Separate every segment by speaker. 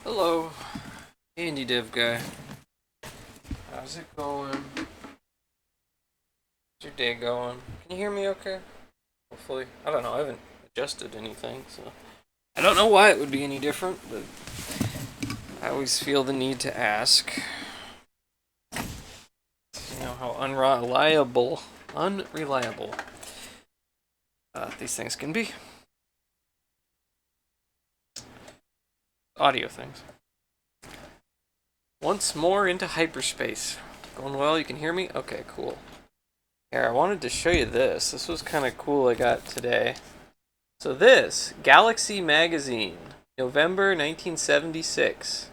Speaker 1: Hello, Andy Div guy. How's it going? How's your day going? Can you hear me okay? Hopefully. I don't know, I haven't adjusted anything, so. I don't know why it would be any different, but I always feel the need to ask. You know how unreliable these things can be. Audio things. Once more into hyperspace. Going well, you can hear me? Okay, cool. Here, I wanted to show you this. This was kind of cool I got today. So this, Galaxy Magazine, November 1976.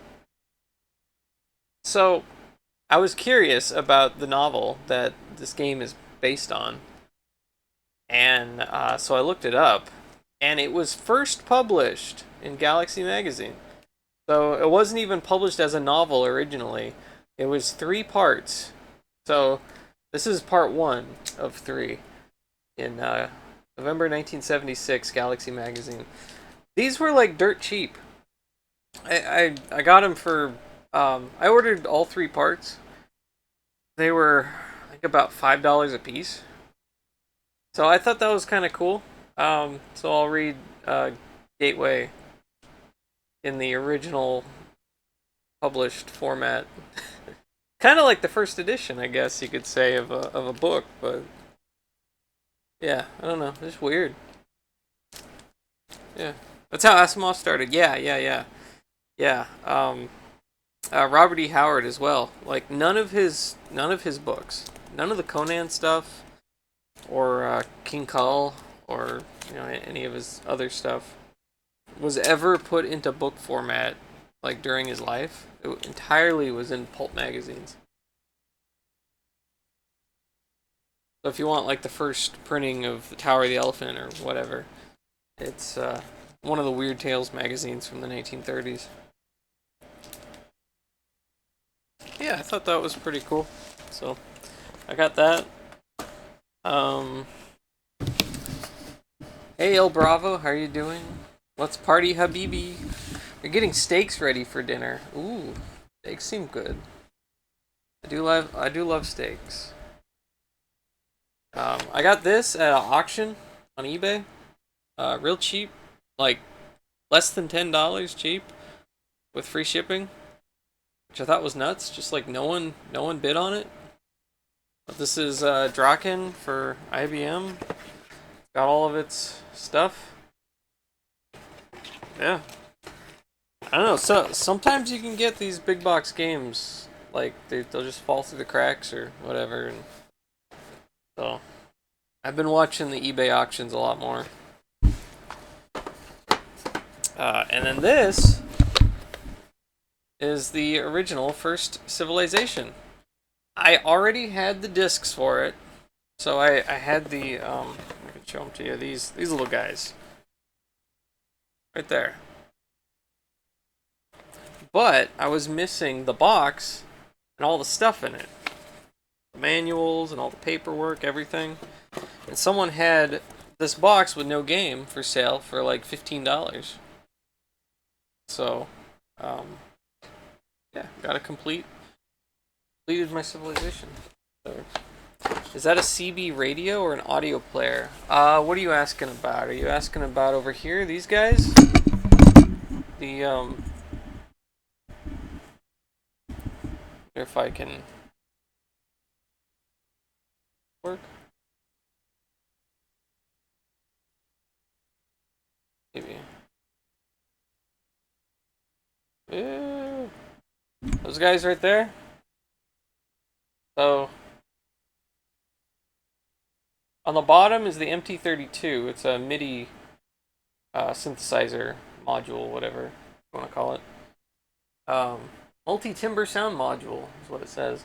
Speaker 1: So, I was curious about the novel that this game is based on. And so I looked it up. And it was first published in Galaxy Magazine. So it wasn't even published as a novel originally. It was 3 parts. So this is part one of three in November 1976, Galaxy Magazine. These were like dirt cheap. I got them for. I ordered all 3 parts. They were, I think, about $5 a piece. So I thought that was kind of cool. So I'll read Gateway in the original published format. Kind of like the first edition, I guess you could say, of a book. But yeah, I don't know. It's weird. Yeah, that's how Asimov started. Yeah. Robert E. Howard as well. Like none of his books, none of the Conan stuff, or King Kull, or any of his other stuff was ever put into book format like during his life. It entirely was in pulp magazines. So if you want like the first printing of the Tower of the Elephant or whatever, it's one of the Weird Tales magazines from the 1930s. Yeah, I thought that was pretty cool. So I got that. Um, hey El Bravo, how are you doing? Let's party, Habibi. You're getting steaks ready for dinner. Ooh, steaks seem good. I do love steaks. I got this at an auction on eBay. Real cheap, like less than $10 cheap with free shipping, which I thought was nuts. Just like no one bid on it. But this is Draken for IBM. Got all of its stuff. Yeah, I don't know. So sometimes you can get these big box games like they'll just fall through the cracks or whatever. And so I've been watching the eBay auctions a lot more. And then this is the original first Civilization. I already had the discs for it, so I had the I can show them to you. These little guys right there. But I was missing the box and all the stuff in it, the manuals and all the paperwork, everything. And someone had this box with no game for sale for like $15. So, um, yeah, got a completed my Civilization. So, is that a CB radio or an audio player? What are you asking about? Are you asking about over here, these guys? The if I can work, maybe. Ew. Those guys right there. So on the bottom is the MT32. It's a MIDI synthesizer module, whatever you want to call it. Um, multi-timbre sound module is what it says.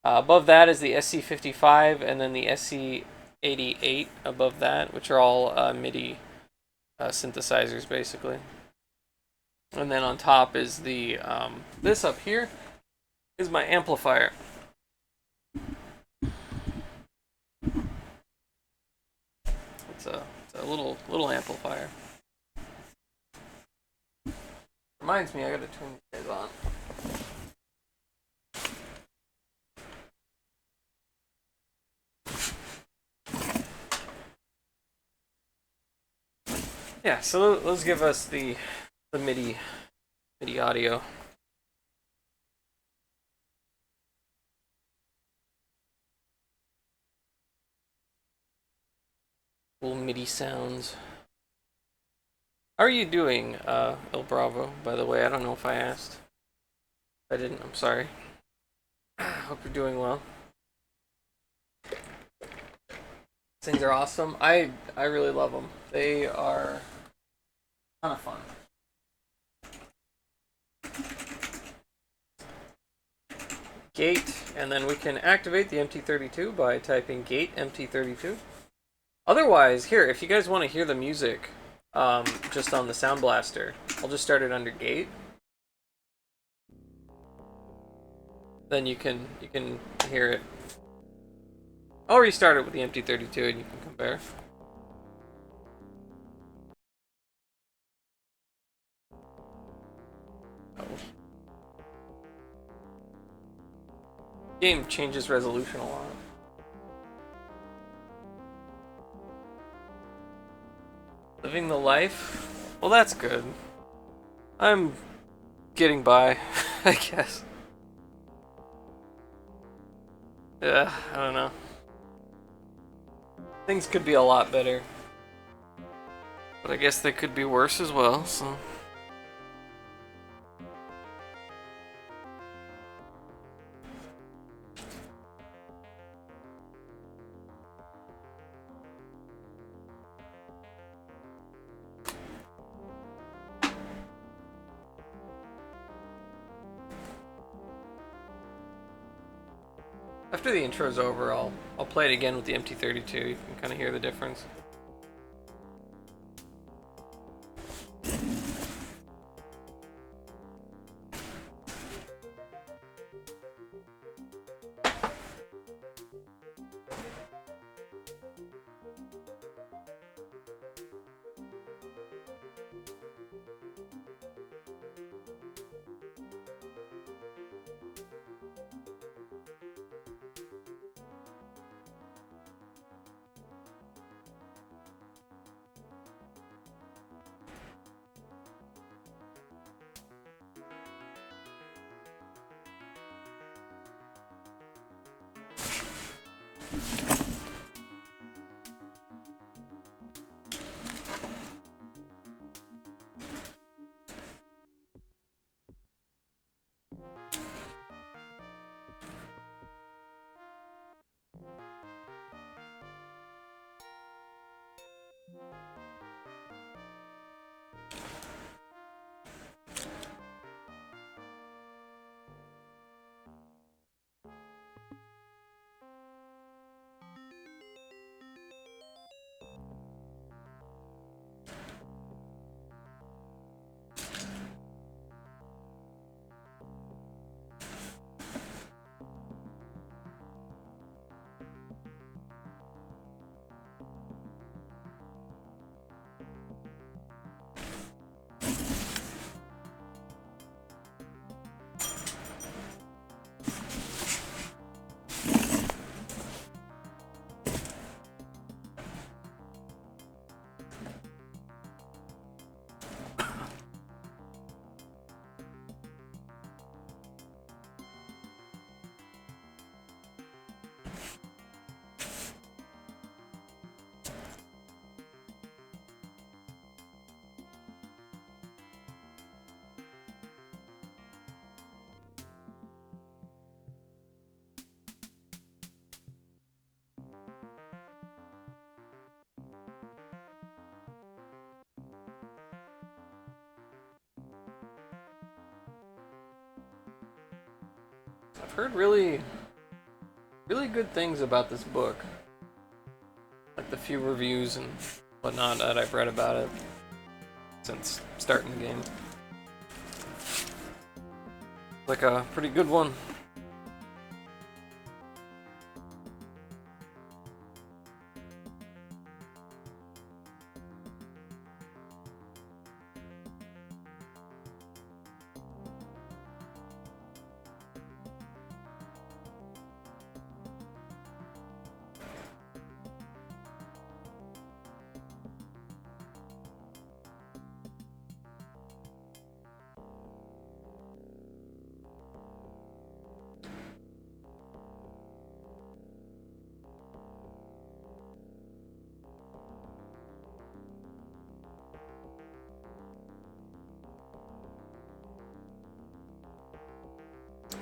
Speaker 1: Above that is the SC55 and then the SC88 above that, which are all MIDI synthesizers basically. And then on top is the this up here is my amplifier. It's a little amplifier. reminds me, I gotta turn these guys on. Yeah, so let's give us the MIDI audio. Cool MIDI sounds. How are you doing, El Bravo, by the way? I don't know if I asked. If I didn't, I'm sorry. Hope you're doing well. Things are awesome. I really love them. They are a ton of fun. Gate, and then we can activate the MT32 by typing gate MT32. Otherwise, here, if you guys want to hear the music just on the Sound Blaster, I'll just start it under gate. Then you can hear it. I'll restart it with the MT32 and you can compare. Oh. Game changes resolution a lot. Living the life? Well, that's good. I'm getting by, I guess. Yeah, I don't know. Things could be a lot better. But I guess they could be worse as well, so... After the intro's over, I'll play it again with the MT32. You can kind of hear the difference. I've heard really good things about this book. Like the few reviews and whatnot that I've read about it since starting the game. Like a pretty good one.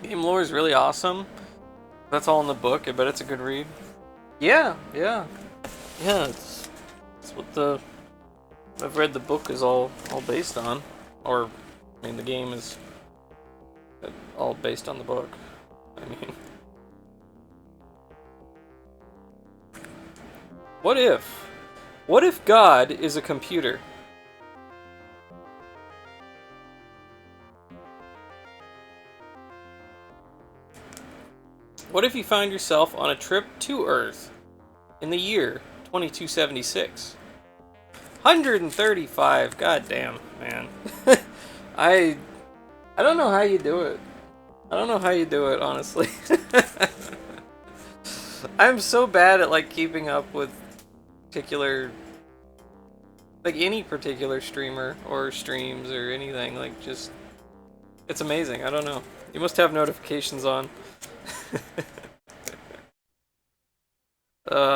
Speaker 1: Game lore is really awesome. That's all in the book. I bet it's a good read. Yeah, yeah, yeah. It's what the I've read the book is all based on, or I mean the game is all based on the book. I mean, what if God is a computer? What if you find yourself on a trip to Earth in the year 2276? 135. Goddamn, man. I don't know how you do it. I don't know how you do it, honestly. I'm so bad at like keeping up with particular, like any particular streamer or streams or anything. Like just, it's amazing. I don't know. You must have notifications on.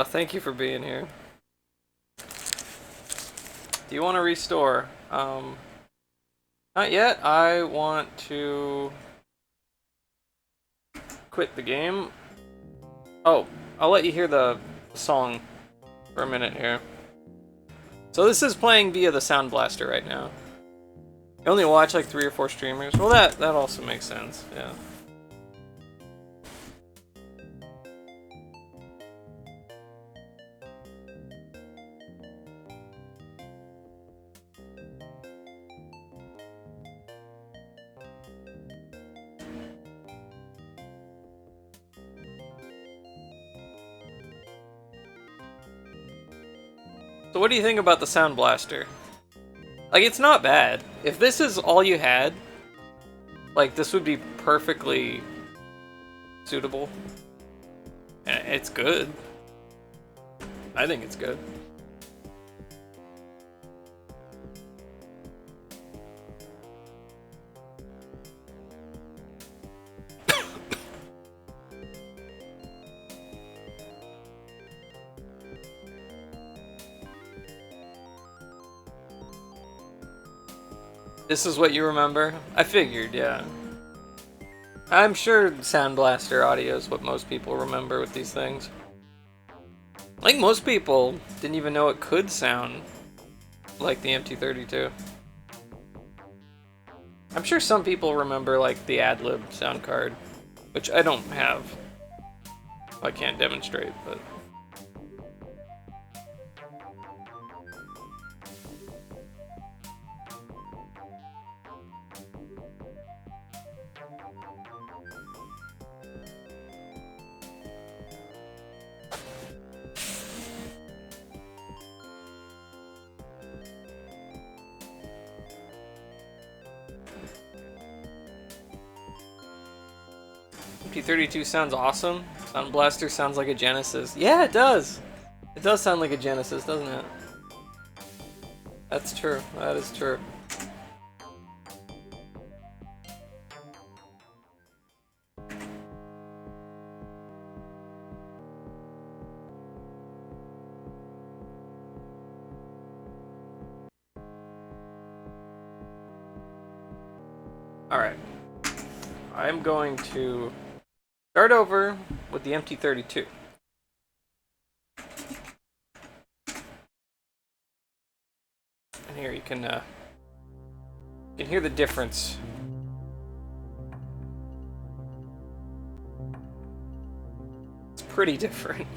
Speaker 1: Thank you for being here. Do you want to restore? Not yet. I want to quit the game. Oh, I'll let you hear the song for a minute here. So this is playing via the Sound Blaster right now. You only watch like 3 or 4 streamers. Well, that also makes sense. Yeah. So what do you think about the Sound Blaster? Like, it's not bad. If this is all you had, like, this would be perfectly suitable. And it's good. I think it's good. This is what you remember? I figured, yeah. I'm sure Sound Blaster audio is what most people remember with these things. Like most people didn't even know it could sound like the MT32. I'm sure some people remember like the AdLib sound card, which I don't have. I can't demonstrate, but... MT32 sounds awesome. Sound Blaster sounds like a Genesis. Yeah, it does! It does sound like a Genesis, doesn't it? That's true. That is true. Alright. I'm going to start over with the MT32. And here you can hear the difference. It's pretty different.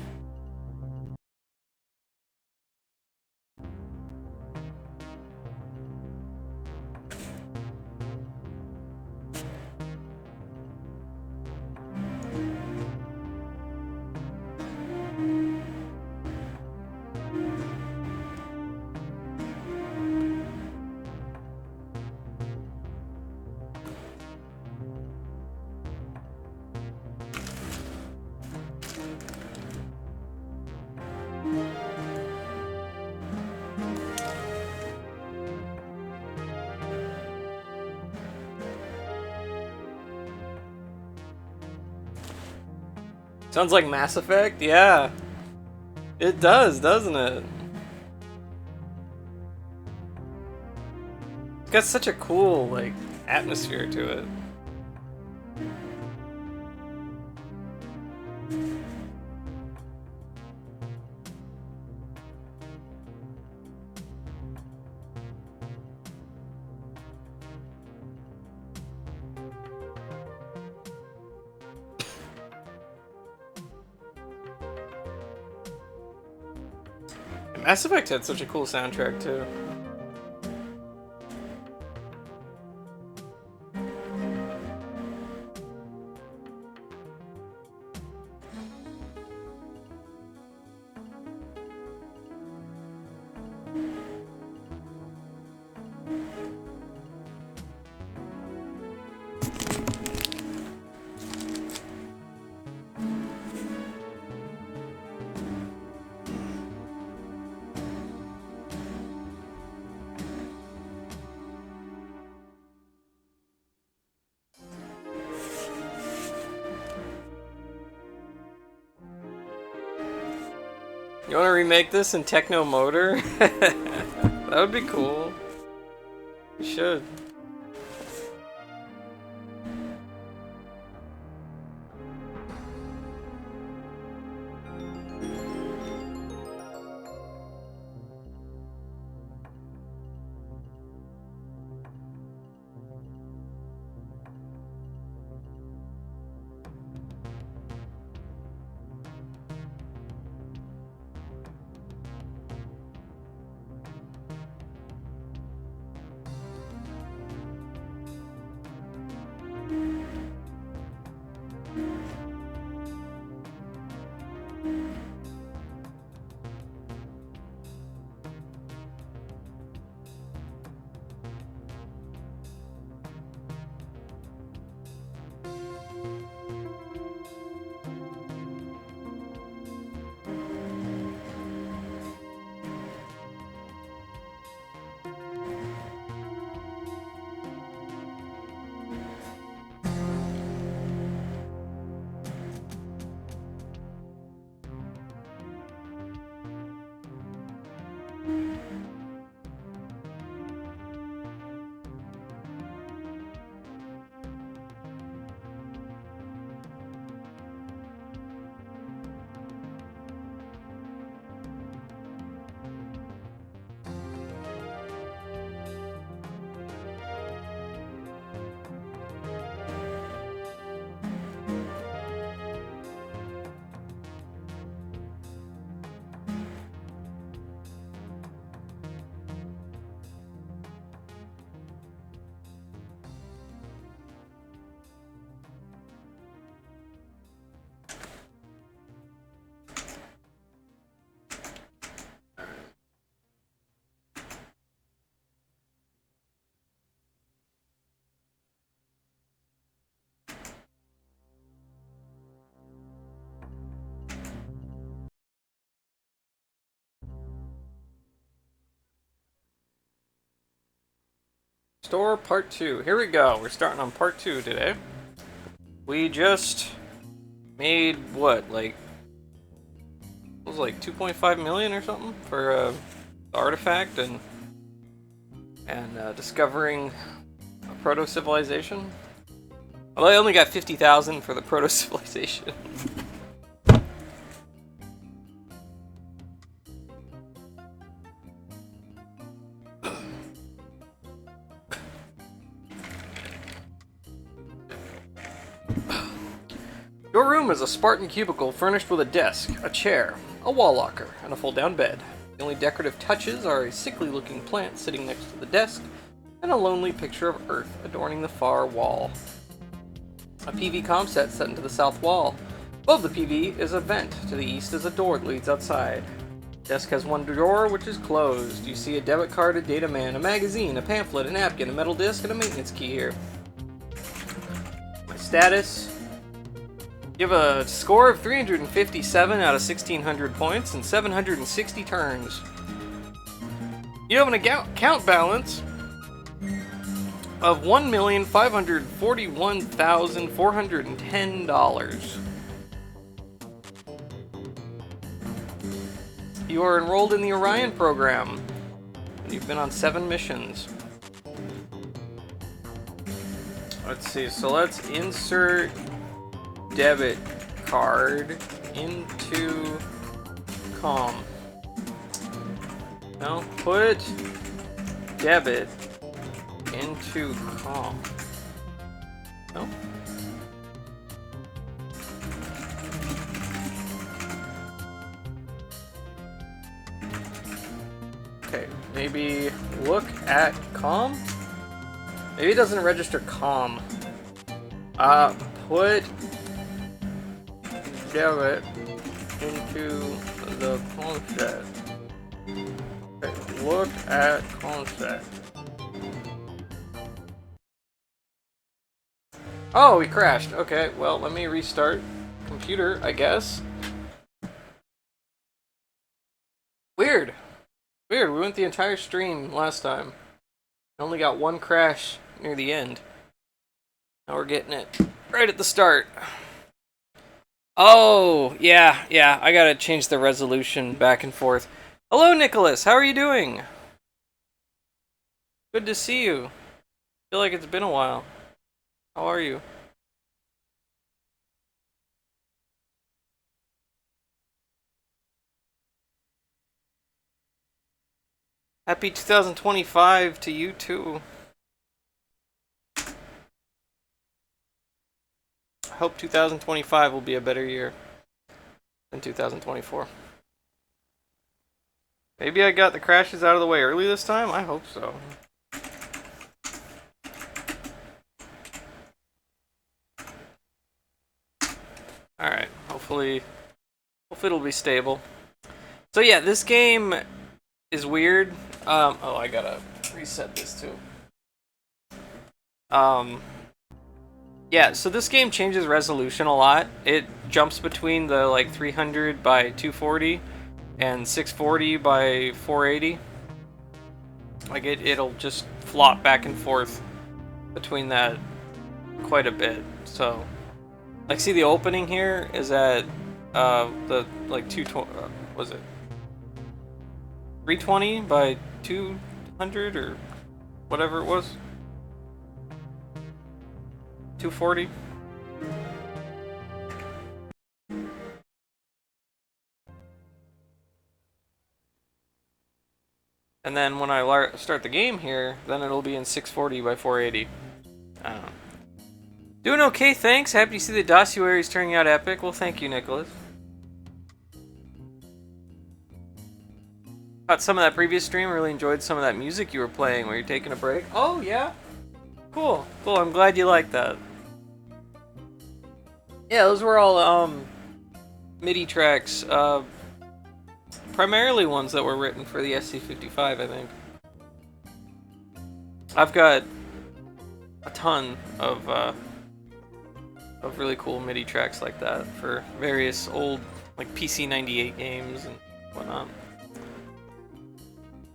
Speaker 1: Sounds like Mass Effect? Yeah. It does, doesn't it? It's got such a cool, like, atmosphere to it. Mass Effect had such a cool soundtrack too. You want to remake this in Techno Motor? That would be cool. You should. Store Part 2. Here we go. We're starting on Part 2 today. We just made, what, like... It was like 2.5 million or something for the artifact and discovering a proto-civilization. Well, I only got 50,000 for the proto-civilization. Your room is a Spartan cubicle furnished with a desk, a chair, a wall locker, and a fold-down bed. The only decorative touches are a sickly-looking plant sitting next to the desk, and a lonely picture of Earth adorning the far wall. A PV comm set set into the south wall. Above the PV is a vent. To the east is a door that leads outside. The desk has one door which is closed. You see a debit card, a data man, a magazine, a pamphlet, a napkin, a metal disc, and a maintenance key here. My status... You have a score of 357 out of 1,600 points and 760 turns. You have an account balance of $1,541,410. You are enrolled in the Orion program. You've been on 7 missions. Let's see, so let's insert debit card into com. No, put debit into com. No. Okay, maybe look at com? Maybe it doesn't register com. Put debit into the concept. Okay, look at concept. Oh, we crashed. Okay, well, let me restart computer, I guess. Weird. Weird, we went the entire stream last time. I only got one crash near the end. Now we're getting it right at the start. Oh, yeah, I gotta change the resolution back and forth. Hello, Nicholas, how are you doing? Good to see you. Feel like it's been a while. How are you? Happy 2025 to you too. I hope 2025 will be a better year than 2024. Maybe I got the crashes out of the way early this time? I hope so. Alright, hopefully it'll be stable. So yeah, this game is weird. Oh, I gotta reset this too. Yeah, so this game changes resolution a lot. It jumps between the like 300 by 240 and 640 by 480. Like it'll just flop back and forth between that quite a bit. So, like, see the opening here is at the like 220. Was it 320 by 200 or whatever it was? 240. And then when I start the game here, then it'll be in 640 by 480. I don't know. Doing okay, thanks. Happy to see the dossier is turning out epic. Well, thank you, Nicholas. Caught some of that previous stream. Really enjoyed some of that music you were playing while you're taking a break. Oh, yeah? Cool. Cool, I'm glad you liked that. Yeah, those were all MIDI tracks. Primarily ones that were written for the SC55, I think. I've got a ton of really cool MIDI tracks like that for various old, like, PC98 games and whatnot.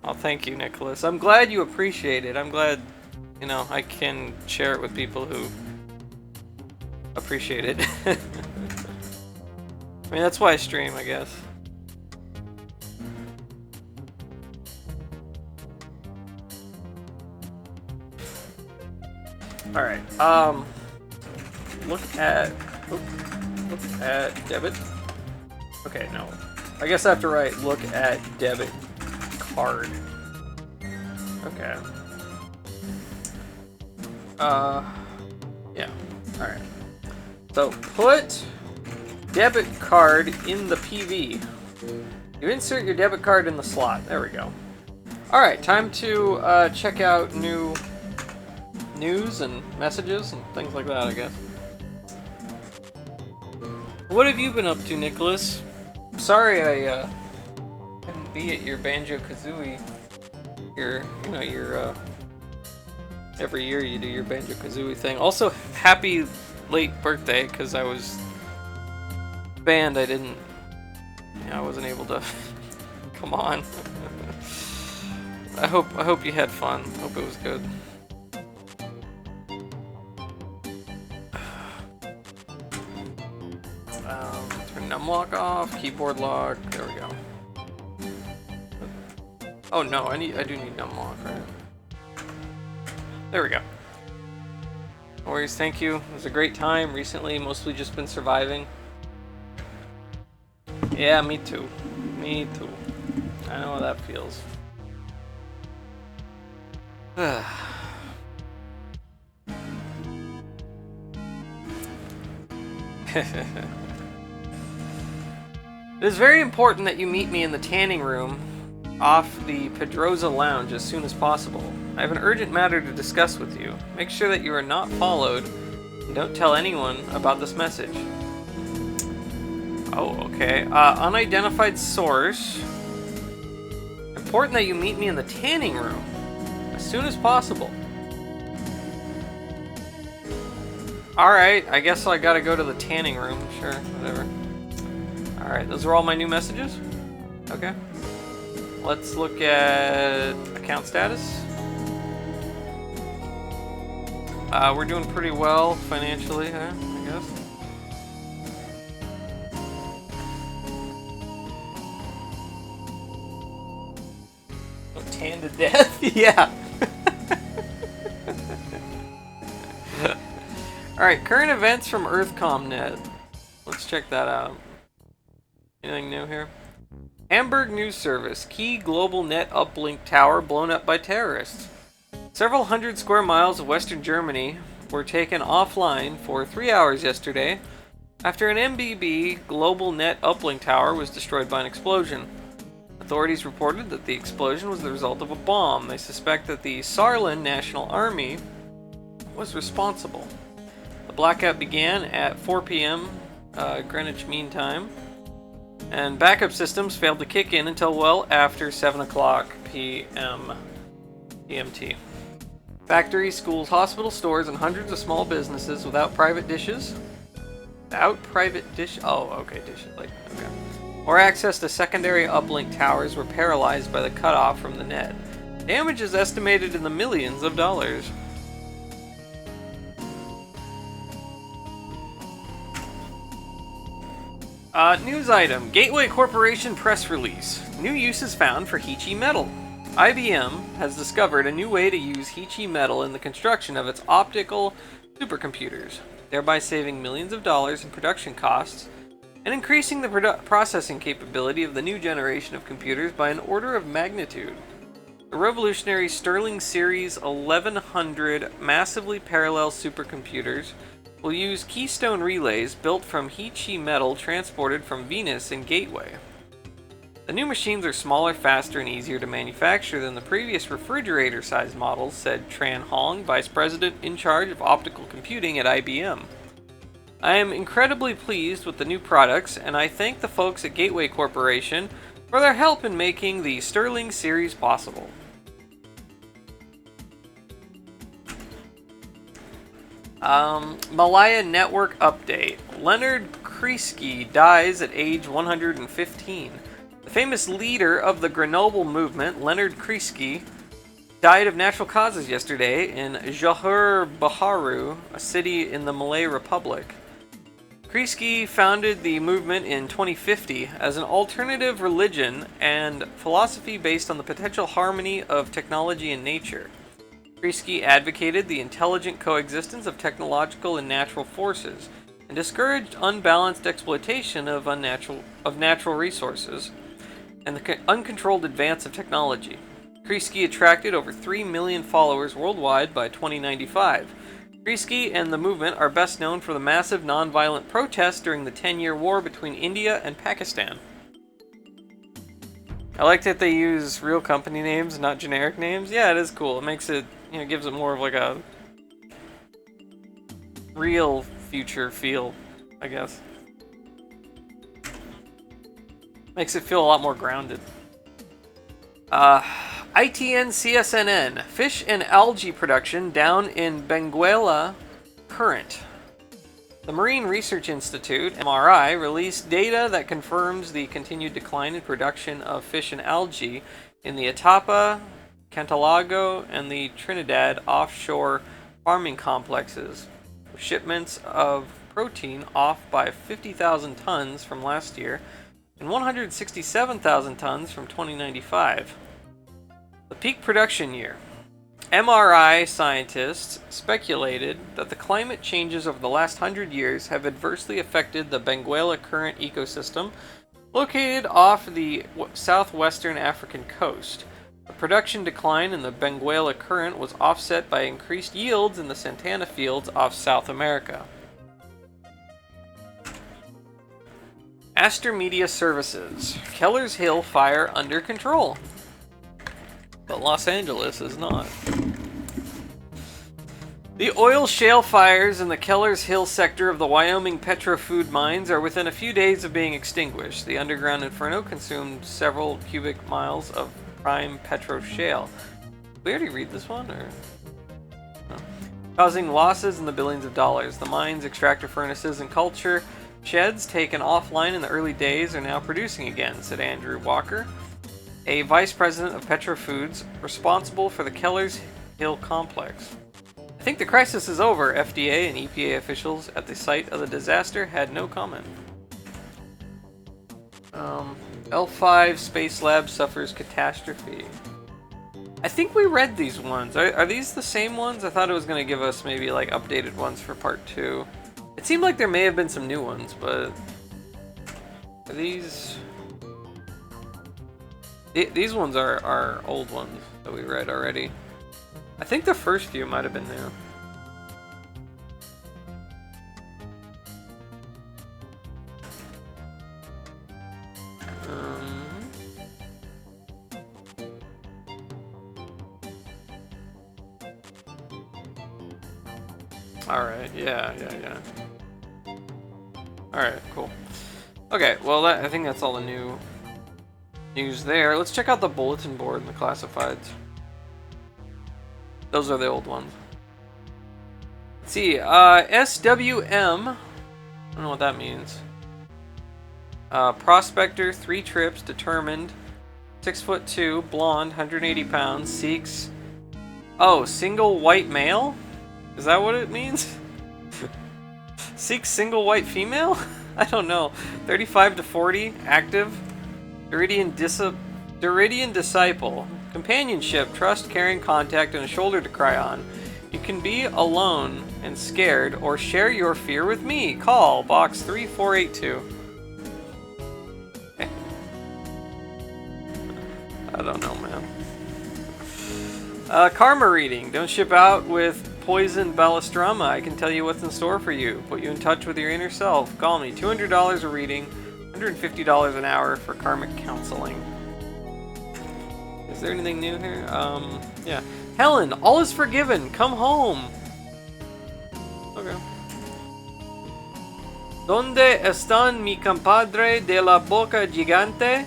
Speaker 1: Oh, thank you, Nicholas. I'm glad you appreciate it. I'm glad, you know, I can share it with people who appreciate it. I mean, that's why I stream, I guess. Alright, look at debit. Okay, no. I guess I have to write look at debit card. Okay. Yeah. Alright. So put debit card in the PV. You insert your debit card in the slot. There we go. Alright, time to check out new news and messages and things like that, I guess. What have you been up to, Nicholas? Sorry I couldn't be at your Banjo-Kazooie. Your every year you do your Banjo-Kazooie thing. Also, happy late birthday, because I was banned. I wasn't able to come on. I hope you had fun. Hope it was good. Turn numlock off, keyboard lock. There we go. Oh no, I do need numlock, right? There we go. No worries, thank you. It was a great time recently, mostly just been surviving. Yeah, me too. Me too. I know how that feels. It is very important that you meet me in the tanning room off the Pedroza Lounge as soon as possible. I have an urgent matter to discuss with you. Make sure that you are not followed and don't tell anyone about this message. Oh, okay. Unidentified source. Important that you meet me in the tanning room as soon as possible. Alright, I guess I gotta go to the tanning room. Sure, whatever. Alright, those are all my new messages? Okay. Let's look at account status. We're doing pretty well financially, I guess. Tan to death? Yeah. Alright, current events from EarthComNet. Let's check that out. Anything new here? Hamburg News Service. Key global net uplink tower blown up by terrorists. Several hundred square miles of western Germany were taken offline for 3 hours yesterday after an MBB global net uplink tower was destroyed by an explosion. Authorities reported that the explosion was the result of a bomb. They suspect that the Saarland National Army was responsible. The blackout began at 4 p.m. Greenwich Mean Time, and backup systems failed to kick in until well after 7 o'clock p.m. GMT. Factories, schools, hospitals, stores, and hundreds of small businesses without private dishes. Without private dish? Oh, okay, dishes. Like, okay. Or access to secondary uplink towers were paralyzed by the cutoff from the net. Damage is estimated in the millions of dollars. News item. Gateway Corporation press release. New uses found for Heechee metal. IBM has discovered a new way to use Heechee metal in the construction of its optical supercomputers, thereby saving millions of dollars in production costs and increasing the processing capability of the new generation of computers by an order of magnitude. The revolutionary Sterling Series 1100 massively parallel supercomputers will use keystone relays built from Heechee metal transported from Venus and Gateway. The new machines are smaller, faster, and easier to manufacture than the previous refrigerator-sized models, said Tran Hong, vice president in charge of optical computing at IBM. I am incredibly pleased with the new products, and I thank the folks at Gateway Corporation for their help in making the Sterling series possible. Malaya Network update. Leonard Kreisky dies at age 115. The famous leader of the Grenoble movement, Leonard Kreisky, died of natural causes yesterday in Johor Bahru, a city in the Malay Republic. Kreisky founded the movement in 2050 as an alternative religion and philosophy based on the potential harmony of technology and nature. Kreisky advocated the intelligent coexistence of technological and natural forces, and discouraged unbalanced exploitation of natural resources and the uncontrolled advance of technology. Kreisky attracted over 3 million followers worldwide by 2095. Kreisky and the movement are best known for the massive nonviolent protests during the 10-year war between India and Pakistan. I like that they use real company names, not generic names. Yeah, it is cool. It makes it, gives it more of like a real future feel, I guess. Makes it feel a lot more grounded. ITN CSNN. Fish and algae production down in Benguela Current. The Marine Research Institute, MRI, released data that confirms the continued decline in production of fish and algae in the Etapa, Cantalago, and the Trinidad offshore farming complexes, with shipments of protein off by 50,000 tons from last year and 167,000 tons from 2095. The peak production year. MRI scientists speculated that the climate changes over the last 100 years have adversely affected the Benguela Current ecosystem Located off the southwestern African coast, the production decline in the Benguela Current was offset by increased yields in the Santana fields off South America. Astor Media Services. Keller's Hill fire under control. But Los Angeles is not. The oil shale fires in the Keller's Hill sector of the Wyoming Petrofood mines are within a few days of being extinguished. The underground inferno consumed several cubic miles of prime petro shale. Did we already read this one, or no? Causing losses in the billions of dollars. The mines, extractor furnaces, and culture sheds taken offline in the early days are now producing again, said Andrew Walker, a vice president of Petrofoods responsible for the Keller's Hill complex. I think the crisis is over. FDA and EPA officials at the site of the disaster had no comment. L5 Space Lab suffers catastrophe. I think we read these ones. Are these the same ones? I thought it was going to give us maybe like updated ones for part 2. It seemed like there may have been some new ones, but are these... These ones are old ones that we read already. I think the first few might have been new. Alright, yeah. Alright, cool. Okay, well I think that's all the new news there. Let's check out the bulletin board and the classifieds. Those are the old ones. Let's see, SWM. I don't know what that means. Prospector, 3 trips, determined, 6'2", blonde, 180 pounds, seeks... Oh, single white male? Is that what it means? Seeks single white female? I don't know. 35 to 40, active. Duridian disciple. Companionship, trust, caring, contact, and a shoulder to cry on. You can be alone and scared, or share your fear with me. Call box 3482. I don't know, man. Karma reading. Don't ship out with poison Balastrama. I can tell you what's in store for you. Put you in touch with your inner self. Call me. $200 a reading. $150 an hour for karmic counseling. Is there anything new here? Yeah. Helen, all is forgiven. Come home. Okay. ¿Dónde están mi compadre de la boca gigante?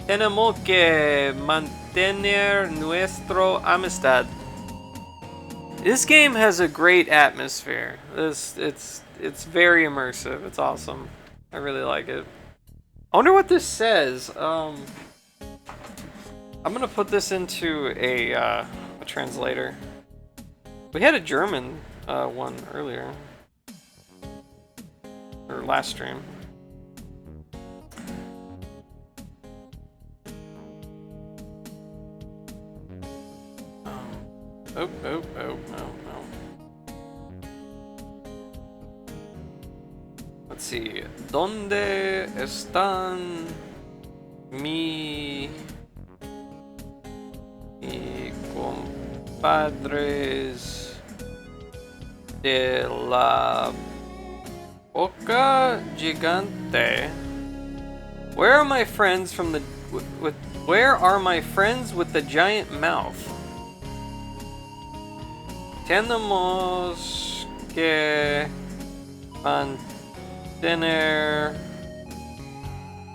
Speaker 1: Tenemos que mantener nuestra amistad. This game has a great atmosphere. It's very immersive. It's awesome. I really like it. I wonder what this says. I'm gonna put this into a translator. We had a German one earlier, or last stream. Oh, no. Let's see. ¿Dónde están mi compadres de la boca gigante? Where are my friends from the where are my friends with the giant mouth? Tenemos que mantener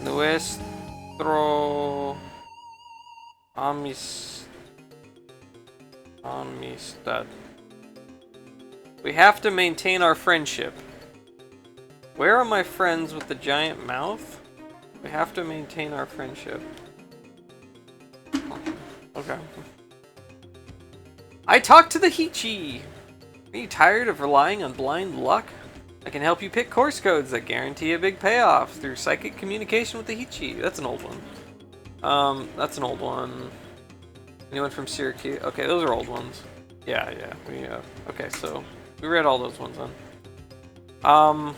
Speaker 1: nuestro amistad. We have to maintain our friendship. Where are my friends with the giant mouth? We have to maintain our friendship. Okay. I talked to the Hichi! Are you tired of relying on blind luck? I can help you pick course codes that guarantee a big payoff through psychic communication with the Hichi. That's an old one. That's an old one. Anyone from Syracuse? Okay, those are old ones. Yeah, we, okay, so we read all those ones then. I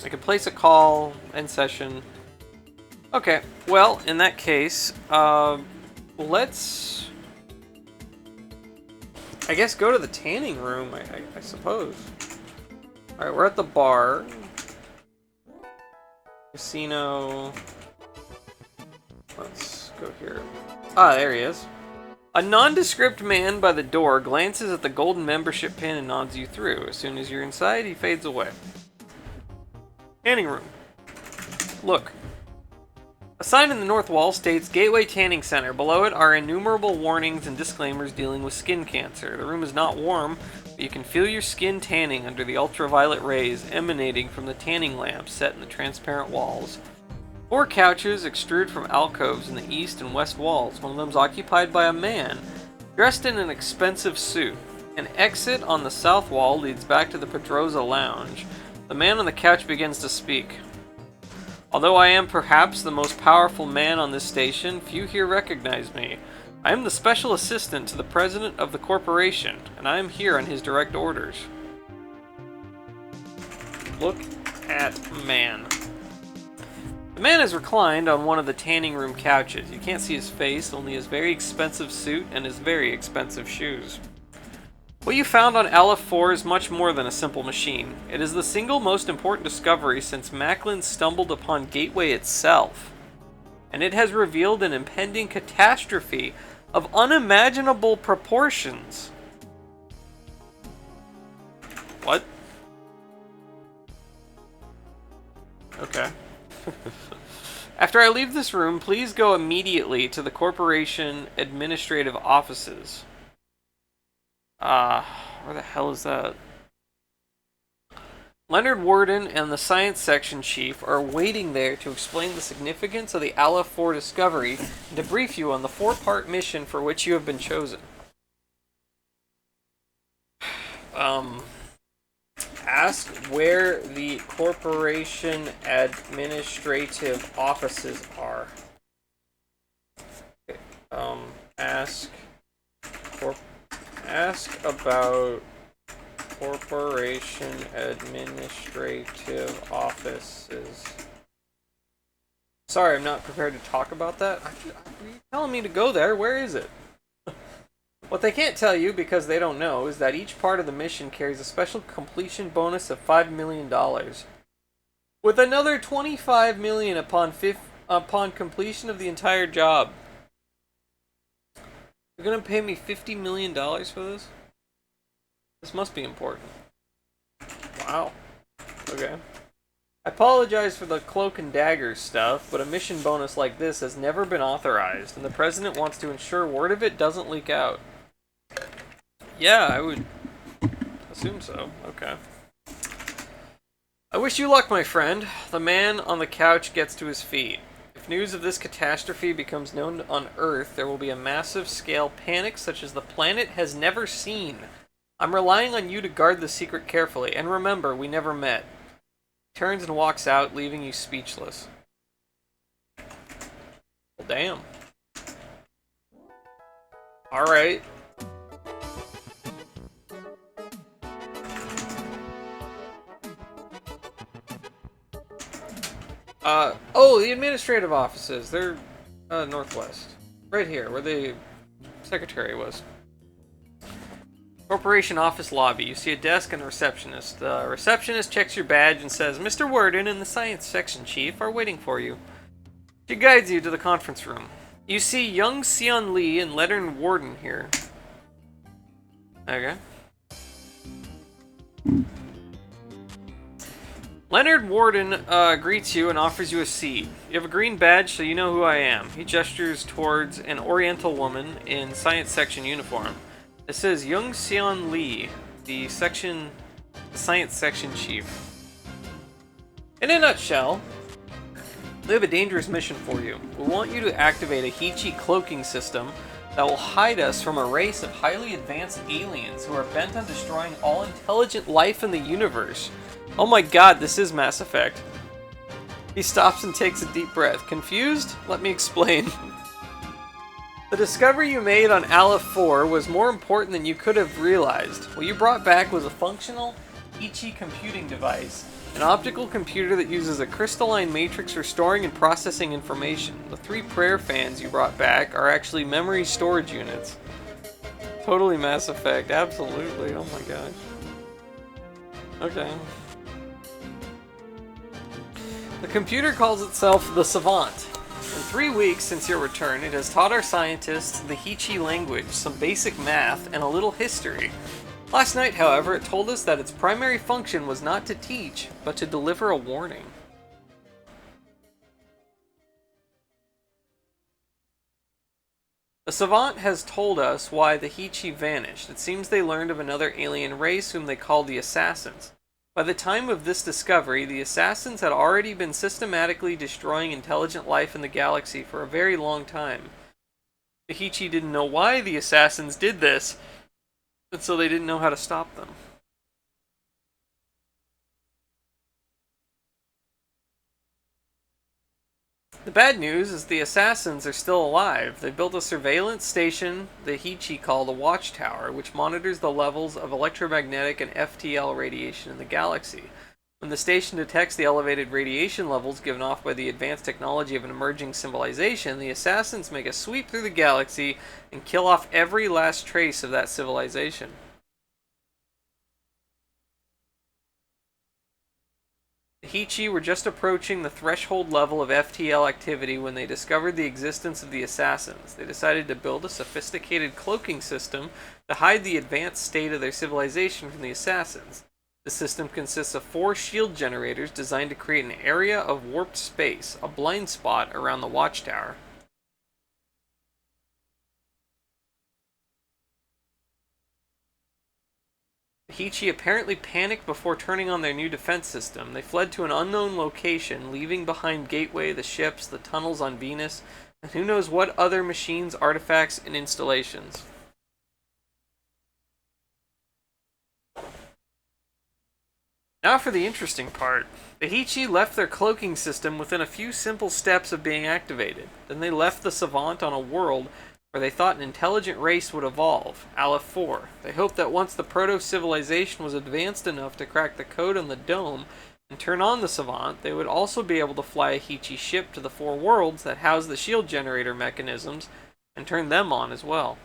Speaker 1: can place a call, end session. Okay, well, in that case, let's, I guess, go to the tanning room, I suppose. Alright, we're at the bar. Casino. Let's go here. Ah, there he is. A nondescript man by the door glances at the golden membership pin and nods you through. As soon as you're inside, he fades away. Tanning room. Look. A sign in the north wall states Gateway Tanning Center. Below it are innumerable warnings and disclaimers dealing with skin cancer. The room is not warm, but you can feel your skin tanning under the ultraviolet rays emanating from the tanning lamps set in the transparent walls. 4 couches extrude from alcoves in the east and west walls. One of them is occupied by a man, dressed in an expensive suit. An exit on the south wall leads back to the Pedroza Lounge. The man on the couch begins to speak. Although I am perhaps the most powerful man on this station, few here recognize me. I am the special assistant to the president of the corporation, and I am here on his direct orders. Look at man. The man is reclined on one of the tanning room couches. You can't see his face, only his very expensive suit and his very expensive shoes. What you found on Aleph 4 is much more than a simple machine. It is the single most important discovery since Macklin stumbled upon Gateway itself. And it has revealed an impending catastrophe of unimaginable proportions. What? Okay. After I leave this room, please go immediately to the corporation administrative offices. Where the hell is that? Leonard Worden and the science section chief are waiting there to explain the significance of the Aleph 4 discovery and to brief you on the 4-part mission for which you have been chosen. Ask where the corporation administrative offices are. Okay. Ask about corporation administrative offices. Sorry, I'm not prepared to talk about that. Are you telling me to go there? Where is it? What they can't tell you, because they don't know, is that each part of the mission carries a special completion bonus of $5 million. With another $25 million upon completion of the entire job. You're gonna pay me $50 million for this? This must be important. Wow. Okay. I apologize for the cloak and dagger stuff, but a mission bonus like this has never been authorized, and the president wants to ensure word of it doesn't leak out. Yeah, I would assume so. Okay. I wish you luck, my friend. The man on the couch gets to his feet. If news of this catastrophe becomes known on Earth, there will be a massive scale panic such as the planet has never seen. I'm relying on you to guard the secret carefully, and remember, we never met. He turns and walks out, leaving you speechless. Well, damn. Alright. Oh, the administrative offices. They're northwest. Right here, where the secretary was. Corporation office lobby. You see a desk and a receptionist. The receptionist checks your badge and says, Mr. Worden and the science section chief are waiting for you. She guides you to the conference room. You see Young Sion Lee and Leonard Worden here. Okay. Leonard Worden greets you and offers you a seat. You have a green badge, so you know who I am. He gestures towards an oriental woman in science section uniform. It says Young Sion Lee, the science section chief. In a nutshell, we have a dangerous mission for you. We want you to activate a Heechee cloaking system that will hide us from a race of highly advanced aliens who are bent on destroying all intelligent life in the universe. Oh my god, this is Mass Effect. He stops and takes a deep breath. Confused? Let me explain. The discovery you made on Aleph 4 was more important than you could have realized. What you brought back was a functional Heechee computing device An optical computer that uses a crystalline matrix for storing and processing information. The 3 prayer fans you brought back are actually memory storage units. Totally Mass Effect, absolutely, oh my gosh. Okay. The computer calls itself the Savant. In 3 weeks since your return, it has taught our scientists the Heechee language, some basic math, and a little history. Last night, however, it told us that its primary function was not to teach, but to deliver a warning. The Savant has told us why the Heechee vanished. It seems they learned of another alien race whom they called the Assassins. By the time of this discovery, the Assassins had already been systematically destroying intelligent life in the galaxy for a very long time. The Heechee didn't know why the Assassins did this, and so they didn't know how to stop them. The bad news is the Assassins are still alive. They built a surveillance station the Heechee call the Watchtower, which monitors the levels of electromagnetic and FTL radiation in the galaxy. When the station detects the elevated radiation levels given off by the advanced technology of an emerging civilization, the Assassins make a sweep through the galaxy and kill off every last trace of that civilization. The Heechee were just approaching the threshold level of FTL activity when they discovered the existence of the Assassins. They decided to build a sophisticated cloaking system to hide the advanced state of their civilization from the Assassins. The system consists of 4 shield generators designed to create an area of warped space, a blind spot around the Watchtower. The Heechee apparently panicked before turning on their new defense system. They fled to an unknown location, leaving behind Gateway, the ships, the tunnels on Venus, and who knows what other machines, artifacts, and installations. Now for the interesting part. The Heechee left their cloaking system within a few simple steps of being activated. Then they left the Savant on a world where they thought an intelligent race would evolve, Aleph 4. They hoped that once the proto-civilization was advanced enough to crack the code on the dome and turn on the Savant, they would also be able to fly a Heechee ship to the 4 worlds that house the shield generator mechanisms and turn them on as well.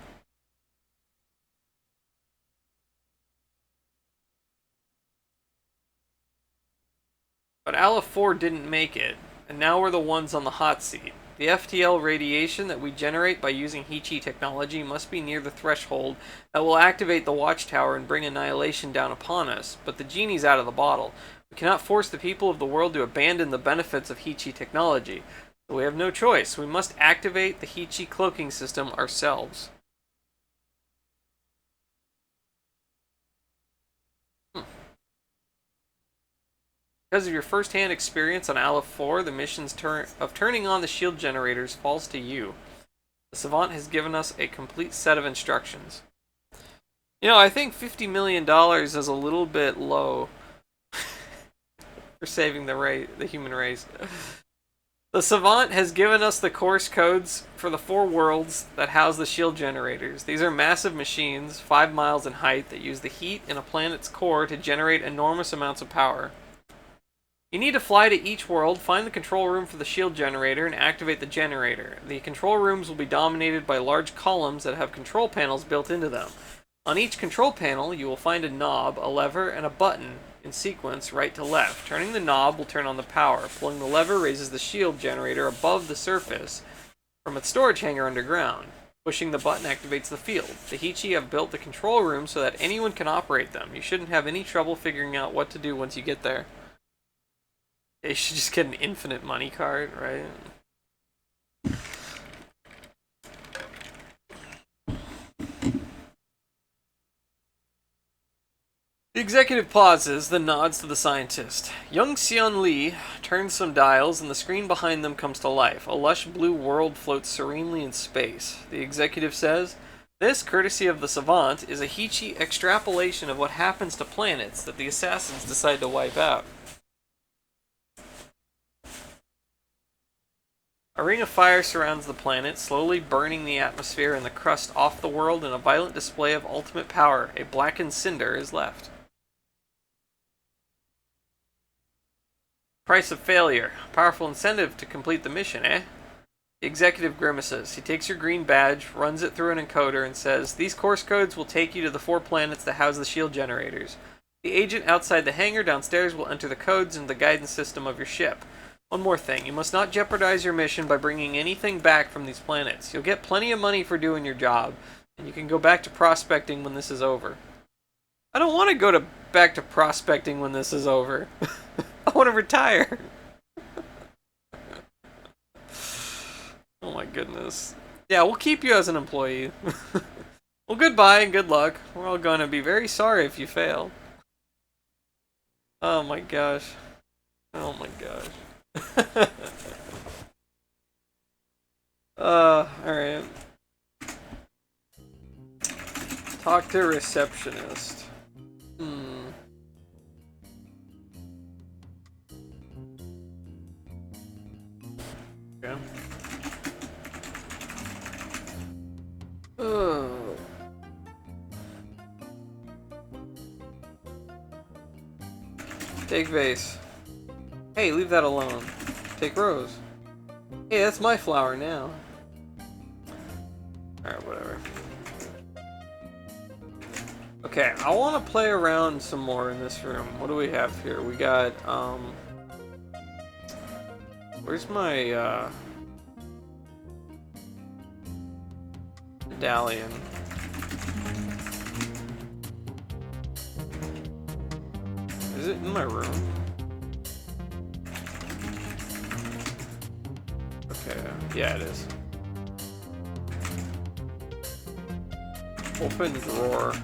Speaker 1: But Aleph 4 didn't make it, and now we're the ones on the hot seat. The FTL radiation that we generate by using Heechee technology must be near the threshold that will activate the Watchtower and bring annihilation down upon us, but the genie's out of the bottle. We cannot force the people of the world to abandon the benefits of Heechee technology, so we have no choice. We must activate the Heechee cloaking system ourselves. Because of your first-hand experience on Aleph 4, the mission's of turning on the shield generators falls to you. The Savant has given us a complete set of instructions. You know, I think $50 million is a little bit low for saving the human race. The Savant has given us the course codes for the 4 worlds that house the shield generators. These are massive machines, 5 miles in height, that use the heat in a planet's core to generate enormous amounts of power. You need to fly to each world, find the control room for the shield generator, and activate the generator. The control rooms will be dominated by large columns that have control panels built into them. On each control panel, you will find a knob, a lever, and a button in sequence right to left. Turning the knob will turn on the power. Pulling the lever raises the shield generator above the surface from its storage hangar underground. Pushing the button activates the field. The Heechee have built the control room so that anyone can operate them. You shouldn't have any trouble figuring out what to do once you get there. They should just get an infinite money card, right? The executive pauses, then nods to the scientist. Young Xian Li turns some dials, and the screen behind them comes to life. A lush blue world floats serenely in space. The executive says, "This, courtesy of the Savant, is a Heechee extrapolation of what happens to planets that the Assassins decide to wipe out." A ring of fire surrounds the planet, slowly burning the atmosphere and the crust off the world in a violent display of ultimate power. A blackened cinder is left. Price of failure. Powerful incentive to complete the mission, eh? The executive grimaces. He takes your green badge, runs it through an encoder, and says, "These course codes will take you to the 4 planets that house the shield generators. The agent outside the hangar downstairs will enter the codes into the guidance system of your ship. One more thing, you must not jeopardize your mission by bringing anything back from these planets. You'll get plenty of money for doing your job, and you can go back to prospecting when this is over." I don't want to go back to prospecting when this is over. I want to retire. Oh my goodness. Yeah, we'll keep you as an employee. Well, goodbye and good luck. We're all gonna be very sorry if you fail. Oh my gosh. Oh my gosh. Alright. Talk to receptionist. Okay. Oh. Take vase. Hey, leave that alone. Take rose. Hey, that's my flower now. Alright, whatever. Okay, I want to play around some more in this room. What do we have here? We got, where's my, medallion? Is it in my room? Okay, yeah it is. Open drawer.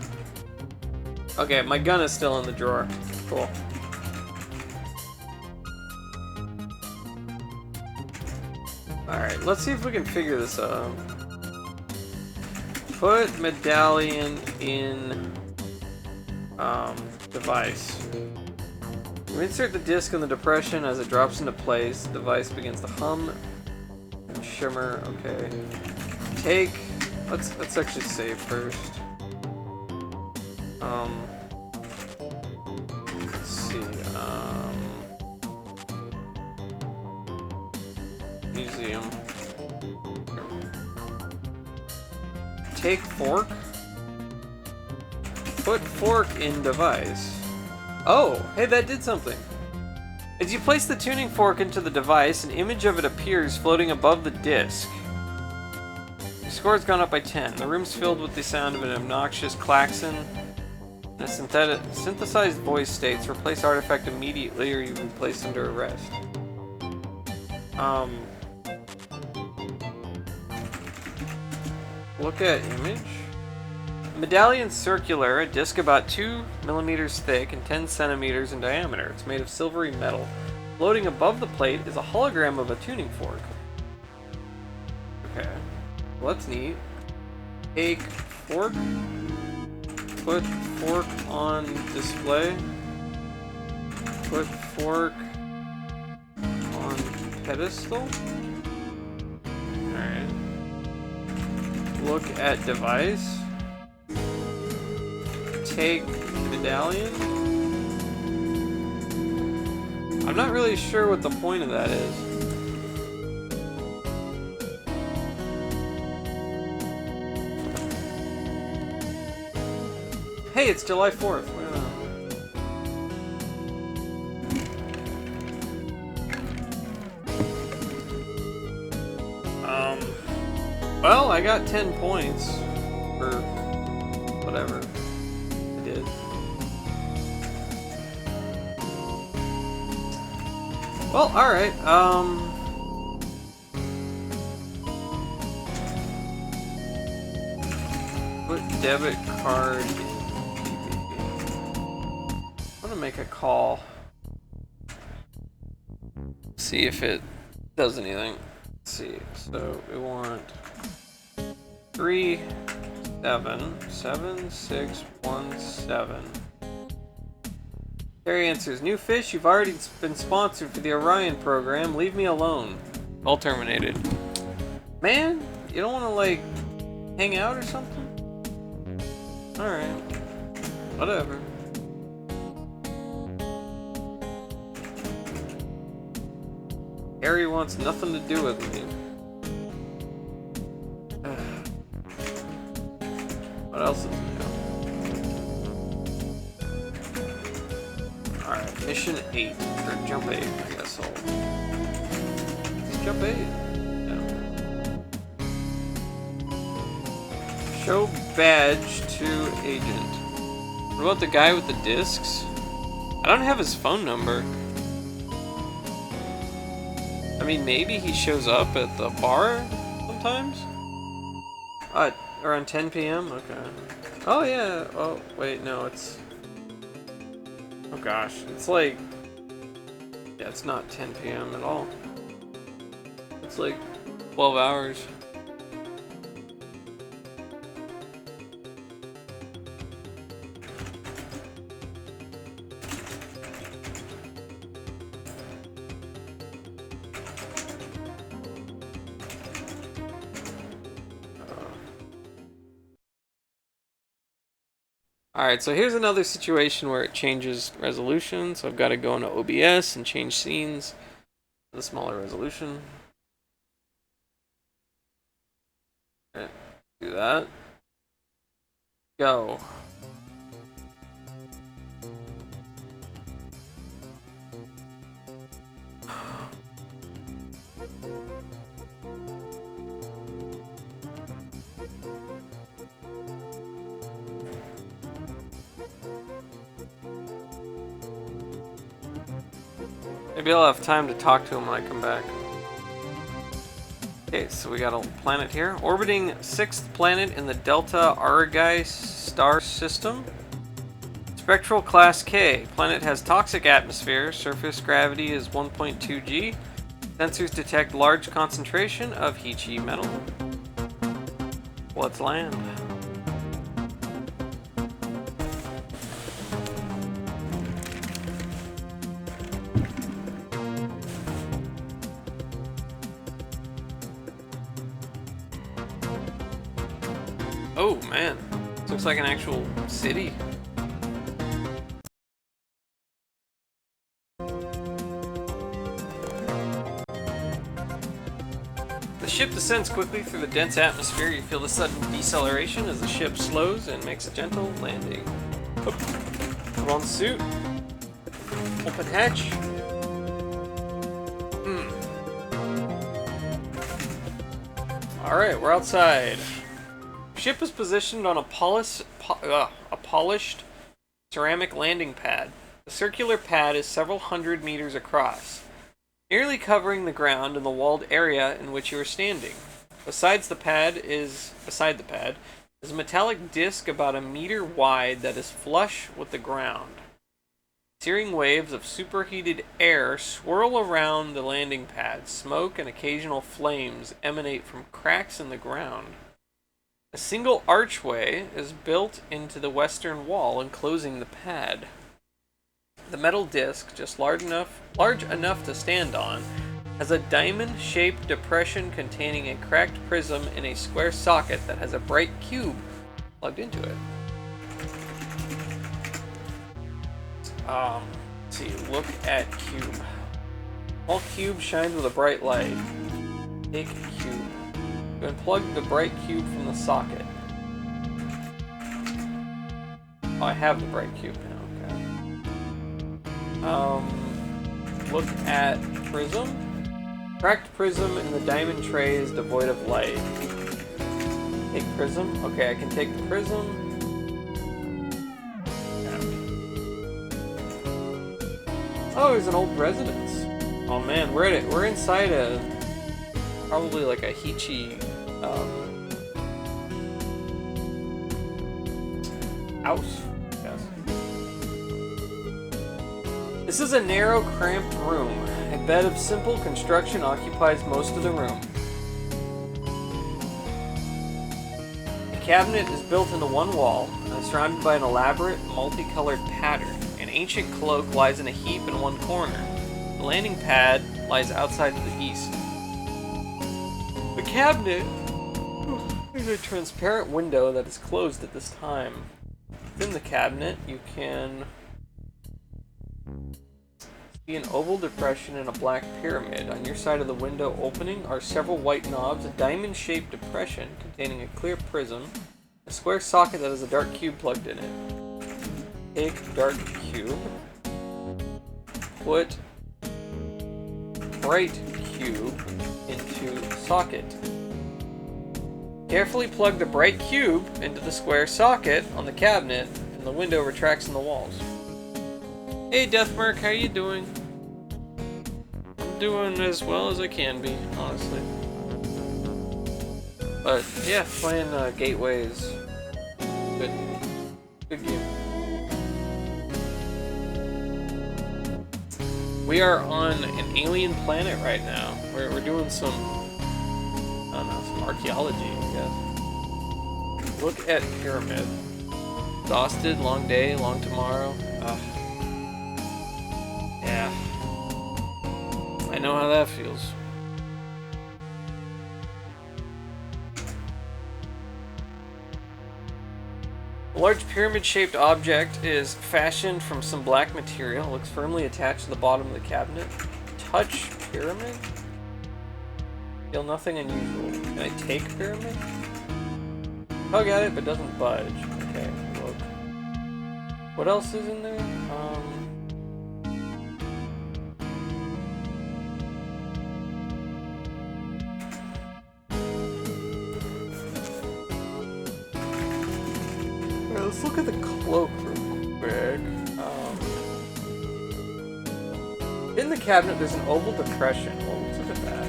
Speaker 1: Okay, my gun is still in the drawer. Cool. Alright, let's see if we can figure this out. Put medallion in device. We insert the disc in the depression. As it drops into place, the device begins to hum and shimmer. Okay. Take. Let's actually save first. Let's see. Museum. Take fork. Put fork in device. Oh, hey, that did something. As you place the tuning fork into the device, an image of it appears floating above the disc. Your score has gone up by 10. The room's filled with the sound of an obnoxious klaxon. And a synthesized voice states, "Replace artifact immediately or you will be placed under arrest." Look at image. Medallion circular, a disc about 2 millimeters thick and 10 centimeters in diameter. It's made of silvery metal. Floating above the plate is a hologram of a tuning fork. Okay. Well, that's neat. Take fork. Put fork on display. Put fork on pedestal. Alright. Look at device. Take medallion. I'm not really sure what the point of that is. Hey, it's July 4th. Why not? Well, I got 10 points for whatever I did. Well, alright, put debit card in I'm gonna make a call. See if it does anything. Let's see, so we want 377617. Terry answers, "New fish, you've already been sponsored for the Orion program. Leave me alone." All terminated. Man, you don't want to, like, hang out or something? Alright. Whatever. Harry wants nothing to do with me. What else is new? Alright, mission 8. Or jump 8, I guess It's jump 8. Yeah. Show badge to agent. What about the guy with the discs? I don't have his phone number. I mean, maybe he shows up at the bar sometimes? Around 10 p.m.? Okay. Oh, yeah. Oh, wait, no, it's... Oh, gosh. It's like... Yeah, it's not 10 p.m. at all. It's like 12 hours. Alright, so here's another situation where it changes resolution. So I've got to go into OBS and change scenes to the smaller resolution. Okay, do that. Go. Maybe I'll have time to talk to him when I come back. Okay, so we got a planet here. Orbiting 6th planet in the Delta Argei star system. Spectral Class K. Planet has toxic atmosphere. Surface gravity is 1.2 G. Sensors detect large concentration of Heechee metal. Let's land. Oh man, this looks like an actual city. The ship descends quickly through the dense atmosphere. You feel the sudden deceleration as the ship slows and makes a gentle landing. Put on suit. Open hatch. Alright, we're outside. Ship is positioned on a polished ceramic landing pad. The circular pad is several hundred meters across, nearly covering the ground in the walled area in which you are standing. Beside the pad is a metallic disc about a meter wide that is flush with the ground. Searing waves of superheated air swirl around the landing pad. Smoke and occasional flames emanate from cracks in the ground. A single archway is built into the western wall enclosing the pad. The metal disc, just large enough to stand on, has a diamond-shaped depression containing a cracked prism in a square socket that has a bright cube plugged into it. Let's see, look at cube. All cube shines with a bright light. Take cube. You unplug the bright cube from the socket. Oh, I have the bright cube now, okay. Look at prism. Cracked prism in the diamond tray is devoid of light. Take prism. Okay, I can take the prism. Oh, there's an old residence. Oh man, we're inside a probably like a Heechee house. Yes. This is a narrow, cramped room. A bed of simple construction occupies most of the room. The cabinet is built into one wall and is surrounded by an elaborate, multicolored pattern. An ancient cloak lies in a heap in one corner. The landing pad lies outside to the east. The cabinet is a transparent window that is closed at this time. Within the cabinet, you can See an oval depression and a black pyramid. On your side of the window opening are several white knobs, a diamond-shaped depression containing a clear prism, a square socket that has a dark cube plugged in it. Take dark cube. Put bright cube into socket. Carefully plug the bright cube into the square socket on the cabinet, and the window retracts in the walls. Hey Deathmark, how you doing? I'm doing as well as I can be, honestly. But yeah, playing Gateway is good. Good game. We are on an alien planet right now. We're doing some, I don't know, some archaeology, I guess. Look at pyramid. Exhausted, long day, long tomorrow. Ugh. Yeah. I know how that feels. A large pyramid-shaped object is fashioned from some black material. It looks firmly attached to the bottom of the cabinet. Touch pyramid? Feel nothing unusual. Can I take pyramid? Tug at it, but doesn't budge. Okay, look. What else is in there? Let's look at the cloak real quick. In the cabinet, there's an oval depression. Well, let's look at that.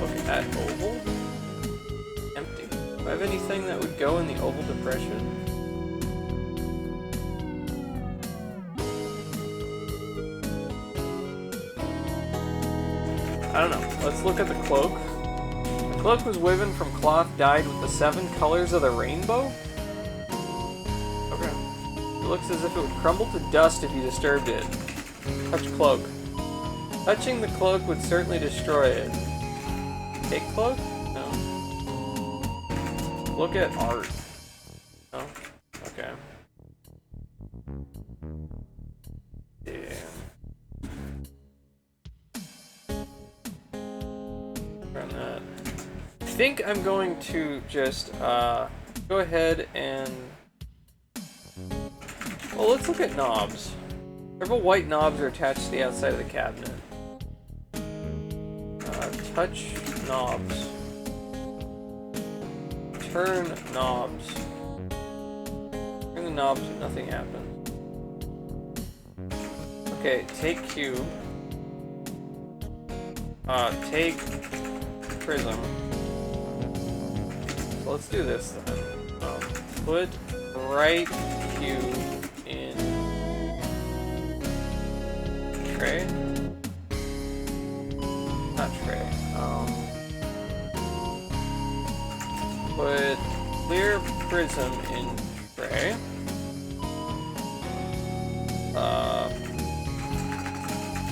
Speaker 1: Look at oval. Empty. Do I have anything that would go in the oval depression? I don't know. Let's look at the cloak. The cloak was woven from cloth dyed with the 7 colors of the rainbow. It looks as if it would crumble to dust if you disturbed it. Touch cloak. Touching the cloak would certainly destroy it. Take cloak? No. Look at art. No? Okay. Damn. Run that. I think I'm going to just go ahead and... Well, let's look at knobs. Several white knobs are attached to the outside of the cabinet. Touch knobs. Turn knobs. Turn the knobs, but nothing happens. Okay, take cube. Take prism. So let's do this then. Put right cube in tray. Not tray. Put clear prism in tray.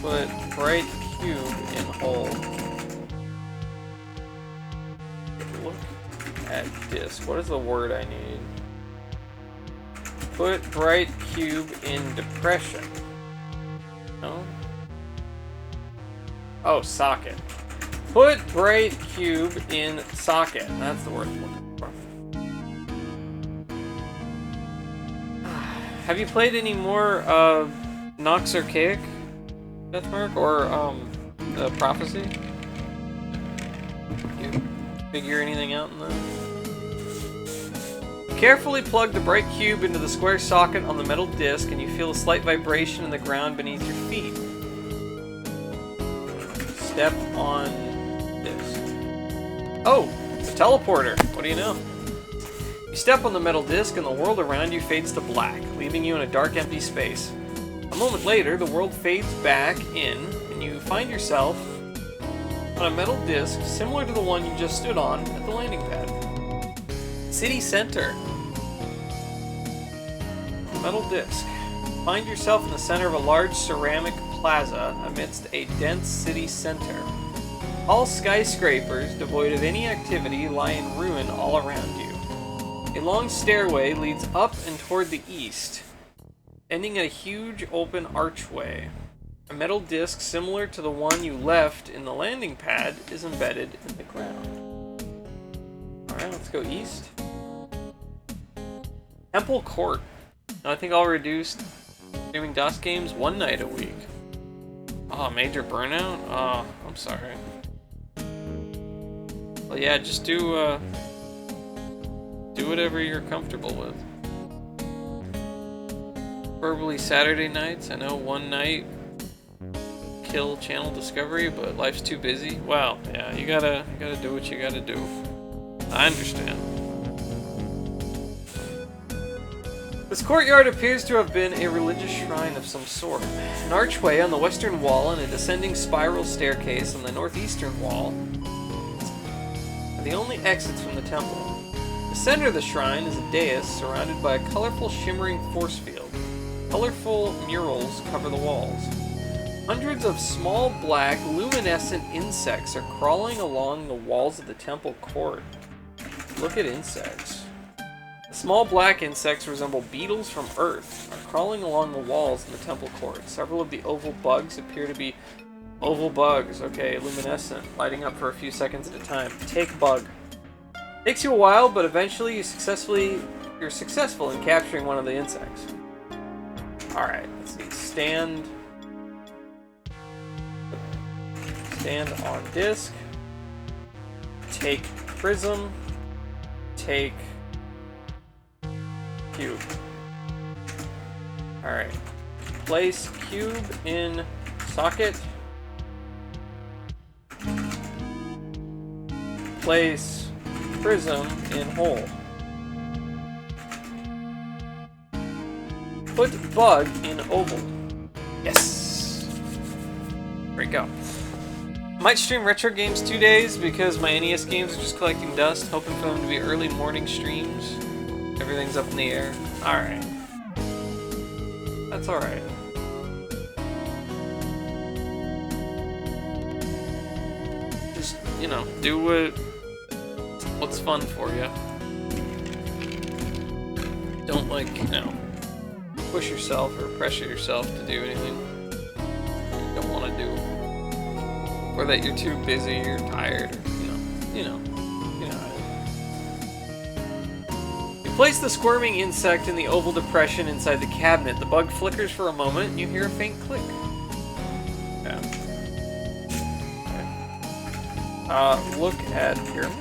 Speaker 1: Put bright cube in hole. Look at disk. What is the word I need? Put bright cube in depression. No? Oh, socket. Put bright cube in socket. That's the word I'm looking for. Have you played any more Nox Archaic, Deathmark, or Prophecy? You figure anything out in that? Carefully plug the bright cube into the square socket on the metal disc, and you feel a slight vibration in the ground beneath your feet. Step on disc. Oh, it's a teleporter. What do you know? You step on the metal disc, and the world around you fades to black, leaving you in a dark, empty space. A moment later, the world fades back in, and you find yourself on a metal disc similar to the one you just stood on at the landing pad. City Center. Metal disc. Find yourself in the center of a large ceramic plaza amidst a dense city center. All skyscrapers, devoid of any activity, lie in ruin all around you. A long stairway leads up and toward the east, ending at a huge open archway. A metal disc similar to the one you left in the landing pad is embedded in the ground. Alright, let's go east. Temple Court. Now I think I'll reduce streaming DOS games one night a week. Oh, major burnout? Oh, I'm sorry. Well, yeah, just do whatever you're comfortable with. Preferably Saturday nights. I know one night kill channel discovery, but life's too busy. Well, yeah, you gotta do what you gotta do. I understand. This courtyard appears to have been a religious shrine of some sort. An archway on the western wall and a descending spiral staircase on the northeastern wall are the only exits from the temple. The center of the shrine is a dais surrounded by a colorful shimmering force field. Colorful murals cover the walls. Hundreds of small black luminescent insects are crawling along the walls of the temple court. Look at insects. The small black insects resemble beetles from Earth, are crawling along the walls in the temple court. Several of the oval bugs appear to be oval bugs. Okay, luminescent, lighting up for a few seconds at a time. Take bug. Takes you a while, but eventually you're successful in capturing one of the insects. Alright, let's see. Stand on disc. Take prism. Take cube. Alright. Place cube in socket. Place prism in hole. Put bug in oval. Yes! There we go. I might stream retro games 2 days because my NES games are just collecting dust, hoping for them to be early morning streams. Everything's up in the air. Alright. That's alright. Just, you know, do what's fun for you. Don't, like, you know, push yourself or pressure yourself to do anything you don't want to do. Or that you're too busy, you're tired, or, you know. You place the squirming insect in the oval depression inside the cabinet. The bug flickers for a moment, and you hear a faint click. Yeah. Okay. Look at pyramid.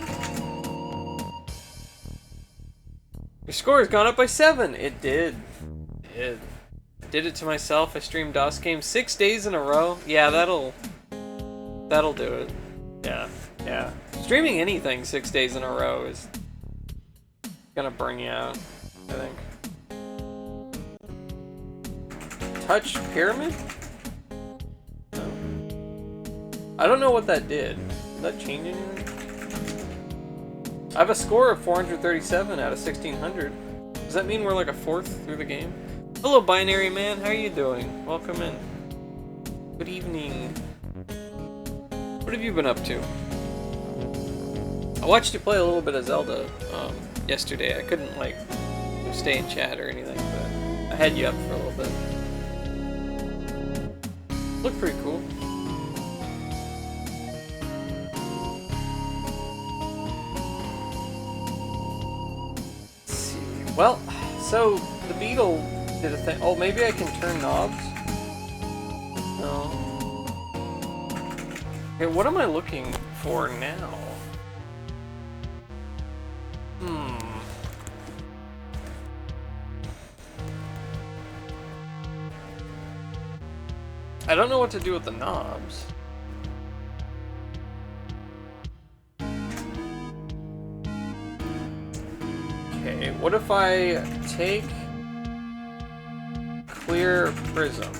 Speaker 1: Your score has gone up by 7. It did. It did it to myself. I streamed DOS games 6 days in a row. Yeah, that'll do it. Yeah. Streaming anything 6 days in a row is gonna burn you out, I think. Touch pyramid? No. I don't know what that did. Did that change anything? I have a score of 437 out of 1600. Does that mean we're like a fourth through the game? Hello, Binary Man. How are you doing? Welcome in. Good evening. What have you been up to? I watched you play a little bit of Zelda yesterday. I couldn't, like, stay in chat or anything, but I had you up for a little bit. Looked pretty cool. Let's see. Well, so the beetle did a thing. Oh, maybe I can turn knobs? No. Okay, what am I looking for now? I don't know what to do with the knobs. Okay, what if I take clear prism,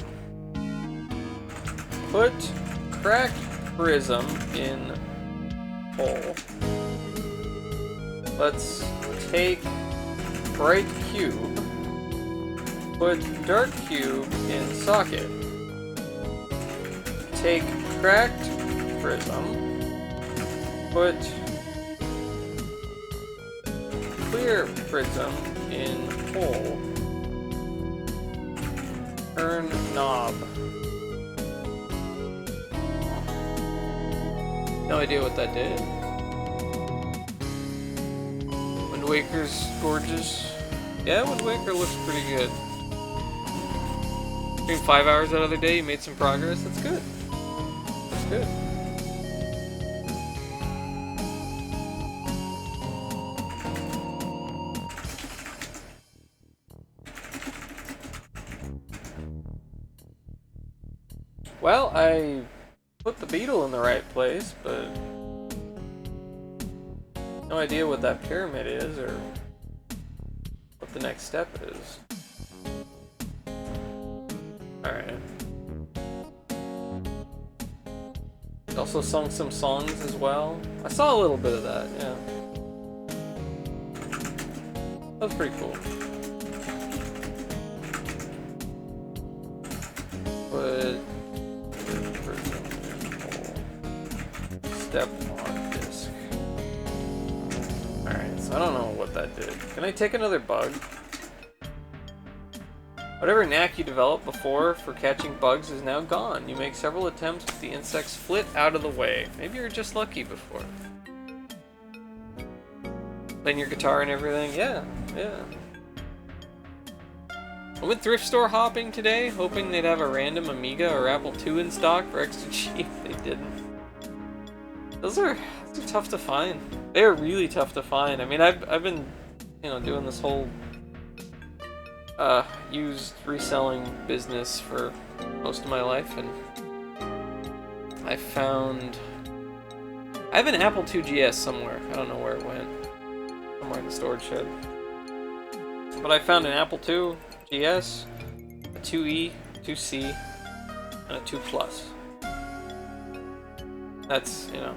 Speaker 1: put cracked prism in hole. Let's take bright cube, put dark cube in socket. Take cracked prism, put clear prism in hole, turn knob. No idea what that did. Wind Waker's gorgeous. Yeah, Wind Waker looks pretty good. Between 5 hours that other day, you made some progress. That's good. That's good. Well, I put the beetle in the right place, but no idea what that pyramid is or what the next step is. Alright. Also sung some songs as well. I saw a little bit of that, yeah. That was pretty cool. But step on disc. Alright, so I don't know what that did. Can I take another bug? Whatever knack you developed before for catching bugs is now gone. You make several attempts, but the insects flit out of the way. Maybe you were just lucky before. Playing your guitar and everything? Yeah, yeah. I went thrift store hopping today, hoping they'd have a random Amiga or Apple II in stock for extra cheap. They didn't. Those are tough to find. They are really tough to find. I mean, I've been, you know, doing this whole used reselling business for most of my life, and I have an Apple II GS somewhere. I don't know where it went. Somewhere in the storage shed. But I found an Apple II GS, a 2E, 2C, and a 2 Plus. That's, you know,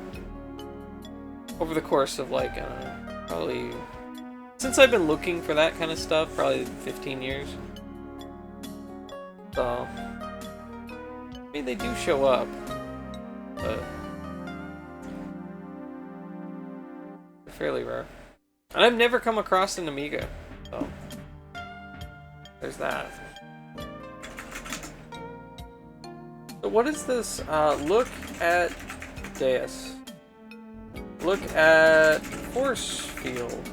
Speaker 1: over the course of like, I don't know, probably since I've been looking for that kind of stuff, probably 15 years. So, I mean, they do show up, but they're fairly rare. And I've never come across an Amiga, so there's that. So what is this? Look at Deus. Look at Force Field.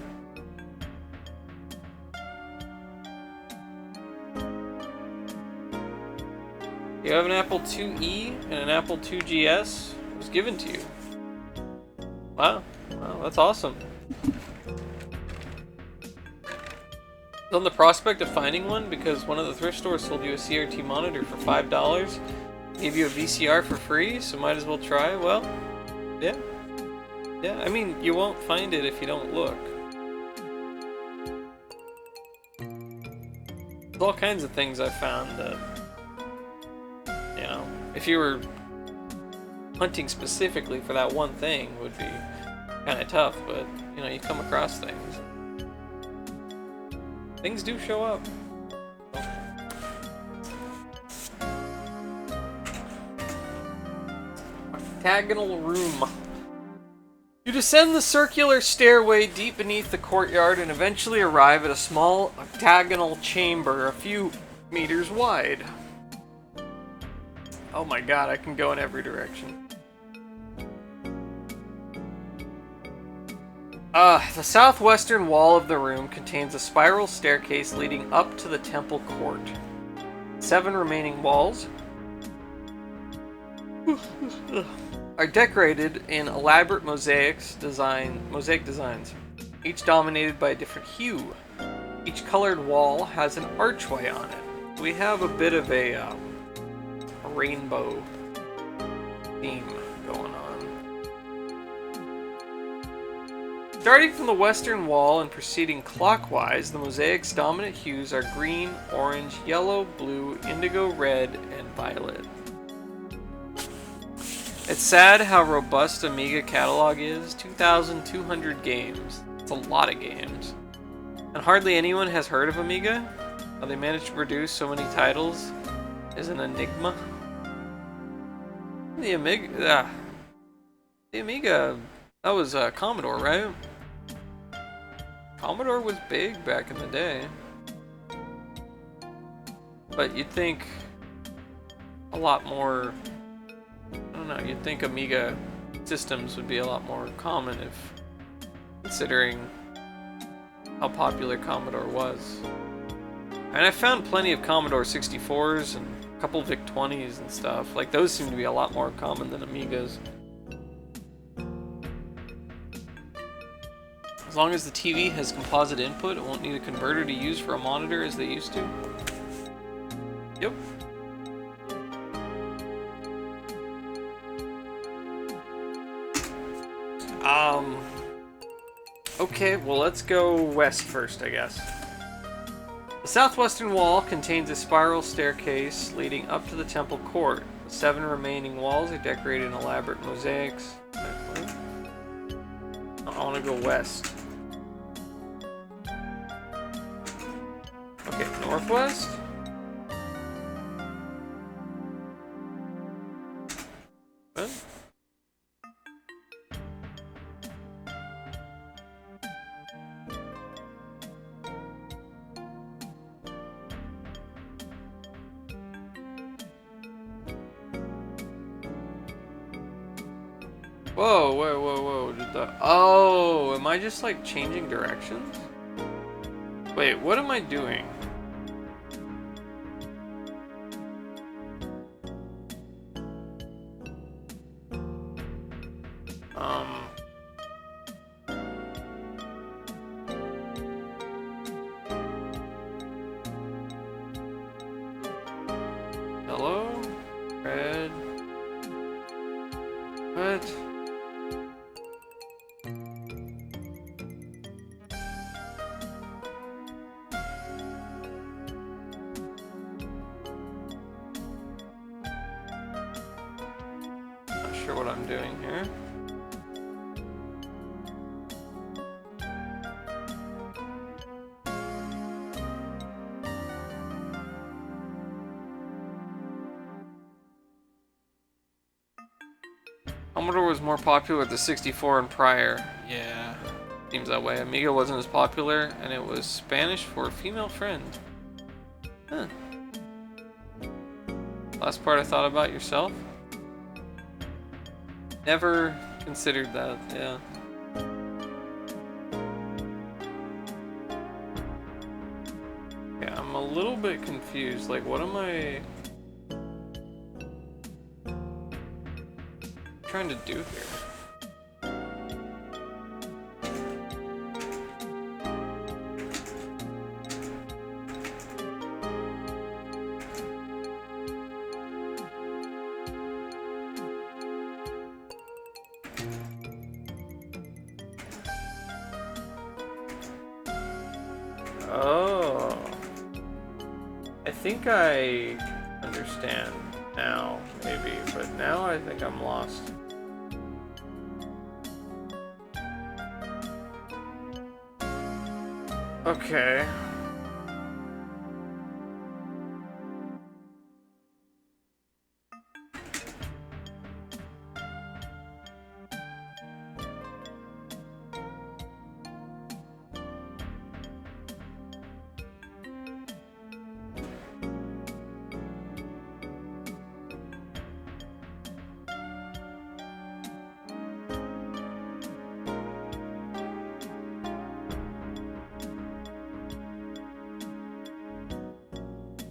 Speaker 1: You have an Apple IIe and an Apple II GS. It was given to you. Wow. Wow, that's awesome. On the prospect of finding one, because one of the thrift stores sold you a CRT monitor for $5, gave you a VCR for free, so might as well try. Well, yeah. Yeah, I mean, you won't find it if you don't look. There's all kinds of things I've found that, you know, if you were hunting specifically for that one thing, would be kind of tough, but, you know, you come across things. Things do show up. Octagonal room. You descend the circular stairway deep beneath the courtyard and eventually arrive at a small octagonal chamber a few meters wide. Oh my god, I can go in every direction. The southwestern wall of the room contains a spiral staircase leading up to the temple court. 7 remaining walls are decorated in elaborate mosaic designs, each dominated by a different hue. Each colored wall has an archway on it. We have a bit of a rainbow theme going on. Starting from the western wall and proceeding clockwise, the mosaic's dominant hues are green, orange, yellow, blue, indigo, red, and violet. It's sad how robust Amiga catalog is. 2,200 games. It's a lot of games. And hardly anyone has heard of Amiga. How they managed to produce so many titles is an enigma. The Amiga, that was Commodore, right? Commodore was big back in the day. But you'd think a lot more, I don't know, you'd think Amiga systems would be a lot more common if considering how popular Commodore was. And I found plenty of Commodore 64s and a couple VIC-20s and stuff. Like, those seem to be a lot more common than Amigas. As long as the TV has composite input, it won't need a converter to use for a monitor as they used to. Yep. Okay, well, let's go west first, I guess. The southwestern wall contains a spiral staircase leading up to the temple court. The 7 remaining walls are decorated in elaborate mosaics. I want to go west. Okay, northwest? What? Whoa, whoa, whoa, whoa, did the... Oh, am I just, like, changing directions? Wait, what am I doing? Hello? Red? What? Not sure what I'm doing here. Commodore was more popular with the 64 and prior. Yeah, seems that way. Amiga wasn't as popular, and it was Spanish for a female friend. Huh. Last part I thought about yourself? Never considered that, yeah. Yeah, I'm a little bit confused. Like, what am I trying to do here? Oh, I think I understand now, maybe, but now I think I'm lost. Okay.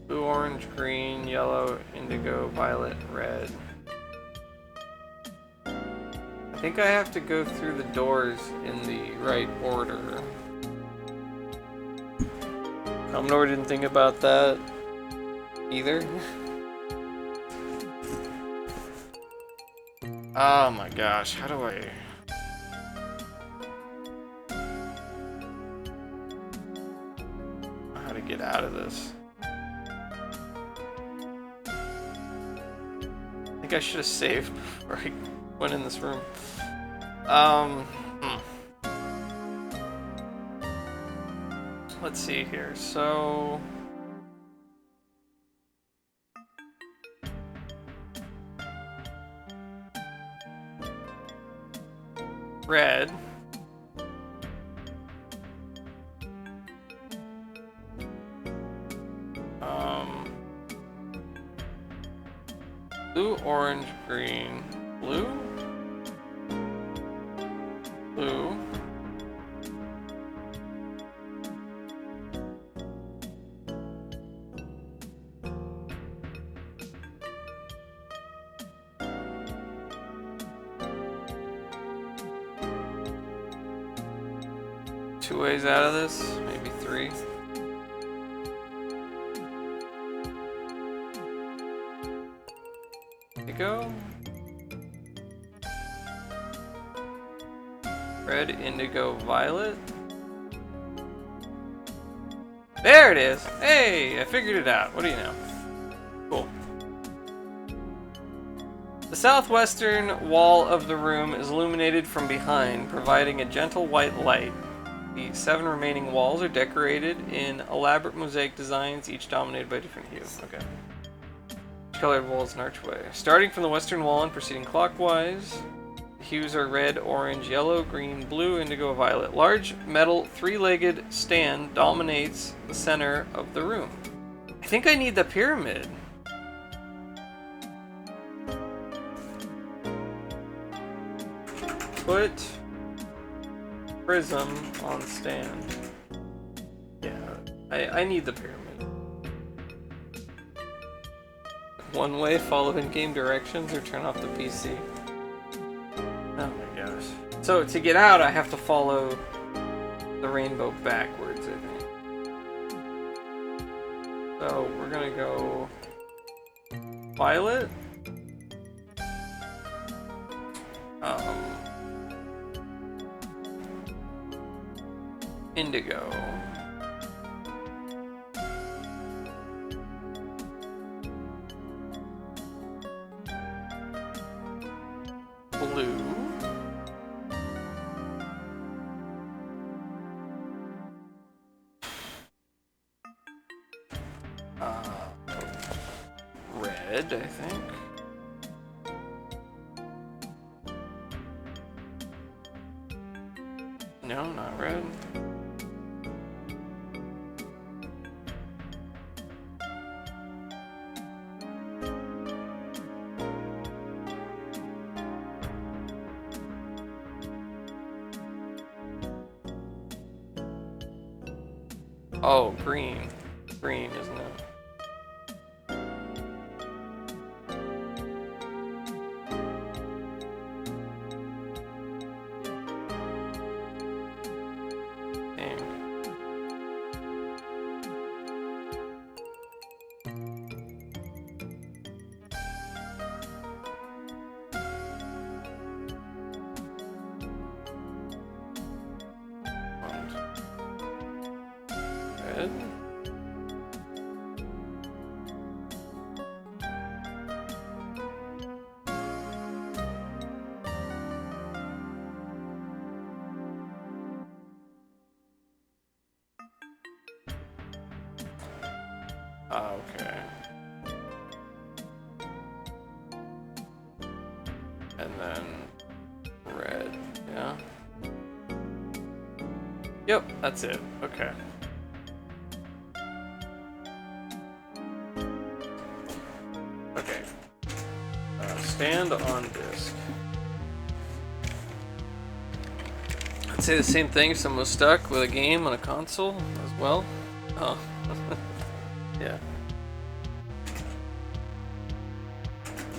Speaker 1: Blue, orange, green, yellow, indigo, violet, red. I think I have to go through the doors in the right order. Commodore didn't think about that either. Oh my gosh, how do I... How to get out of this? I think I should have saved before I went in this room. Let's see here. So red. Blue, orange, green, blue? Blue. Two ways out of this, maybe three. Indigo. Red, indigo, violet. There it is! Hey, I figured it out. What do you know? Cool. The southwestern wall of the room is illuminated from behind, providing a gentle white light. The 7 remaining walls are decorated in elaborate mosaic designs, each dominated by a different hue. Okay. Each colored wall is an archway. Starting from the western wall and proceeding clockwise, the hues are red, orange, yellow, green, blue, indigo, violet. Large metal 3-legged stand dominates the center of the room. I think I need the pyramid. Put prism on stand. Yeah, I need the pyramid. One way, follow in-game directions or turn off the PC. Oh my gosh. So to get out, I have to follow the rainbow backwards, I think. So we're gonna go violet. Indigo. Blue. Red, I think. No, not red. Oh, green. Green, isn't it? Red. Okay. And then red, yeah? Yep, that's it. Okay. Okay. Stand on disk. I'd say the same thing if someone was stuck with a game on a console as well. Oh. Yeah.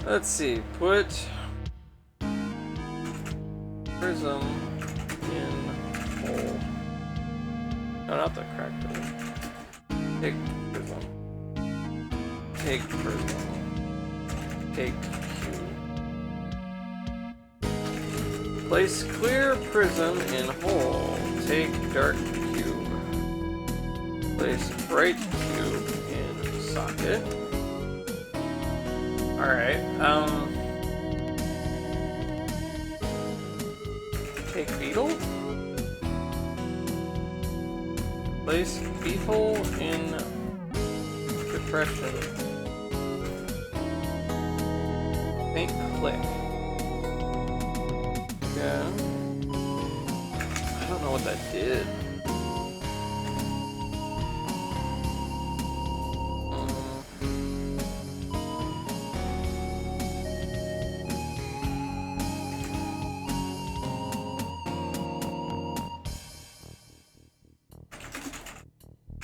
Speaker 1: Let's see. Put prism in hole. No, not the cracked hole. Take prism. Take prism. Take cube. Place clear prism in hole. Take dark cube. Place bright cube in socket. Alright, take beetle? Place beetle in depression. Paint click. Yeah. I don't know what that did.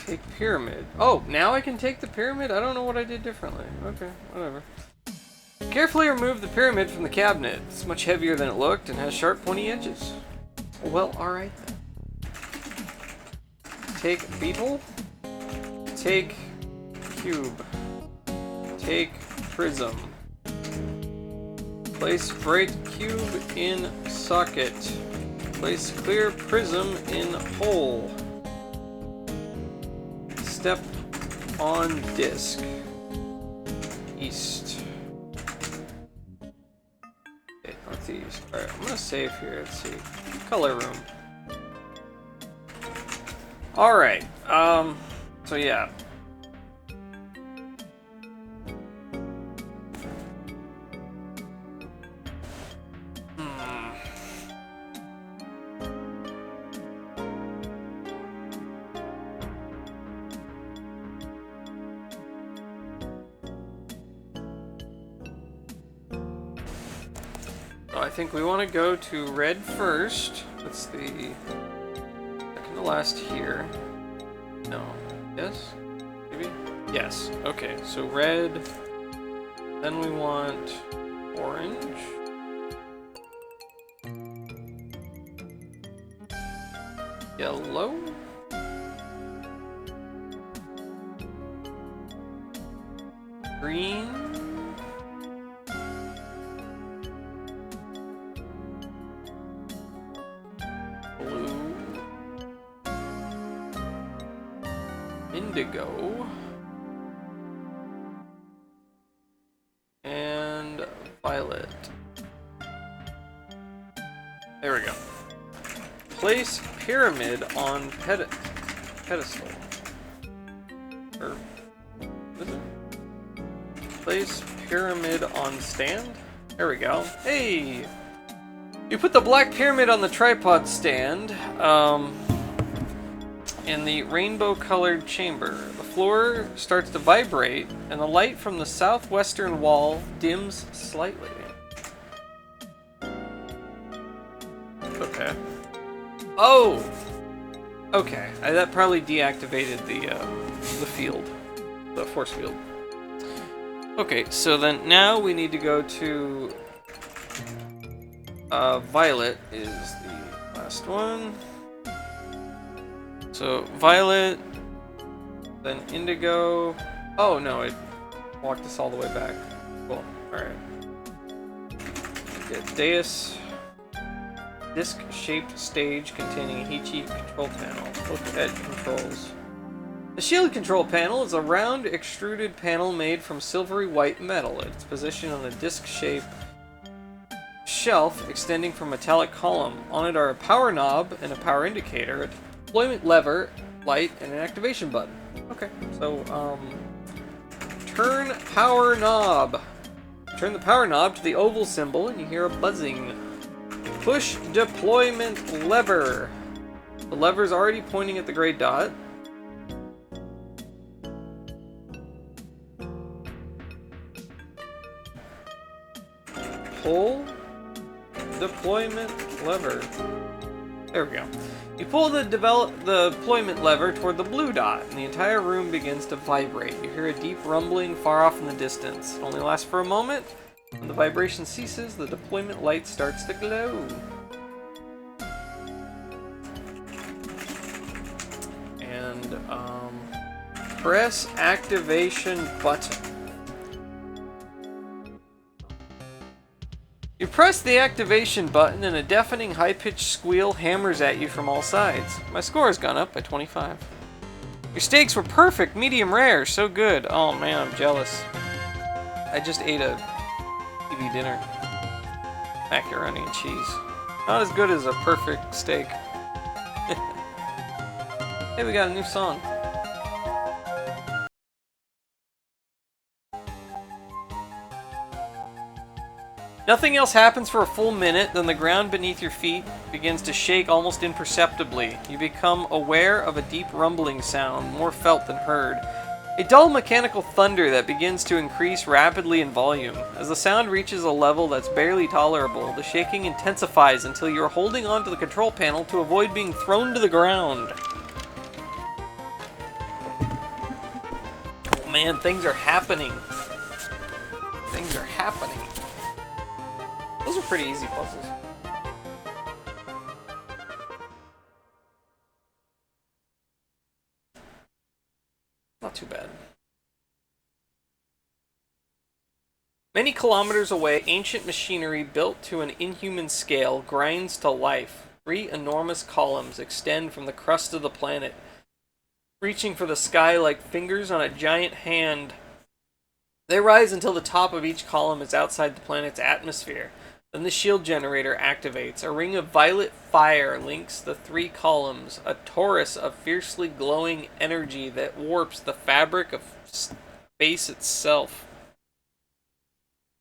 Speaker 1: Take pyramid. Oh, now I can take the pyramid? I don't know what I did differently. Okay, whatever. Carefully remove the pyramid from the cabinet. It's much heavier than it looked and has sharp, pointy edges. Well, alright then. Take beetle. Take cube. Take prism. Place bright cube in socket. Place clear prism in hole. Step on disc. East. Okay, northeast. Alright, I'm gonna save here. Let's see. Color room. Alright, so yeah. I think we want to go to red first. That's the second to last here. No. Yes? Maybe? Yes. Okay, so red. Then we want orange. Yellow. Green. Indigo and violet. There we go. Place pyramid on pedestal. Or is it? Place pyramid on stand. There we go. Hey! You put the black pyramid on the tripod stand. In the rainbow-colored chamber. The floor starts to vibrate, and the light from the southwestern wall dims slightly. Okay. Oh! Okay, that probably deactivated the field. The force field. Okay, so then now we need to go to... violet is the last one. So, violet, then indigo. Oh, no, it walked us all the way back. Cool, alright. Get dais. Disc-shaped stage containing a heat sheet control panel. Look at controls. The shield control panel is a round, extruded panel made from silvery white metal. It's positioned on a disc-shaped shelf extending from a metallic column. On it are a power knob and a power indicator, a deployment lever, light, and an activation button. Okay, so, turn power knob. Turn the power knob to the oval symbol and you hear a buzzing. Push deployment lever. The lever is already pointing at the gray dot. Pull deployment lever. There we go. You pull the deployment lever toward the blue dot, and the entire room begins to vibrate. You hear a deep rumbling far off in the distance. It only lasts for a moment. When the vibration ceases, the deployment light starts to glow. And, press activation button. You press the activation button and a deafening high-pitched squeal hammers at you from all sides. My score has gone up by 25. Your steaks were perfect, medium rare, so good. Oh man, I'm jealous. I just ate a TV dinner. Macaroni and cheese. Not as good as a perfect steak. Hey, we got a new song. Nothing else happens for a full minute, then the ground beneath your feet begins to shake almost imperceptibly. You become aware of a deep rumbling sound, more felt than heard. A dull mechanical thunder that begins to increase rapidly in volume. As the sound reaches a level that's barely tolerable, the shaking intensifies until you're holding onto the control panel to avoid being thrown to the ground. man, things are happening. Things are happening. Those are pretty easy puzzles. Not too bad. Many kilometers away, ancient machinery built to an inhuman scale grinds to life. 3 enormous columns extend from the crust of the planet, reaching for the sky like fingers on a giant hand. They rise until the top of each column is outside the planet's atmosphere. Then the shield generator activates. A ring of violet fire links the 3 columns, a torus of fiercely glowing energy that warps the fabric of space itself.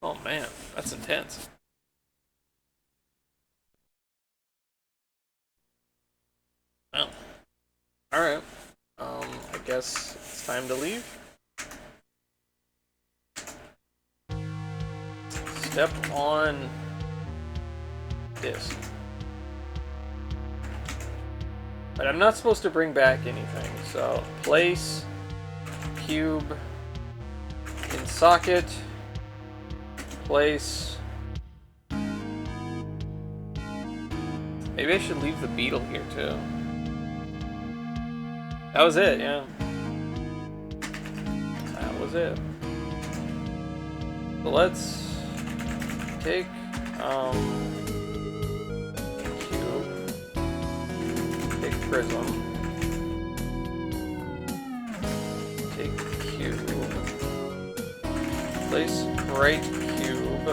Speaker 1: Oh man, that's intense. Well, alright. I guess it's time to leave. Step on this. But I'm not supposed to bring back anything, so place cube in socket, place. Maybe I should leave the beetle here too. That was it, yeah. That was it. So let's take cube, take prism, take cube, place right cube,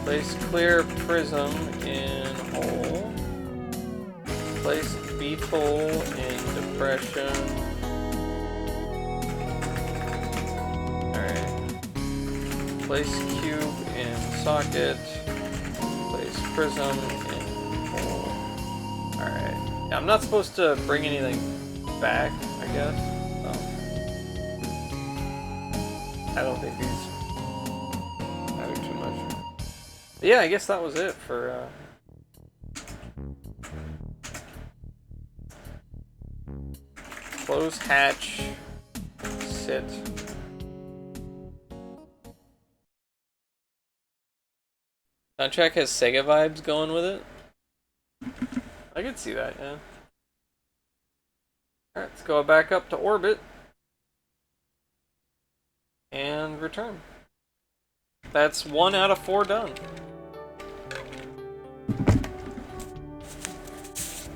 Speaker 1: place clear prism in hole, place beetle in depression. Place cube in socket. Place prism in hole. Alright. Yeah, I'm not supposed to bring anything back, I guess. I don't think these matter too much. But yeah, I guess that was it for close hatch, sit. Soundtrack has Sega vibes going with it. I could see that, yeah. Alright, let's go back up to orbit. And return. That's 1 out of 4 done.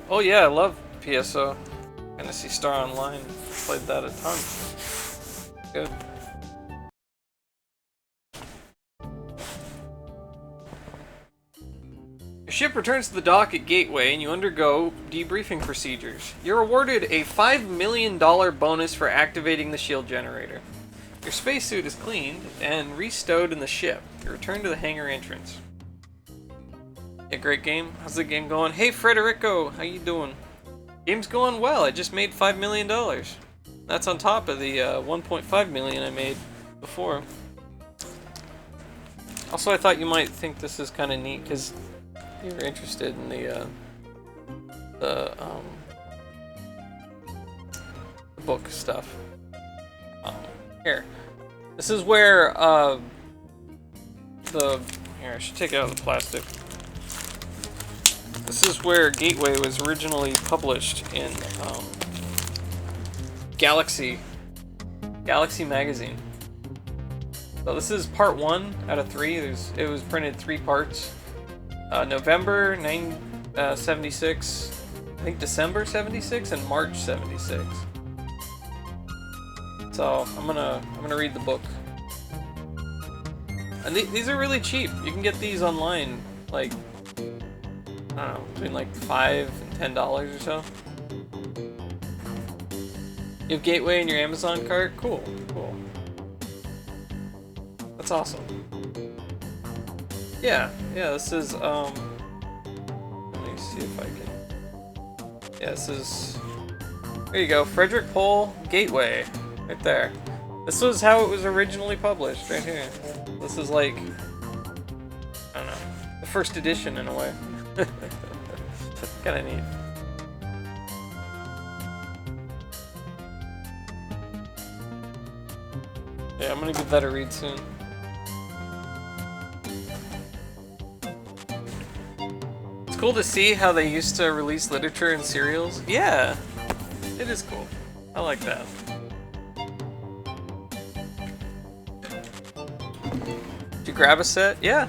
Speaker 1: Oh yeah, I love PSO. Phantasy Star Online. Played that a ton. Good. Your ship returns to the dock at Gateway and you undergo debriefing procedures. You're awarded a $5 million bonus for activating the shield generator. Your spacesuit is cleaned and restowed in the ship. You return to the hangar entrance. Yeah, great game. How's the game going? Hey Frederico, how you doing? Game's going well. I just made $5 million. That's on top of the 1.5 million I made before. Also, I thought you might think this is kind of neat because you're interested in the book stuff. Here. This is where here, I should take it out of the plastic. This is where Gateway was originally published in Galaxy magazine. So this is part 1 out of 3. It was printed 3 parts. November 76, I think December 76, and March 76. So I'm gonna read the book. And these are really cheap. You can get these online, like, I don't know, between like $5 and $10 or so. You have Gateway in your Amazon cart? Cool, cool. That's awesome. Yeah, this is, let me see if I can, yeah, this is, there you go, Frederick Pohl, Gateway, right there. This was how it was originally published, right here. This is like, I don't know, the first edition in a way. Kinda neat. Yeah, I'm gonna give that a read soon. It's cool to see how they used to release literature in serials. Yeah, it is cool. I like that. Did you grab a set? Yeah,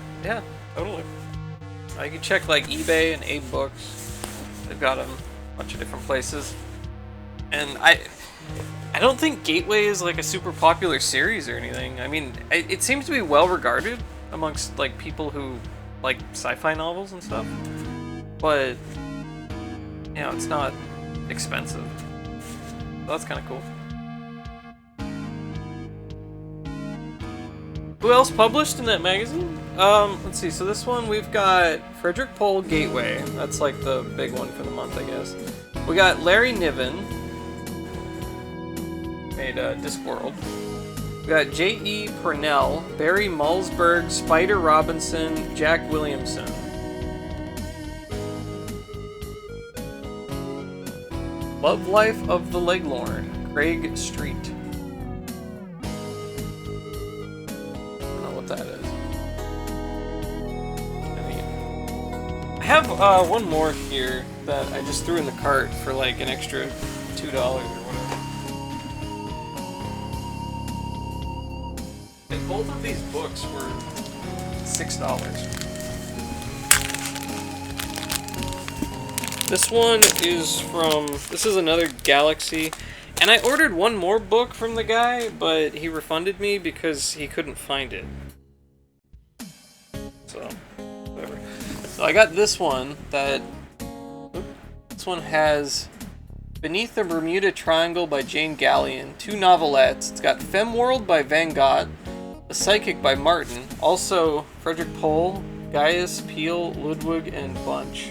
Speaker 1: totally. You can check like eBay and Abe Books. They've got them a bunch of different places. And I don't think Gateway is like a super popular series or anything. I mean, it seems to be well regarded amongst like people who like sci-fi novels and stuff. But you know, it's not expensive. So that's kind of cool. Who else published in that magazine? Let's see. So this one we've got Frederik Pohl, Gateway. That's like the big one for the month, I guess. We got Larry Niven, made Discworld. We got J.E. Purnell, Barry Malzberg, Spider Robinson, Jack Williamson. Love Life of the Leghorn, Craig Street. That is. I have one more here that I just threw in the cart for like an extra $2 or whatever. And both of these books were $6. This one is from, this is another Galaxy. And I ordered one more book from the guy, but he refunded me because he couldn't find it. So, whatever. So I got this one that... This one has Beneath the Bermuda Triangle by Jane Gallion, 2 novelettes. It's got Femworld by Van Gogh, The Psychic by Martin, also Frederik Pohl, Gaius, Peel, Ludwig, and Bunch.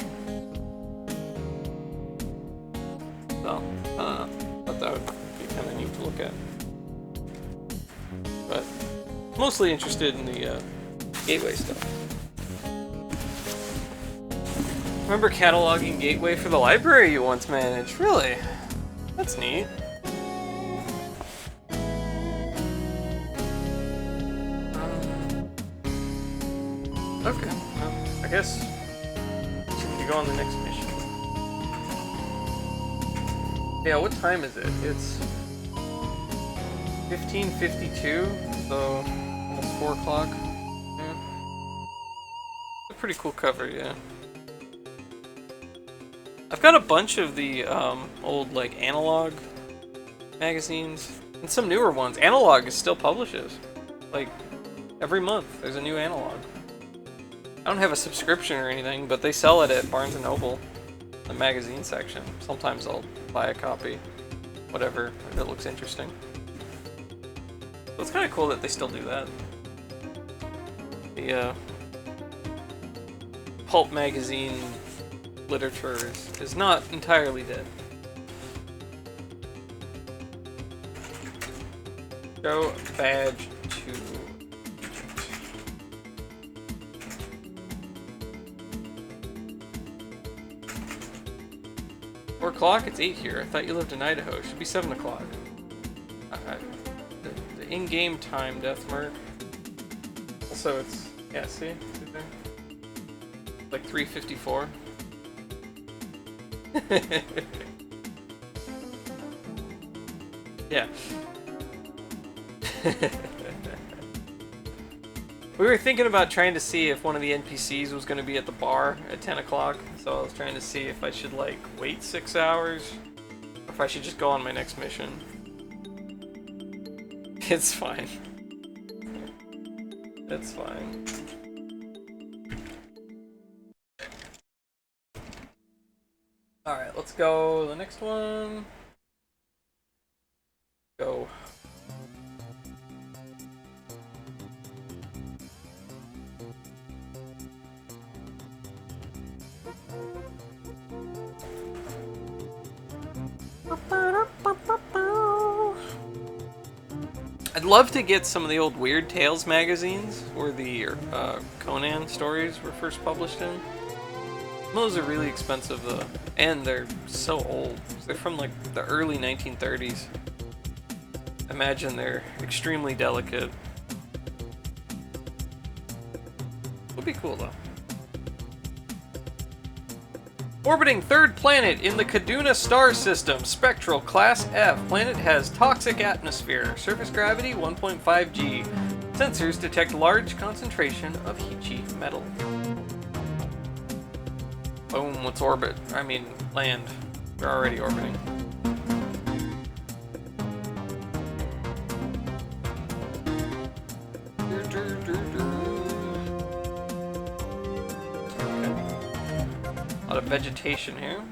Speaker 1: So, I don't know. I thought that would be kind of neat to look at. But, mostly interested in the Gateway stuff. Remember cataloging Gateway for the library you once managed? Really? That's neat. Okay. Well, I guess we need to go on the next mission. Yeah, what time is it? It's 15:52, so almost 4 o'clock. Yeah. It's a pretty cool cover, yeah. I've got a bunch of the old like Analog magazines and some newer ones. Analog still publishes. Like every month there's a new Analog. I don't have a subscription or anything, but they sell it at Barnes & Noble, the magazine section. Sometimes I'll buy a copy, whatever, if it looks interesting. So it's kind of cool that they still do that. The pulp magazine literature is not entirely dead. Show badge to Egypt. 4 o'clock? It's 8 here. I thought you lived in Idaho. It should be 7 o'clock. The in-game time, Deathmark. Also, it's... yeah, see? See there? Like 3:54. Yeah. We were thinking about trying to see if one of the NPCs was going to be at the bar at 10 o'clock, so I was trying to see if I should, like, wait 6 hours, or if I should just go on my next mission. It's fine. It's fine. Alright, let's go the next one. Go. I'd love to get some of the old Weird Tales magazines where the Conan stories were first published in. Those are really expensive though, and they're so old. They're from like the early 1930s. imagine they're extremely delicate. Would be cool though. Orbiting third planet in the Kaduna star system, Spectral, Class F. Planet has toxic atmosphere. Surface gravity 1.5 G. Sensors detect large concentration of heat-sheet metal. Boom, let's orbit. I mean, land. We're already orbiting. A lot of vegetation here.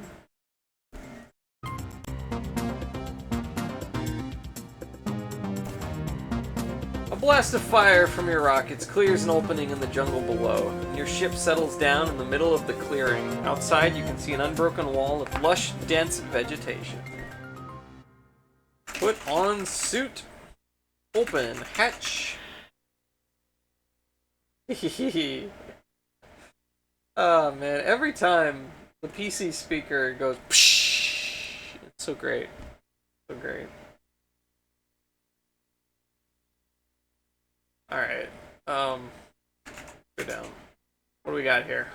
Speaker 1: A blast of fire from your rockets clears an opening in the jungle below. Your ship settles down in the middle of the clearing. Outside, you can see an unbroken wall of lush, dense vegetation. Put on suit. Open hatch. Oh man, every time the PC speaker goes psh, it's so great. So great. Alright. Go down. What do we got here?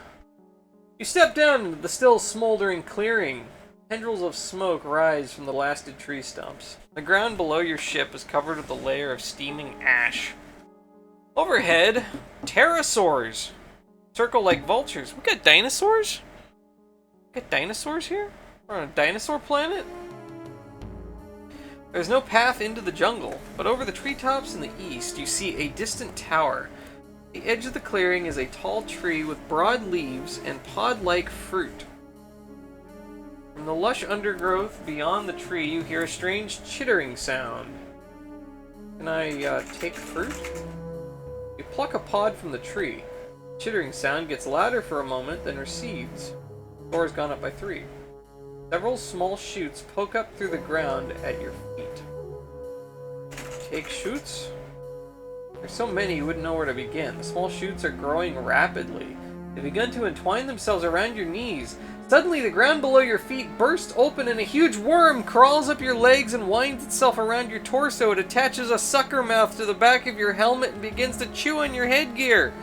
Speaker 1: You step down into the still smoldering clearing. Tendrils of smoke rise from the blasted tree stumps. The ground below your ship is covered with a layer of steaming ash. Overhead, pterosaurs circle like vultures. We got dinosaurs? We got dinosaurs here? We're on a dinosaur planet? There's no path into the jungle, but over the treetops in the east, you see a distant tower. The edge of the clearing is a tall tree with broad leaves and pod-like fruit. From the lush undergrowth beyond the tree, you hear a strange chittering sound. Can I take fruit? You pluck a pod from the tree. The chittering sound gets louder for a moment, then recedes. The score has gone up by 3. Several small shoots poke up through the ground at your feet. Take shoots? There's so many you wouldn't know where to begin. The small shoots are growing rapidly. They begin to entwine themselves around your knees. Suddenly, the ground below your feet bursts open and a huge worm crawls up your legs and winds itself around your torso. It attaches a sucker mouth to the back of your helmet and begins to chew on your headgear.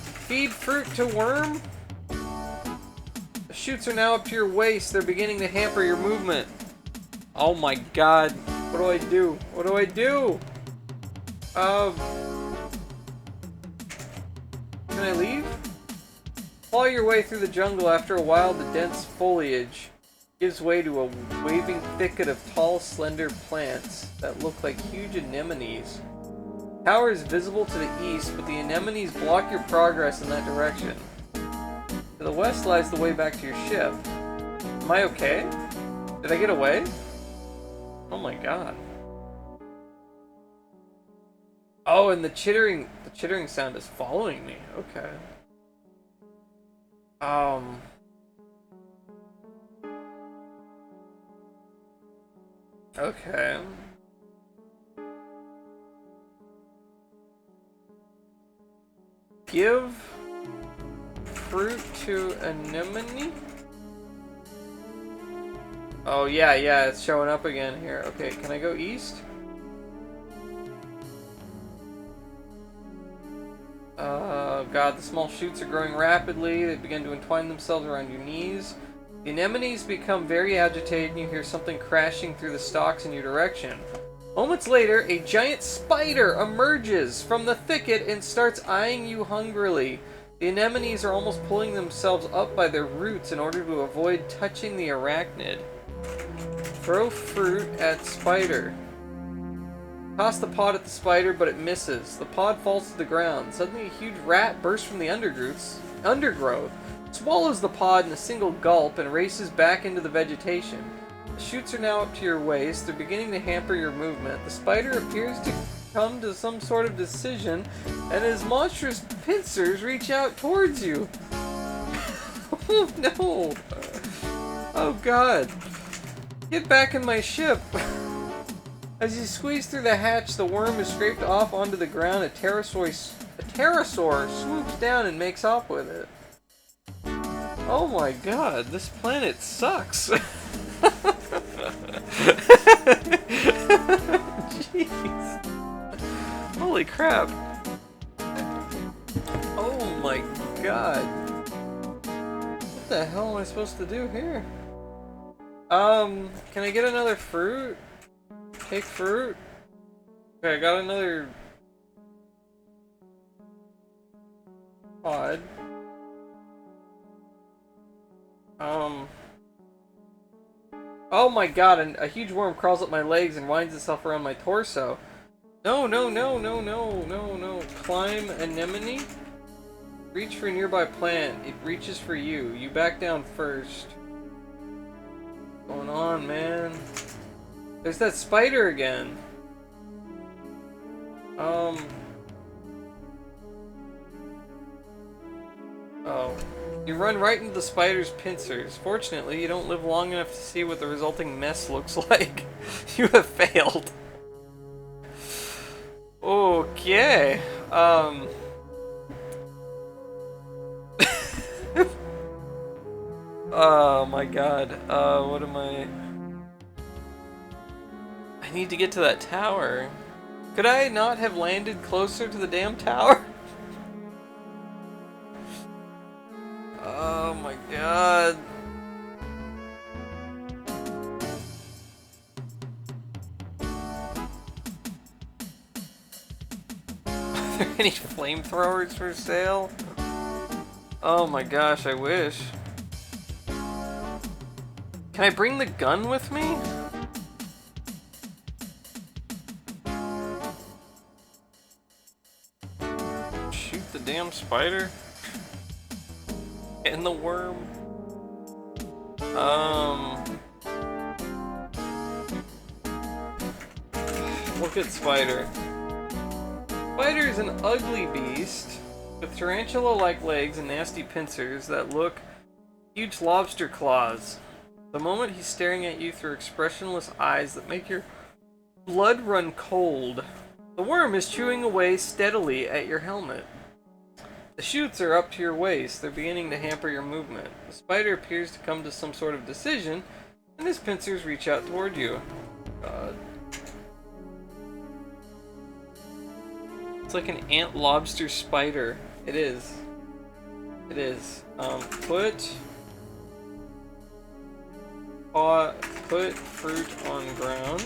Speaker 1: Feed fruit to worm? The shoots are now up to your waist. They're beginning to hamper your movement. Oh my god. What do I do? What do I do? Can I leave? Follow your way through the jungle. After a while, the dense foliage gives way to a waving thicket of tall, slender plants that look like huge anemones. The tower is visible to the east, but the anemones block your progress in that direction. To the west lies the way back to your ship. Am I okay? Did I get away? Oh my god. Oh, and the chittering sound is following me. Okay. Okay. Give fruit to anemone? Oh, yeah, it's showing up again here. Okay, can I go east? God, the small shoots are growing rapidly. They begin to entwine themselves around your knees. The anemones become very agitated and you hear something crashing through the stalks in your direction. Moments later, a giant spider emerges from the thicket and starts eyeing you hungrily. The anemones are almost pulling themselves up by their roots in order to avoid touching the arachnid. Throw fruit at spider. Toss the pod at the spider, but it misses. The pod falls to the ground. Suddenly, a huge rat bursts from the undergrowth, swallows the pod in a single gulp, and races back into the vegetation. The shoots are now up to your waist. They're beginning to hamper your movement. The spider appears to come to some sort of decision, and his monstrous pincers reach out towards you. Oh no! Oh god! Get back in my ship! As you squeeze through the hatch, the worm is scraped off onto the ground. A pterosaur swoops down and makes off with it. Oh my god, this planet sucks! Jeez. Holy crap. Oh my god. What the hell am I supposed to do here? Can I get another fruit? Take fruit? Okay, I got another pod. Oh my god, a huge worm crawls up my legs and winds itself around my torso. No, no, no, no, no, no, no. Climb anemone? Reach for a nearby plant. It reaches for you. You back down first. What's going on, man? There's that spider again. Oh. You run right into the spider's pincers. Fortunately, you don't live long enough to see what the resulting mess looks like. You have failed. Okay. Oh my god. What am I need to get to that tower. Could I not have landed closer to the damn tower? Oh my god. Are there any flamethrowers for sale? Oh my gosh, I wish. Can I bring the gun with me? Shoot the damn spider? And the worm? Look at Spider. Spider is an ugly beast with tarantula-like legs and nasty pincers that look huge lobster claws. The moment he's staring at you through expressionless eyes that make your blood run cold. The worm is chewing away steadily at your helmet. The shoots are up to your waist. They're beginning to hamper your movement. The spider appears to come to some sort of decision, and his pincers reach out toward you. God. It's like an ant lobster spider. It is. It is. Put fruit on ground.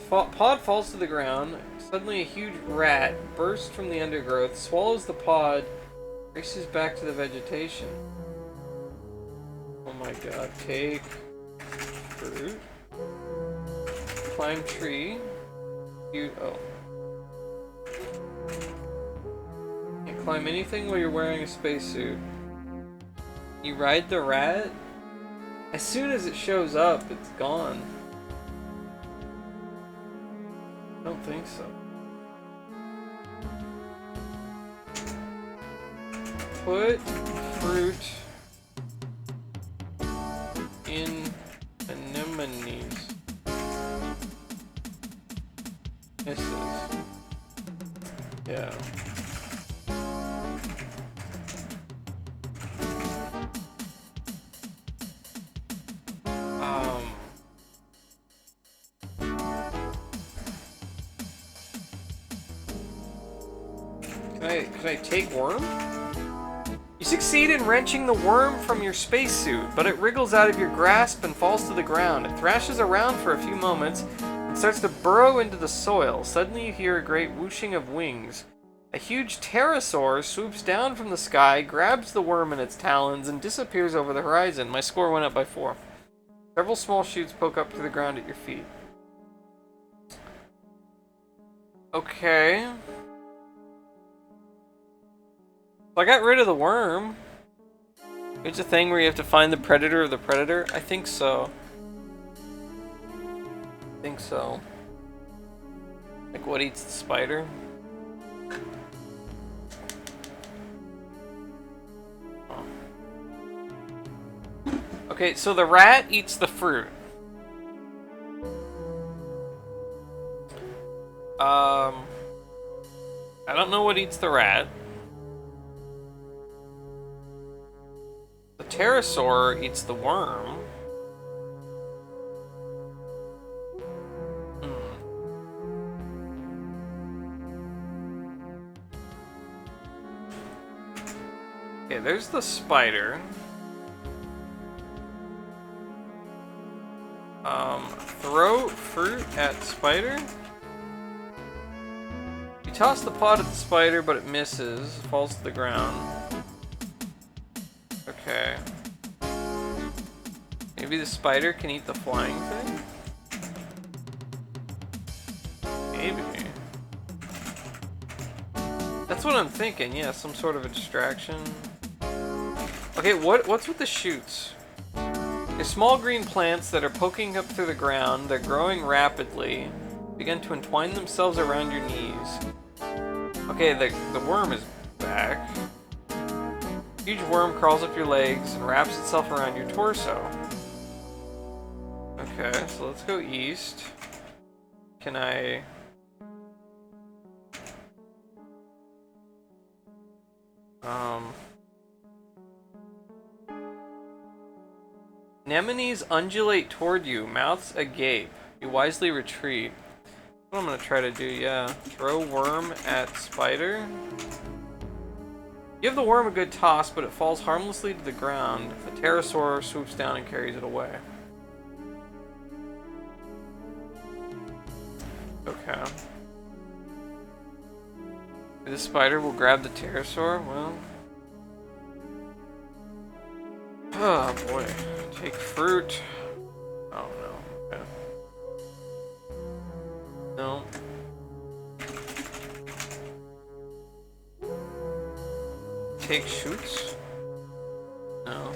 Speaker 1: Pod falls to the ground. Suddenly a huge rat bursts from the undergrowth, swallows the pod, races back to the vegetation. Oh my god. Take fruit. Climb tree. Can't climb anything while you're wearing a spacesuit. You ride the rat? As soon as it shows up, it's gone. I don't think so. Put fruit in anemones. Misses. Yeah. Can I take worm? You succeed in wrenching the worm from your spacesuit, but it wriggles out of your grasp and falls to the ground. It thrashes around for a few moments and starts to burrow into the soil. Suddenly you hear a great whooshing of wings. A huge pterosaur swoops down from the sky, grabs the worm in its talons, and disappears over the horizon. My score went up by 4. Several small shoots poke up through the ground at your feet. Okay. I got rid of the worm. It's a thing where you have to find the predator of the predator? I think so. I think so. Like what eats the spider? Oh. Okay, so the rat eats the fruit. I don't know what eats the rat. The pterosaur eats the worm. Okay, there's the spider. Throw fruit at spider. You toss the pot at the spider, but it misses. Falls to the ground. Okay. Maybe the spider can eat the flying thing? Maybe. That's what I'm thinking, yeah, some sort of a distraction. Okay, what's with the shoots? They're small green plants that are poking up through the ground. They're growing rapidly. Begin to entwine themselves around your knees. Okay, the worm is back. Huge worm crawls up your legs and wraps itself around your torso. Okay, so let's go east. Can I... Anemones undulate toward you, mouths agape. You wisely retreat. That's what I'm gonna try to do, yeah. Throw worm at spider. Give the worm a good toss, but it falls harmlessly to the ground. The pterosaur swoops down and carries it away. Okay. This spider will grab the pterosaur? Well... Oh boy. Take fruit. Oh no. Okay. No. Take shoots? No.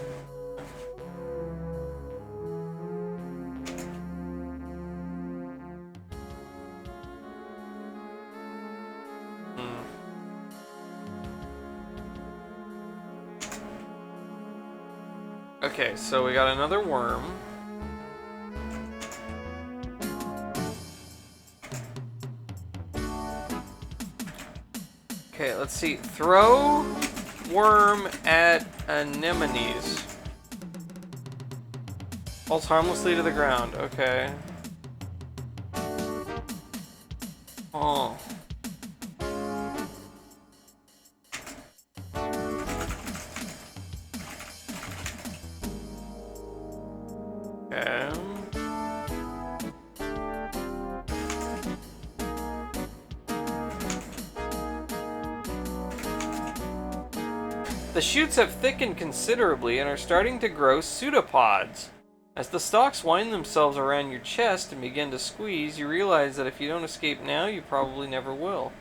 Speaker 1: Okay, so we got another worm. Okay, let's see. Throw worm at anemones. Falls harmlessly to the ground. Okay. Oh. Okay. The shoots have thickened considerably and are starting to grow pseudopods. As the stalks wind themselves around your chest and begin to squeeze, you realize that if you don't escape now, you probably never will.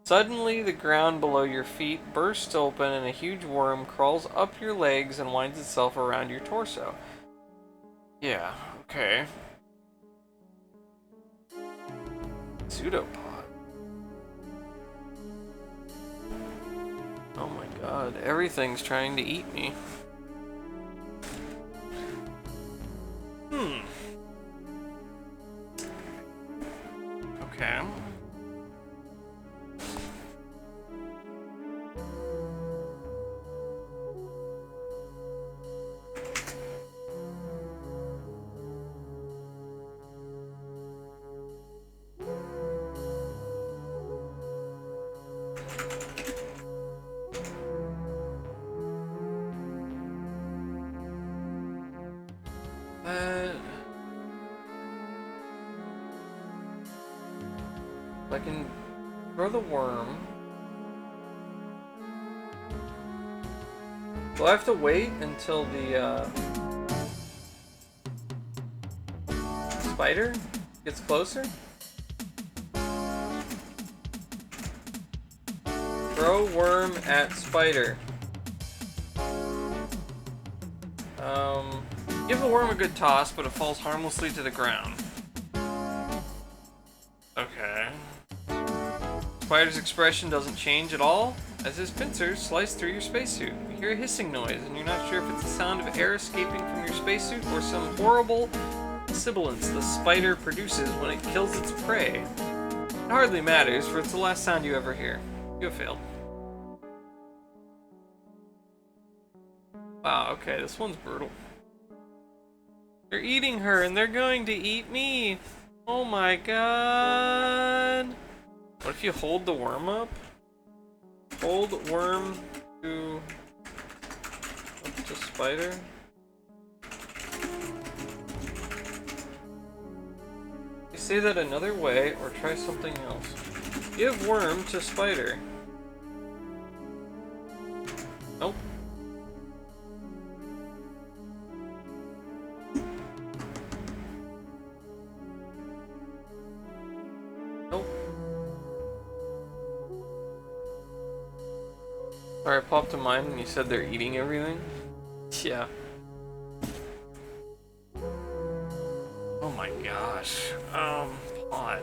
Speaker 1: Suddenly, the ground below your feet bursts open and a huge worm crawls up your legs and winds itself around your torso. Yeah, okay. Pseudopod. Oh my god, everything's trying to eat me. Okay. I can throw the worm. Do I have to wait until the spider gets closer? Throw worm at spider. Give the worm a good toss, but it falls harmlessly to the ground. Okay. Spider's expression doesn't change at all as his pincers slice through your spacesuit. You hear a hissing noise, and you're not sure if it's the sound of air escaping from your spacesuit or some horrible sibilance the spider produces when it kills its prey. It hardly matters, for it's the last sound you ever hear. You have failed. Wow, okay, this one's brutal. They're eating her, and they're going to eat me! Oh my god! What if you hold the worm up? Hold worm to to spider. You say that another way, or try something else. Give worm to spider. Nope. Nope. Sorry, I popped a mine and you said they're eating everything? Yeah. Oh my gosh. Pod.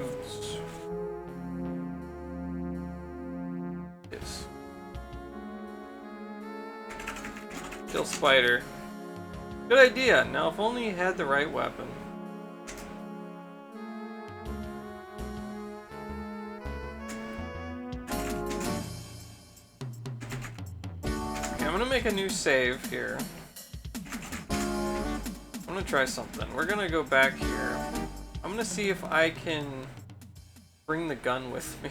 Speaker 1: Oops. Yes. Kill spider. Good idea. Now if only you had the right weapon. Okay, I'm gonna make a new save here. I'm gonna try something. We're gonna go back here. I'm gonna see if I can bring the gun with me.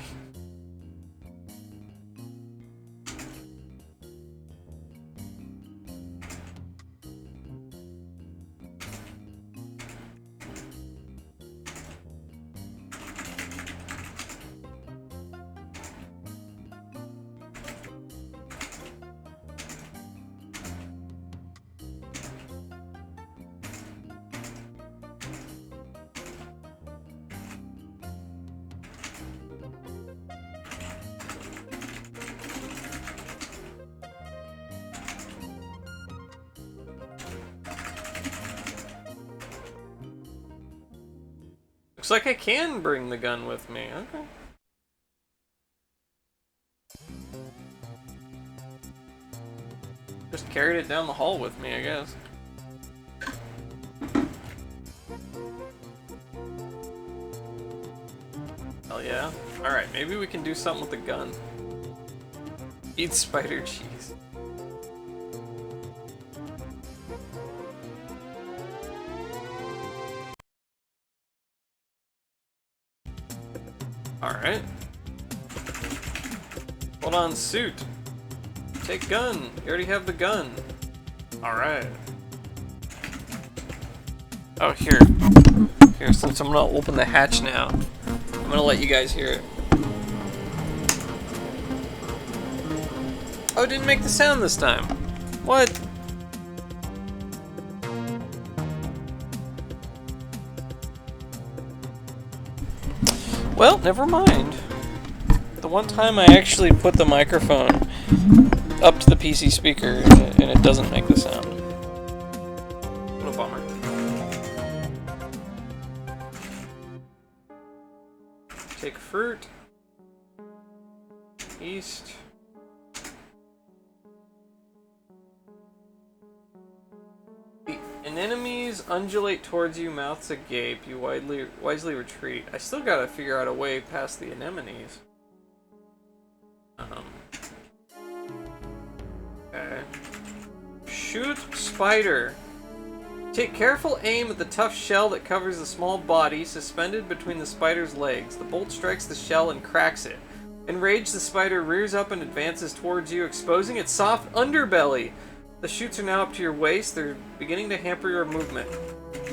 Speaker 1: Looks like I can bring the gun with me. Okay. Just carried it down the hall with me, I guess. Hell yeah. Alright, maybe we can do something with the gun. Eat spider cheese. Alright. Hold on, suit. Take gun. You already have the gun. Alright. Oh, here. Here, since I'm gonna open the hatch now, I'm gonna let you guys hear it. Oh, it didn't make the sound this time. What? Well, never mind. The one time I actually put the microphone up to the PC speaker and it doesn't make the sound. What a bummer. Take fruit. East. An enemies undulate towards you, mouths agape. You wisely retreat. I still gotta figure out a way past the anemones. Okay. Shoot spider. Take careful aim at the tough shell that covers the small body suspended between the spider's legs. The bolt strikes the shell and cracks it. Enraged, the spider rears up and advances towards you, exposing its soft underbelly. The shoots are now up to your waist. They're beginning to hamper your movement.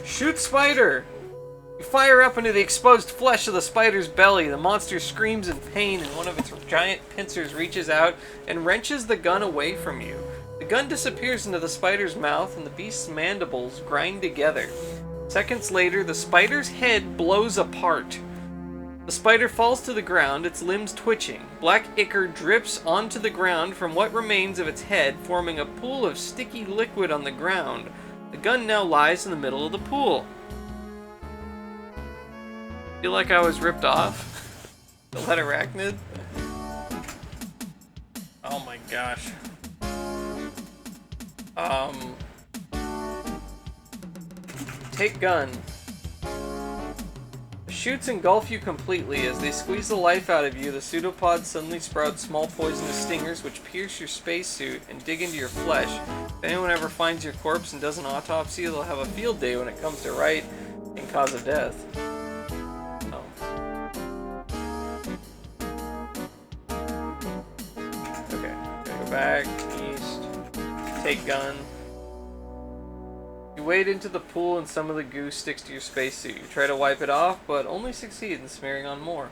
Speaker 1: Shoot spider! You fire up into the exposed flesh of the spider's belly. The monster screams in pain, and one of its giant pincers reaches out and wrenches the gun away from you. The gun disappears into the spider's mouth, and the beast's mandibles grind together. Seconds later, the spider's head blows apart. The spider falls to the ground, its limbs twitching. Black ichor drips onto the ground from what remains of its head, forming a pool of sticky liquid on the ground. The gun now lies in the middle of the pool. Feel like I was ripped off? The lead arachnid? Oh my gosh. Take gun. The shoots engulf you completely. As they squeeze the life out of you, the pseudopods suddenly sprout small poisonous stingers which pierce your spacesuit and dig into your flesh. If anyone ever finds your corpse and does an autopsy, they'll have a field day when it comes to right and cause of death. Okay, gotta go back, east, take gun. You wade into the pool and some of the goo sticks to your spacesuit. You try to wipe it off, but only succeed in smearing on more.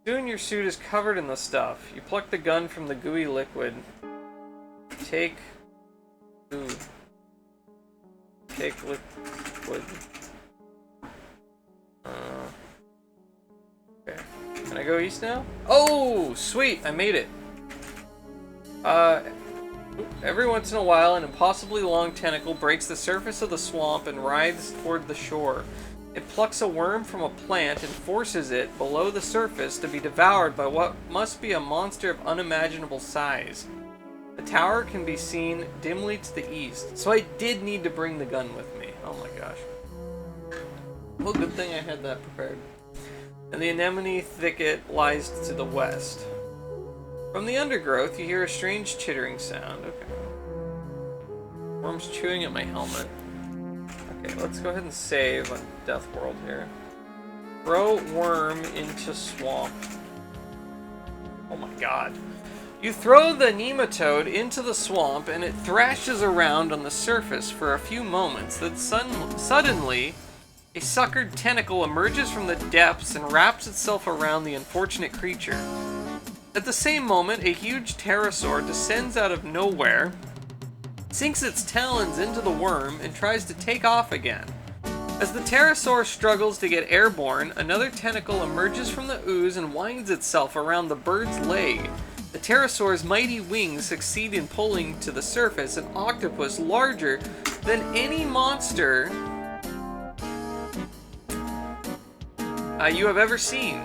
Speaker 1: Soon your suit is covered in the stuff. You pluck the gun from the gooey liquid. Take food. Take liquid. Okay. Can I go east now? Oh, sweet! I made it. Every once in a while, an impossibly long tentacle breaks the surface of the swamp and writhes toward the shore. It plucks a worm from a plant and forces it below the surface to be devoured by what must be a monster of unimaginable size. The tower can be seen dimly to the east, so I did need to bring the gun with me. Oh my gosh. Well, good thing I had that prepared. And the anemone thicket lies to the west. From the undergrowth, you hear a strange chittering sound. Okay. Worm's chewing at my helmet. Okay, let's go ahead and save on Death World here. Throw worm into swamp. Oh my god. You throw the nematode into the swamp and it thrashes around on the surface for a few moments. Then suddenly, a suckered tentacle emerges from the depths and wraps itself around the unfortunate creature. At the same moment, a huge pterosaur descends out of nowhere, sinks its talons into the worm, and tries to take off again. As the pterosaur struggles to get airborne, another tentacle emerges from the ooze and winds itself around the bird's leg. The pterosaur's mighty wings succeed in pulling to the surface an octopus larger than any monster you have ever seen.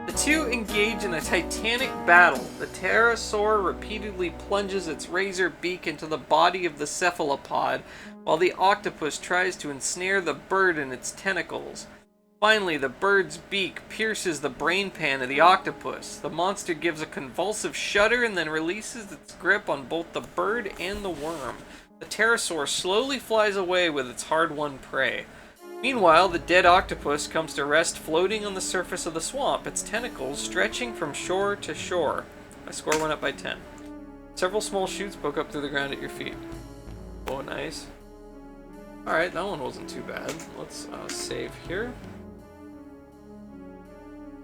Speaker 1: The two engage in a titanic battle. The pterosaur repeatedly plunges its razor beak into the body of the cephalopod, while the octopus tries to ensnare the bird in its tentacles. Finally, the bird's beak pierces the brain pan of the octopus. The monster gives a convulsive shudder and then releases its grip on both the bird and the worm. The pterosaur slowly flies away with its hard-won prey. Meanwhile, the dead octopus comes to rest floating on the surface of the swamp, its tentacles stretching from shore to shore. My score went up by 10. Several small shoots poke up through the ground at your feet. Oh, nice. Alright, that one wasn't too bad. Let's save here.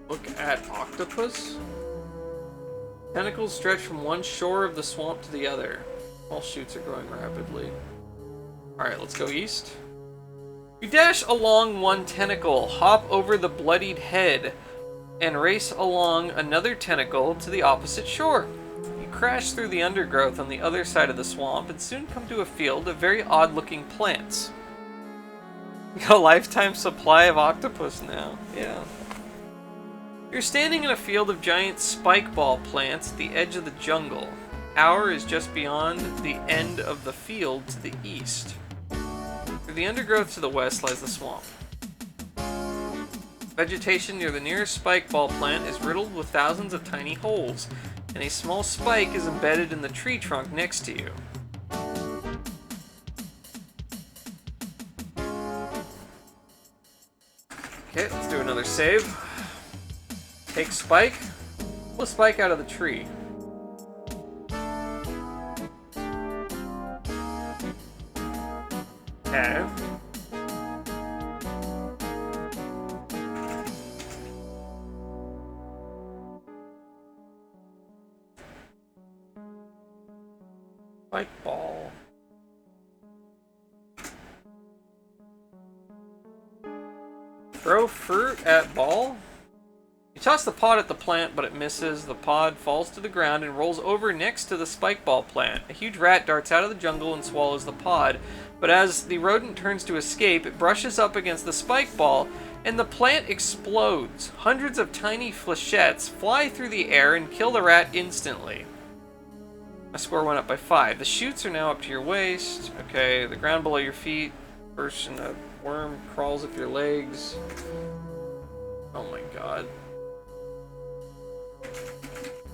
Speaker 1: Look at octopus. Tentacles stretch from one shore of the swamp to the other. All shoots are growing rapidly. Alright, let's go east. You dash along one tentacle, hop over the bloodied head, and race along another tentacle to the opposite shore. You crash through the undergrowth on the other side of the swamp and soon come to a field of very odd-looking plants. You got a lifetime supply of octopus now. Yeah. You're standing in a field of giant spikeball plants at the edge of the jungle. Tower is just beyond the end of the field to the east. Through the undergrowth to the west lies the swamp. Vegetation near the nearest spikeball plant is riddled with thousands of tiny holes, and a small spike is embedded in the tree trunk next to you. Okay, let's do another save. Take spike. Pull a spike out of the tree. Okay. Spike ball. Throw fruit at ball. You toss the pod at the plant, but it misses. The pod falls to the ground and rolls over next to the spikeball plant. A huge rat darts out of the jungle and swallows the pod, but as the rodent turns to escape, it brushes up against the spikeball, and the plant explodes. Hundreds of tiny flechettes fly through the air and kill the rat instantly. My score went up by 5. The shoots are now up to your waist. Okay, the ground below your feet. First, and a worm crawls up your legs. Oh my god.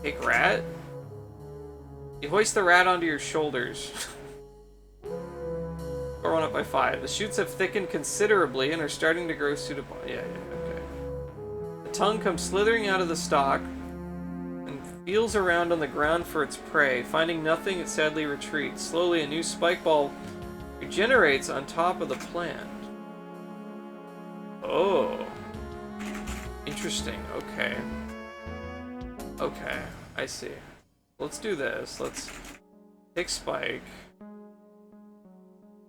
Speaker 1: Take rat. You hoist the rat onto your shoulders. Score went up by 5. The shoots have thickened considerably and are starting to grow suitable. Yeah, okay. The tongue comes slithering out of the stalk and Feels around on the ground for its prey. Finding nothing, it sadly retreats. Slowly, a new spike ball regenerates on top of the plant. Oh. Interesting. Okay. Okay. I see. Let's do this. Let's take spike.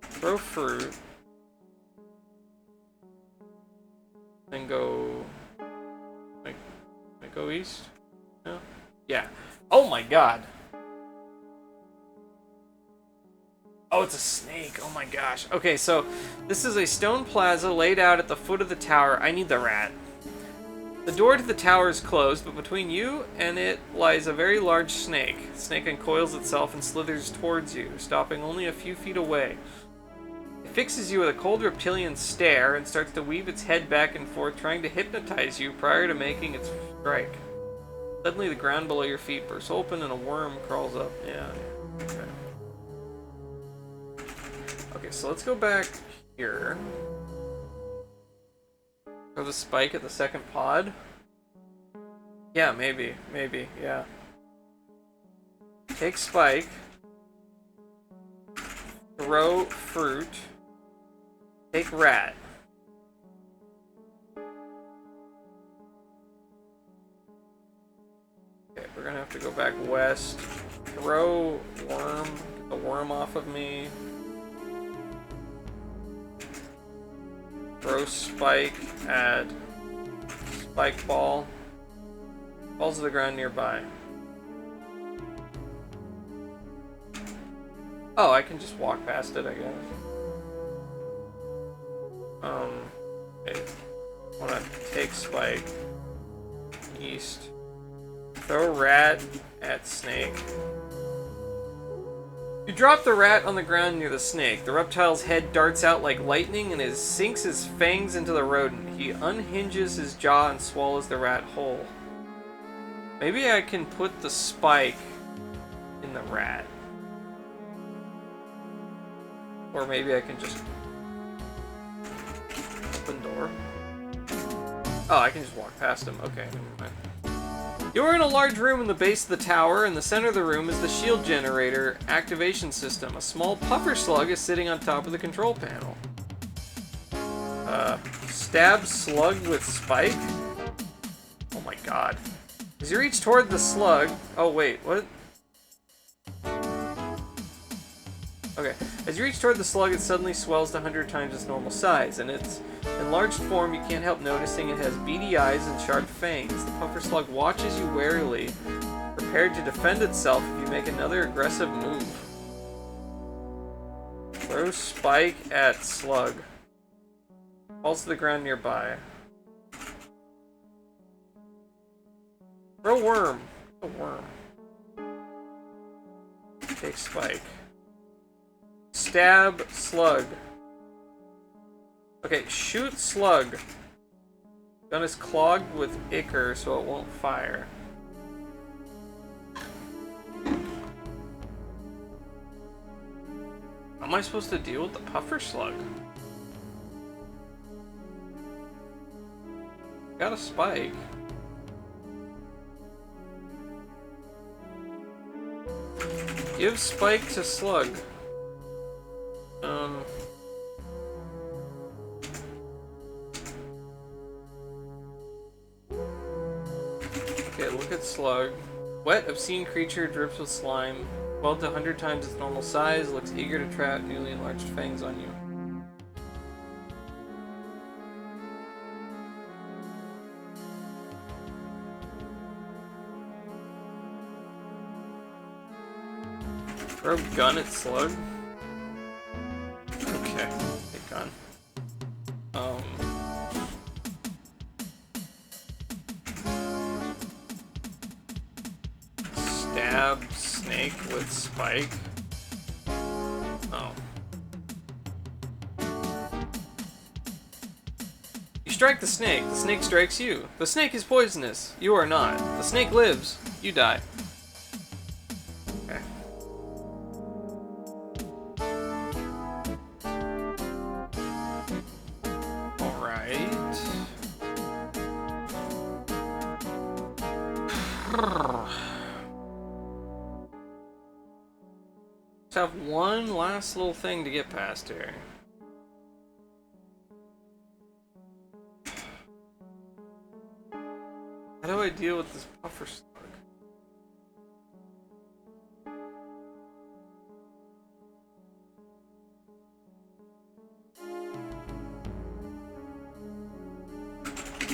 Speaker 1: Throw fruit. Then go... Like go east? No? Yeah. Oh my god! Oh, it's a snake. Oh my gosh. Okay, so this is a stone plaza laid out at the foot of the tower. I need the rat. The door to the tower is closed, but between you and it lies a very large snake. The snake uncoils itself and slithers towards you, stopping only a few feet away. It fixes you with a cold reptilian stare and starts to weave its head back and forth, trying to hypnotize you prior to making its strike. Suddenly, the ground below your feet bursts open and a worm crawls up. Yeah. Okay. Okay, so let's go back here. Throw the spike at the second pod. Yeah, maybe, yeah. Take spike. Throw fruit. Take rat. Okay, we're gonna have to go back west. Throw worm. Get the worm off of me. Throw spike at spike ball. Falls to the ground nearby. Oh, I can just walk past it, I guess. Okay. I wanna take spike. East. Throw rat at snake. You drop the rat on the ground near the snake. The reptile's head darts out like lightning and sinks his fangs into the rodent. He unhinges his jaw and swallows the rat whole. Maybe I can put the spike in the rat. Or maybe I can just open door. Oh, I can just walk past him. Okay, never mind. You are in a large room in the base of the tower. In the center of the room is the shield generator activation system. A small puffer slug is sitting on top of the control panel. Stab slug with spike? Oh my god. As you reach toward the slug... Oh wait, what? Okay. As you reach toward the slug, it suddenly swells to 100 times its normal size. In its enlarged form, you can't help noticing it has beady eyes and sharp fangs. The puffer slug watches you warily, prepared to defend itself if you make another aggressive move. Throw spike at slug. Falls to the ground nearby. Throw worm. A worm. Take spike. Stab slug. Okay, shoot slug. Gun is clogged with ichor, so it won't fire. How am I supposed to deal with the puffer slug? Got a spike. Give spike to slug. Okay, look at slug. Wet, obscene creature, drips with slime. Swelled to 100 times its normal size, looks eager to trap newly enlarged fangs on you. Throw gun at slug? Okay, take gun. Stab snake with spike. Oh. You strike the snake strikes you. The snake is poisonous. You are not. The snake lives. You die. Okay. have one last little thing to get past here. How do I deal with this puffer slug?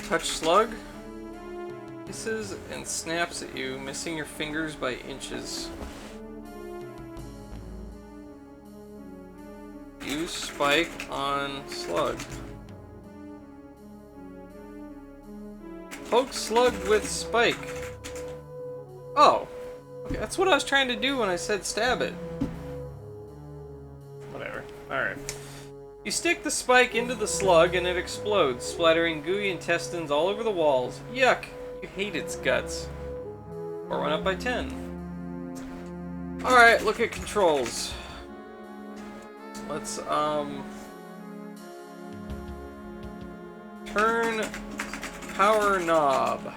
Speaker 1: Touch slug. Hisses and snaps at you, missing your fingers by inches. Use spike on slug. Poke slug with spike. Oh. Okay, that's what I was trying to do when I said stab it. Whatever. Alright. You stick the spike into the slug and it explodes, splattering gooey intestines all over the walls. Yuck! You hate its guts. Or went up by 10. Alright, look at controls. Let's, turn power knob.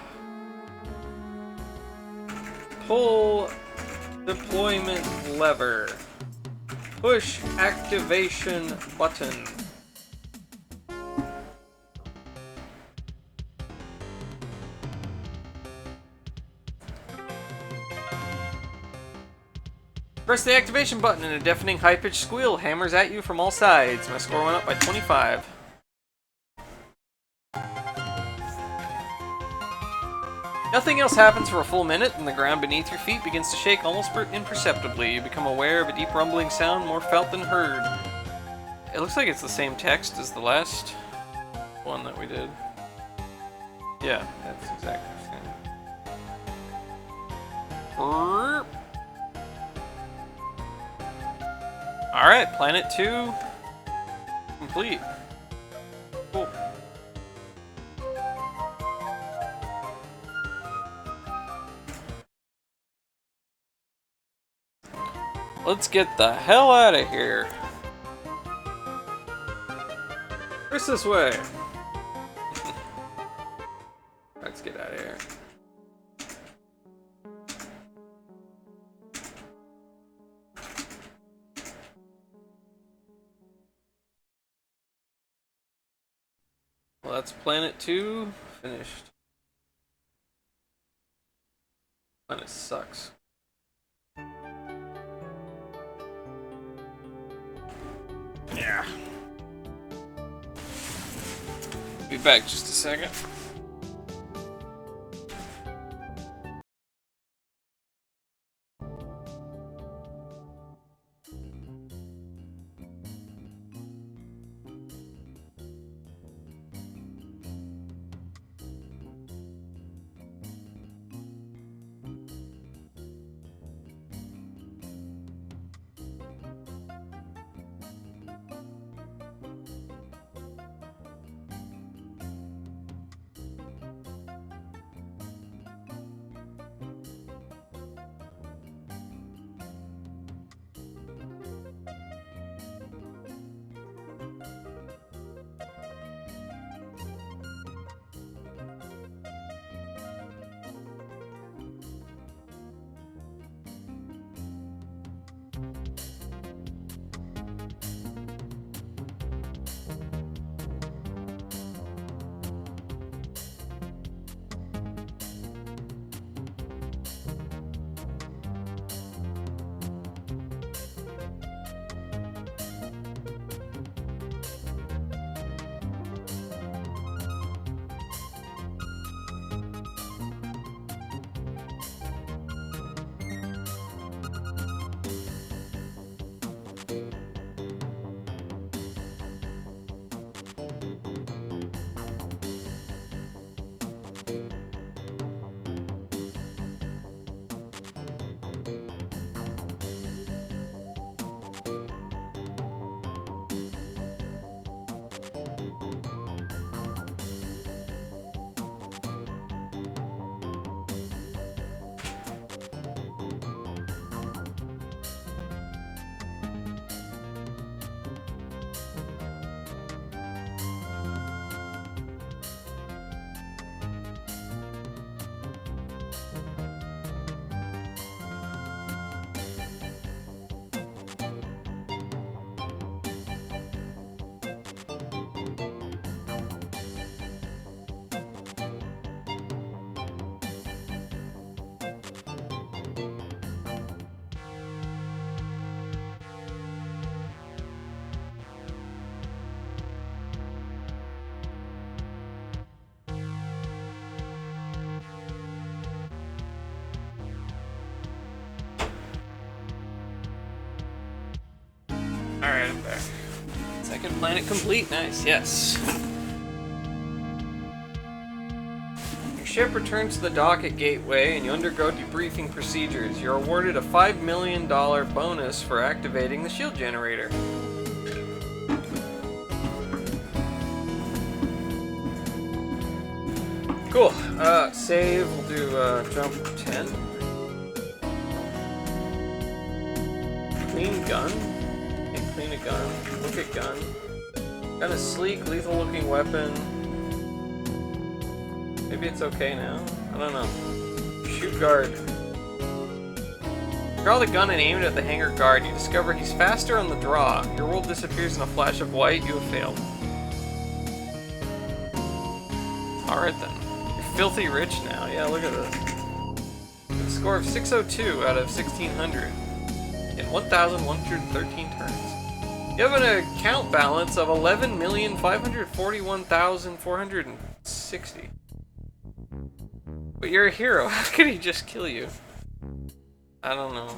Speaker 1: Pull deployment lever. Push activation button. Press the activation button and a deafening high-pitched squeal hammers at you from all sides. My score went up by 25. Nothing else happens for a full minute, and the ground beneath your feet begins to shake almost imperceptibly. You become aware of a deep rumbling sound, more felt than heard. It looks like it's the same text as the last one that we did. Yeah, that's exactly the same. Alright, Planet 2 complete. Cool. Let's get the hell out of here. First this way. Let's get out of here. Well, that's Planet 2 finished. Planet sucks. Yeah. Be back just a second. Alright, I'm back. Second planet complete, nice, yes. Your ship returns to the dock at Gateway and you undergo debriefing procedures. You're awarded a $5 million bonus for activating the shield generator. Cool. Save, we'll do jump 10. Clean gun. Can't clean a gun. Look at gun. Got a sleek, lethal looking weapon. Maybe it's okay now. I don't know. Shoot guard. Draw the gun and aim it at the hangar guard. You discover he's faster on the draw. Your world disappears in a flash of white. You have failed. Alright then. Filthy rich now. Yeah, look at this. With a score of 602 out of 1600 in 1,113 turns. You have an account balance of 11,541,460. But you're a hero. How could he just kill you? I don't know.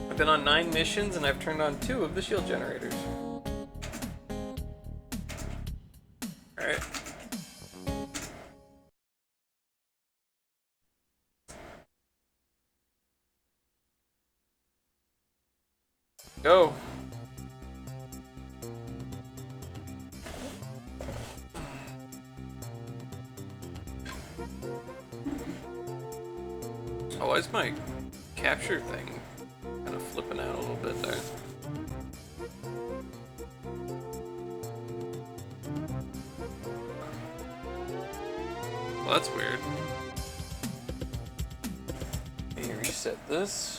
Speaker 1: I've been on 9 missions and I've turned on 2 of the shield generators. Alright. Go. Oh, why is my capture thing kind of flipping out a little bit there? Well, that's weird. Let me reset this.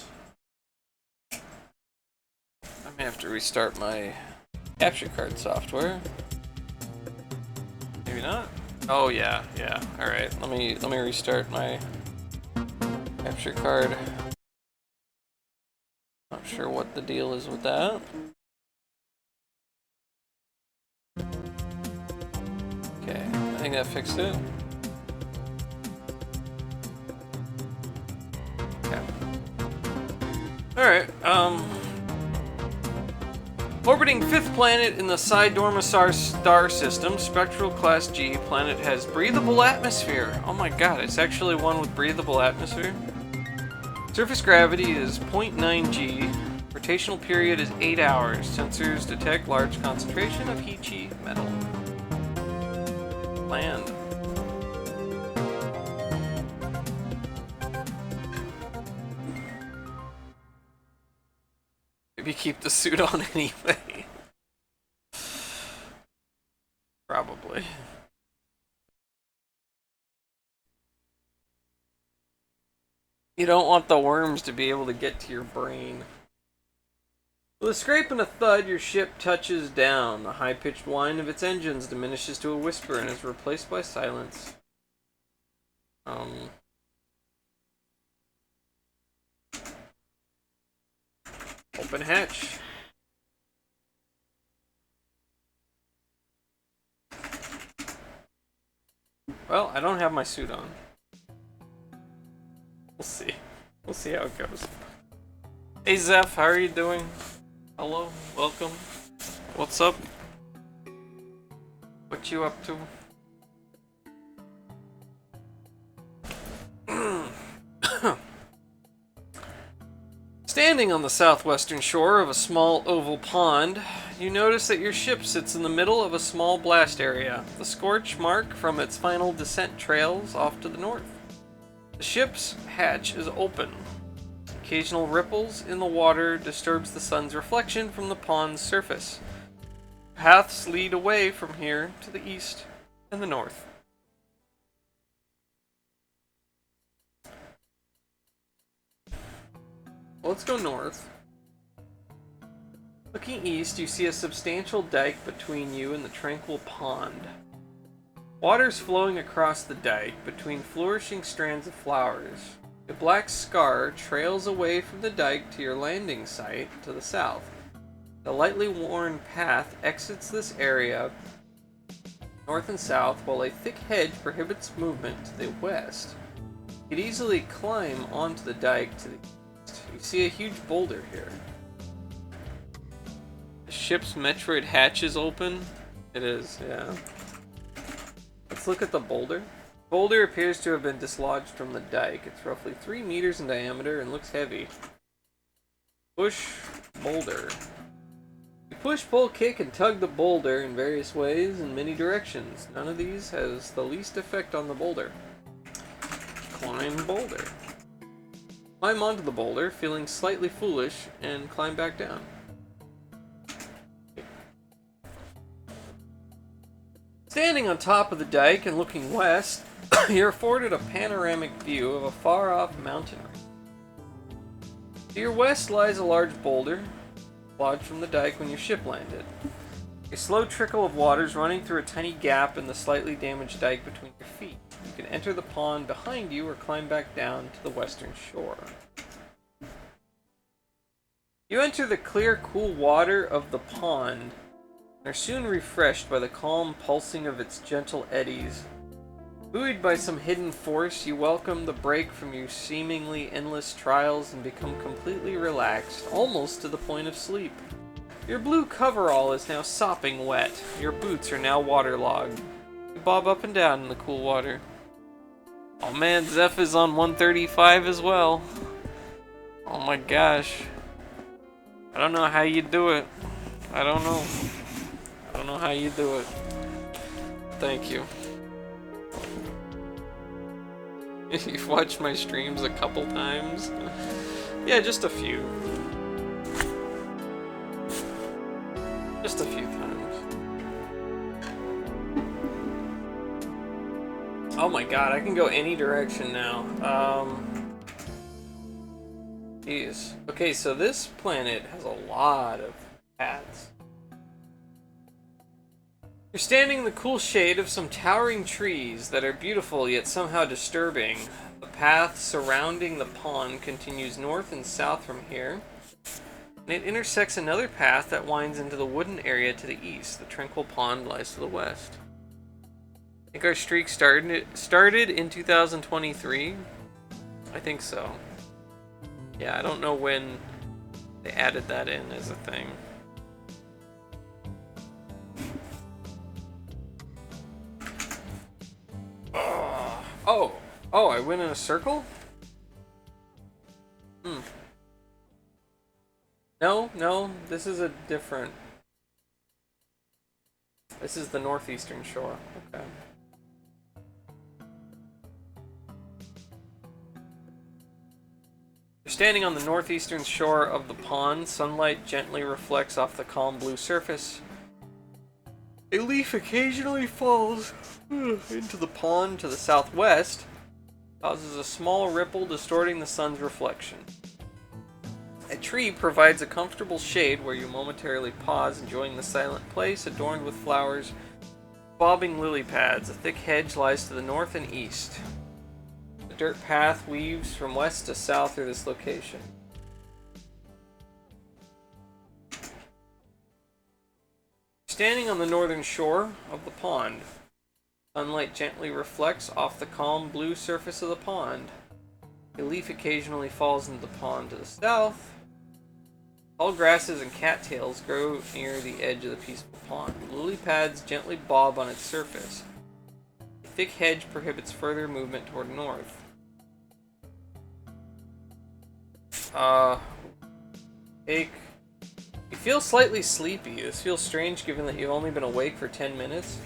Speaker 1: I may have to restart my capture card software. Maybe not. Oh yeah. All right. Let me restart my capture card. Not sure what the deal is with that. Okay, I think that fixed it. Okay. All right. Orbiting 5th planet in the Psi-Dormasar star system, Spectral Class G planet has breathable atmosphere. Oh my god, it's actually one with breathable atmosphere. Surface gravity is 0.9 G. Rotational period is 8 hours. Sensors detect large concentration of Heechee metal. Land. Maybe keep the suit on anyway. Probably. You don't want the worms to be able to get to your brain. With a scrape and a thud, your ship touches down. The high-pitched whine of its engines diminishes to a whisper and is replaced by silence. Open hatch. Well, I don't have my suit on. We'll see. We'll see how it goes. Hey Zeph, how are you doing? Hello, welcome. What's up? What you up to? Standing on the southwestern shore of a small oval pond, you notice that your ship sits in the middle of a small blast area. The scorch mark from its final descent trails off to the north. The ship's hatch is open. Occasional ripples in the water disturbs the sun's reflection from the pond's surface. Paths lead away from here to the east and the north. Let's go north. Looking east, you see a substantial dike between you and the tranquil pond. Water's flowing across the dike between flourishing strands of flowers. A black scar trails away from the dike to your landing site to the south. The lightly worn path exits this area north and south, while a thick hedge prohibits movement to the west. You could easily climb onto the dike to the east. You see a huge boulder here. ship's Metroid hatches open? It is, yeah. Let's look at the boulder. Boulder appears to have been dislodged from the dike. It's roughly 3 meters in diameter and looks heavy. Push boulder. You push, pull, kick, and tug the boulder in various ways in many directions. None of these has the least effect on the boulder. Climb boulder. Climb onto the boulder, feeling slightly foolish, and climb back down. Standing on top of the dike and looking west, you're afforded a panoramic view of a far-off mountain range. To your west lies a large boulder, lodged from the dike when your ship landed. A slow trickle of water is running through a tiny gap in the slightly damaged dike between your feet. You can enter the pond behind you or climb back down to the western shore. You enter the clear, cool water of the pond and are soon refreshed by the calm pulsing of its gentle eddies. Buoyed by some hidden force, you welcome the break from your seemingly endless trials and become completely relaxed, almost to the point of sleep. Your blue coverall is now sopping wet. Your boots are now waterlogged. You bob up and down in the cool water. Oh man, Zeph is on 135 as well. Oh my gosh. I don't know how you do it. I don't know. I don't know how you do it. Thank you. You've watched my streams a couple times? Yeah, just a few. Just a few times. Oh my god, I can go any direction now. Jeez. Okay, so this planet has a lot of paths. You're standing in the cool shade of some towering trees that are beautiful yet somehow disturbing. The path surrounding the pond continues north and south from here, and it intersects another path that winds into the wooden area to the east. The tranquil pond lies to the west. I think our streak started in 2023. I think so. Yeah, I don't know when they added that in as a thing. Oh, I went in a circle? No, this is a different... This is the northeastern shore. Okay. You're standing on the northeastern shore of the pond. Sunlight gently reflects off the calm blue surface. A leaf occasionally falls into the pond to the southwest, causes a small ripple distorting the sun's reflection. A tree provides a comfortable shade where you momentarily pause, enjoying the silent place adorned with flowers, bobbing lily pads. A thick hedge lies to the north and east. The dirt path weaves from west to south through this location. Standing on the northern shore of the pond, sunlight gently reflects off the calm blue surface of the pond. A leaf occasionally falls into the pond to the south. Tall grasses and cattails grow near the edge of the peaceful pond. Lily pads gently bob on its surface. A thick hedge prohibits further movement toward north. You feel slightly sleepy. This feels strange given that you've only been awake for 10 minutes.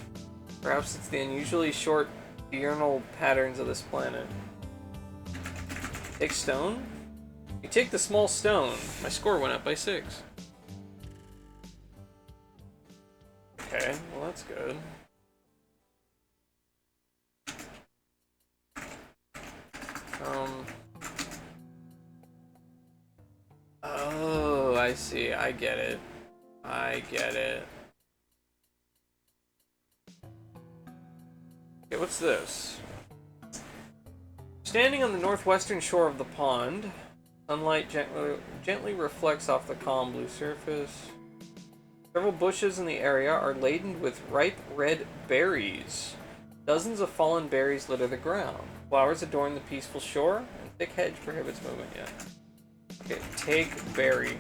Speaker 1: Perhaps it's the unusually short diurnal patterns of this planet. Take stone? You take the small stone. My score went up by 6. Okay, well that's good. Oh, I see. I get it. Okay, what's this? Standing on the northwestern shore of the pond, sunlight gently reflects off the calm blue surface. Several bushes in the area are laden with ripe red berries. Dozens of fallen berries litter the ground. Flowers adorn the peaceful shore, and thick hedge prohibits movement yet. Okay, take berry.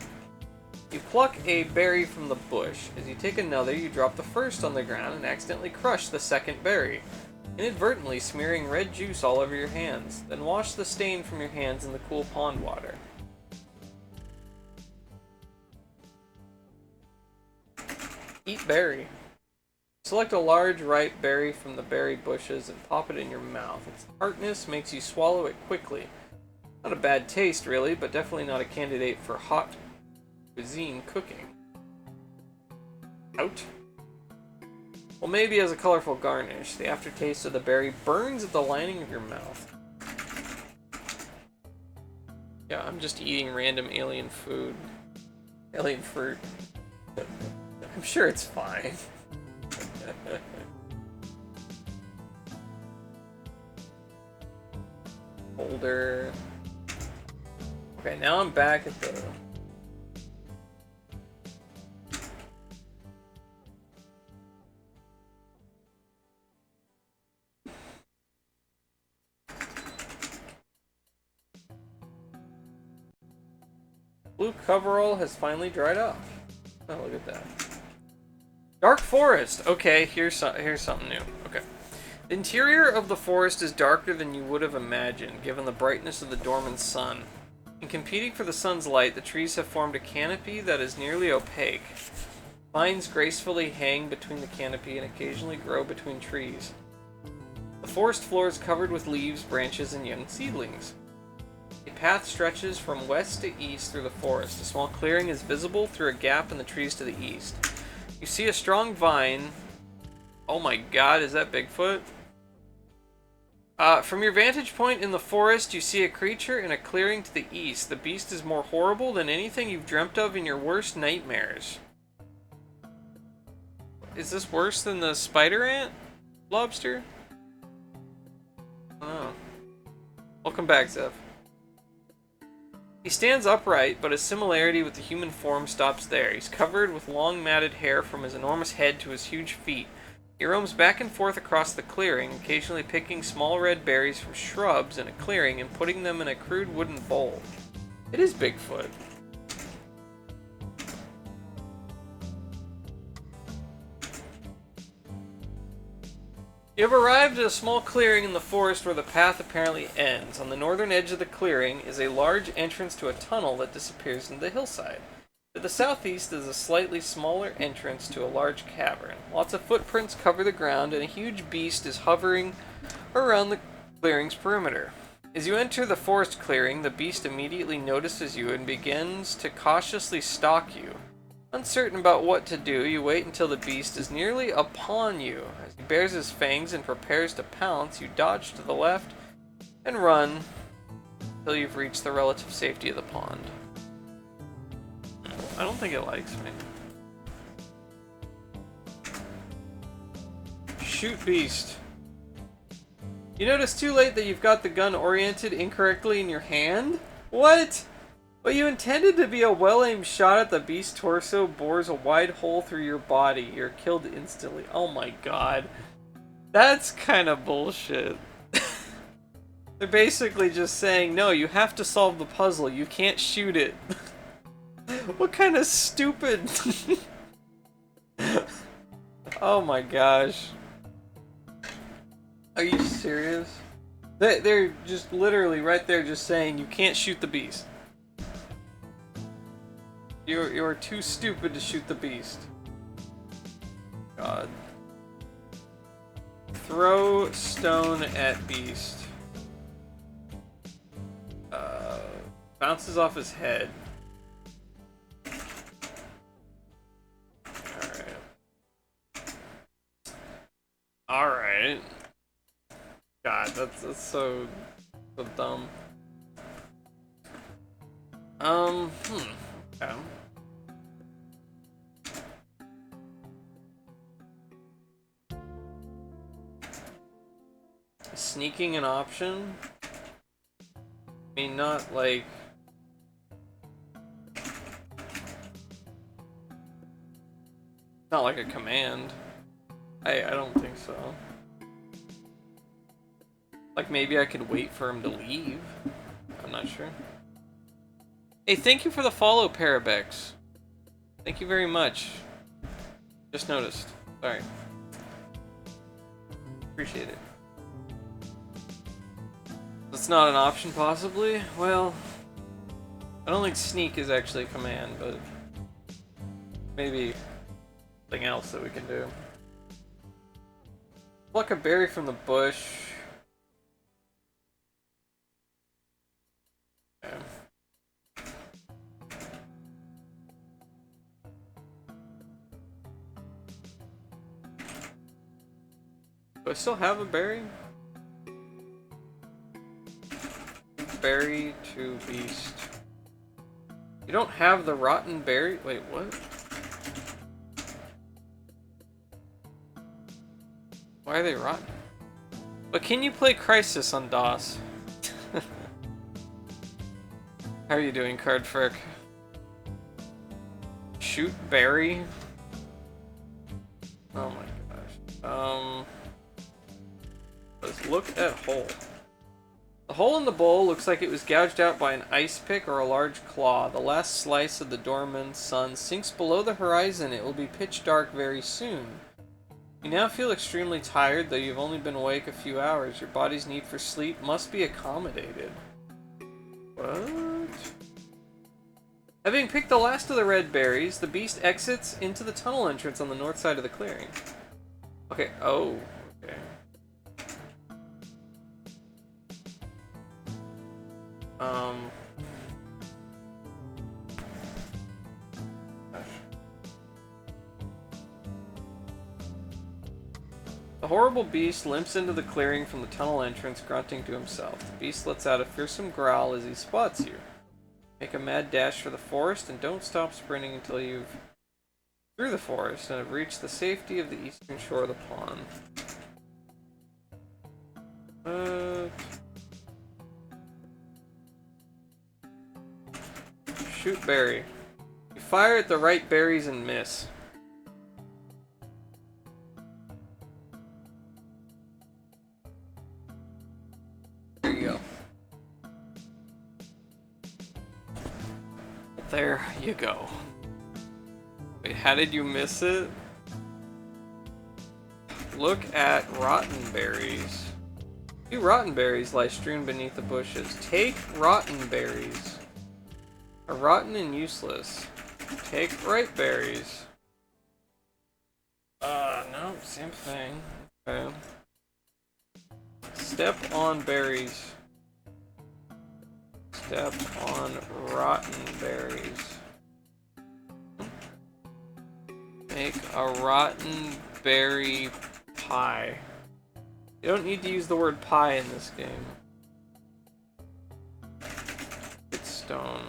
Speaker 1: You pluck a berry from the bush. As you take another, you drop the first on the ground and accidentally crush the second berry, inadvertently smearing red juice all over your hands. Then wash the stain from your hands in the cool pond water. Eat berry. Select a large, ripe berry from the berry bushes and pop it in your mouth. Its tartness makes you swallow it quickly. Not a bad taste, really, but definitely not a candidate for hot cuisine cooking. Out. Well, maybe as a colorful garnish. The aftertaste of the berry burns at the lining of your mouth. Yeah, I'm just eating random alien food. Alien fruit. I'm sure it's fine. Holder. Okay, now I'm back at the... Blue coverall has finally dried off. Oh, look at that. Dark forest. Okay, here's something new. Okay. The interior of the forest is darker than you would have imagined, given the brightness of the dormant sun. In competing for the sun's light, the trees have formed a canopy that is nearly opaque. Vines gracefully hang between the canopy and occasionally grow between trees. The forest floor is covered with leaves, branches, and young seedlings. A path stretches from west to east through the forest. A small clearing is visible through a gap in the trees to the east. You see a strong vine. Oh my god, is that Bigfoot? From your vantage point in the forest, you see a creature in a clearing to the east. The beast is more horrible than anything you've dreamt of in your worst nightmares. Is this worse than the spider ant? Lobster? Oh. Welcome back, Zev. He stands upright, but his similarity with the human form stops there. He's covered with long matted hair from his enormous head to his huge feet. He roams back and forth across the clearing, occasionally picking small red berries from shrubs in a clearing and putting them in a crude wooden bowl. It is Bigfoot. You have arrived at a small clearing in the forest where the path apparently ends. On the northern edge of the clearing is a large entrance to a tunnel that disappears into the hillside. To the southeast is a slightly smaller entrance to a large cavern. Lots of footprints cover the ground, and a huge beast is hovering around the clearing's perimeter. As you enter the forest clearing, the beast immediately notices you and begins to cautiously stalk you. Uncertain about what to do, you wait until the beast is nearly upon you. As he bares his fangs and prepares to pounce, you dodge to the left and run until you've reached the relative safety of the pond. I don't think it likes me. Shoot beast. You notice too late that you've got the gun oriented incorrectly in your hand? What? What you intended to be a well-aimed shot at the beast's torso bores a wide hole through your body. You're killed instantly. Oh my god. That's kind of bullshit. They're basically just saying, no, you have to solve the puzzle. You can't shoot it. What kind of stupid... Oh my gosh. Are you serious? They're just literally right there just saying you can't shoot the beast. You're too stupid to shoot the beast. God. Throw stone at beast. Bounces off his head. Alright. God, that's so dumb. Okay. Sneaking an option? I mean, not like... Not like a command. I don't think so. Like, maybe I could wait for him to leave. I'm not sure. Hey, thank you for the follow, Parabex. Thank you very much. Just noticed. Sorry. Appreciate it. That's not an option, possibly? Well, I don't think sneak is actually a command, but maybe something else that we can do. Pluck a berry from the bush. Okay. Do I still have a berry? Berry to beast. You don't have the rotten berry? Wait, what? Why are they rotten? But can you play Crisis on DOS? How are you doing, Cardfrick? Shoot berry? Oh my gosh. Let's look at hole. The hole in the bowl looks like it was gouged out by an ice pick or a large claw. The last slice of the dormant sun sinks below the horizon. It will be pitch dark very soon. You now feel extremely tired, though you've only been awake a few hours. Your body's need for sleep must be accommodated. What? Having picked the last of the red berries, the beast exits into the tunnel entrance on the north side of the clearing. Okay, oh, okay. The horrible beast limps into the clearing from the tunnel entrance, grunting to himself. The beast lets out a fearsome growl as he spots you. Make a mad dash for the forest, and don't stop sprinting until you've through the forest and have reached the safety of the eastern shore of the pond. Shoot berry. You fire at the right berries and miss. There you go. There you go. Wait, how did you miss it? Look at rotten berries. Two rotten berries lie strewn beneath the bushes. Take rotten berries. Are rotten and useless. Take ripe berries. No, same thing. Okay. Step on berries. Step on rotten berries. Make a rotten berry pie. You don't need to use the word pie in this game. It's stone.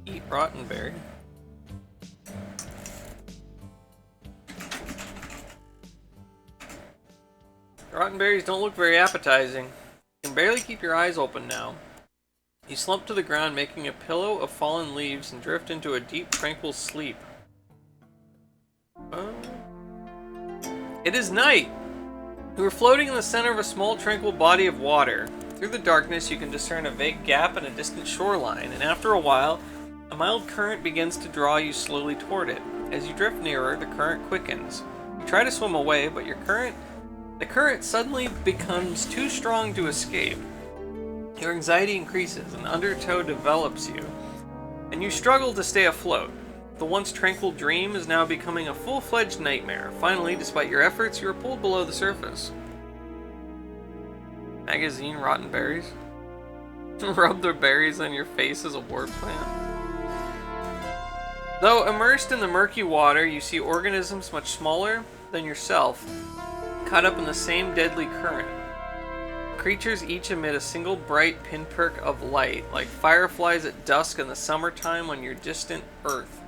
Speaker 1: Eat rotten berry. Rotten berries don't look very appetizing. You can barely keep your eyes open now. You slump to the ground, making a pillow of fallen leaves, and drift into a deep, tranquil sleep. It is night! You are floating in the center of a small, tranquil body of water. Through the darkness, you can discern a vague gap and a distant shoreline, and after a while, a mild current begins to draw you slowly toward it. As you drift nearer, the current quickens. You try to swim away, but the current suddenly becomes too strong to escape. Your anxiety increases, an undertow develops you, and you struggle to stay afloat. The once tranquil dream is now becoming a full-fledged nightmare. Finally, despite your efforts, you are pulled below the surface. Magazine rotten berries? Rub the berries on your face as a ward plant. Though immersed in the murky water, you see organisms much smaller than yourself, caught up in the same deadly current. Creatures each emit a single bright pinprick of light, like fireflies at dusk in the summertime on your distant Earth.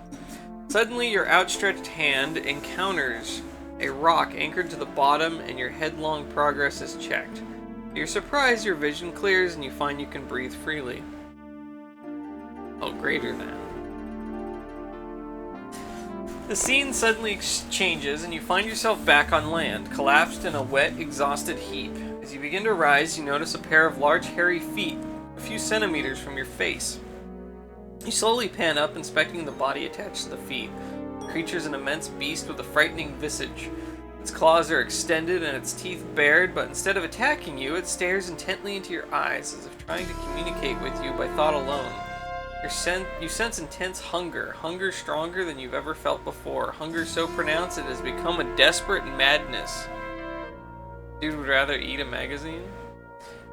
Speaker 1: Suddenly, your outstretched hand encounters a rock anchored to the bottom, and your headlong progress is checked. To your surprise, your vision clears, and you find you can breathe freely. Oh, greater than. The scene suddenly changes, and you find yourself back on land, collapsed in a wet, exhausted heap. As you begin to rise, you notice a pair of large, hairy feet, a few centimeters from your face. You slowly pan up, inspecting the body attached to the feet. The creature is an immense beast with a frightening visage. Its claws are extended and its teeth bared, but instead of attacking you, it stares intently into your eyes, as if trying to communicate with you by thought alone. You sense intense hunger stronger than you've ever felt before, hunger so pronounced it has become a desperate madness. Dude would rather eat a magazine?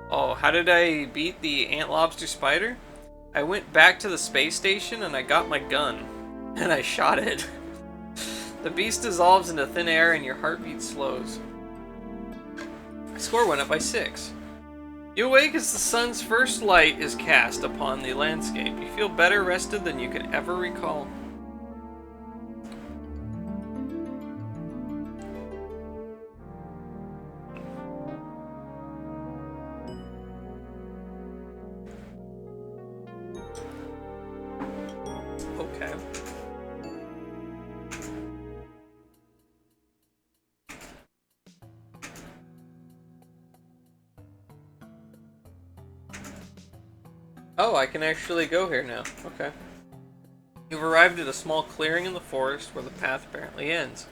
Speaker 1: Oh, how did I beat the ant lobster spider? I went back to the space station and I got my gun, and I shot it. The beast dissolves into thin air and your heartbeat slows. The score went up by 6. You awake as the sun's first light is cast upon the landscape. You feel better rested than you can ever recall. Okay. Oh, I can actually go here now. Okay. You've arrived at a small clearing in the forest where the path apparently ends.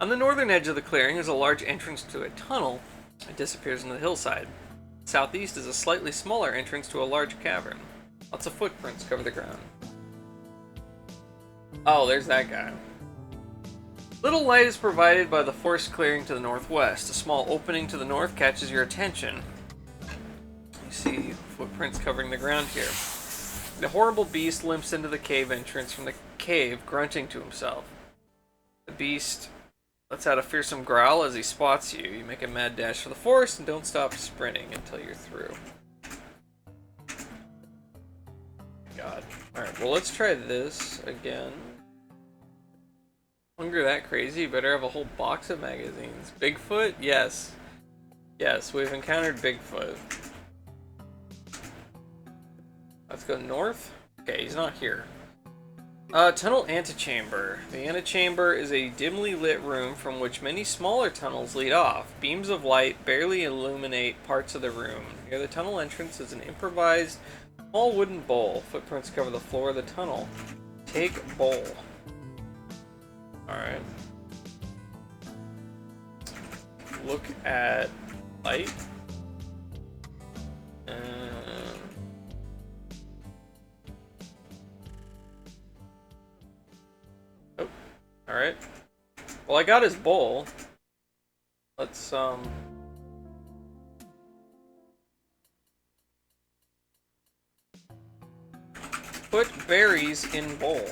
Speaker 1: On the northern edge of the clearing is a large entrance to a tunnel. It disappears in the hillside. Southeast is a slightly smaller entrance to a large cavern. Lots of footprints cover the ground. Oh, there's that guy. Little light is provided by the forest clearing to the northwest. A small opening to the north catches your attention. You see footprints covering the ground here. The horrible beast limps into the cave entrance from the cave, grunting to himself. The beast lets out a fearsome growl as he spots you. You make a mad dash for the forest and don't stop sprinting until you're through. God. Alright, well, let's try this again. Hunger that crazy? You better have a whole box of magazines. Bigfoot? Yes. Yes, we've encountered Bigfoot. Let's go north. Okay, he's not here. Tunnel antechamber. The antechamber is a dimly lit room from which many smaller tunnels lead off. Beams of light barely illuminate parts of the room. Near the tunnel entrance is an improvised small wooden bowl. Footprints cover the floor of the tunnel. Take bowl. Alright. Look at light. Oh, alright. Well, I got his bowl. Let's, put berries in bowl.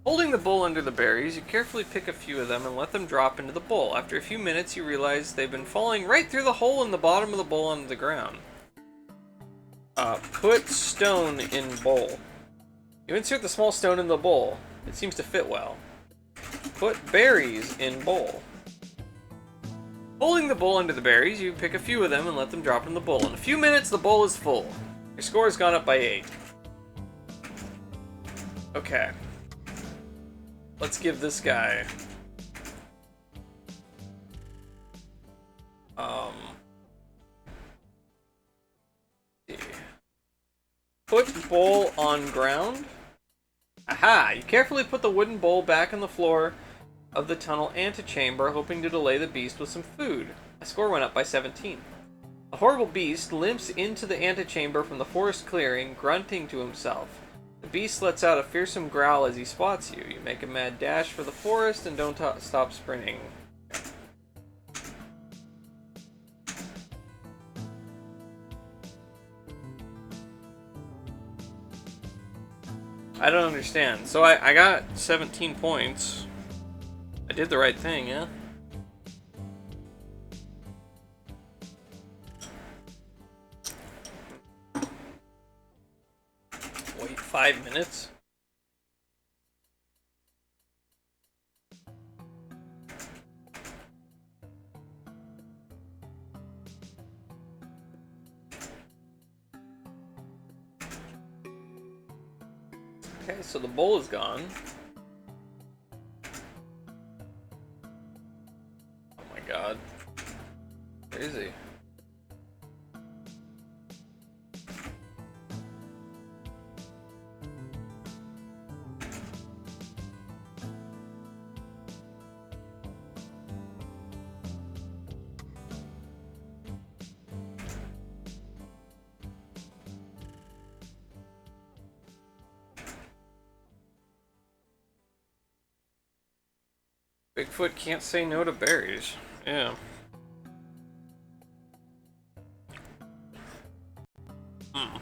Speaker 1: Holding the bowl under the berries, you carefully pick a few of them and let them drop into the bowl. After a few minutes, you realize they've been falling right through the hole in the bottom of the bowl onto the ground. Put stone in bowl. You insert the small stone in the bowl. It seems to fit well. Put berries in bowl. Holding the bowl under the berries, you pick a few of them and let them drop in the bowl. In a few minutes, the bowl is full. Your score has gone up by 8. Okay. Let's give this guy... Put bowl on ground. Aha! You carefully put the wooden bowl back on the floor of the tunnel antechamber, hoping to delay the beast with some food. My score went up by 17. The horrible beast limps into the antechamber from the forest clearing, grunting to himself. The beast lets out a fearsome growl as he spots you. You make a mad dash for the forest and don't stop sprinting. I don't understand. So I got 17 points. I did the right thing, yeah? Wait 5 minutes? Okay, so the bowl is gone. Crazy. Bigfoot can't say no to berries. Yeah. Hmm.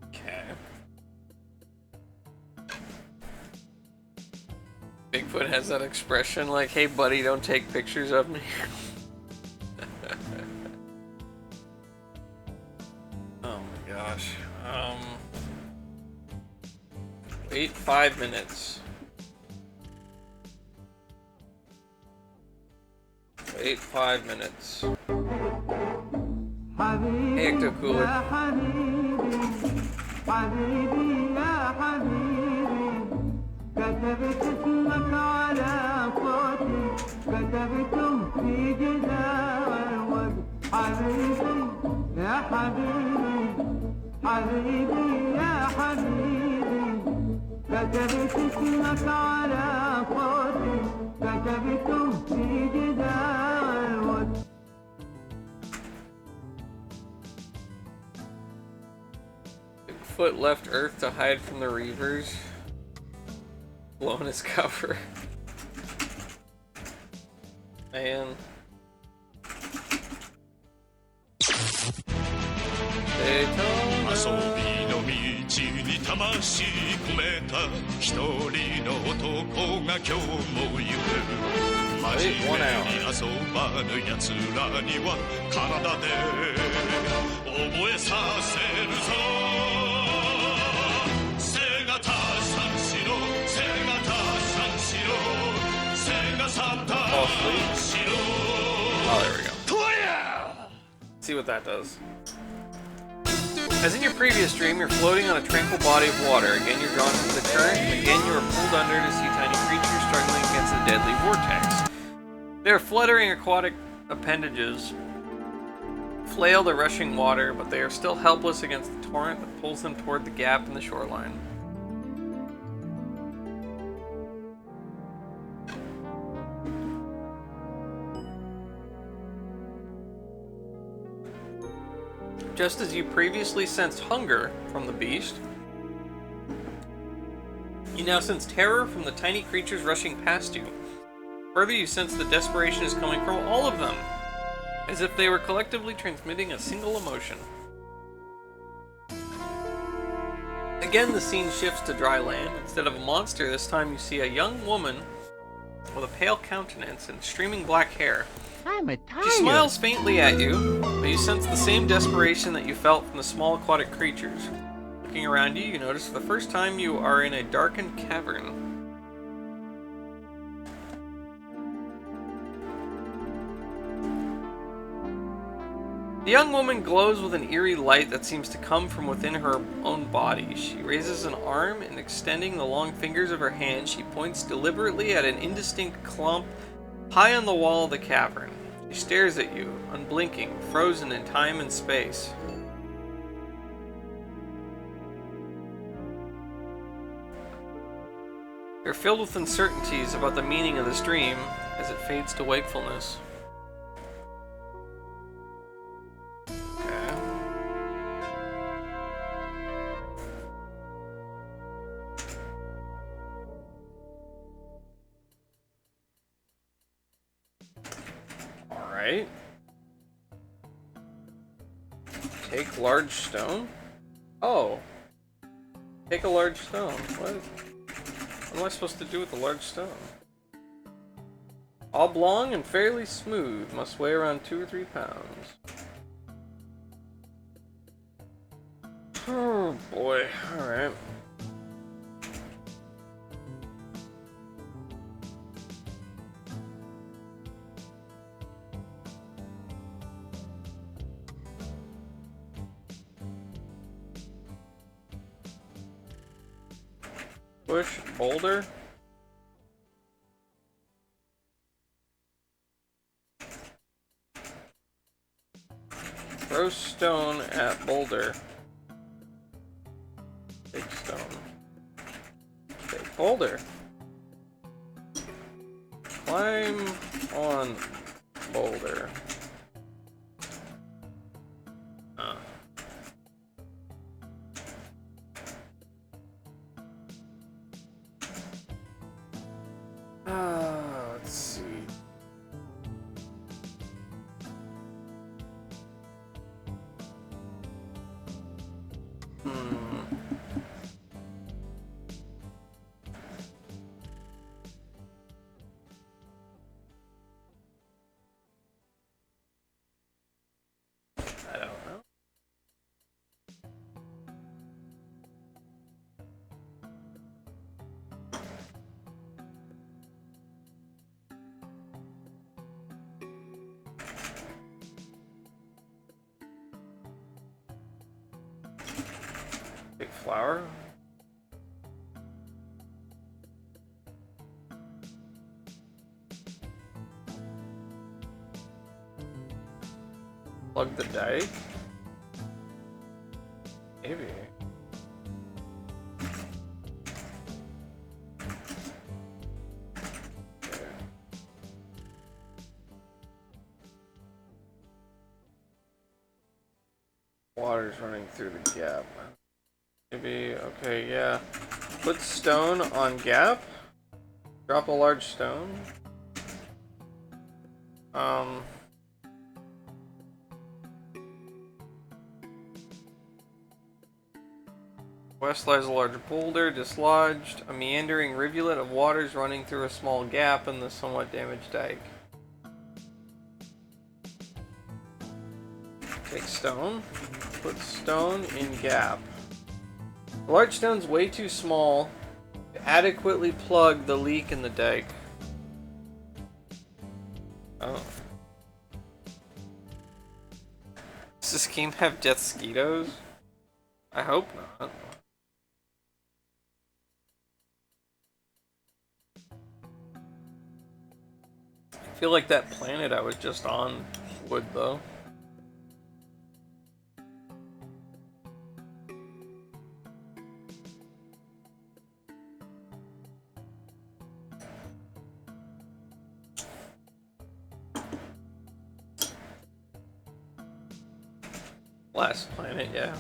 Speaker 1: Okay. Bigfoot has that expression like, hey buddy, don't take pictures of me. Oh my gosh. Wait 5 minutes. Wait 5 minutes. Hey, Ecto Cooler.
Speaker 2: كتبت اسمك على صوتي كتبته في جدار حبيبي يا حبيبي حبيبي يا حبيبي كتبت اسمك على صوتي كتبته في جدار
Speaker 1: Bigfoot left Earth to hide from the Reavers. Blown his cover. Man. Daytona.
Speaker 3: 遊びの道に魂込めた一人の男が今日も行く真面目に遊ばぬ奴らには体で覚えさせるぞ背がたさんしろ背がたさんしろ背がさたんしろ
Speaker 1: Oh, there we go. See what that does. As in your previous dream, you're floating on a tranquil body of water. Again, you're drawn into the current. Again, you are pulled under to see tiny creatures struggling against a deadly vortex. Their fluttering aquatic appendages flail the rushing water, but they are still helpless against the torrent that pulls them toward the gap in the shoreline. Just as you previously sensed hunger from the beast, you now sense terror from the tiny creatures rushing past you. Further, you sense the desperation is coming from all of them, as if they were collectively transmitting a single emotion. Again, the scene shifts to dry land. Instead of a monster, this time you see a young woman with a pale countenance and streaming black hair. She smiles faintly at you, but you sense the same desperation that you felt from the small aquatic creatures. Looking around you, you notice for the first time you are in a darkened cavern. The young woman glows with an eerie light that seems to come from within her own body. She raises an arm and, extending the long fingers of her hand, she points deliberately at an indistinct clump high on the wall of the cavern. She stares at you, unblinking, frozen in time and space. You're filled with uncertainties about the meaning of this dream as it fades to wakefulness. Okay. Alright. Take large stone? Oh. Take a large stone. What am I supposed to do with the large stone? Oblong and fairly smooth. Must weigh around 2 or 3 pounds. Oh boy. Alright. Push boulder. Throw stone at boulder. Big stone. Big boulder. Climb on boulder. Let's see. I don't know. Big flower. Plug the dike. Maybe. Water's running through the gap. Maybe, okay, yeah. Put stone on gap. Drop a large stone. West lies a large boulder, dislodged. A meandering rivulet of waters running through a small gap in the somewhat damaged dike. Take stone. Put stone in gap. The large stone's way too small to adequately plug the leak in the dike. Oh. Does this game have death skeetos? I hope not. I feel like that planet I was just on would, though. Last planet, yeah.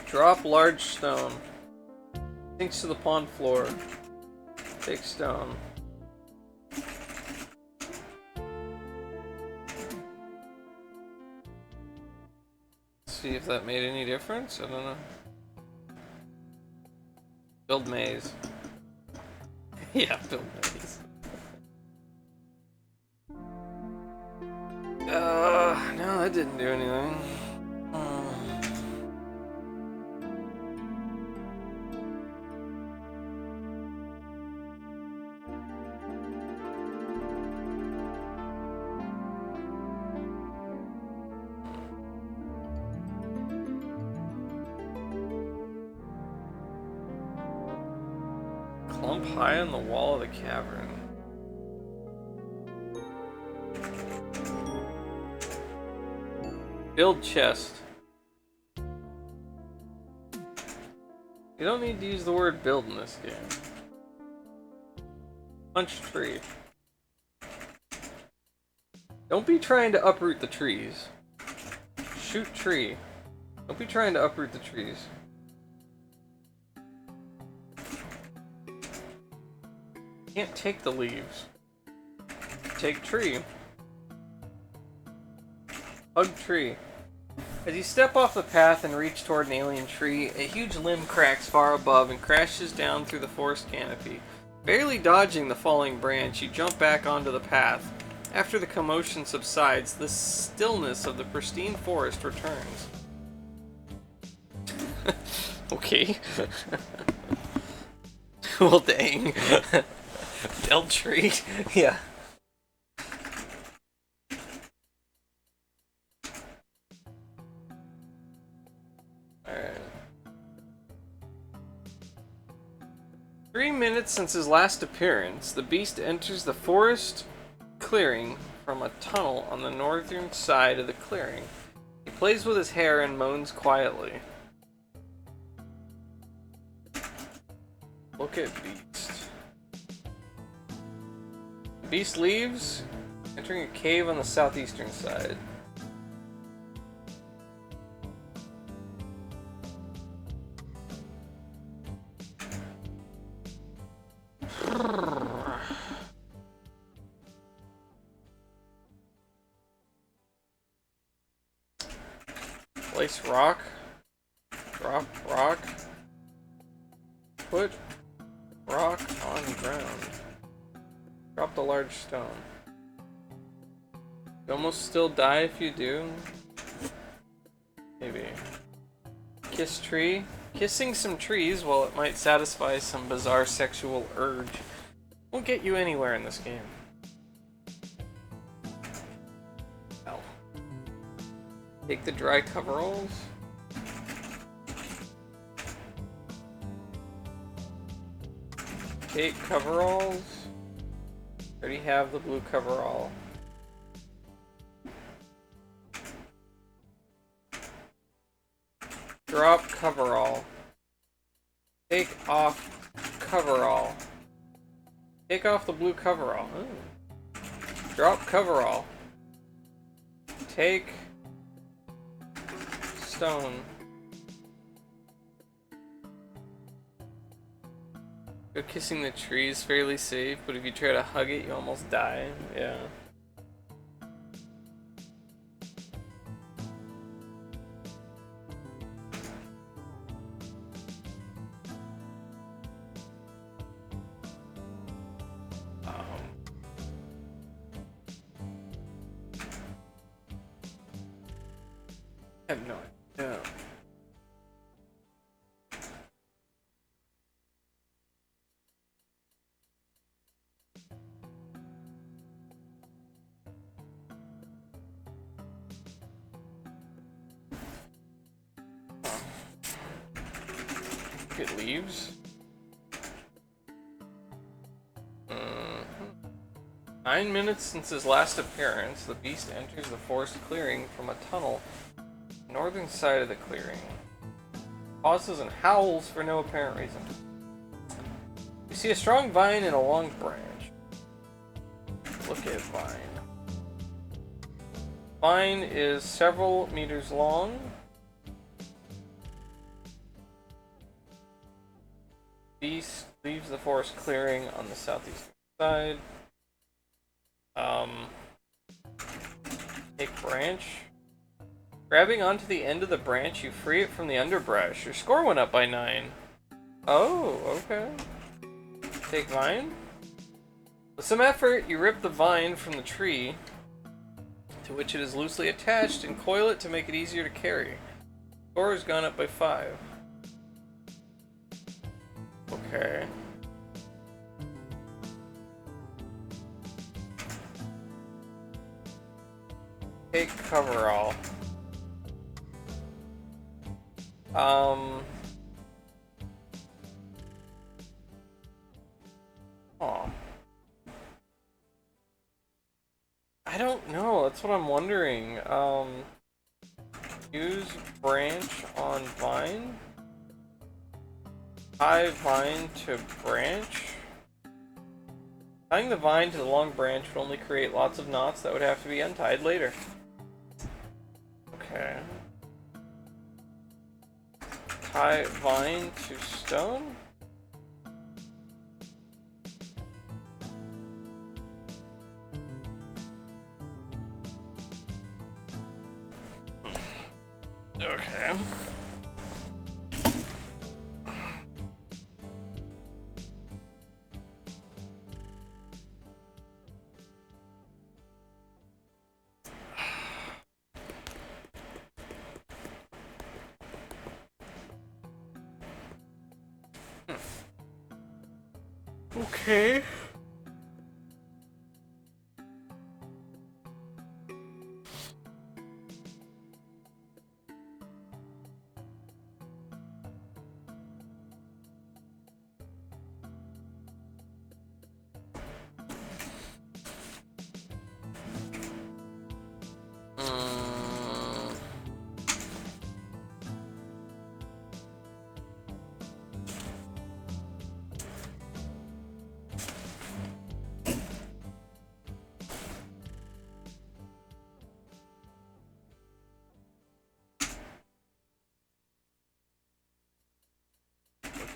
Speaker 1: Drop large stone. Sinks to the pond floor. Take stone. See if that made any difference. I don't know. Build maze. Yeah, build maze. No, that didn't do anything. Clump high on the wall of the cavern. Build chest. You don't need to use the word build in this game. Punch tree. Don't be trying to uproot the trees. Shoot tree. Don't be trying to uproot the trees. Can't take the leaves. Take tree. Hug tree. As you step off the path and reach toward an alien tree, a huge limb cracks far above and crashes down through the forest canopy. Barely dodging the falling branch, you jump back onto the path. After the commotion subsides, the stillness of the pristine forest returns. Okay. Well, dang. Felled tree. Yeah. Alright. 3 minutes since his last appearance, the beast enters the forest clearing from a tunnel on the northern side of the clearing. He plays with his hair and moans quietly. Look at Beast. The beast leaves, entering a cave on the southeastern side. Place rock. Drop rock. Put rock on ground. Drop the large stone. You almost still die if you do. Maybe. Kiss tree. Kissing some trees, while it might satisfy some bizarre sexual urge, won't get you anywhere in this game. Ow. Take the dry coveralls. Take coveralls. Already have the blue coverall. Drop coverall. Take off coverall. Take off the blue coverall. Ooh. Drop coverall. Take stone. Go kissing the tree is fairly safe, but if you try to hug it, you almost die. Yeah. I have no idea. It leaves. 9 minutes since his last appearance, the beast enters the forest clearing from a tunnel on the northern side of the clearing. Pauses and howls for no apparent reason. You see a strong vine and a long branch. Look at vine. Vine is several meters long. Beast leaves the forest clearing on the southeastern side. Take branch. Grabbing onto the end of the branch, you free it from the underbrush. Your score went up by 9. Oh, okay. Take vine. With some effort, you rip the vine from the tree to which it is loosely attached and coil it to make it easier to carry. Score has gone up by 5. Okay. Take coverall. Oh. I don't know. That's what I'm wondering. Use branch on vine. Tie vine to branch. Tying the vine to the long branch would only create lots of knots that would have to be untied later. Okay. Tie vine to stone. Okay. Okay.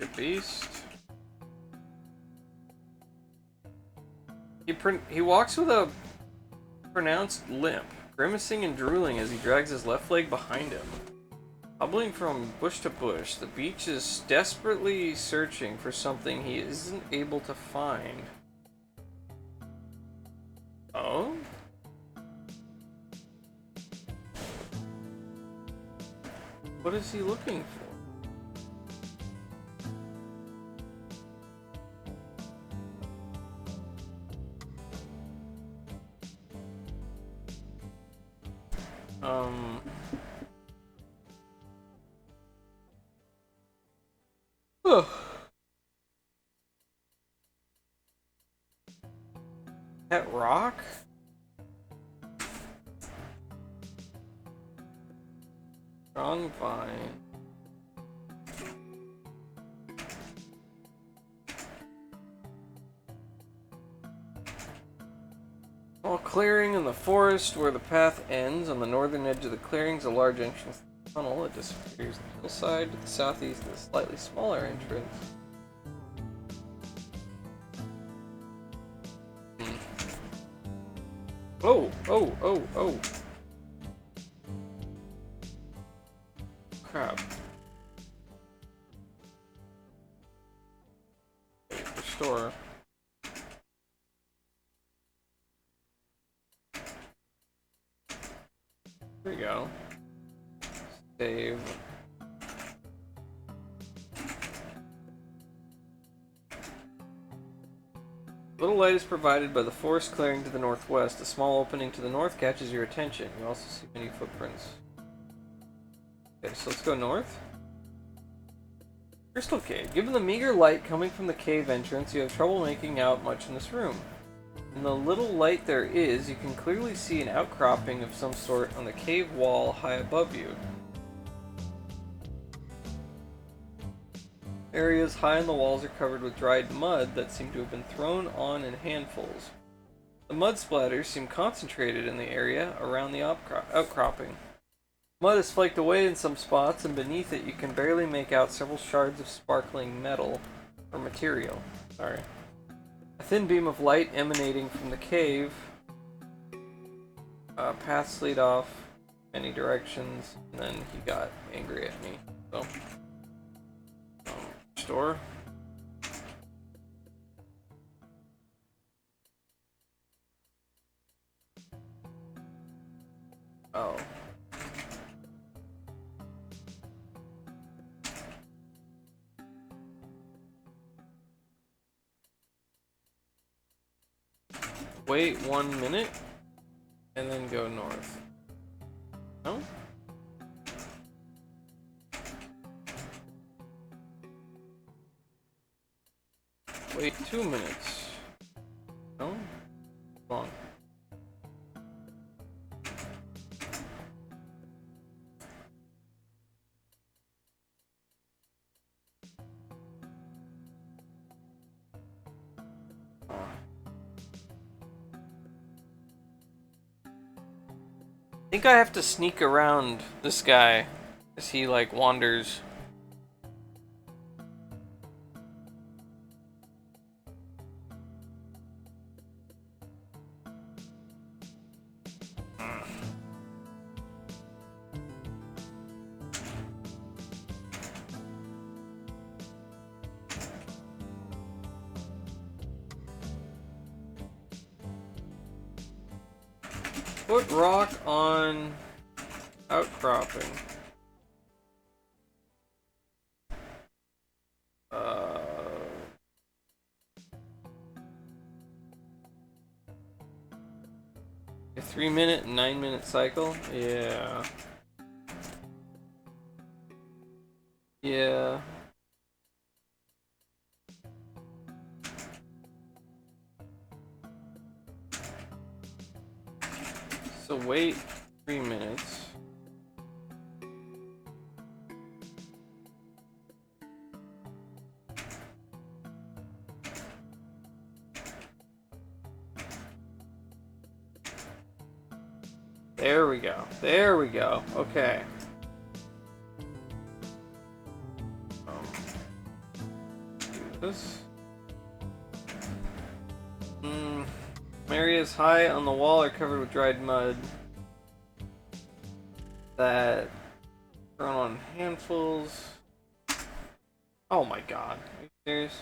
Speaker 1: Wicked Beast. He walks with a pronounced limp, grimacing and drooling as he drags his left leg behind him. Hobbling from bush to bush, the beach is desperately searching for something he isn't able to find. Oh? What is he looking for? Ugh. That rock? Strong vine. Small clearing in the forest where the path ends. On the northern edge of the clearing is a large entrance tunnel that disappears on the hillside. To the southeast is a slightly smaller entrance. Oh, oh, oh, oh. Crap. Restore. There we go. Save. Little light is provided by the forest clearing to the northwest. A small opening to the north catches your attention. You also see many footprints. Okay, so let's go north. Crystal Cave. Given the meager light coming from the cave entrance, you have trouble making out much in this room. In the little light there is, you can clearly see an outcropping of some sort on the cave wall high above you. Areas high on the walls are covered with dried mud that seem to have been thrown on in handfuls. The mud splatters seem concentrated in the area around the outcropping. Mud is flaked away in some spots, and beneath it you can barely make out several shards of sparkling metal or material. Sorry. A thin beam of light emanating from the cave. Paths lead off many directions, and then he got angry at me. So, restore. Oh. Wait 1 minute, and then go north. No? Wait 2 minutes. No? Long. I think I have to sneak around this guy as he like wanders. Put rock on outcropping. A 3-minute and 9-minute cycle? Yeah. Yeah. So wait 3 minutes. There we go. There we go. Okay. Do this. Areas high on the wall are covered with dried mud that grown on handfuls. Oh my god. Are you serious?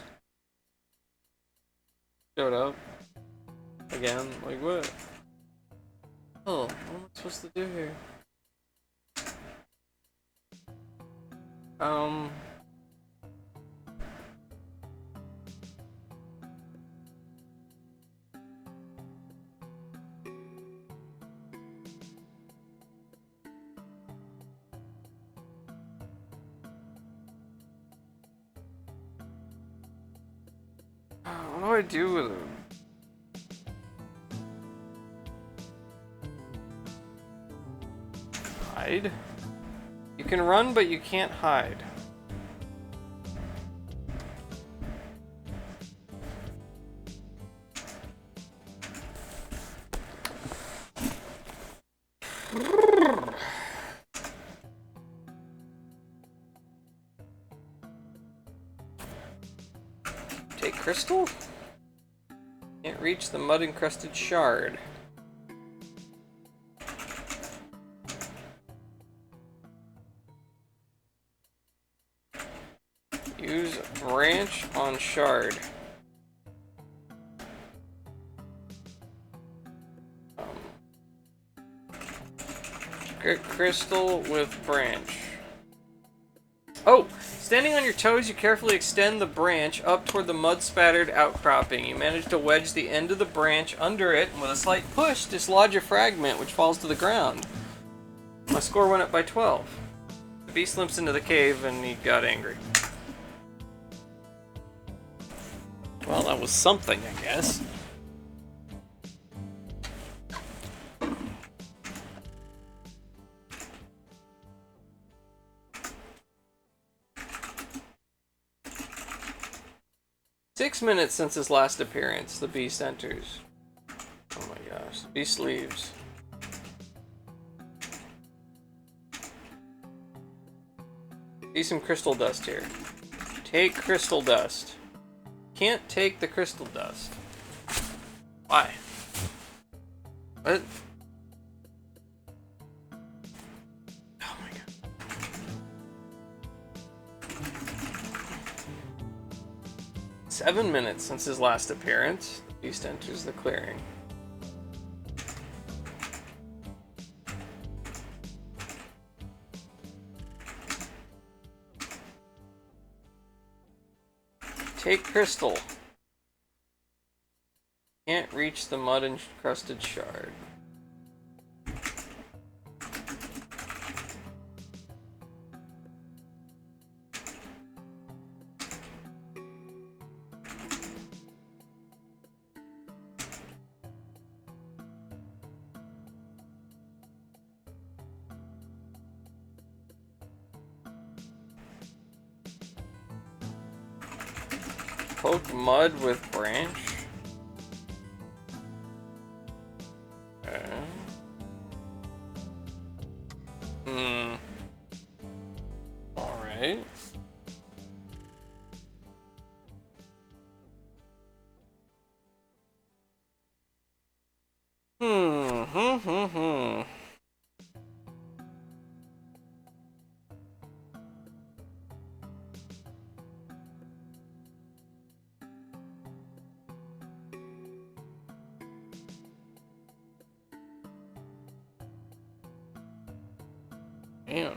Speaker 1: Showed up. Again? Like what? Oh, what am I supposed to do here? What do I do with him? Hide? You can run, but you can't hide. Take crystal? Can't reach the mud-encrusted shard. Use branch on shard. Crystal with branch. Oh! Standing on your toes, you carefully extend the branch up toward the mud-spattered outcropping. You manage to wedge the end of the branch under it, and with a slight push, dislodge a fragment, which falls to the ground. My score went up by 12. The beast limps into the cave, and he got angry. Well, that was something, I guess. Six minutes since his last appearance, the beast enters. Oh my gosh, the beast leaves. See some crystal dust here. Take crystal dust. Can't take the crystal dust. Why? What? Oh my god. 7 minutes since his last appearance, the beast enters the clearing. Take crystal. Can't reach the mud-encrusted shard. Poke mud with branch. Okay. Alright. Man.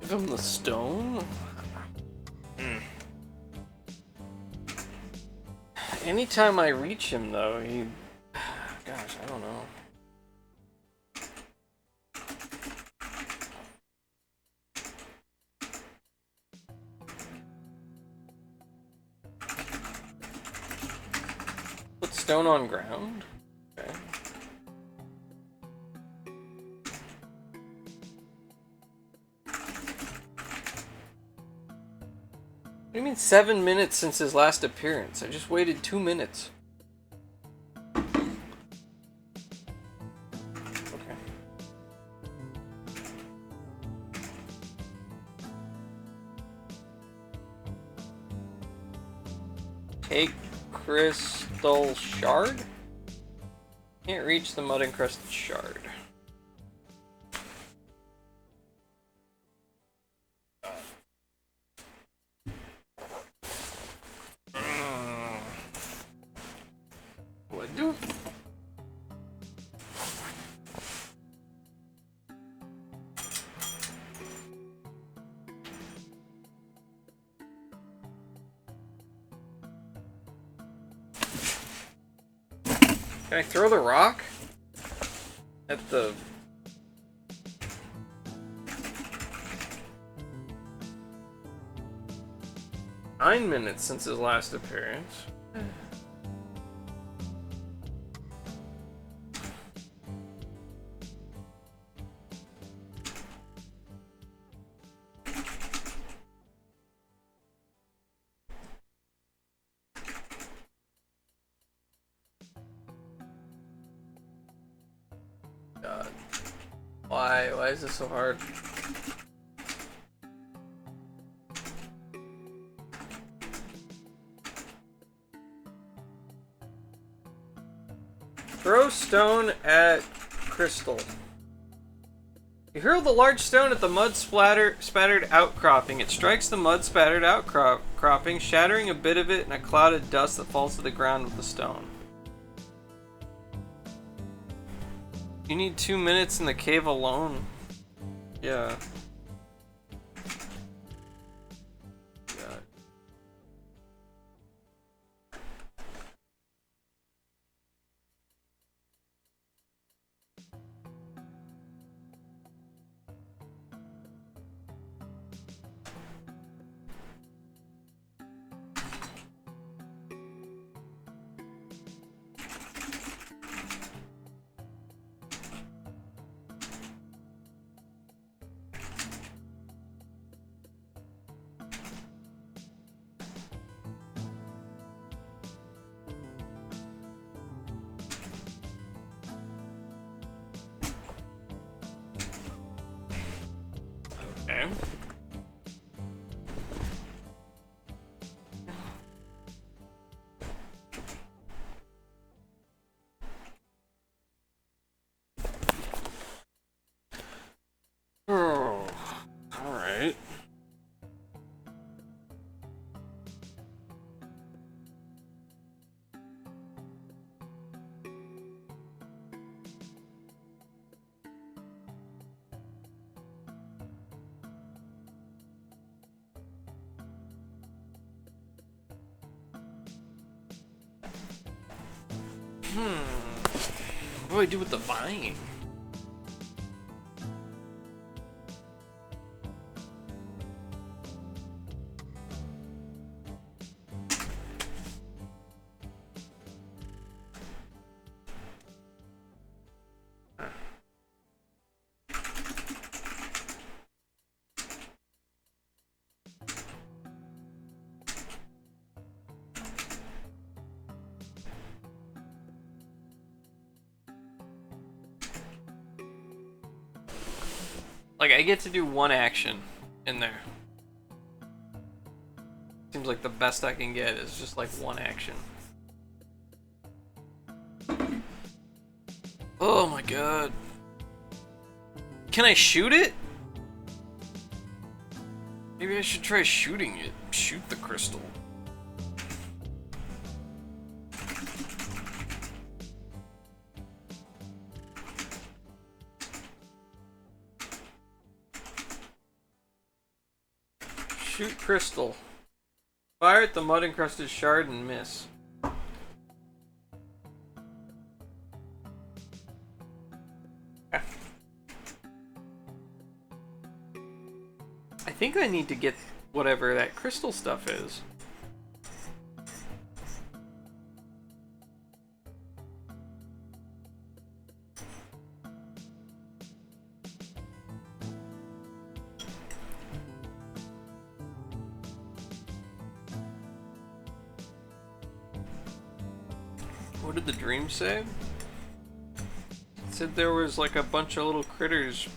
Speaker 1: Give him the stone? Anytime I reach him, though, he... Gosh, I don't know. Put stone on ground? Okay. What do you mean 7 minutes since his last appearance? I just waited 2 minutes. Okay. Take crystal shard? Can't reach the mud encrusted shard. What do? Can I throw the rock at the... 9 minutes since his last appearance. God. Why? Why is this so hard? Throw stone at crystal. You hurl the large stone at the mud spattered outcropping. It strikes the mud spattered outcropping, shattering a bit of it in a cloud of dust that falls to the ground with the stone. You need 2 minutes in the cave alone. Yeah. God. Okay. Oh, all right. What do I do with the vine? Like, I get to do one action in there. Seems like the best I can get is just like one action. Oh my god. Can I shoot it? Maybe I should try shooting it. Shoot the crystal. Shoot crystal. Fire at the mud-encrusted shard and miss. I think I need to get whatever that crystal stuff is. What did the dream say? It said there was like a bunch of little critters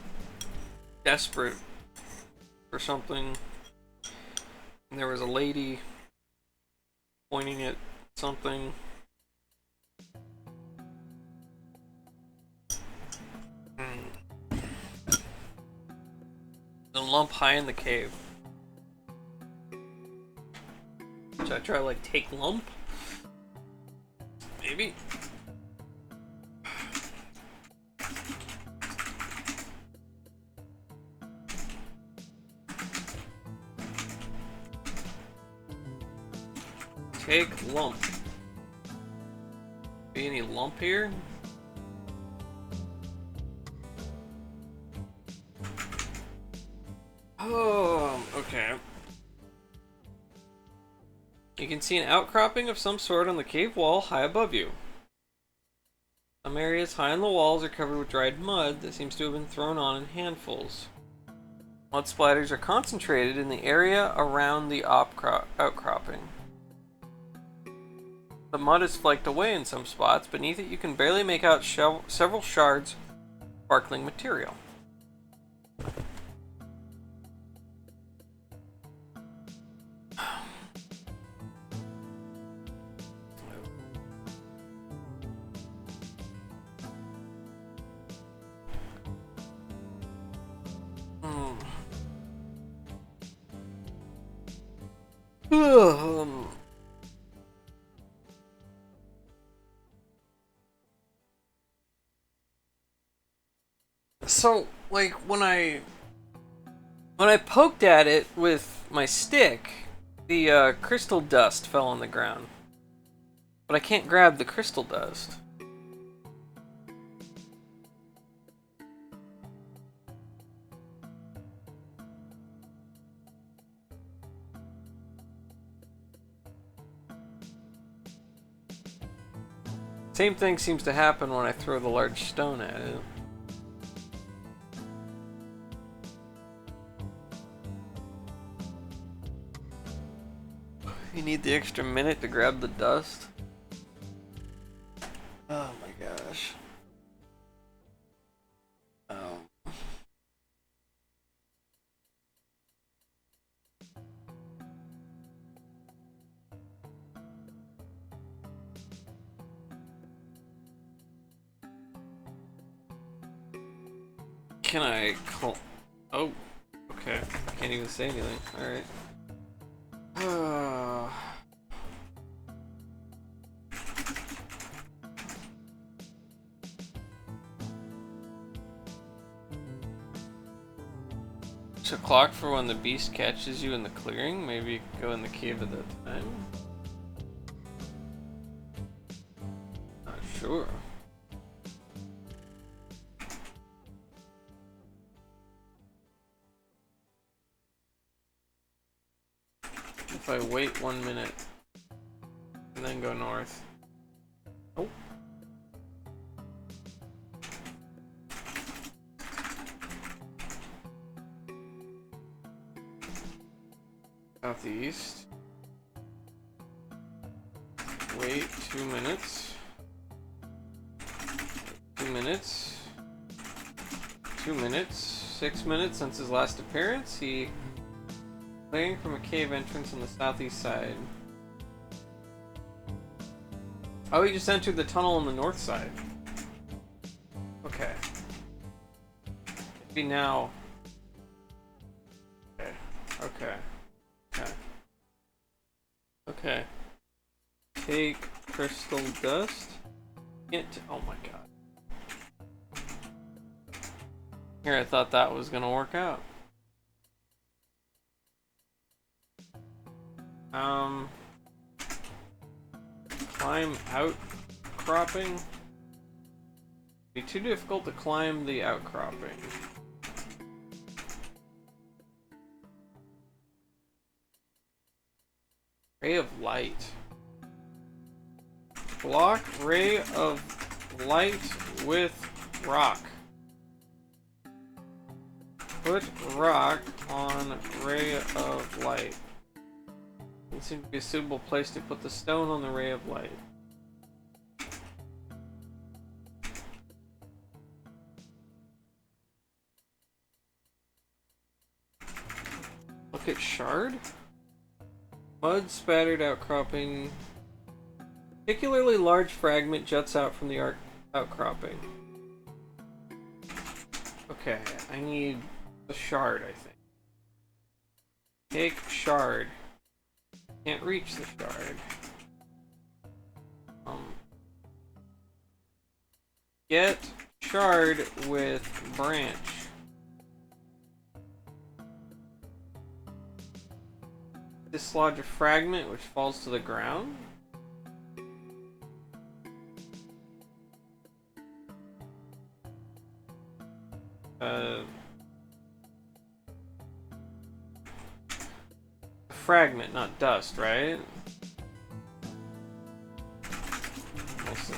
Speaker 1: desperate for something. And there was a lady pointing at something. The lump high in the cave. Should I try to like take lump? Maybe. Take lump. Be any lump here? Oh, okay. You can see an outcropping of some sort on the cave wall high above you. Some areas high on the walls are covered with dried mud that seems to have been thrown on in handfuls. Mud splatters are concentrated in the area around the outcropping. The mud is flaked away in some spots. Beneath it you can barely make out several shards of sparkling material. So, like, when I poked at it with my stick, the crystal dust fell on the ground. But I can't grab the crystal dust. Same thing seems to happen when I throw the large stone at it. You need the extra minute to grab the dust? Oh my gosh. Can I call? Oh, okay. Can't even say anything. Alright. It's a clock for when the beast catches you in the clearing. Maybe you could go in the cave at that time. Not sure. If I wait 1 minute and then go north. Oh. Southeast. Wait 2 minutes. 2 minutes. 2 minutes. 6 minutes since his last appearance. He clearing from a cave entrance on the southeast side. Oh, he just entered the tunnel on the north side. Okay. Maybe now. Okay. Okay. Okay. Okay. Take crystal dust. Oh my god. Here, I thought that was gonna work out. Climb outcropping. Be too difficult to climb the outcropping. Ray of light. Block ray of light with rock. Put rock on ray of light. It seems to be a suitable place to put the stone on the ray of light. Look at shard. Mud spattered outcropping. Particularly large fragment juts out from the outcropping. Okay, I need the shard, I think. Take shard. Can't reach the shard. Get shard with branch. Dislodge a fragment which falls to the ground. Fragment, not dust, right? We'll see.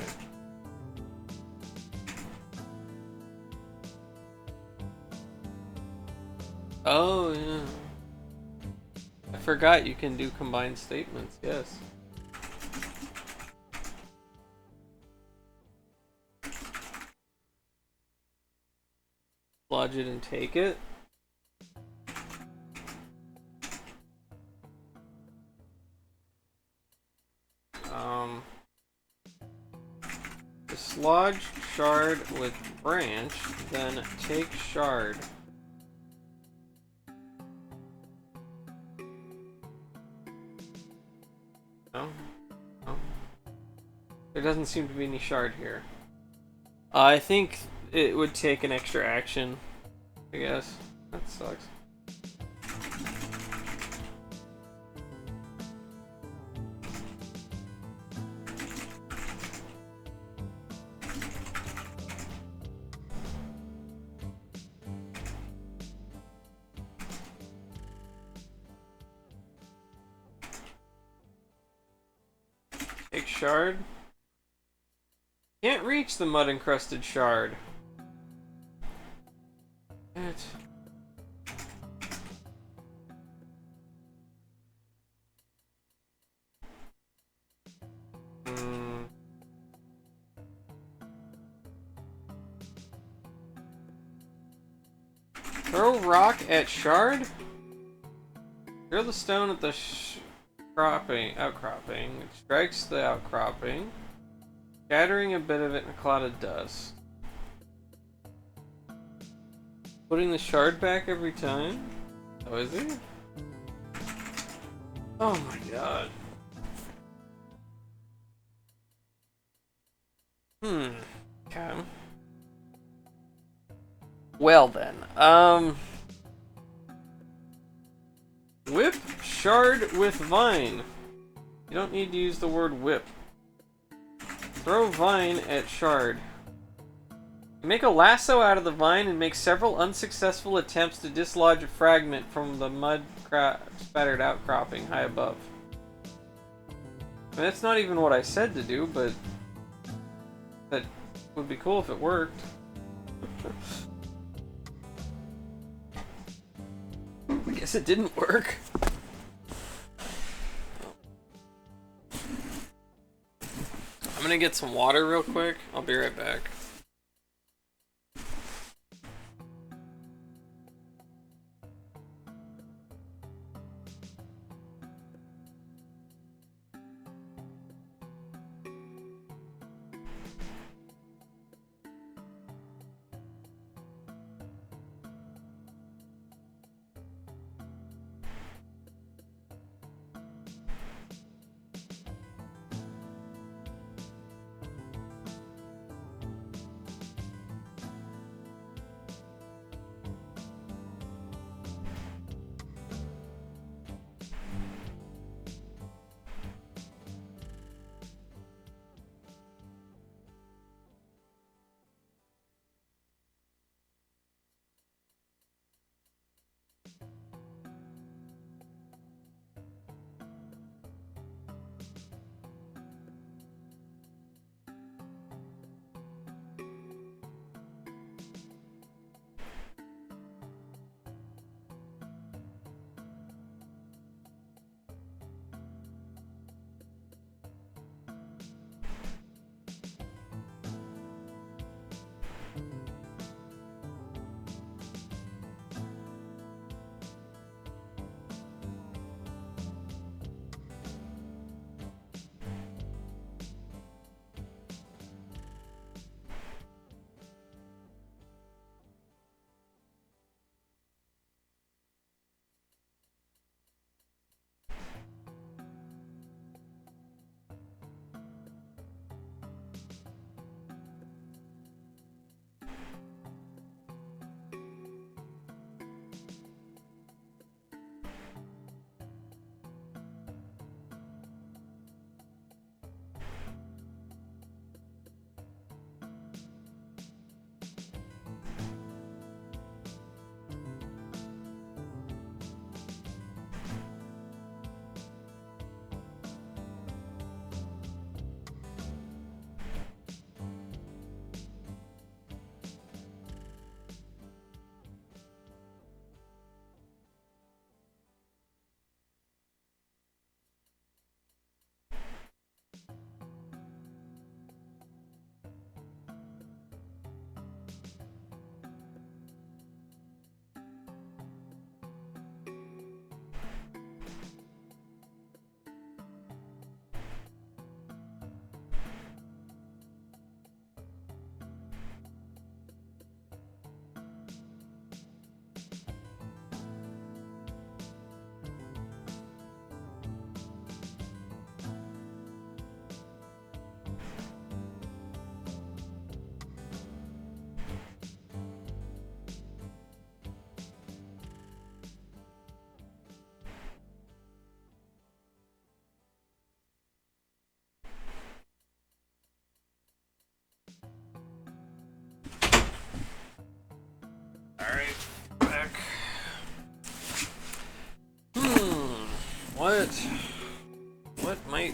Speaker 1: Oh, yeah. I forgot you can do combined statements, yes. Lodge it and take it. Dislodge shard with branch, then take shard. No? No. There doesn't seem to be any shard here. I think it would take an extra action, I guess. That sucks. Take shard. Can't reach the mud encrusted shard. It. Throw rock at shard? Throw the stone at the outcropping. It strikes the outcropping, scattering a bit of it in a cloud of dust. Putting the shard back every time? Oh, is he? Oh my god. Okay. Well then, whip shard with vine. You don't need to use the word whip. Throw vine at shard. Make a lasso out of the vine and make several unsuccessful attempts to dislodge a fragment from the mud spattered outcropping high above. I mean, that's not even what I said to do, but that would be cool if it worked. I guess it didn't work. I'm gonna get some water real quick. I'll be right back.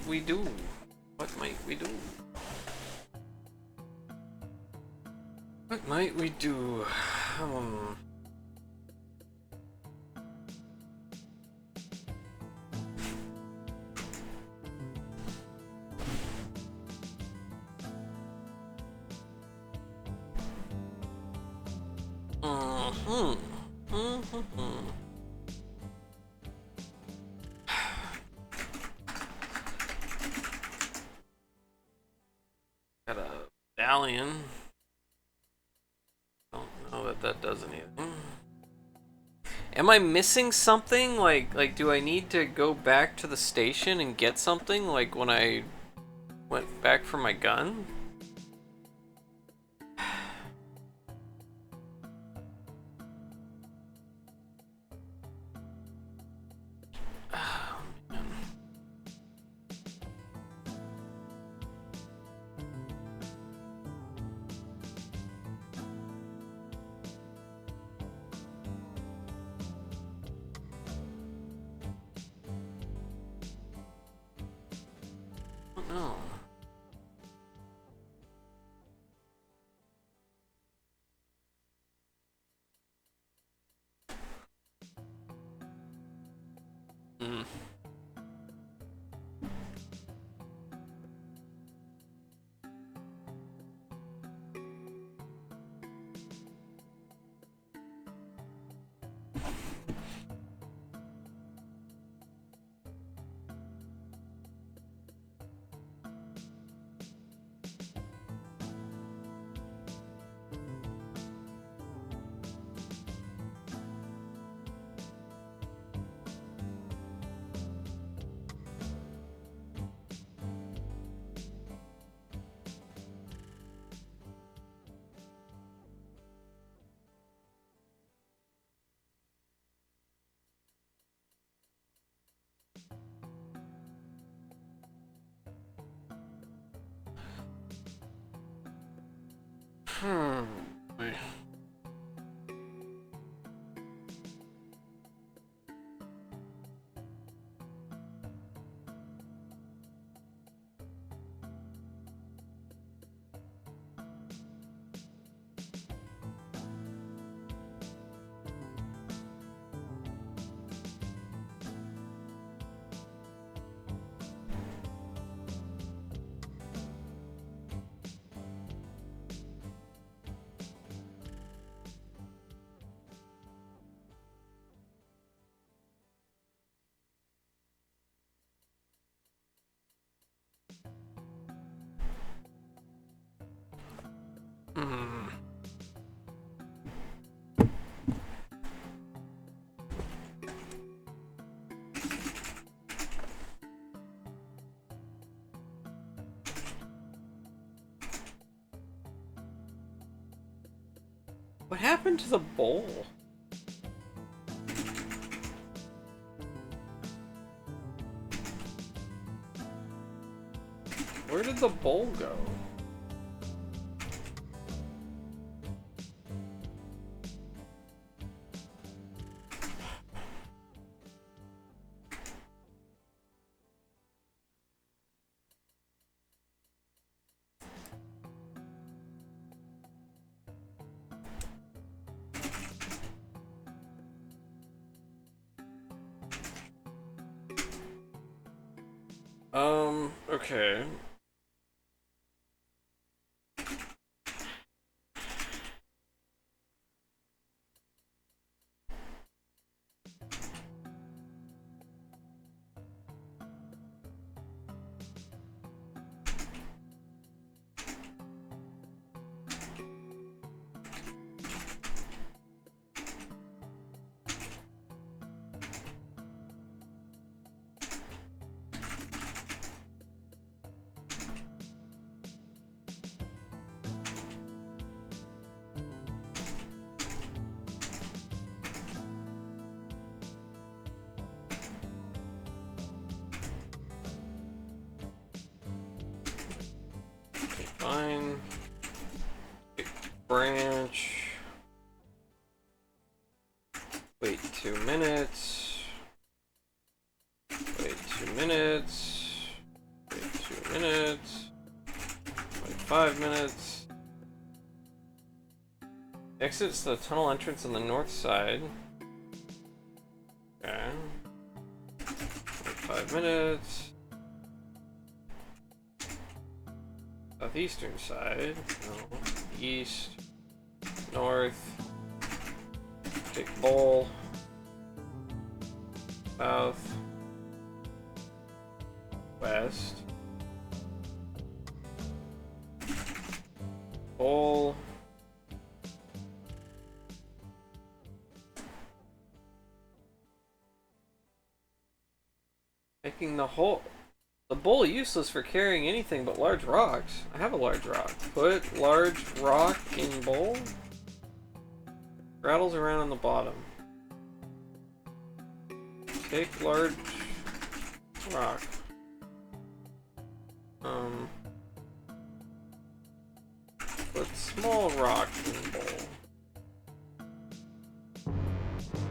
Speaker 1: might we do? What might we do? What might we do? Got a medallion. Don't know that that does anything. Am I missing something? Like, do I need to go back to the station and get something? Like when I went back for my gun? No. Wait. What happened to the bowl? Where did the bowl go? Okay. Fine. Branch. Wait 2 minutes. Wait 2 minutes. minutes. 25 minutes. Exits the tunnel entrance on the north side. Okay. 25 minutes. Southeastern side. No. East. North. Big bowl. South. West. Bowl. Making the bowl useless for carrying anything but large rocks. I have a large rock. Put large rock in bowl. Rattles around on the bottom. Take large rock. Put small rock in bowl.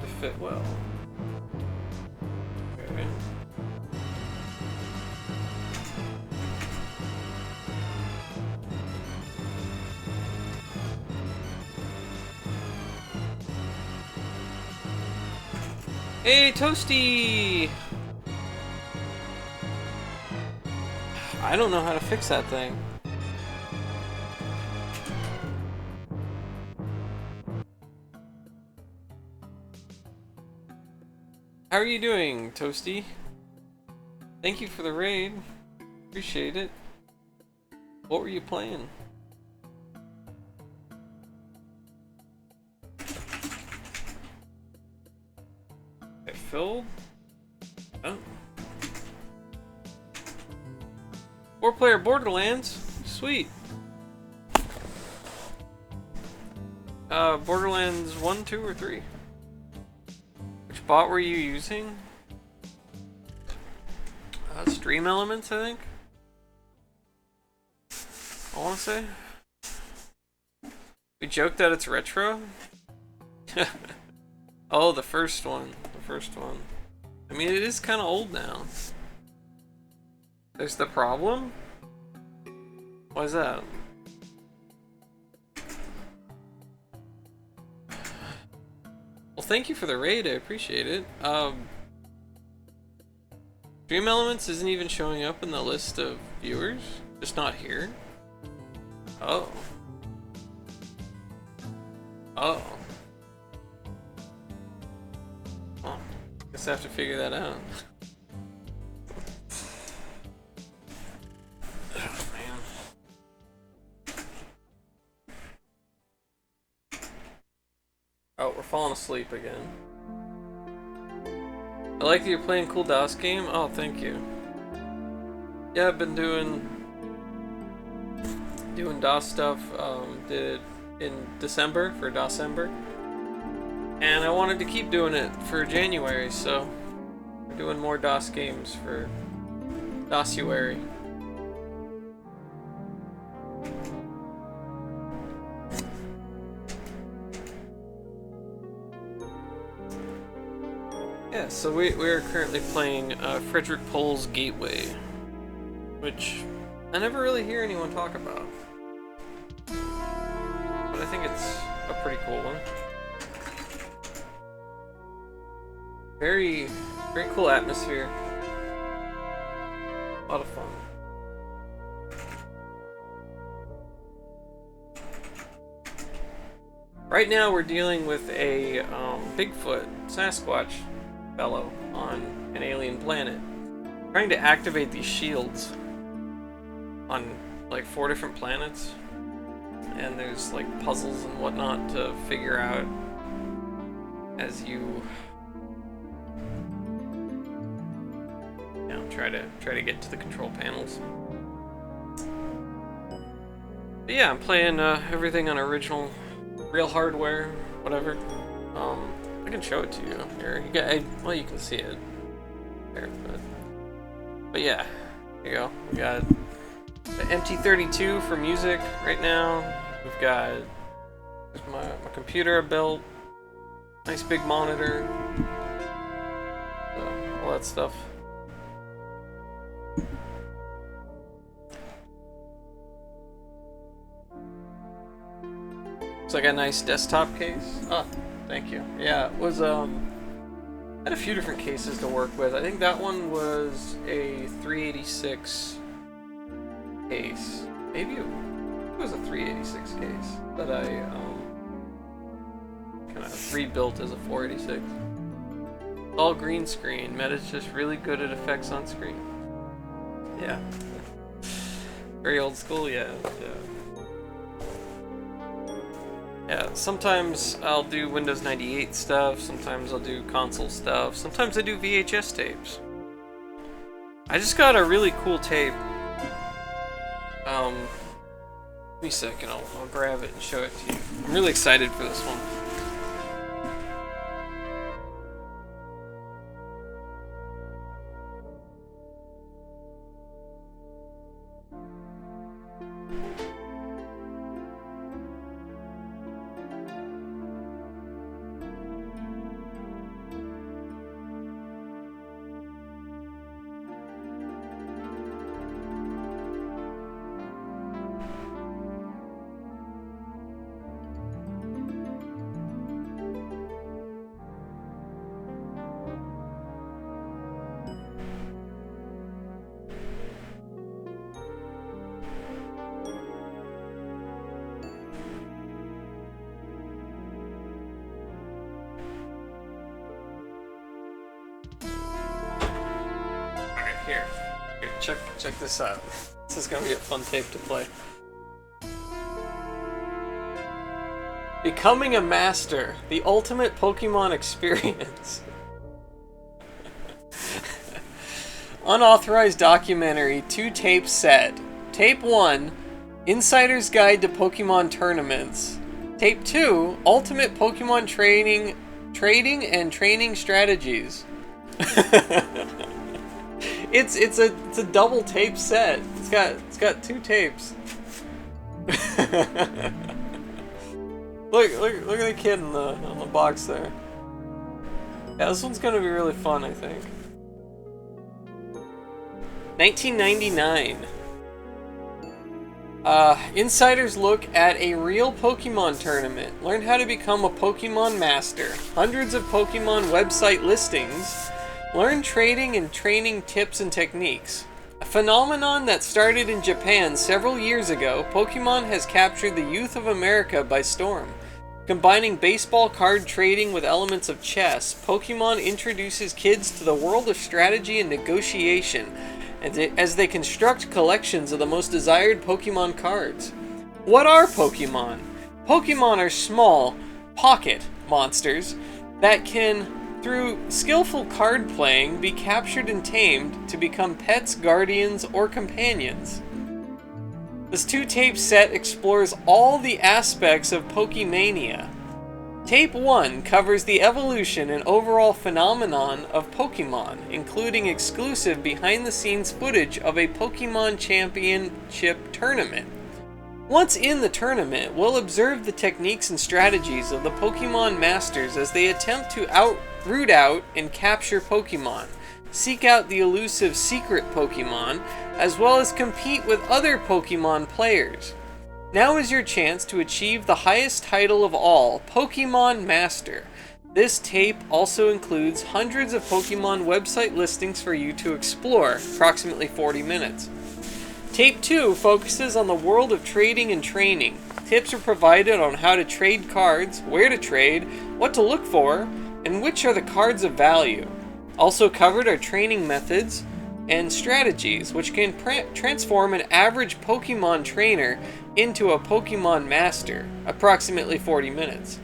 Speaker 1: To fit well. Okay. Hey, Toasty! I don't know how to fix that thing. How are you doing, Toasty? Thank you for the raid. Appreciate it. What were you playing? It filled? Oh. 4-player Borderlands? Sweet. Borderlands 1, 2, or 3? Which bot were you using? Stream Elements, I think? I want to say. We joked that it's retro? Oh, the first one. The first one. I mean, it is kind of old now. There's the problem? Why is that? Well, thank you for the raid. I appreciate it. Dream Elements isn't even showing up in the list of viewers. Just not here. Oh. Oh. Oh. Guess I have to figure that out. Oh, man. Oh, we're falling asleep again. I like that you're playing cool DOS game. Oh, thank you. Yeah, I've been doing DOS stuff. Did it in December for DOSember, and I wanted to keep doing it for January, so we're doing more DOS games for DOSuary. Yeah, so we are currently playing Frederick Pohl's Gateway, which I never really hear anyone talk about. But I think it's a pretty cool one. Very, very cool atmosphere. A lot of fun. Right now we're dealing with a Bigfoot, Sasquatch fellow on an alien planet. Trying to activate these shields on like 4 different planets. And there's like puzzles and whatnot to figure out as you know, try to get to the control panels. But yeah, I'm playing everything on original, real hardware, whatever. I can show it to you here. Well, you can see it there, but yeah, here you go. We got the MT32 for music right now. We've got my computer I built, nice big monitor, all that stuff. like a nice desktop case. Oh, thank you. Yeah, it was had a few different cases to work with. I think that one was a 386 case. Maybe it was a 386 case that I kind of rebuilt as a 486. All green screen. Meta's just really good at effects on screen. Yeah. Very old school, yeah. Yeah, sometimes I'll do Windows 98 stuff, sometimes I'll do console stuff, sometimes I do VHS tapes. I just got a really cool tape. Give me a second, I'll grab it and show it to you. I'm really excited for this one. Here, check this out. This is gonna be a fun tape to play. Becoming a Master, the ultimate Pokemon experience. Unauthorized documentary 2-tape set. Tape 1, Insider's Guide to Pokemon Tournaments. Tape 2, Ultimate Pokemon Trading and Training Strategies. It's a double tape set. It's got 2 tapes. look at the kid on the box there. Yeah, this one's gonna be really fun, I think. 1999. Insiders look at a real Pokemon tournament. Learn how to become a Pokemon Master. Hundreds of Pokemon website listings. Learn trading and training tips and techniques. A phenomenon that started in Japan several years ago, Pokemon has captured the youth of America by storm. Combining baseball card trading with elements of chess, Pokemon introduces kids to the world of strategy and negotiation as they construct collections of the most desired Pokemon cards. What are Pokemon? Pokemon are small, pocket monsters that can, through skillful card playing, be captured and tamed to become pets, guardians, or companions. This 2-tape set explores all the aspects of Pokemania. Tape 1 covers the evolution and overall phenomenon of Pokemon, including exclusive behind-the-scenes footage of a Pokemon Championship tournament. Once in the tournament, we'll observe the techniques and strategies of the Pokemon Masters as they attempt to root out and capture Pokemon, seek out the elusive secret Pokemon, as well as compete with other Pokemon players. Now is your chance to achieve the highest title of all, Pokemon Master. This tape also includes hundreds of Pokemon website listings for you to explore, approximately 40 minutes. Tape 2 focuses on the world of trading and training. Tips are provided on how to trade cards, where to trade, what to look for, and which are the cards of value. Also covered are training methods and strategies, which can transform an average Pokemon trainer into a Pokemon Master, approximately 40 minutes.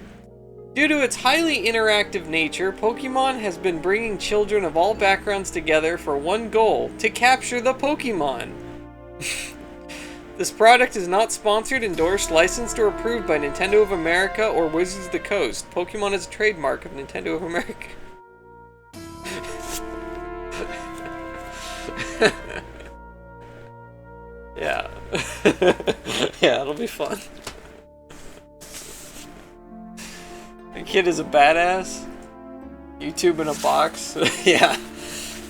Speaker 1: Due to its highly interactive nature, Pokemon has been bringing children of all backgrounds together for one goal: to capture the Pokemon. This product is not sponsored, endorsed, licensed, or approved by Nintendo of America or Wizards of the Coast. Pokemon is a trademark of Nintendo of America. Yeah. Yeah, it'll be fun. The kid is a badass. YouTube in a box. Yeah.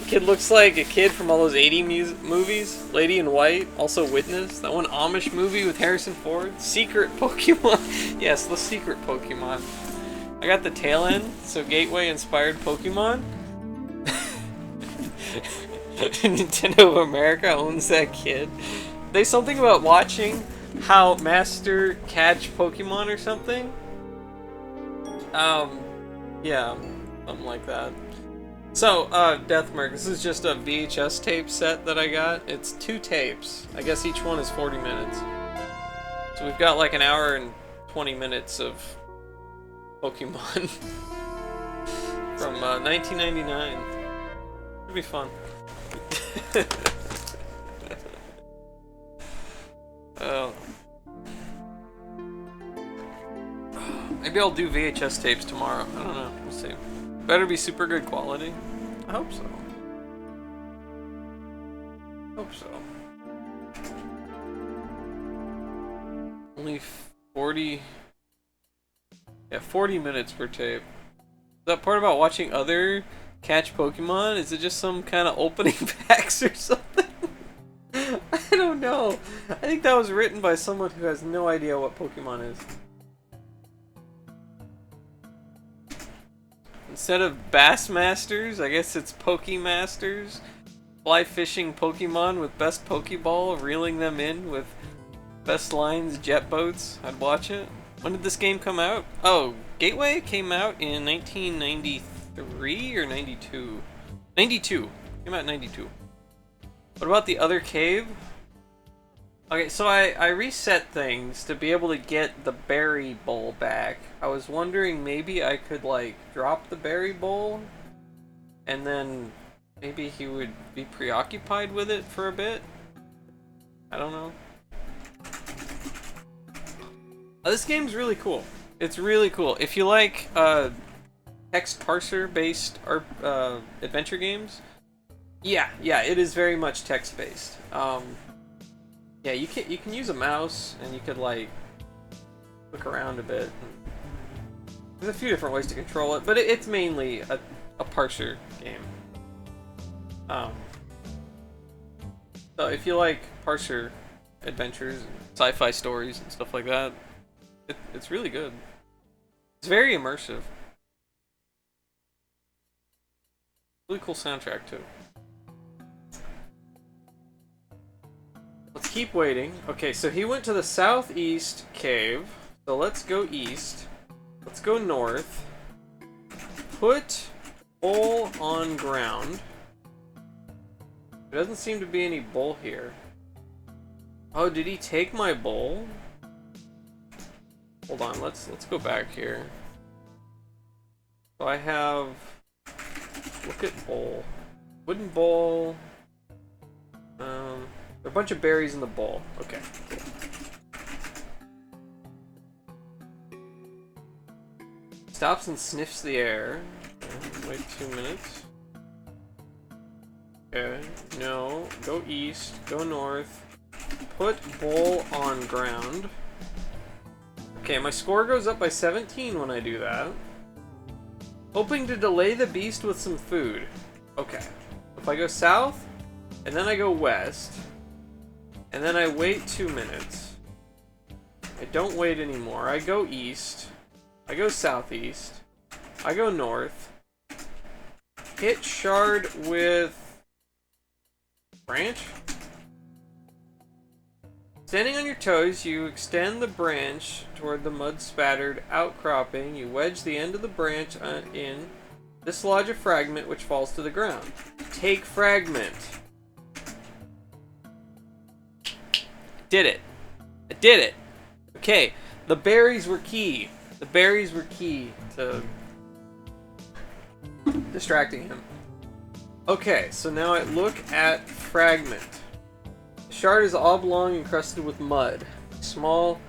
Speaker 1: The Kid looks like a kid from all those 80s movies. Lady in White, also Witness. That one Amish movie with Harrison Ford. Secret Pokemon. Yes, the secret Pokemon. I got the tail end, so Gateway inspired Pokemon. Nintendo of America owns that kid. There's something about watching how Master catch Pokemon or something. Yeah, something like that. So, Deathmark, this is just a VHS tape set that I got. It's 2 tapes. I guess each one is 40 minutes. So we've got like an hour and 20 minutes of Pokemon from 1999. It'll be fun. Oh. Maybe I'll do VHS tapes tomorrow. I don't know. We'll see. Better be super good quality. I hope so. Hope so. Only 40... Yeah, 40 minutes per tape. That part about watching other catch Pokemon? Is it just some kind of opening packs or something? I don't know. I think that was written by someone who has no idea what Pokemon is. Instead of Bassmasters, I guess it's Pokemasters. Fly fishing Pokemon with best Pokeball, reeling them in with best lines, jet boats. I'd watch it. When did this game come out? Oh, Gateway came out in 1993 or 92? 92. Came out in 92. What about the other cave? Okay, so I reset things to be able to get the berry bowl back. I was wondering maybe I could like drop the berry bowl and then maybe he would be preoccupied with it for a bit. I don't know. This game's really cool. It's really cool. If you like text parser based adventure games, yeah, it is very much text based. Yeah, you can use a mouse and you could like look around a bit. There's a few different ways to control it, but it's mainly a parser game. So if you like parser adventures, and sci-fi stories and stuff like that, it's really good. It's very immersive. Really cool soundtrack too. Let's keep waiting. Okay, so he went to the southeast cave. So let's go east. Let's go north. Put bowl on ground. There doesn't seem to be any bowl here. Oh, did he take my bowl? Hold on, let's go back here. So I have... Look at bowl. Wooden bowl. There are a bunch of berries in the bowl. Okay, cool. Stops and sniffs the air. Okay, wait 2 minutes. Okay, no. Go east. Go north. Put bowl on ground. Okay, my score goes up by 17 when I do that. Hoping to delay the beast with some food. Okay. If I go south, and then I go west, and then I wait 2 minutes. I don't wait anymore. I go east. I go southeast. I go north. Hit shard with branch. Standing on your toes, you extend the branch toward the mud-spattered outcropping. You wedge the end of the branch in. Dislodge a fragment which falls to the ground. Take fragment. Did it. I did it. Okay, the berries were key. The berries were key to distracting him. Okay, so now I look at fragment. The shard is oblong encrusted with mud. A small,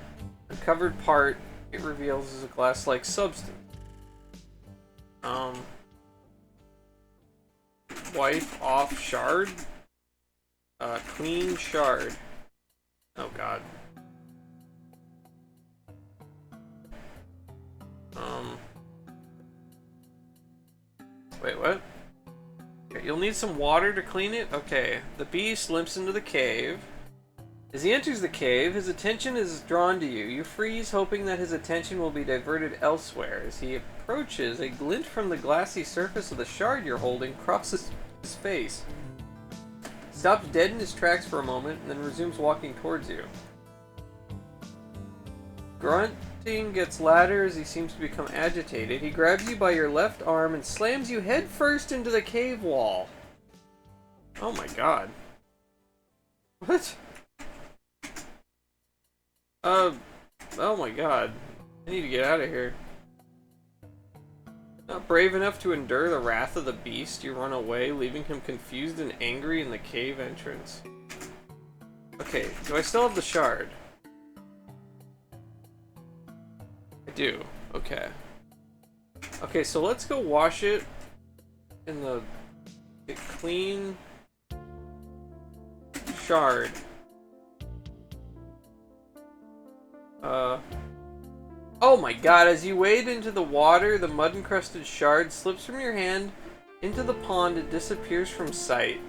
Speaker 1: uncovered part it reveals as a glass-like substance. Wipe off shard. Clean shard. Oh god. Wait, what? Okay, You'll need some water to clean it? Okay. The beast limps into the cave. As he enters the cave, his attention is drawn to you. You freeze, hoping that his attention will be diverted elsewhere. As he approaches, a glint from the glassy surface of the shard you're holding crosses his face. He stops dead in his tracks for a moment, and then resumes walking towards you. Grunting gets louder as he seems to become agitated. He grabs you by your left arm and slams you headfirst into the cave wall. Oh my god. What? Oh my god. I need to get out of here. Not brave enough to endure the wrath of the beast, you run away, leaving him confused and angry in the cave entrance. Okay, do I still have the shard? I do. Okay. Okay, so let's go wash it in the clean shard. Oh my god, as you wade into the water, the mud-encrusted shard slips from your hand into the pond and disappears from sight.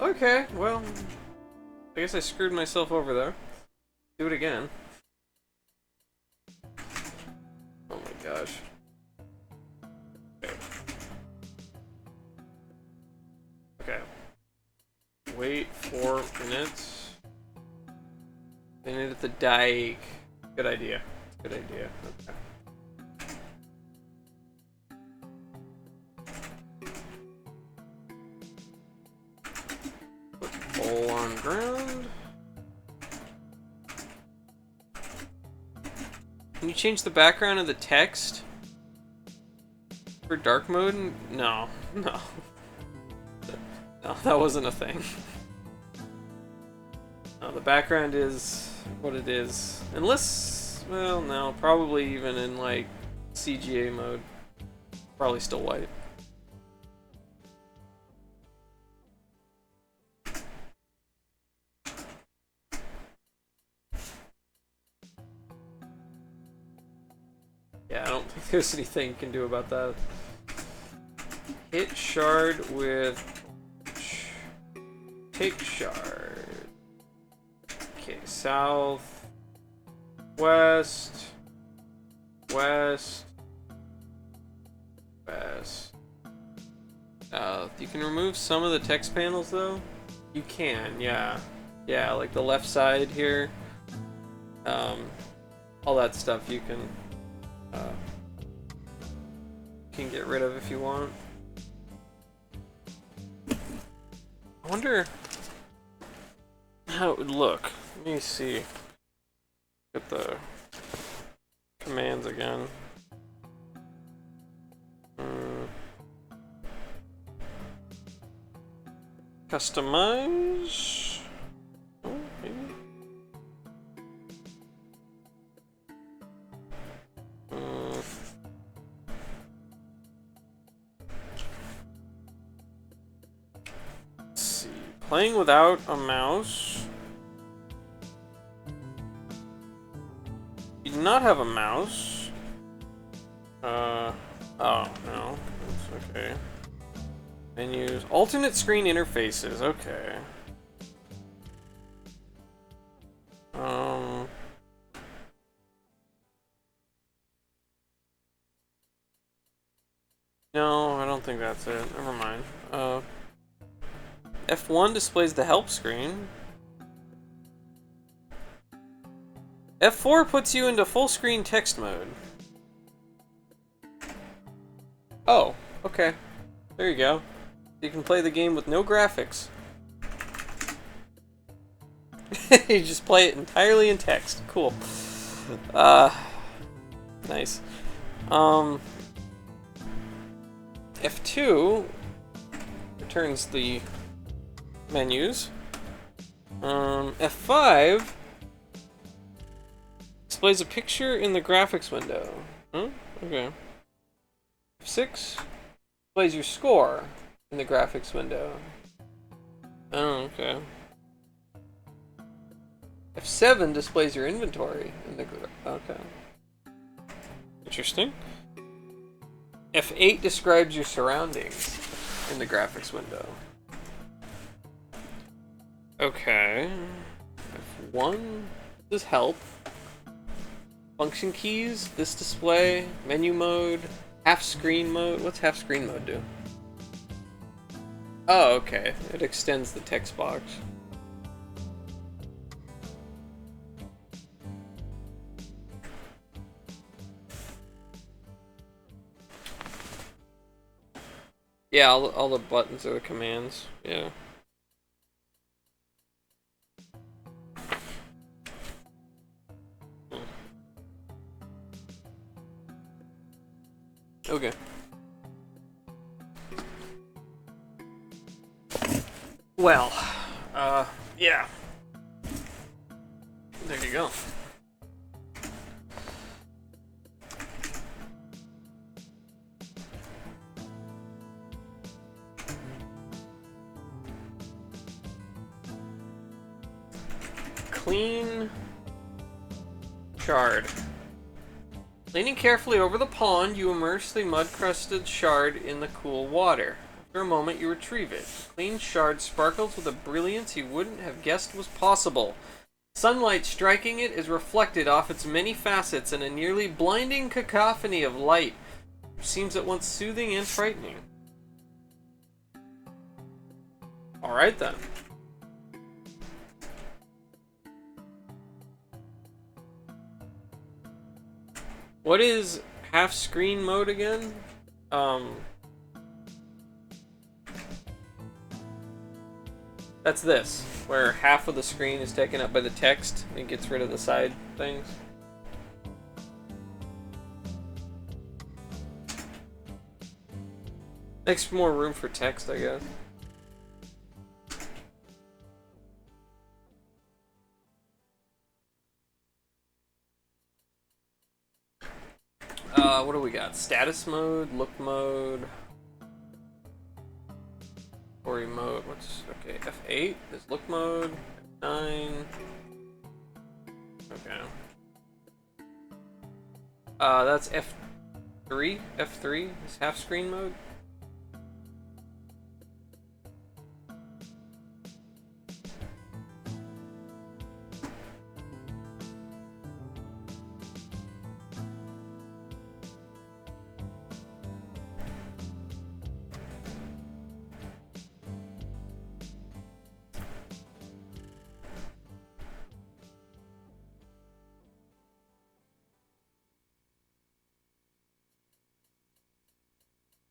Speaker 1: Okay, well, I guess I screwed myself over there. Do it again. Oh my gosh. Okay. Okay. Wait 4 minutes. Then hit the dike. Good idea. Good idea. Okay. Put bowl on ground. Can you change the background of the text for dark mode? No. No. No, that wasn't a thing. No, the background is what it is. Unless, well, no, probably even in like CGA mode. Probably still white. Yeah, I don't think there's anything you can do about that. Hit shard with... Take shard. Okay, south, west, west, west. You can remove some of the text panels though. You can, yeah. Yeah, like the left side here. All that stuff you can get rid of if you want. I wonder how it would look. Let me see. Get the commands again. Customize. Oh, maybe. Let's see. Playing without a mouse. You do not have a mouse. Oh no, that's okay. Menus, alternate screen interfaces. Okay. No, I don't think that's it. Never mind. F1 displays the help screen. F4 puts you into full screen text mode. Oh, okay. There you go. You can play the game with no graphics. You just play it entirely in text. Cool. Nice. F2 returns the menus. F5 displays a picture in the graphics window. Huh? Okay. F6 displays your score in the graphics window. Oh, okay. F7 displays your inventory in the okay. Interesting. F8 describes your surroundings in the graphics window. Okay. F1 does help. Function keys, this display, menu mode, half screen mode. What's half screen mode do? Oh, okay. It extends the text box. Yeah, all the buttons are the commands. Yeah. Okay. Well, yeah. There you go. Clean shard. Leaning carefully over the pond, you immerse the mud-crusted shard in the cool water. After a moment, you retrieve it. The clean shard sparkles with a brilliance you wouldn't have guessed was possible. Sunlight striking it is reflected off its many facets in a nearly blinding cacophony of light, which seems at once soothing and frightening. Alright then. What is half screen mode again? That's this, where half of the screen is taken up by the text and it gets rid of the side things. Makes more room for text, I guess. What do we got? Status mode, look mode, story mode. What's okay? F8 is look mode. F9. Okay. That's F3. F3 is half screen mode.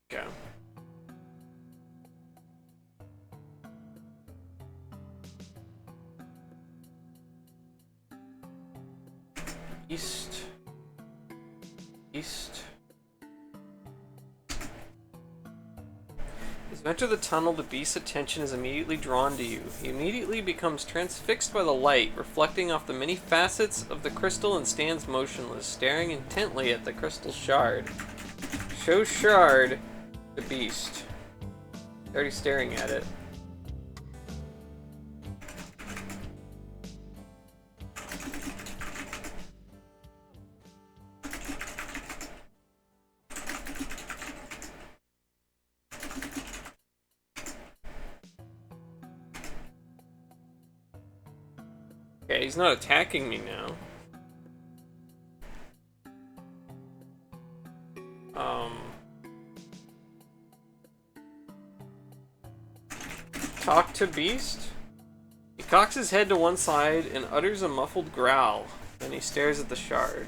Speaker 1: Okay. East. As you enter the tunnel, the beast's attention is immediately drawn to you. He immediately becomes transfixed by the light, reflecting off the many facets of the crystal, and stands motionless, staring intently at the crystal shard. Show shard the beast. Already staring at it. Okay, he's not attacking me now. Talk to beast? He cocks his head to one side and utters a muffled growl. Then he stares at the shard.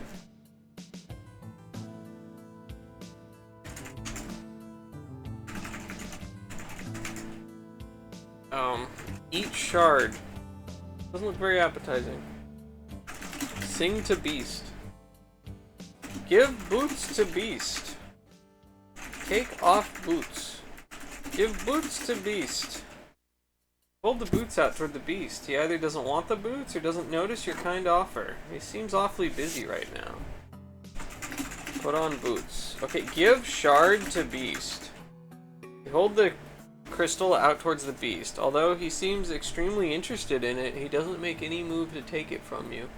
Speaker 1: Eat shard. Doesn't look very appetizing. Sing to beast. Give boots to beast. Take off boots. Give boots to beast. Hold the boots out toward the beast. He either doesn't want the boots or doesn't notice your kind offer. He seems awfully busy right now. Put on boots. Okay, give shard to beast. You hold the crystal out towards the beast. Although he seems extremely interested in it, he doesn't make any move to take it from you.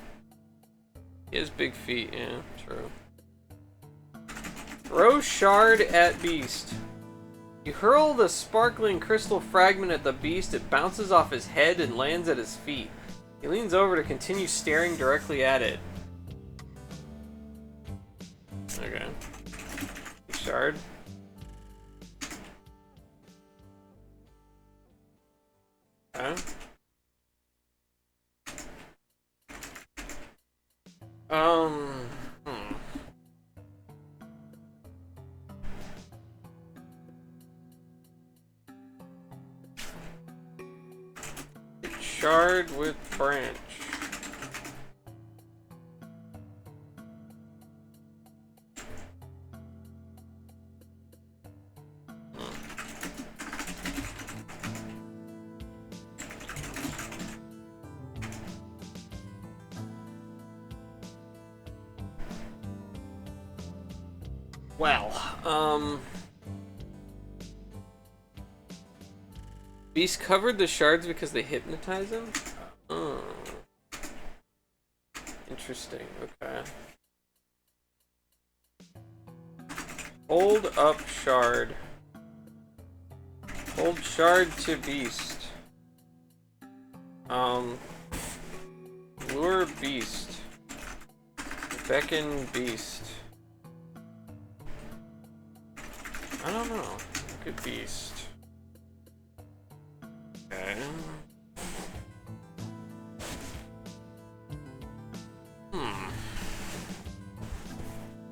Speaker 1: He has big feet, yeah, true. Throw shard at beast. You hurl the sparkling crystal fragment at the beast, it bounces off his head and lands at his feet. He leans over to continue staring directly at it. Okay. Shard. Okay. Shard with branch. Well, Beast covered the shards because they hypnotize him? Oh. Interesting, okay. Hold up shard. Hold shard to beast. Lure beast. Beckon beast. I don't know. Good beast. Okay.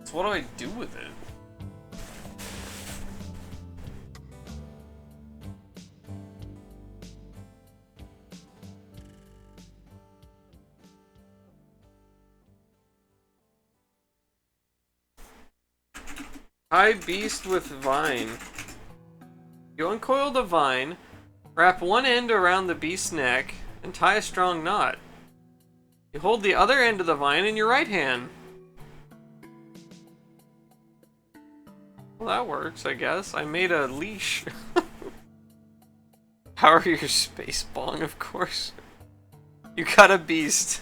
Speaker 1: So what do I do with it? Tie beast with vine. You uncoil the vine, wrap one end around the beast's neck, and tie a strong knot. You hold the other end of the vine in your right hand. Well, that works, I guess. I made a leash. Power your space bong, of course. You got a beast.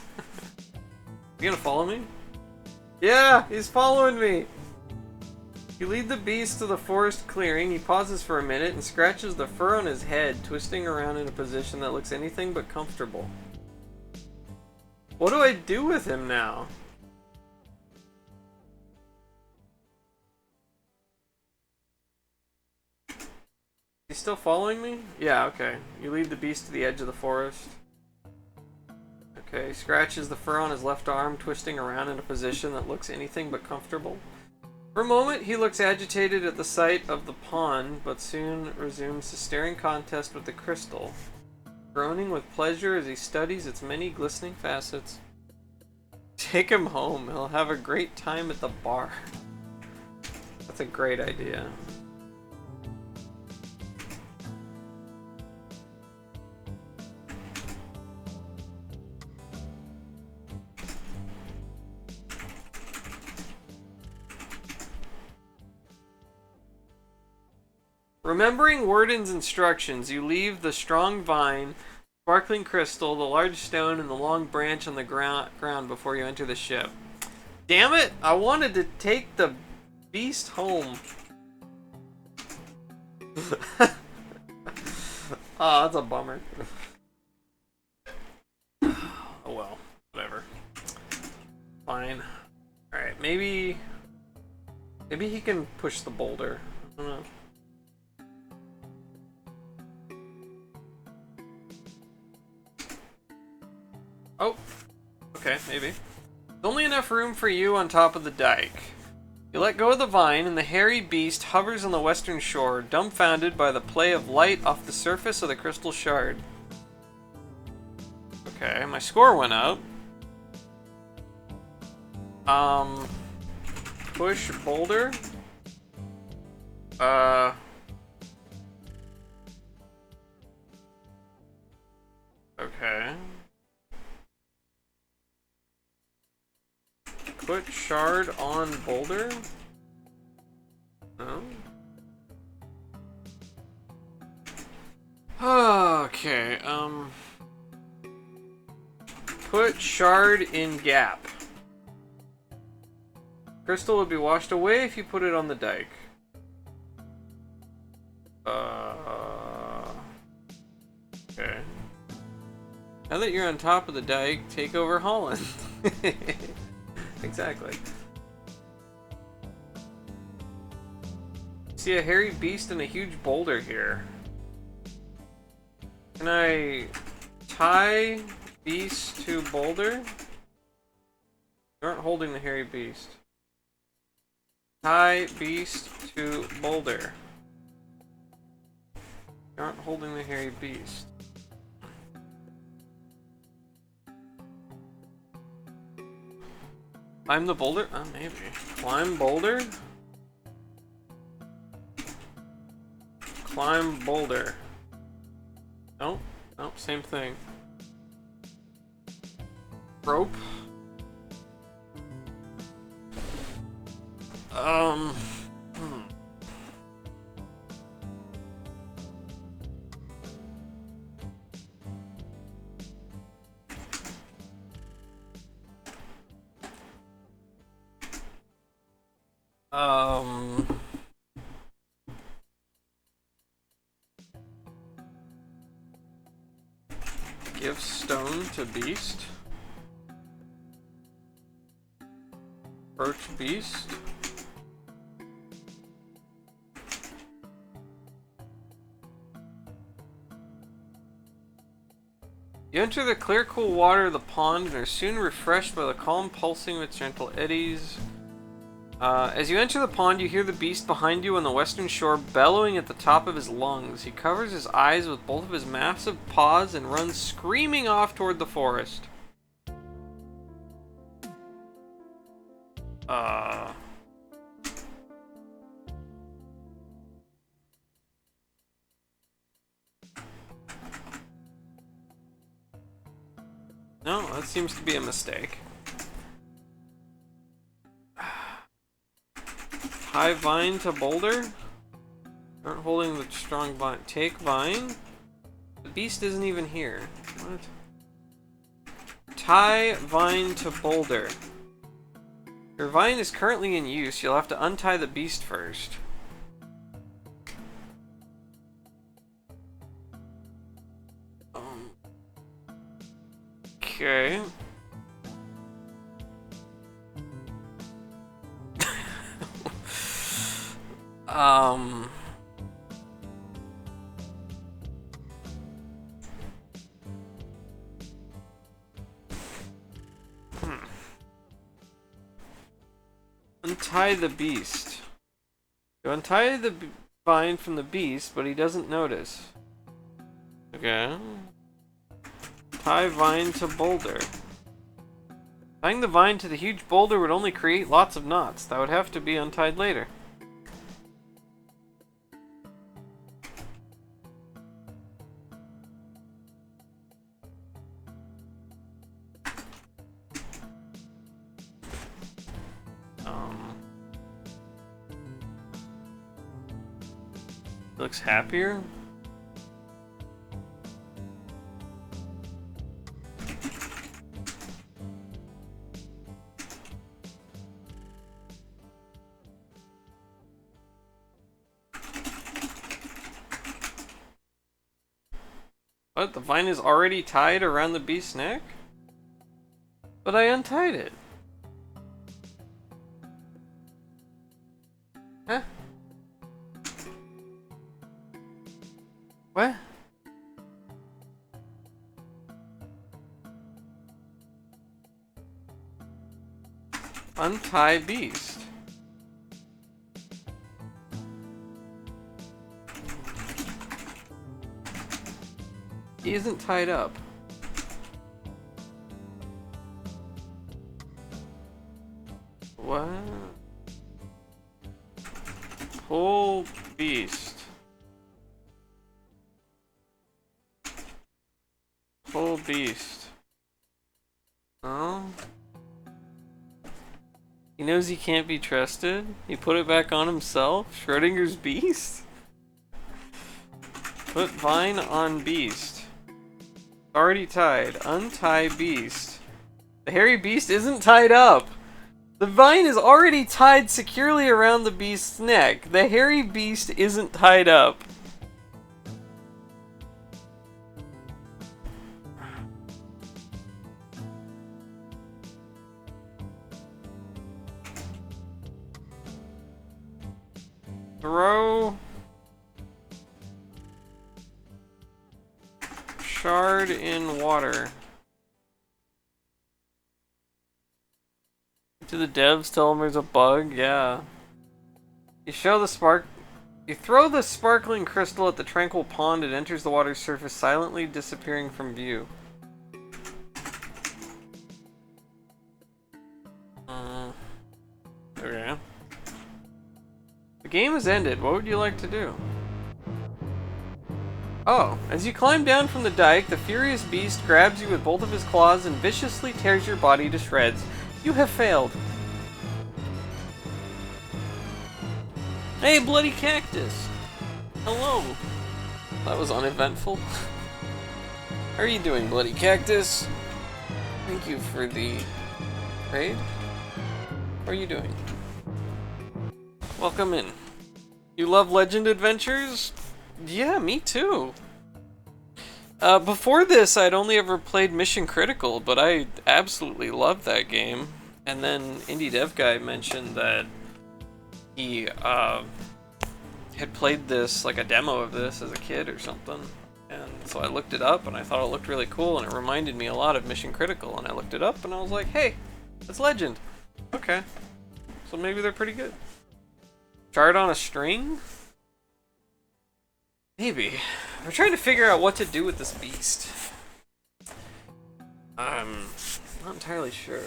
Speaker 1: You gonna follow me? Yeah, he's following me. You lead the beast to the forest clearing. He pauses for a minute and scratches the fur on his head, twisting around in a position that looks anything but comfortable. What do I do with him now? He's still following me? Yeah, okay. You lead the beast to the edge of the forest. Okay, scratches the fur on his left arm, twisting around in a position that looks anything but comfortable. For a moment, he looks agitated at the sight of the pond, but soon resumes the staring contest with the crystal, groaning with pleasure as he studies its many glistening facets. Take him home. He'll have a great time at the bar. That's a great idea. Remembering Warden's instructions, you leave the strong vine, sparkling crystal, the large stone, and the long branch on the ground before you enter the ship. Damn it! I wanted to take the beast home. Oh, that's a bummer. Oh well, whatever. Fine. Alright, maybe he can push the boulder. I don't know. Oh, okay, maybe. There's only enough room for you on top of the dike. You let go of the vine, and the hairy beast hovers on the western shore, dumbfounded by the play of light off the surface of the crystal shard. Okay, my score went up. Push boulder. Okay. Put shard on boulder? No? Okay, put shard in gap. Crystal would be washed away if you put it on the dike. Okay. Now that you're on top of the dike, take over Holland. Exactly. See a hairy beast and a huge boulder here. Can I tie beast to boulder? You aren't holding the hairy beast. Tie beast to boulder. You aren't holding the hairy beast. Climb the boulder? Oh, maybe. Climb boulder? Climb boulder. Nope. Nope, same thing. Rope. Give stone to beast. Approach beast. You enter the clear, cool water of the pond and are soon refreshed by the calm pulsing of its gentle eddies. As you enter the pond, you hear the beast behind you on the western shore bellowing at the top of his lungs. He covers his eyes with both of his massive paws and runs screaming off toward the forest. No, that seems to be a mistake. Tie vine to boulder. Aren't holding the strong vine. Take vine. The beast isn't even here. What? Tie vine to boulder. Your vine is currently in use. You'll have to untie the beast first. Okay. Untie the beast. You untie the vine from the beast, but he doesn't notice. Okay. Tie vine to boulder. Tying the vine to the huge boulder would only create lots of knots. That would have to be untied later. Looks happier. What? The vine is already tied around the beast's neck? But I untied it. Huh? What? Untie beast. He isn't tied up. What? Pull beast. Pull beast. Oh? He knows he can't be trusted? He put it back on himself? Schrodinger's beast? Put vine on beast. Already tied. Untie beast. The hairy beast isn't tied up. The vine is already tied securely around the beast's neck. The hairy beast isn't tied up. Throw shard in water. Do the devs tell them there's a bug? Yeah. You throw the sparkling crystal at the tranquil pond, it enters the water's surface silently, disappearing from view. Okay. The game has ended. What would you like to do? Oh, as you climb down from the dike, the furious beast grabs you with both of his claws and viciously tears your body to shreds. You have failed. Hey, bloody cactus! Hello! That was uneventful. How are you doing, bloody cactus? Thank you for the raid. How are you doing? Welcome in. You love Legend Adventures? Yeah, me too. Before this, I'd only ever played Mission Critical, but I absolutely loved that game. And then Indie Dev Guy mentioned that he had played this, like a demo of this as a kid or something. And so I looked it up and I thought it looked really cool and it reminded me a lot of Mission Critical. And I looked it up and I was like, hey, it's Legend. Okay. So maybe they're pretty good. Shard on a string? Maybe. We're trying to figure out what to do with this beast. I'm not entirely sure.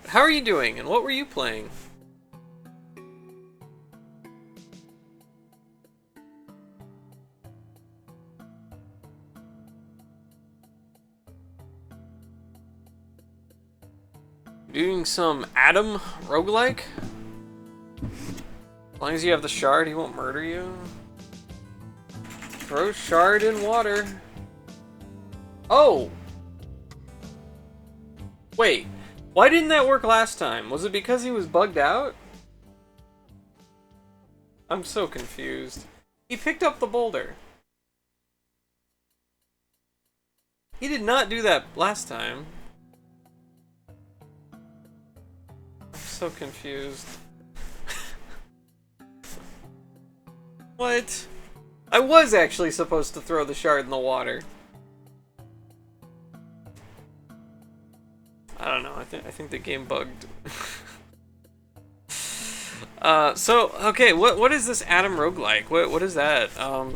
Speaker 1: How are you doing, and what were you playing? Doing some Adam roguelike? As long as you have the shard, he won't murder you. Throw shard in water. Oh! Wait, why didn't that work last time? Was it because he was bugged out? I'm so confused. He picked up the boulder. He did not do that last time. I'm so confused. What? I was actually supposed to throw the shard in the water. I don't know. I think the game bugged. Okay. What is this Adam roguelike? What is that? I'll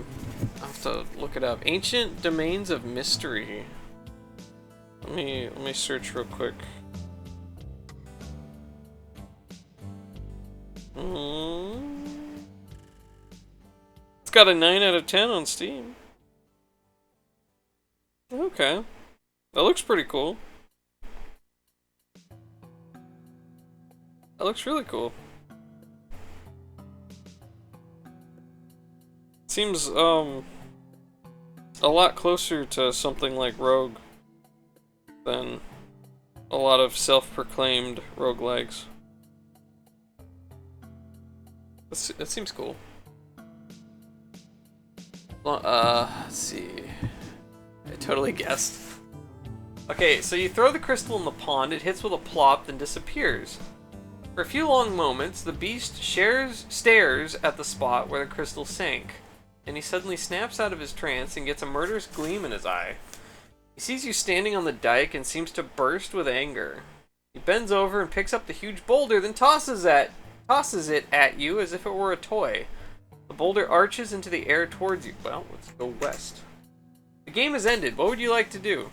Speaker 1: have to look it up. Ancient Domains of Mystery. Let me search real quick. It's got a 9 out of 10 on Steam. Okay. That looks pretty cool. That looks really cool. Seems, a lot closer to something like Rogue than a lot of self-proclaimed roguelikes. That seems cool. Let's see. I totally guessed. Okay, so you throw the crystal in the pond, it hits with a plop, then disappears. For a few long moments, the beast stares at the spot where the crystal sank. And he suddenly snaps out of his trance and gets a murderous gleam in his eye. He sees you standing on the dike and seems to burst with anger. He bends over and picks up the huge boulder, then tosses it at you as if it were a toy. The boulder arches into the air towards you. Well, let's go west. The game has ended. What would you like to do?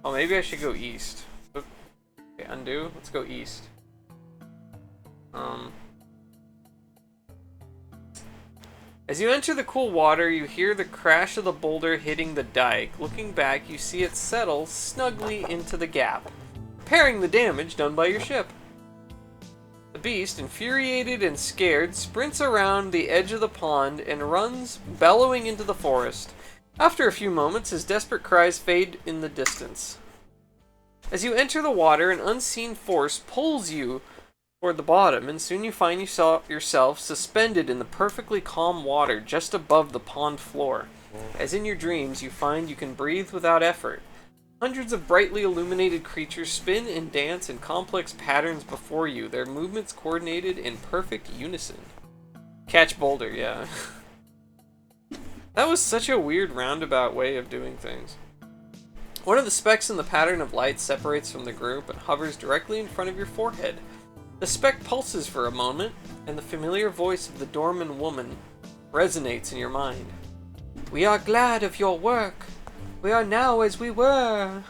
Speaker 1: Oh, maybe I should go east. Okay, undo. Let's go east. As you enter the cool water, you hear the crash of the boulder hitting the dike. Looking back, you see it settle snugly into the gap, repairing the damage done by your ship. The beast, infuriated and scared, sprints around the edge of the pond and runs, bellowing into the forest. After a few moments, his desperate cries fade in the distance. As you enter the water, an unseen force pulls you toward the bottom, and soon you find yourself suspended in the perfectly calm water just above the pond floor. As in your dreams, you find you can breathe without effort. Hundreds of brightly illuminated creatures spin and dance in complex patterns before you, their movements coordinated in perfect unison. Catch Boulder, yeah. That was such a weird roundabout way of doing things. One of the specks in the pattern of light separates from the group and hovers directly in front of your forehead. The speck pulses for a moment, and the familiar voice of the Dorman woman resonates in your mind. "We are glad of your work. We are now as we were.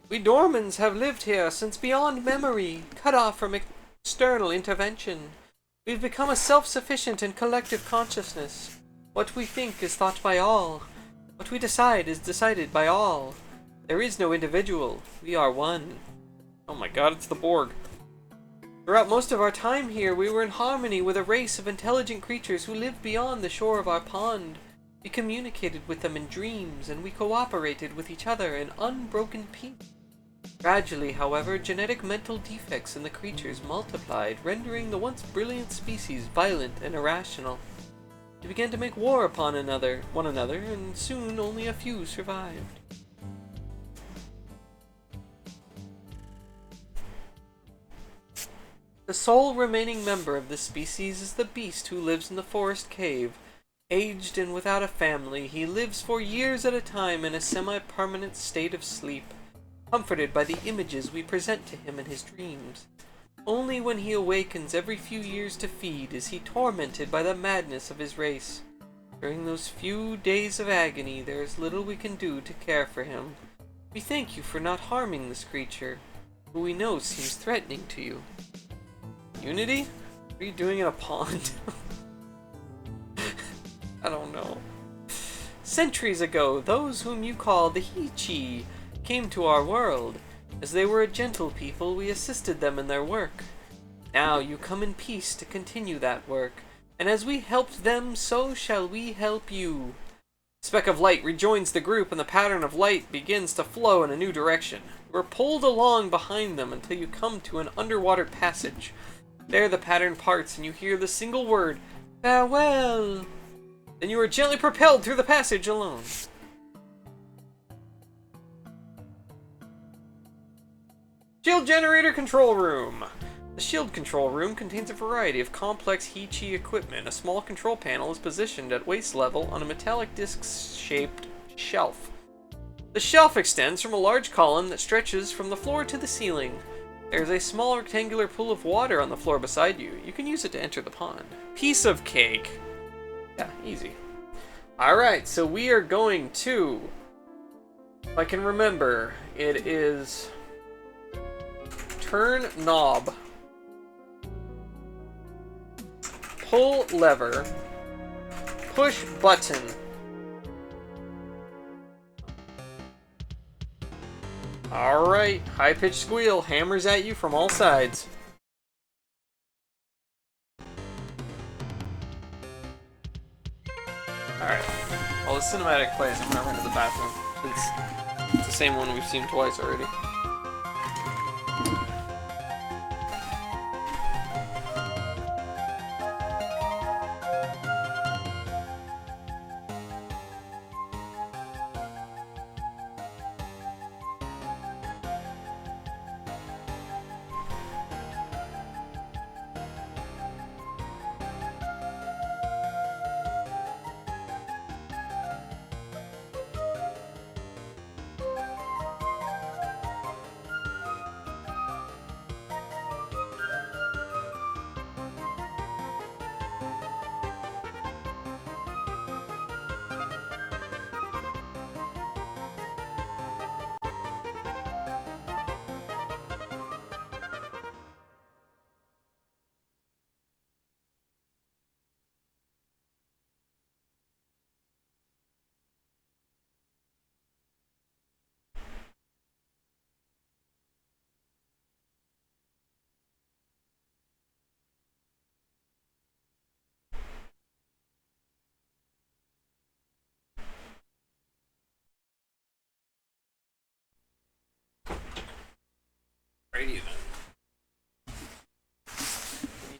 Speaker 1: We Dormans have lived here since beyond memory, cut off from external intervention. We've become a self-sufficient and collective consciousness. What we think is thought by all. What we decide is decided by all. There is no individual. We are one." Oh my god, it's the Borg. "Throughout most of our time here, we were in harmony with a race of intelligent creatures who lived beyond the shore of our pond. We communicated with them in dreams, and we cooperated with each other in unbroken peace. Gradually, however, genetic mental defects in the creatures multiplied, rendering the once brilliant species violent and irrational. They began to make war upon one another, and soon only a few survived." The sole remaining member of this species is the beast who lives in the forest cave. Aged and without a family, he lives for years at a time in a semi-permanent state of sleep, comforted by the images we present to him in his dreams. Only when he awakens every few years to feed is he tormented by the madness of his race. During those few days of agony, there is little we can do to care for him. We thank you for not harming this creature, who we know seems threatening to you. Unity? What are you doing in a pond? I don't know. "Centuries ago, those whom you call the Heechee came to our world. As they were a gentle people, we assisted them in their work. Now you come in peace to continue that work, and as we helped them, so shall we help you." Speck of light rejoins the group, and the pattern of light begins to flow in a new direction. You are pulled along behind them until you come to an underwater passage. There the pattern parts, and you hear the single word, "Farewell." Then you are gently propelled through the passage alone. Shield Generator Control Room. The shield control room contains a variety of complex Heechee equipment. A small control panel is positioned at waist level on a metallic disc-shaped shelf. The shelf extends from a large column that stretches from the floor to the ceiling. There is a small rectangular pool of water on the floor beside you. You can use it to enter the pond. Piece of cake. Yeah, easy. Alright, so we are going to, if I can remember, it is turn knob, pull lever, push button. Alright, high-pitched squeal hammers at you from all sides. Alright, while the cinematic plays, I'm gonna run to the bathroom. It's the same one we've seen twice already.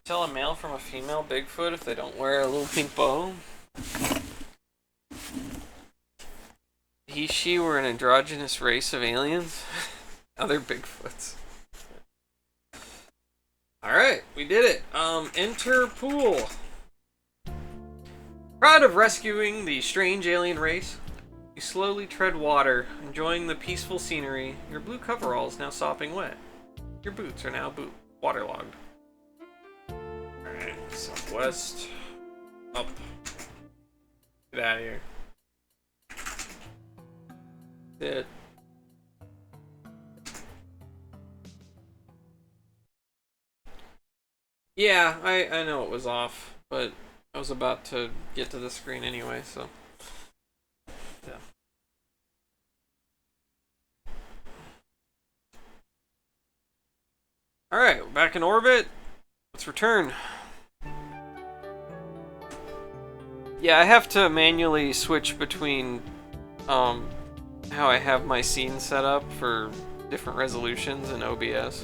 Speaker 1: Tell a male from a female Bigfoot if they don't wear a little pink bow? He, she were an androgynous race of aliens? Other Bigfoots. Alright, we did it. Enter pool. Proud of rescuing the strange alien race, you slowly tread water, enjoying the peaceful scenery. Your blue coveralls now sopping wet. Your boots are now waterlogged. Alright, southwest. Up. Get out of here. Sit. Yeah, I know it was off, but I was about to get to the screen anyway, so. Yeah. Alright, we're back in orbit. Let's return. Yeah, I have to manually switch between how I have my scene set up for different resolutions in OBS.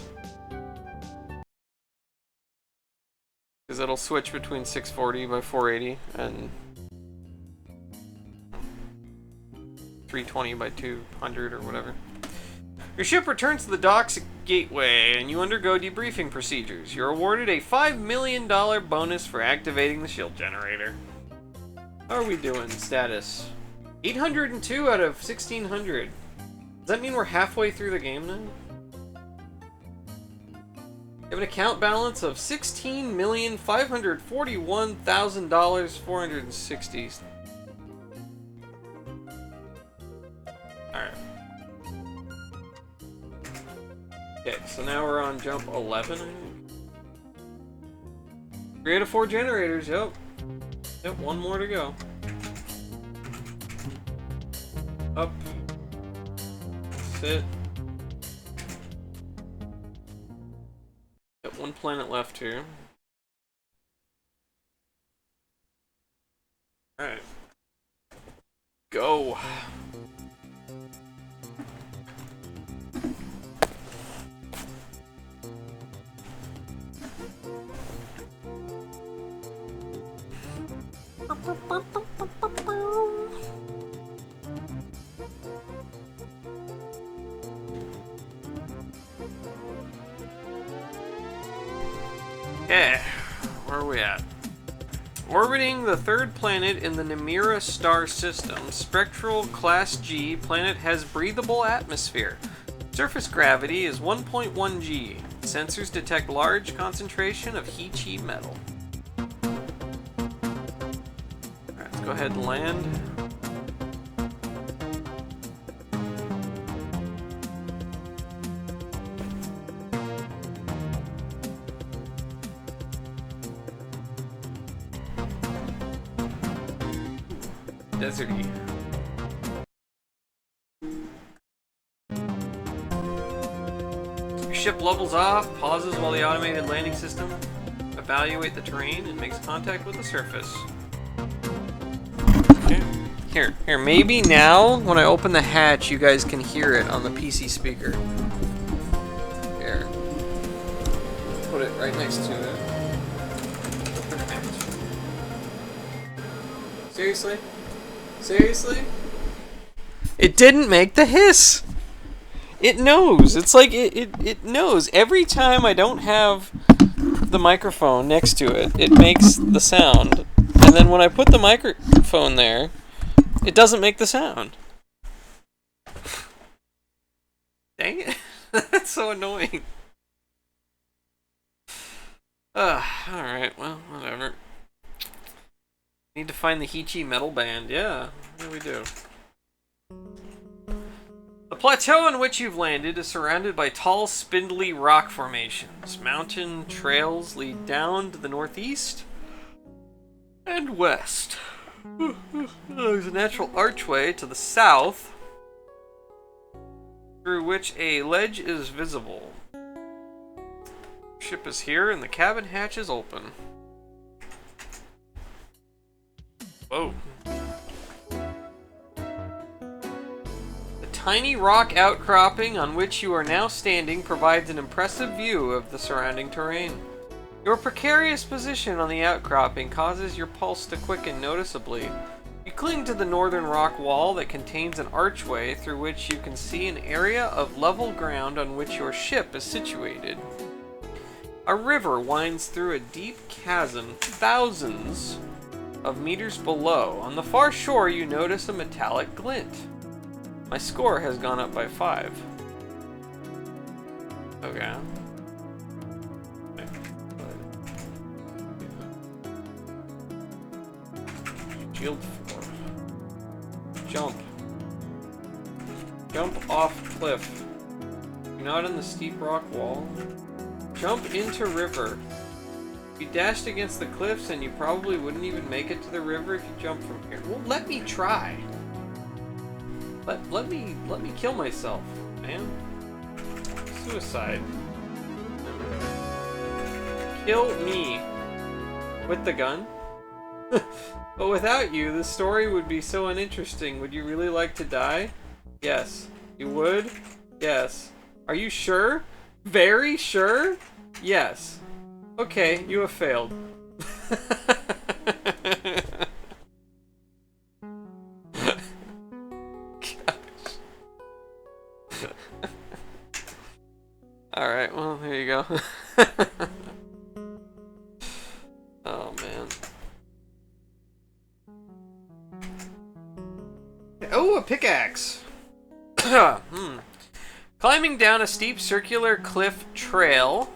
Speaker 1: Because it'll switch between 640 by 480 and 320 by 200 or whatever. Your ship returns to the docks gateway and you undergo debriefing procedures. You're awarded a $5 million bonus for activating the shield generator. How are we doing? Status 802 out of 1600. Does that mean we're halfway through the game now? You have an account balance of $16,541,460. Alright. Okay, so now we're on jump 11, I think. Create 4 generators, yep. Yep, one more to go. Up. Sit. Got one planet left here. Alright. Go. Okay, where are we at? Orbiting the third planet in the Nemira star system, Spectral Class G planet has breathable atmosphere. Surface gravity is 1.1 G. Sensors detect large concentration of He-Chi metal. Alright, let's go ahead and land. Deserty. Your ship levels off, pauses while the automated landing system evaluate the terrain and makes contact with the surface. Okay. Here, maybe now when I open the hatch you guys can hear it on the PC speaker. Here. Put it right next to it. Open the hatch. Seriously? Seriously? It didn't make the hiss! It knows. It's like it knows. Every time I don't have the microphone next to it, it makes the sound. And then when I put the microphone there, it doesn't make the sound. Dang it. That's so annoying. Alright, well, whatever. Need to find the He-Chi metal band. Yeah, we do. The plateau on which you've landed is surrounded by tall, spindly rock formations. Mountain trails lead down to the northeast and west. There's a natural archway to the south through which a ledge is visible. Ship is here and the cabin hatch is open. Whoa. The tiny rock outcropping on which you are now standing provides an impressive view of the surrounding terrain. Your precarious position on the outcropping causes your pulse to quicken noticeably. You cling to the northern rock wall that contains an archway through which you can see an area of level ground on which your ship is situated. A river winds through a deep chasm thousands of meters below. On the far shore, you notice a metallic glint. My score has gone up by 5. Okay. Shield 4. Jump. Jump off cliff. You're not in the steep rock wall. Jump into river. If you dashed against the cliffs and you probably wouldn't even make it to the river if you jumped from here. Well, let me try. Let me kill myself, man. Suicide. Kill me. With the gun? But without you, the story would be so uninteresting. Would you really like to die? Yes. You would? Yes. Are you sure? Very sure? Yes. Okay, you have failed. Alright, well, there you go. Oh, man. Oh, a pickaxe! Climbing down a steep circular cliff trail,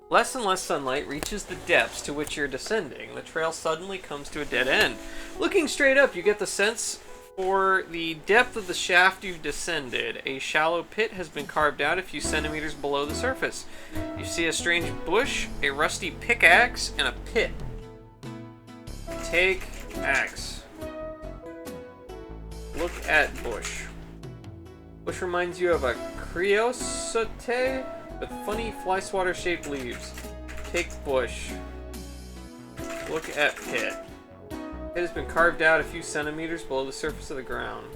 Speaker 1: less and less sunlight reaches the depths to which you're descending. The trail suddenly comes to a dead end. Looking straight up, you get the sense for the depth of the shaft you've descended. A shallow pit has been carved out a few centimeters below the surface. You see a strange bush, a rusty pickaxe, and a pit. Take axe. Look at bush. Bush reminds you of a creosote with funny fly swatter shaped leaves. Take bush. Look at pit. It has been carved out a few centimeters below the surface of the ground.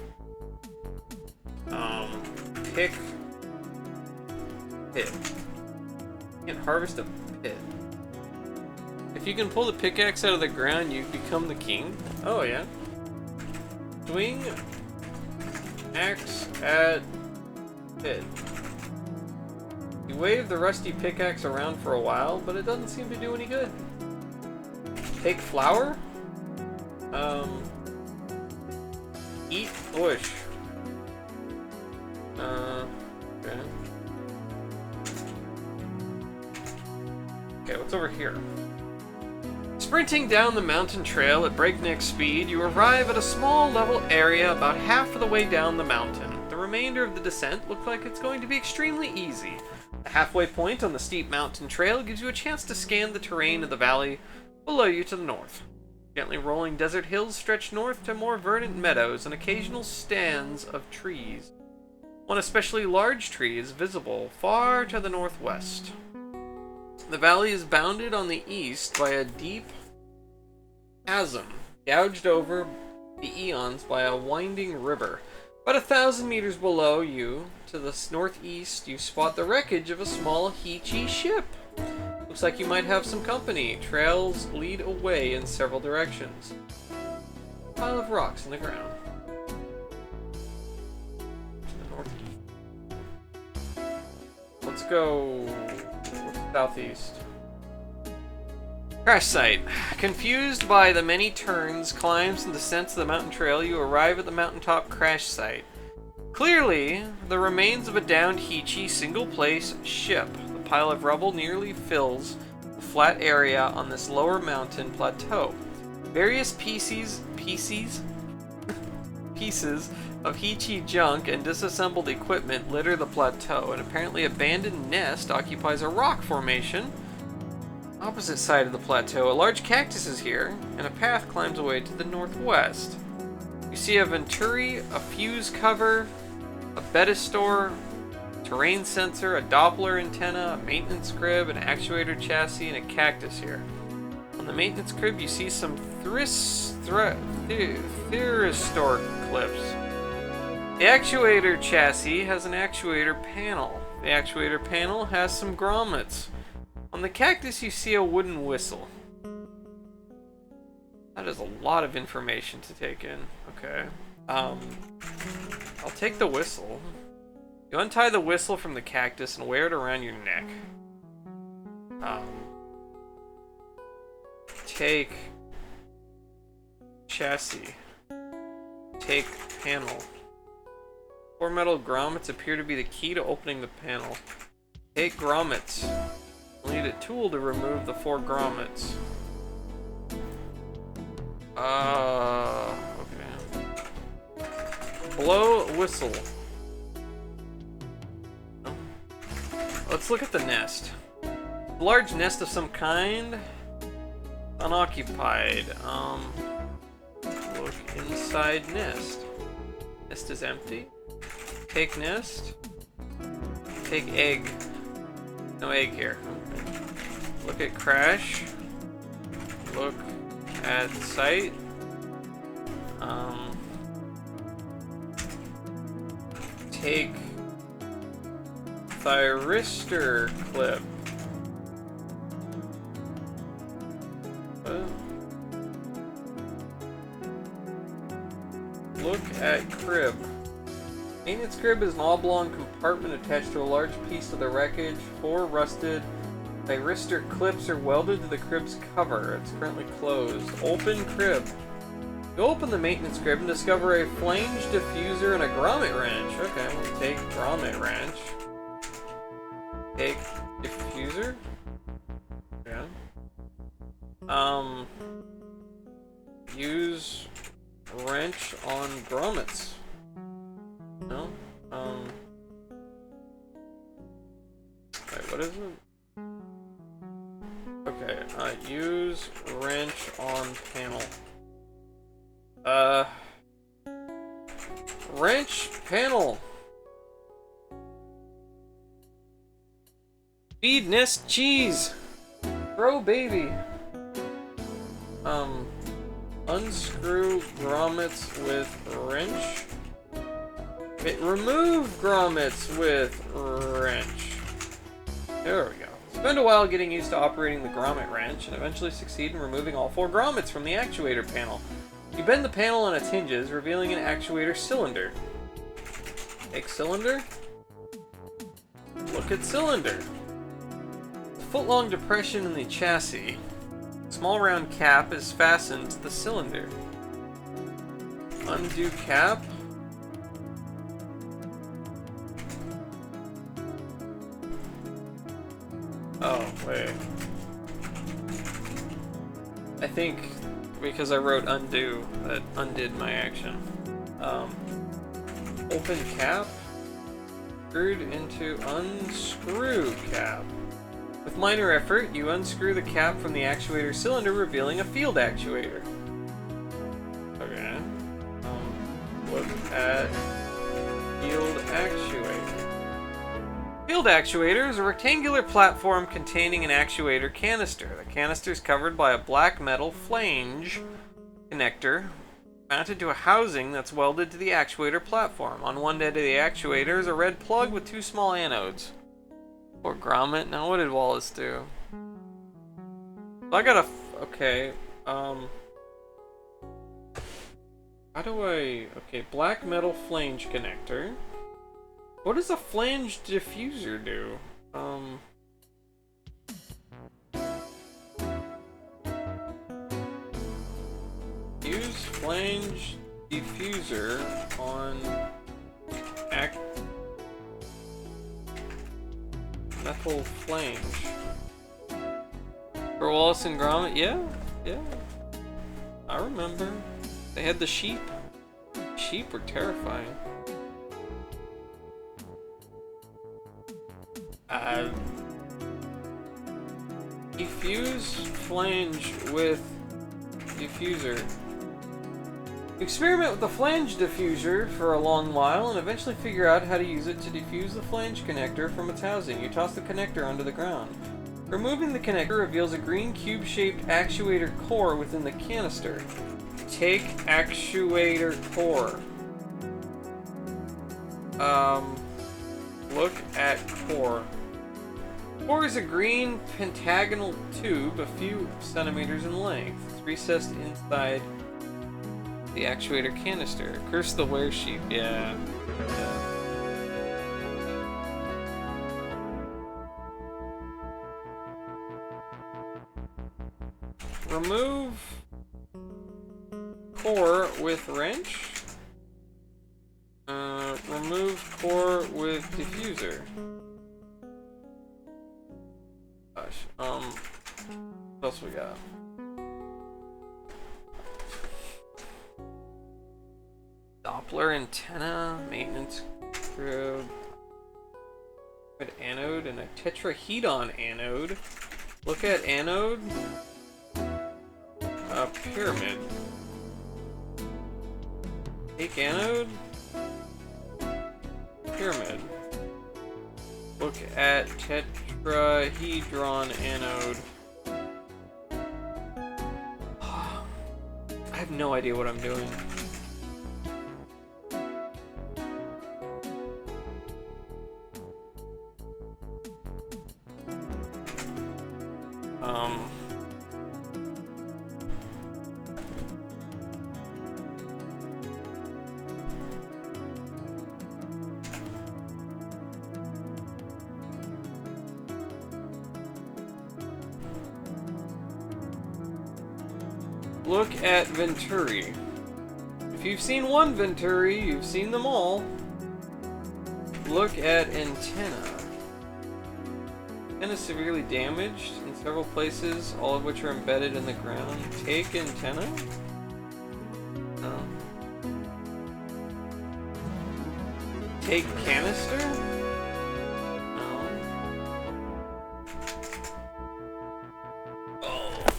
Speaker 1: Pick pit. You can't harvest a pit. If you can pull the pickaxe out of the ground, you become the king. Oh yeah. Swing axe at pit. You wave the rusty pickaxe around for a while, but it doesn't seem to do any good. Take flour? Eat bush. Okay. Okay, what's over here? Sprinting down the mountain trail at breakneck speed, you arrive at a small level area about half of the way down the mountain. The remainder of the descent looks like it's going to be extremely easy. The halfway point on the steep mountain trail gives you a chance to scan the terrain of the valley below you to the north. Gently rolling desert hills stretch north to more verdant meadows and occasional stands of trees. One especially large tree is visible far to the northwest. The valley is bounded on the east by a deep chasm, gouged over the eons by a winding river. About 1,000 meters below you, to the northeast, you spot the wreckage of a small Heechee ship. Looks like you might have some company. Trails lead away in several directions. Pile of rocks in the ground. To the northeast. Let's go southeast. Crash site. Confused by the many turns, climbs, and descents of the mountain trail, you arrive at the mountaintop crash site. Clearly, the remains of a downed Heechee single-place ship. The pile of rubble nearly fills the flat area on this lower mountain plateau. Various pieces of Heechee junk and disassembled equipment litter the plateau. An apparently abandoned nest occupies a rock formation. Opposite side of the plateau, a large cactus is here, and a path climbs away to the northwest. You see a venturi, a fuse cover, a Betastor, terrain sensor, a Doppler antenna, a maintenance crib, an actuator chassis, and a cactus here. On the maintenance crib, you see some Thyristor clips. The actuator chassis has an actuator panel. The actuator panel has some grommets. On On the cactus, you see a wooden whistle. That is a lot of information to take in. Okay. I'll take the whistle. You untie the whistle from the cactus and wear it around your neck. Take chassis. Take panel. 4 metal grommets appear to be the key to opening the panel. Take grommets. You'll need a tool to remove the 4 grommets. Okay. Blow whistle. Oh. Let's look at the nest. A large nest of some kind. Unoccupied. Look inside nest. Nest is empty. Take nest. Take egg. No egg here. Okay. Look at crash. Look at site. Take thyristor clip. Look at crib. Maintenance crib is an oblong compartment attached to a large piece of the wreckage. 4 rusted thyristor clips are welded to the crib's cover. It's currently closed. Open crib. You open the maintenance crib and discover a flange diffuser and a grommet wrench. Okay, we'll take grommet wrench. Take diffuser. Yeah. Use wrench on grommets. No? Wait, what is it? Okay, use wrench on panel. Wrench panel. Feed nest cheese. Grow baby. Unscrew grommets with wrench. Okay, remove grommets with wrench. There we go. Spend a while getting used to operating the grommet wrench and eventually succeed in removing all 4 grommets from the actuator panel. You bend the panel on its hinges, revealing an actuator cylinder. Take cylinder. Look at cylinder. A foot-long depression in the chassis. Small round cap is fastened to the cylinder. Undo cap. Oh, wait. I think because I wrote undo, that undid my action. Open cap. Screwed into unscrew cap. With minor effort, you unscrew the cap from the actuator cylinder, revealing a field actuator. Okay. Look at field actuator. Field actuator is a rectangular platform containing an actuator canister. The canister is covered by a black metal flange connector mounted to a housing that's welded to the actuator platform. On one end of the actuator is a red plug with 2 small anodes. Or grommet. Now what did Wallace do? I gotta... okay. How do I... okay, black metal flange connector. What does a flange diffuser do? Use flange diffuser on metal flange. For Wallace and Gromit? Yeah. I remember. They had the sheep. Sheep were terrifying. Diffuse flange with diffuser. Experiment with the flange diffuser for a long while and eventually figure out how to use it to diffuse the flange connector from its housing. You toss the connector onto the ground. Removing the connector reveals a green cube-shaped actuator core within the canister. Take actuator core. Look at core. Core is a green pentagonal tube a few centimeters in length. It's recessed inside the actuator canister. Curse the wear sheep. Yeah. Remove core with wrench. Remove core with diffuser. Gosh. What else we got? Doppler antenna, maintenance probe, anode, and a tetrahedron anode. Look at anode. Pyramid. Take anode. Pyramid. Look at tetrahedron anode. I have no idea what I'm doing. Look at Venturi. If you've seen one Venturi, you've seen them all. Look at antenna. Antenna severely damaged in several places, all of which are embedded in the ground. Take antenna? No. Take canister? No.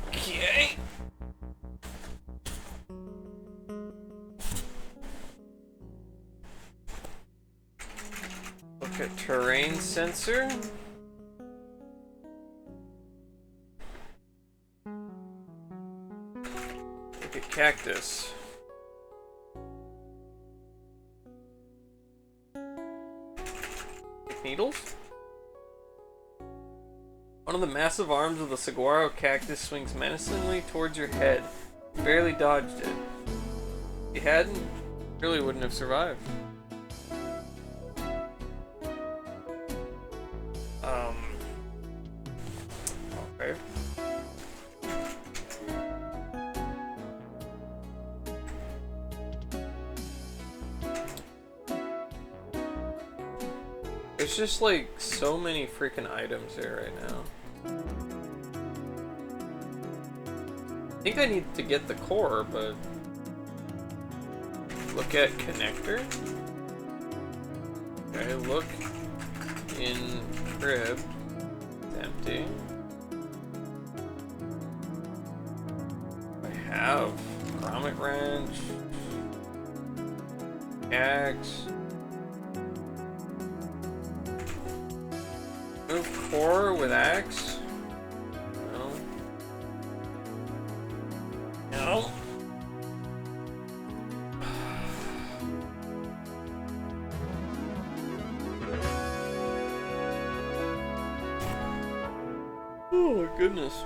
Speaker 1: Okay. Look at terrain sensor. Look at cactus. Take needles. One of the massive arms of the saguaro cactus swings menacingly towards your head. You barely dodged it. If you hadn't, you really wouldn't have survived. Okay. There's just like so many freaking items here right now. I think I need to get the core, but look at connector. Okay, look in crib. It's empty. I have grommet wrench, axe. Move core with axe. No. No. Oh my goodness.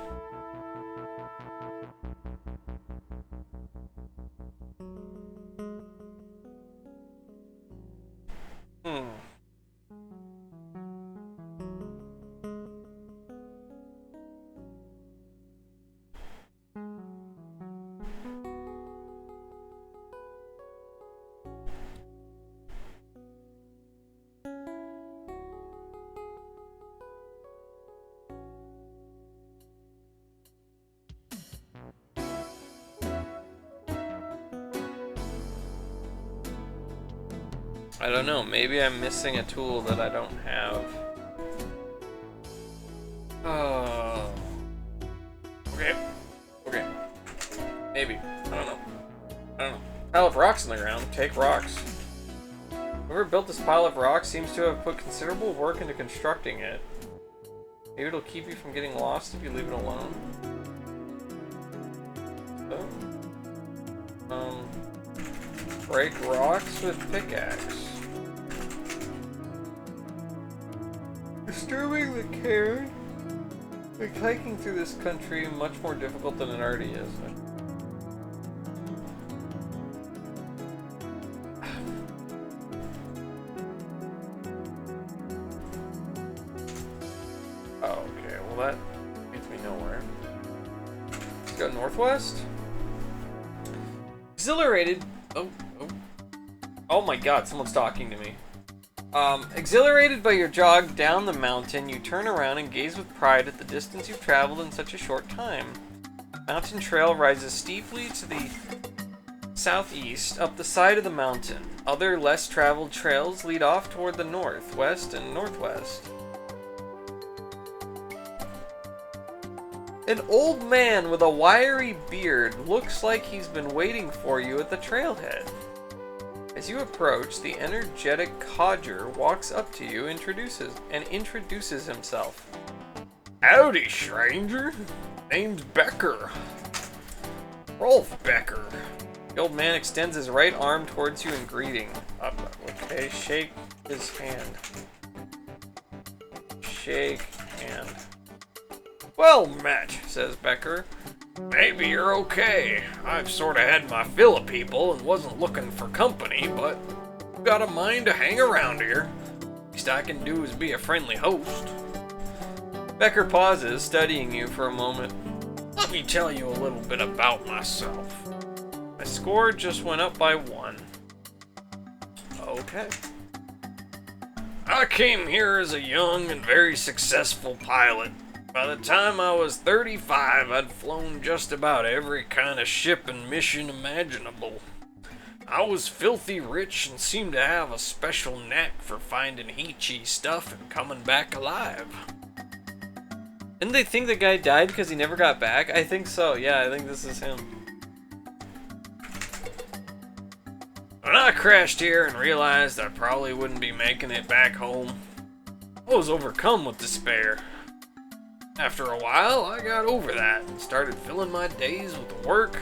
Speaker 1: I don't know, maybe I'm missing a tool that I don't have. Oh. Okay. Okay. Maybe. I don't know. Pile of rocks on the ground. Take rocks. Whoever built this pile of rocks seems to have put considerable work into constructing it. Maybe it'll keep you from getting lost if you leave it alone. So, break rocks with pickaxe. Disturbing the cairn Like, hiking through this country much more difficult than it already is. Oh, okay, well that leads me nowhere. Let's go northwest. Exhilarated. Oh my god, someone's talking to me. Exhilarated by your jog down the mountain, you turn around and gaze with pride at the distance you've traveled in such a short time. Mountain trail rises steeply to the southeast up the side of the mountain. Other less traveled trails lead off toward the north, west, and northwest. An old man with a wiry beard looks like he's been waiting for you at the trailhead. As you approach, the energetic codger walks up to you, introduces himself. Howdy, stranger. Name's Becker. Rolf Becker. The old man extends his right arm towards you in greeting. Okay, shake his hand. Shake hand. Well met, says Becker. Maybe you're okay. I've sort of had my fill of people and wasn't looking for company, but I've got a mind to hang around here. Least I can do is be a friendly host. Becker pauses, studying you for a moment. Let me tell you a little bit about myself. My score just went up by 1. Okay. I came here as a young and very successful pilot. By the time I was 35, I'd flown just about every kind of ship and mission imaginable. I was filthy rich and seemed to have a special knack for finding Heechee stuff and coming back alive. Didn't they think the guy died because he never got back? I think so, yeah, I think this is him. When I crashed here and realized I probably wouldn't be making it back home, I was overcome with despair. After a while, I got over that and started filling my days with the work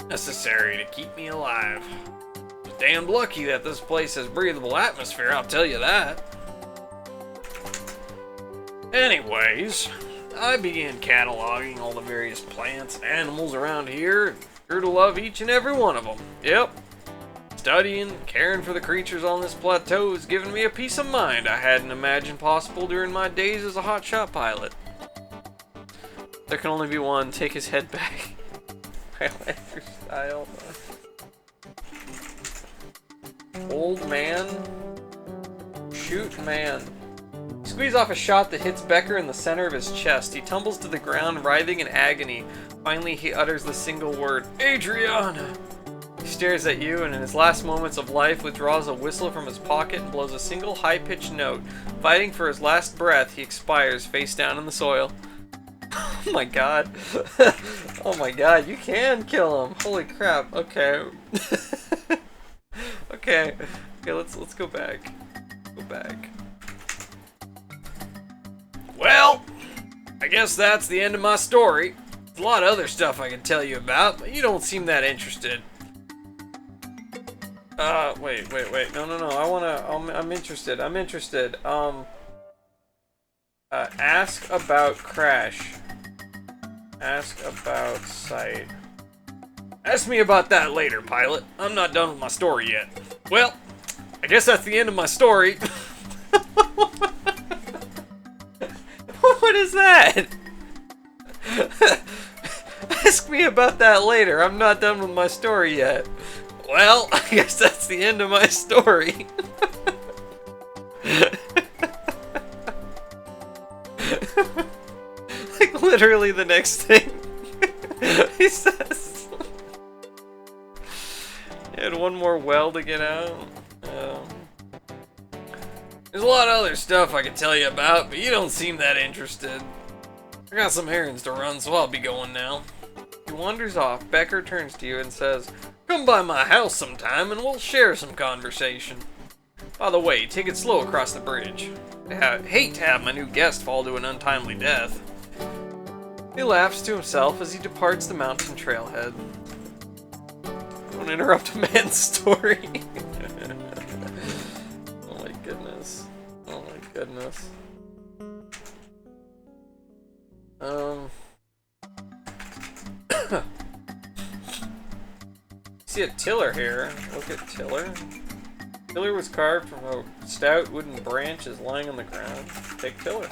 Speaker 1: necessary to keep me alive. I was damned lucky that this place has breathable atmosphere, I'll tell you that. Anyways, I began cataloging all the various plants and animals around here and grew to love each and every one of them. Yep. Studying and caring for the creatures on this plateau has given me a peace of mind I hadn't imagined possible during my days as a hotshot pilot. There can only be one. Take his head back. Highlander style. Old man. Shoot man. Squeeze off a shot that hits Becker in the center of his chest. He tumbles to the ground, writhing in agony. Finally, he utters the single word, Adriana! He stares at you, and in his last moments of life, withdraws a whistle from his pocket and blows a single high-pitched note. Fighting for his last breath, he expires face down in the soil. Oh my god. Oh my god, you can kill him. Holy crap. Okay. Okay. Okay, let's go back. Go back. Well, I guess that's the end of my story. There's a lot of other stuff I can tell you about, but you don't seem that interested. Wait. No. I'm interested. Ask about Crash. Ask about Sight. Ask me about that later, pilot. I'm not done with my story yet. Well, I guess that's the end of my story. What is that? Ask me about that later. I'm not done with my story yet. Well, I guess that's the end of my story. Like literally the next thing he says. He had one more well to get out. There's a lot of other stuff I could tell you about, but you don't seem that interested. I got some errands to run, so I'll be going now. He wanders off. Becker turns to you and says, "Come by my house sometime and we'll share some conversation. By the way, take it slow across the bridge. I hate to have my new guest fall to an untimely death." He laughs to himself as he departs the mountain trailhead. Don't interrupt a man's story. Oh my goodness. Oh my goodness. see a tiller here. Look at tiller. Tiller was carved from a stout wooden branch is lying on the ground. Take tiller.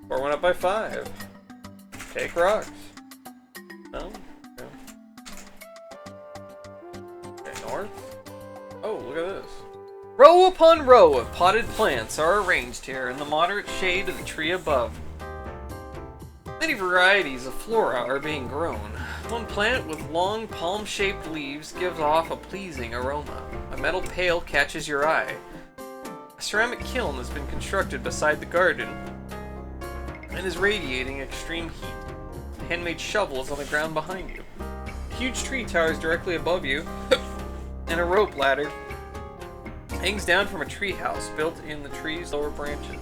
Speaker 1: Or went up by 5. Take rocks. No? Okay. Okay, north. Oh, look at this. Row upon row of potted plants are arranged here in the moderate shade of the tree above. Many varieties of flora are being grown. One plant with long palm-shaped leaves gives off a pleasing aroma. A metal pail catches your eye. A ceramic kiln has been constructed beside the garden and is radiating extreme heat. A handmade shovel is on the ground behind you. A huge tree towers directly above you, and a rope ladder hangs down from a tree house built in the tree's lower branches.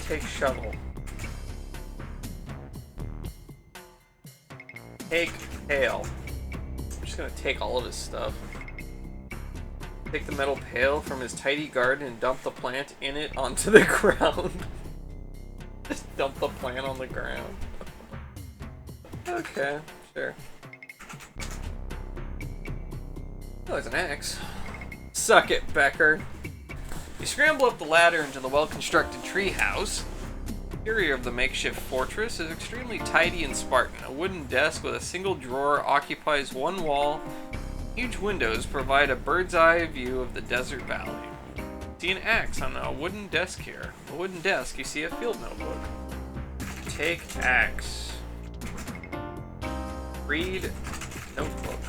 Speaker 1: Take shovel. Take pail. I'm just gonna take all of his stuff. Take the metal pail from his tidy garden and dump the plant in it onto the ground. Just dump the plant on the ground. Okay, sure. Oh, there's an axe. Suck it, Becker. You scramble up the ladder into the well-constructed tree house. The interior of the makeshift fortress is extremely tidy and Spartan. A wooden desk with a single drawer occupies one wall. Huge windows provide a bird's eye view of the desert valley. See an axe on a wooden desk here. A wooden desk, you see a field notebook. Take axe. Read notebook.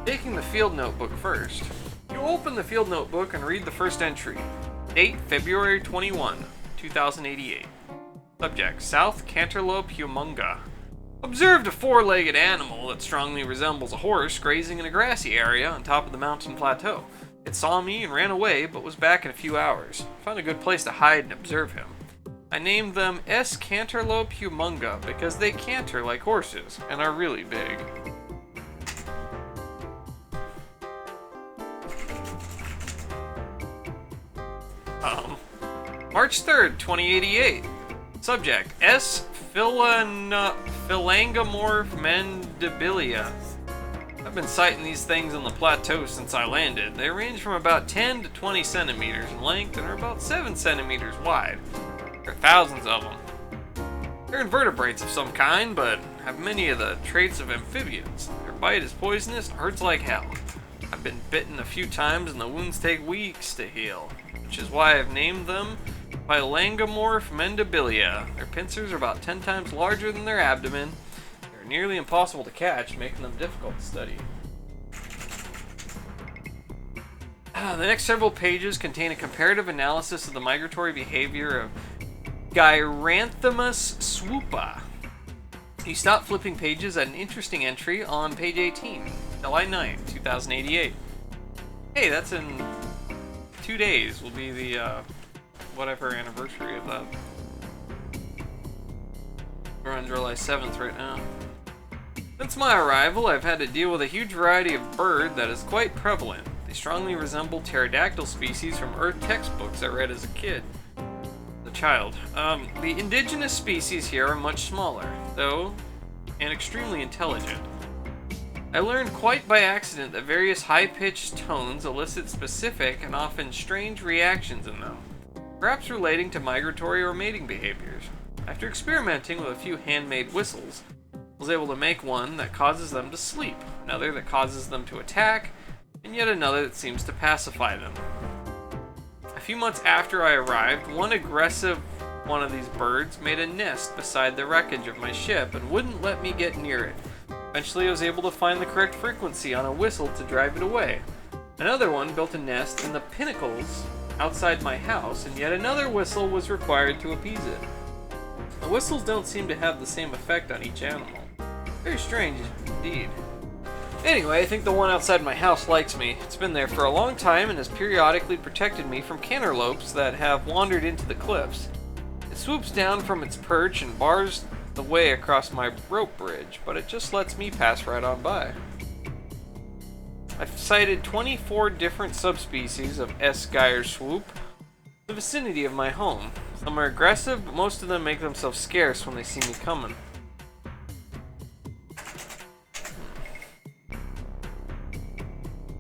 Speaker 1: Taking the field notebook first. You open the field notebook and read the first entry. Date February 21, 2088. Subject South Canterlope humunga. Observed a 4-legged animal that strongly resembles a horse grazing in a grassy area on top of the mountain plateau. It saw me and ran away, but was back in a few hours. Found a good place to hide and observe him. I named them S. Canterlope humunga because they canter like horses and are really big. March 3rd, 2088. Subject S. Philangamorph mandibilia. I've been sighting these things on the plateau since I landed. They range from about 10 to 20 centimeters in length and are about 7 centimeters wide. There are thousands of them. They're invertebrates of some kind, but have many of the traits of amphibians. Their bite is poisonous and hurts like hell. I've been bitten a few times and the wounds take weeks to heal, which is why I've named them Philangamorph mandibilia. Their pincers are about 10 times larger than their abdomen. They're nearly impossible to catch, making them difficult to study. The next several pages contain a comparative analysis of the migratory behavior of Gyranthemus swoopa. You stop flipping pages at an interesting entry on page 18, July 9, 2088. Hey, that's in 2 days will be the whatever anniversary of that. We're on July 7th right now. Since my arrival, I've had to deal with a huge variety of bird that is quite prevalent. They strongly resemble pterodactyl species from Earth textbooks I read as a kid. The child. The indigenous species here are much smaller, though, and extremely intelligent. I learned quite by accident that various high-pitched tones elicit specific and often strange reactions in them, perhaps relating to migratory or mating behaviors. After experimenting with a few handmade whistles, I was able to make one that causes them to sleep, another that causes them to attack, and yet another that seems to pacify them. A few months after I arrived, one aggressive one of these birds made a nest beside the wreckage of my ship and wouldn't let me get near it. Eventually I was able to find the correct frequency on a whistle to drive it away. Another one built a nest in the pinnacles outside my house, and yet another whistle was required to appease it. The whistles don't seem to have the same effect on each animal. Very strange indeed. Anyway, I think the one outside my house likes me. It's been there for a long time and has periodically protected me from canterlopes that have wandered into the cliffs. It swoops down from its perch and bars the way across my rope bridge, but it just lets me pass right on by. I've sighted 24 different subspecies of S. Geyer swoop in the vicinity of my home. Some are aggressive, but most of them make themselves scarce when they see me coming.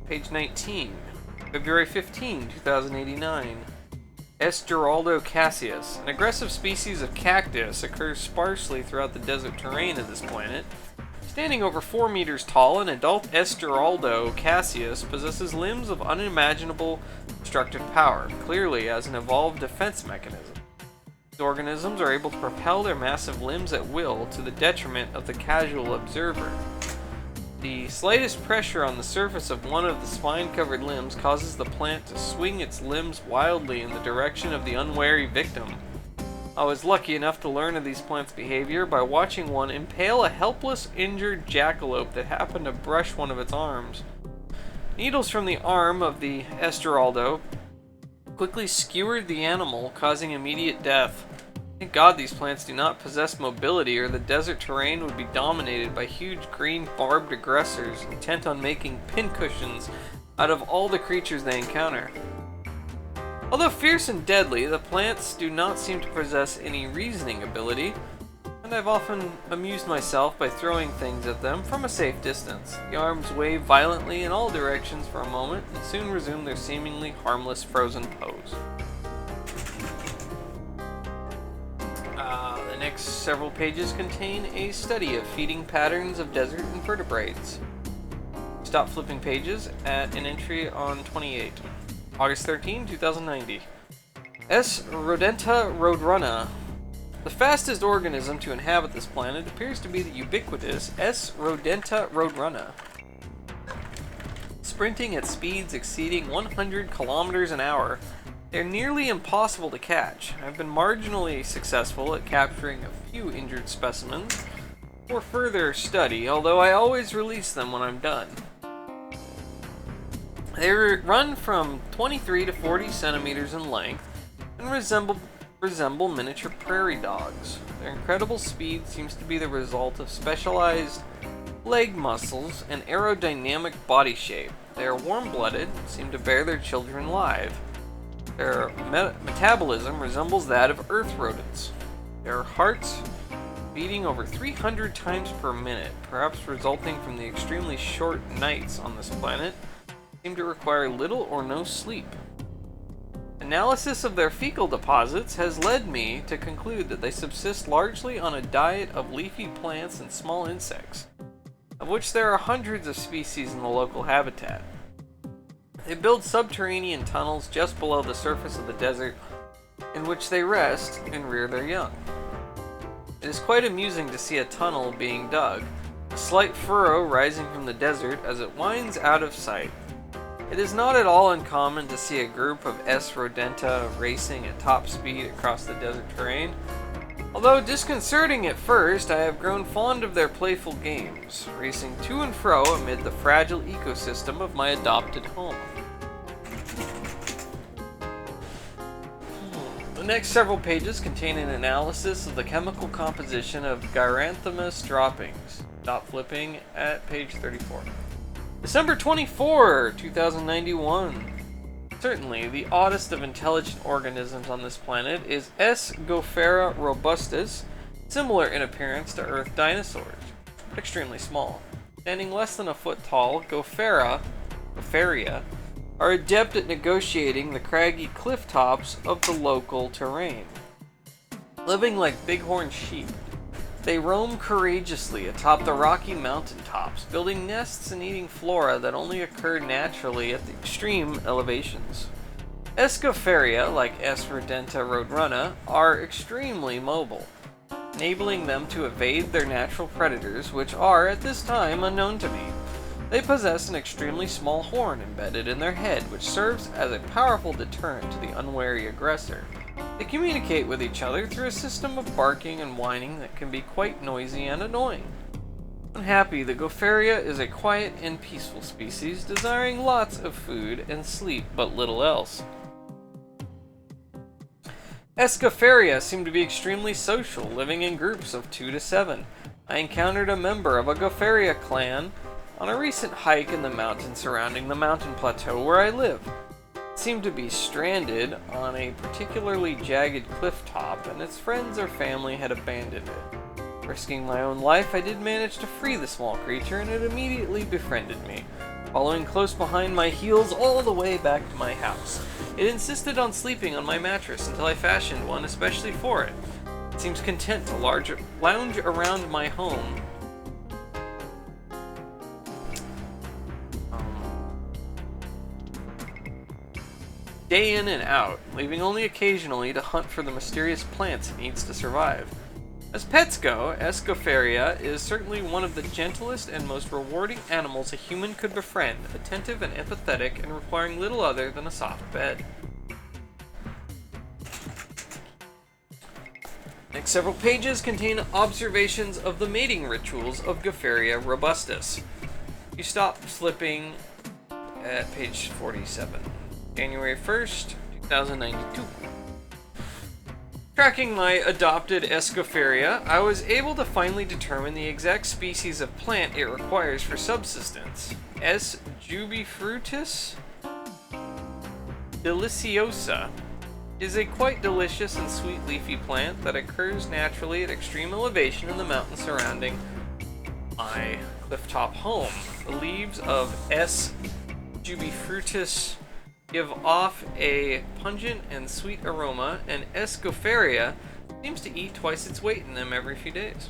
Speaker 1: Page 19. February 15, 2089. S. Geraldo cassius. An aggressive species of cactus occurs sparsely throughout the desert terrain of this planet. Standing over 4 meters tall, an adult S. Geraldo cassius possesses limbs of unimaginable destructive power, clearly as an evolved defense mechanism. These organisms are able to propel their massive limbs at will to the detriment of the casual observer. The slightest pressure on the surface of one of the spine-covered limbs causes the plant to swing its limbs wildly in the direction of the unwary victim. I was lucky enough to learn of these plants' behavior by watching one impale a helpless, injured jackalope that happened to brush one of its arms. Needles from the arm of the S. Geraldo quickly skewered the animal, causing immediate death. Thank God these plants do not possess mobility, or the desert terrain would be dominated by huge green barbed aggressors intent on making pincushions out of all the creatures they encounter. Although fierce and deadly, the plants do not seem to possess any reasoning ability, and I've often amused myself by throwing things at them from a safe distance. The arms wave violently in all directions for a moment, and soon resume their seemingly harmless frozen pose. The next several pages contain a study of feeding patterns of desert invertebrates. Stop flipping pages at an entry on 28. August 13, 2090. S. rodenta roadrunna. The fastest organism to inhabit this planet appears to be the ubiquitous S. rodenta roadrunna. Sprinting at speeds exceeding 100 kilometers an hour, they're nearly impossible to catch. I've been marginally successful at capturing a few injured specimens for further study, although I always release them when I'm done. They run from 23 to 40 centimeters in length and resemble miniature prairie dogs. Their incredible speed seems to be the result of specialized leg muscles and aerodynamic body shape. They are warm-blooded, seem to bear their children live. Their metabolism resembles that of earth rodents. Their hearts beating over 300 times per minute, perhaps resulting from the extremely short nights on this planet, seem to require little or no sleep. Analysis of their fecal deposits has led me to conclude that they subsist largely on a diet of leafy plants and small insects, of which there are hundreds of species in the local habitat. They build subterranean tunnels just below the surface of the desert, in which they rest and rear their young. It is quite amusing to see a tunnel being dug, a slight furrow rising from the desert as it winds out of sight. It is not at all uncommon to see a group of S. rodenta racing at top speed across the desert terrain. Although disconcerting at first, I have grown fond of their playful games, racing to and fro amid the fragile ecosystem of my adopted home. The next several pages contain an analysis of the chemical composition of Gyranthamus droppings. Stop flipping at page 34. December 24, 2091. Certainly, the oddest of intelligent organisms on this planet is S. gophera robustus, similar in appearance to Earth dinosaurs, but extremely small. Standing less than a foot tall, Gopheria are adept at negotiating the craggy cliff tops of the local terrain. Living like bighorn sheep, they roam courageously atop the rocky mountain tops, building nests and eating flora that only occur naturally at the extreme elevations. S. gopheria, like S. rodenta roadrunna, are extremely mobile, enabling them to evade their natural predators, which are, at this time, unknown to me. They possess an extremely small horn embedded in their head, which serves as a powerful deterrent to the unwary aggressor. They communicate with each other through a system of barking and whining that can be quite noisy and annoying. Unhappy, the Gopheria is a quiet and peaceful species, desiring lots of food and sleep, but little else. S. gopheria seem to be extremely social, living in groups of 2 to 7. I encountered a member of a Gopheria clan on a recent hike in the mountains surrounding the mountain plateau where I live. It seemed to be stranded on a particularly jagged cliff top, and its friends or family had abandoned it. Risking my own life, I did manage to free the small creature, and it immediately befriended me, following close behind my heels all the way back to my house. It insisted on sleeping on my mattress until I fashioned one especially for it. It seems content to lounge around my home. Day in and out, leaving only occasionally to hunt for the mysterious plants it needs to survive. As pets go, Escoffiera is certainly one of the gentlest and most rewarding animals a human could befriend, attentive and empathetic and requiring little other than a soft bed. Next several pages contain observations of the mating rituals of Gofferia robustus. You stop flipping at page 47. January 1st, 2092. Tracking my adopted Escoffiera, I was able to finally determine the exact species of plant it requires for subsistence. S. jubifrutis deliciosa is a quite delicious and sweet leafy plant that occurs naturally at extreme elevation in the mountains surrounding my clifftop home. The leaves of S. jubifrutis give off a pungent and sweet aroma, and Escoffiera seems to eat twice its weight in them every few days.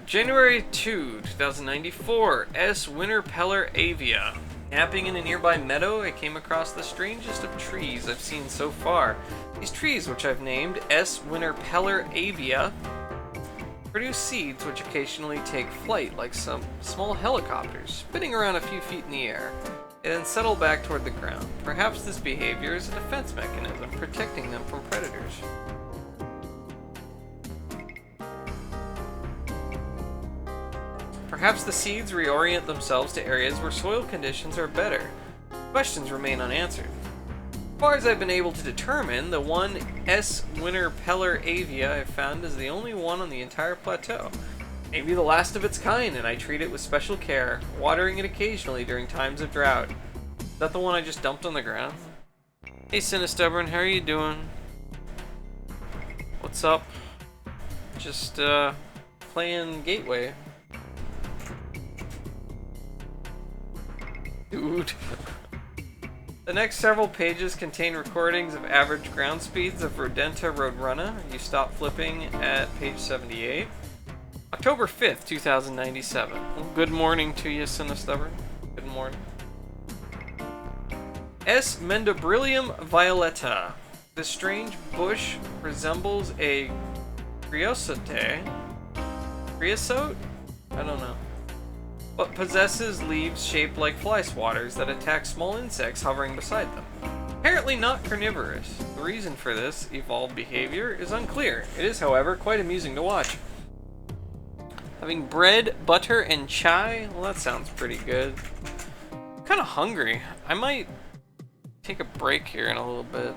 Speaker 1: January 2, 2094, S. Winterpeller avia. Napping in a nearby meadow, I came across the strangest of trees I've seen so far. These trees, which I've named S. Winterpeller avia, produce seeds which occasionally take flight like some small helicopters, spinning around a few feet in the air, and then settle back toward the ground. Perhaps this behavior is a defense mechanism, protecting them from predators. Perhaps the seeds reorient themselves to areas where soil conditions are better. Questions remain unanswered. As far as I've been able to determine, the one S. Winterpeller avia I've found is the only one on the entire plateau. Maybe the last of its kind, and I treat it with special care, watering it occasionally during times of drought. Is that the one I just dumped on the ground? Hey Cinestubborn, how are you doing? What's up? Just playing Gateway. Dude. The next several pages contain recordings of average ground speeds of Rodenta roadrunner. You stop flipping at page 78. October 5th, 2097. Well, good morning to you, Cinestubborn. Good morning. S. Mendobrilium violeta. This strange bush resembles a creosote? Creosote? I don't know. But possesses leaves shaped like fly swatters that attack small insects hovering beside them. Apparently not carnivorous. The reason for this evolved behavior is unclear. It is, however, quite amusing to watch. Having bread, butter, and chai? Well, that sounds pretty good. I'm kind of hungry. I might take a break here in a little bit.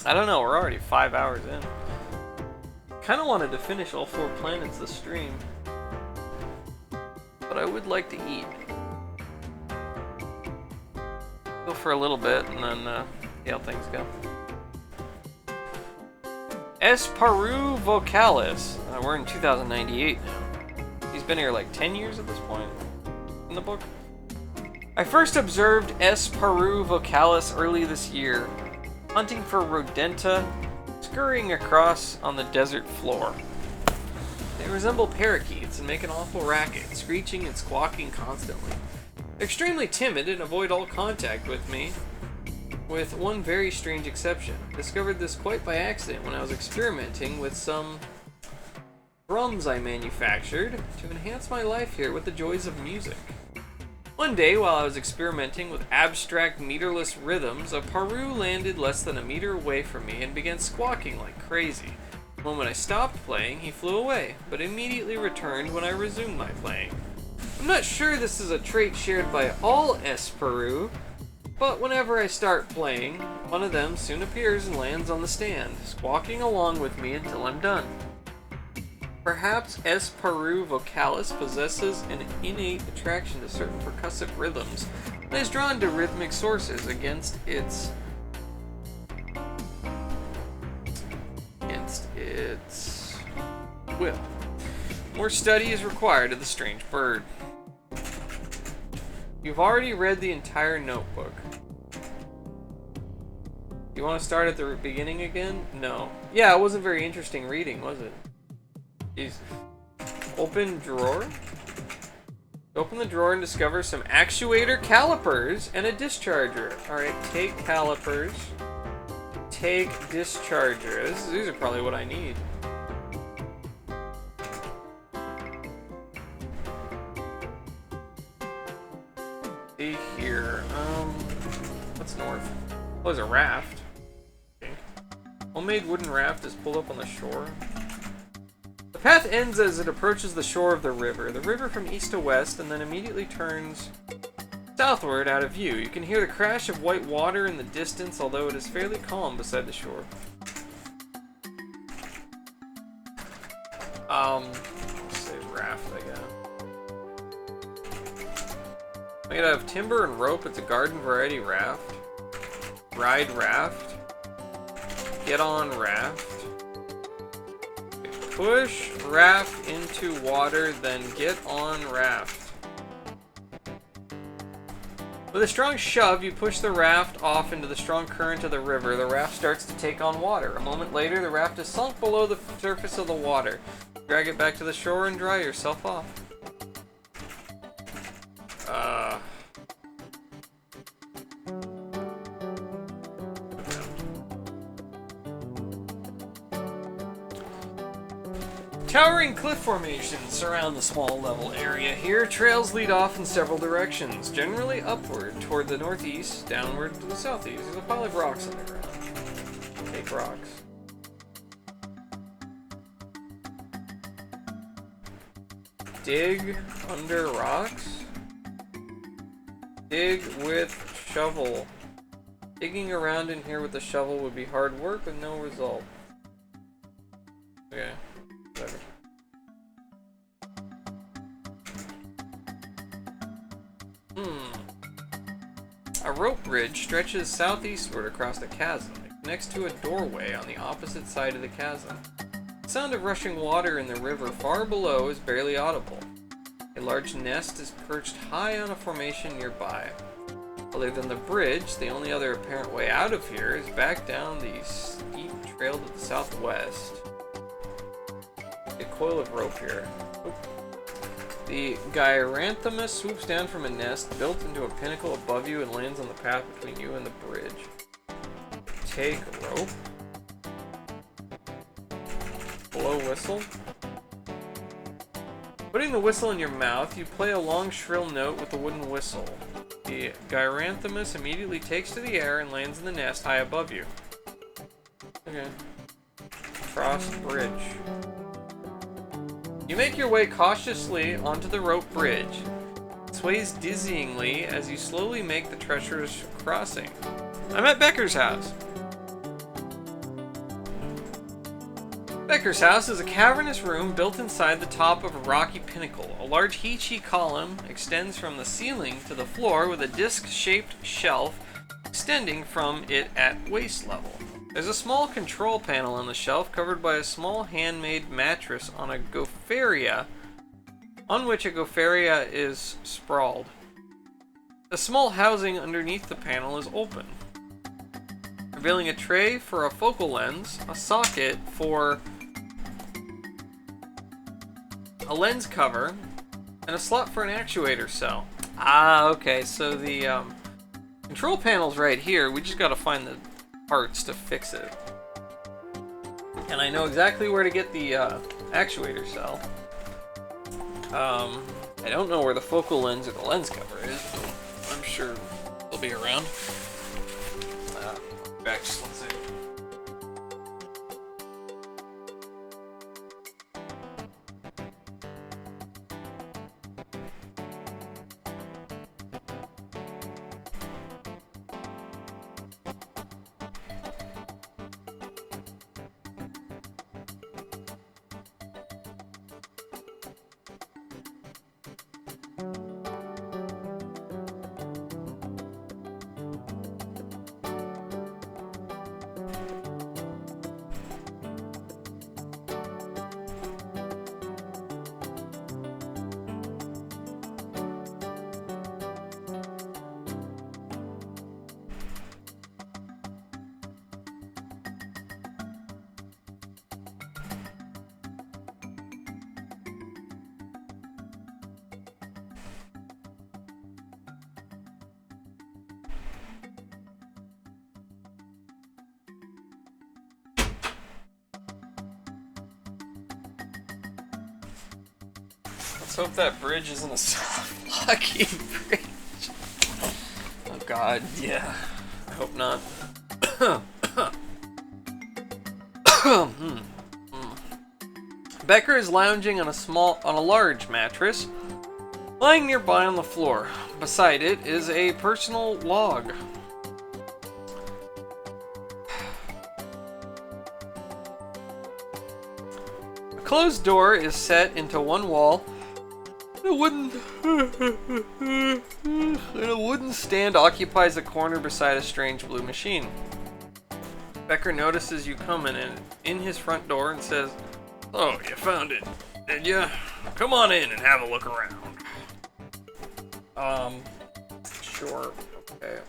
Speaker 1: I don't know, we're already 5 hours in. Kind of wanted to finish all 4 planets this stream. But I would like to eat. Go for a little bit and then see how things go. S. Paru vocalis. We're in 2098 now. He's been here like 10 years at this point in the book. I first observed S. Paru vocalis early this year, hunting for Rodenta, scurrying across on the desert floor. They resemble parakeets and make an awful racket, screeching and squawking constantly. They're extremely timid and avoid all contact with me, with one very strange exception. Discovered this quite by accident when I was experimenting with some drums I manufactured to enhance my life here with the joys of music. One day, while I was experimenting with abstract meterless rhythms, a paru landed less than a meter away from me and began squawking like crazy. The moment I stopped playing, he flew away, but immediately returned when I resumed my playing. I'm not sure this is a trait shared by all S. Paru, but whenever I start playing, one of them soon appears and lands on the stand, squawking along with me until I'm done. Perhaps S. Paru vocalis possesses an innate attraction to certain percussive rhythms and is drawn to rhythmic sources against its will. More study is required of the strange bird. You've already read the entire notebook. You want to start at the beginning again? No. Yeah, it wasn't very interesting reading, was it? Jeez. Open drawer. Open the drawer and discover some actuator calipers and a discharger. Alright, take calipers. Take discharger. These are probably what I need. See here. What's north? Oh, there's a raft. Okay. Homemade wooden raft is pulled up on the shore. The path ends as it approaches the shore of the river from east to west, and then immediately turns southward out of view. You can hear the crash of white water in the distance, although it is fairly calm beside the shore. Let's say raft, I guess. Made out of timber and rope, it's a garden variety raft. Ride raft. Get on raft. Push raft into water, then get on raft. With a strong shove, you push the raft off into the strong current of the river. The raft starts to take on water. A moment later, the raft is sunk below the surface of the water. Drag it back to the shore and dry yourself off. Towering cliff formations surround the small level area here. Trails lead off in several directions, generally upward toward the northeast, downward to the southeast. There's a pile of rocks on the ground. Take rocks. Dig under rocks. Dig with shovel. Digging around in here with the shovel would be hard work with no result. Okay. Whatever. A rope bridge stretches southeastward across the chasm. It connects to a doorway on the opposite side of the chasm. The sound of rushing water in the river far below is barely audible. A large nest is perched high on a formation nearby. Other than the bridge, the only other apparent way out of here is back down the steep trail to the southwest. A coil of rope here. The Gyranthamus swoops down from a nest built into a pinnacle above you and lands on the path between you and the bridge. Take rope. Blow whistle. Putting the whistle in your mouth, you play a long shrill note with the wooden whistle. The Gyranthamus immediately takes to the air and lands in the nest high above you. Okay. Cross bridge. You make your way cautiously onto the rope bridge. It sways dizzyingly as you slowly make the treacherous crossing. I'm at Becker's house. Becker's house is a cavernous room built inside the top of a rocky pinnacle. A large Heechee column extends from the ceiling to the floor with a disc-shaped shelf extending from it at waist level. There's a small control panel on the shelf covered by a small handmade mattress on a Gofaria, on which a Gofaria is sprawled. The small housing underneath the panel is open, revealing a tray for a focal lens, a socket for a lens cover, and a slot for an actuator cell. Ah, okay, so the control panel's right here. We just gotta find the parts to fix it. And I know exactly where to get the actuator cell. I don't know where the focal lens or the lens cover is, but I'm sure they'll be around. Back just one second. Let's hope that bridge isn't a soft locking bridge. Oh god, yeah. I hope not. Becker is lounging on a large mattress, lying nearby on the floor. Beside it is a personal log. A closed door is set into one wall. A wooden stand occupies a corner beside a strange blue machine. Becker notices you coming in his front door and says, "Oh, you found it, did ya? Come on in and have a look around." Sure. Okay.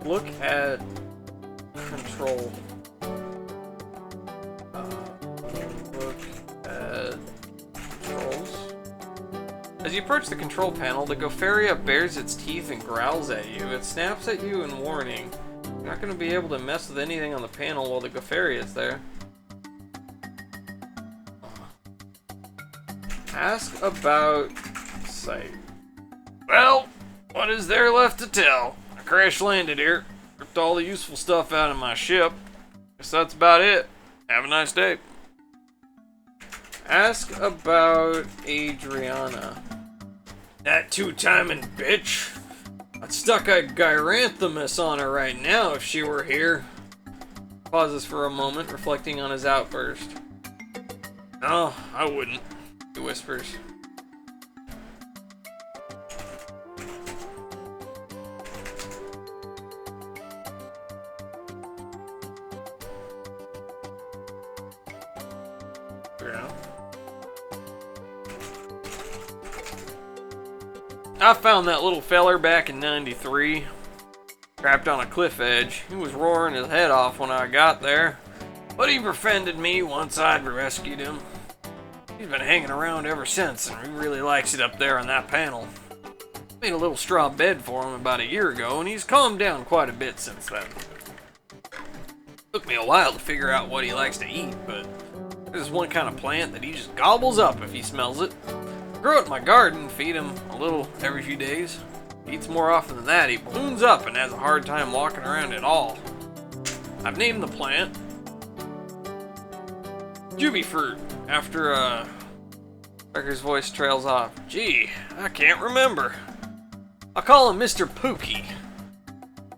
Speaker 1: Look at control. Look at controls. As you approach the control panel, the Gofaria bares its teeth and growls at you. It snaps at you in warning. You're not going to be able to mess with anything on the panel while the Gofaria is there. Ask about sight. Well, what is there left to tell? I crash landed here, ripped all the useful stuff out of my ship. Guess that's about it. Have a nice day. Ask about Adriana. That two-timing bitch. I'd stuck a Gyranthamus on her right now if she were here. Pauses for a moment, reflecting on his outburst. No, I wouldn't, he whispers. Yeah. I found that little feller back in '93, trapped on a cliff edge. He was roaring his head off when I got there, but he befriended me once I'd rescued him. He's been hanging around ever since, and he really likes it up there on that panel. Made a little straw bed for him about a year ago, and he's calmed down quite a bit since then. Took me a while to figure out what he likes to eat, but there's one kind of plant that he just gobbles up if he smells it. Grow it in my garden, feed him a little every few days. If he eats more often than that, he balloons up and has a hard time walking around at all. I've named the plant Juby Fruit, after, Becker's voice trails off. Gee, I can't remember. I'll call him Mr. Pookie.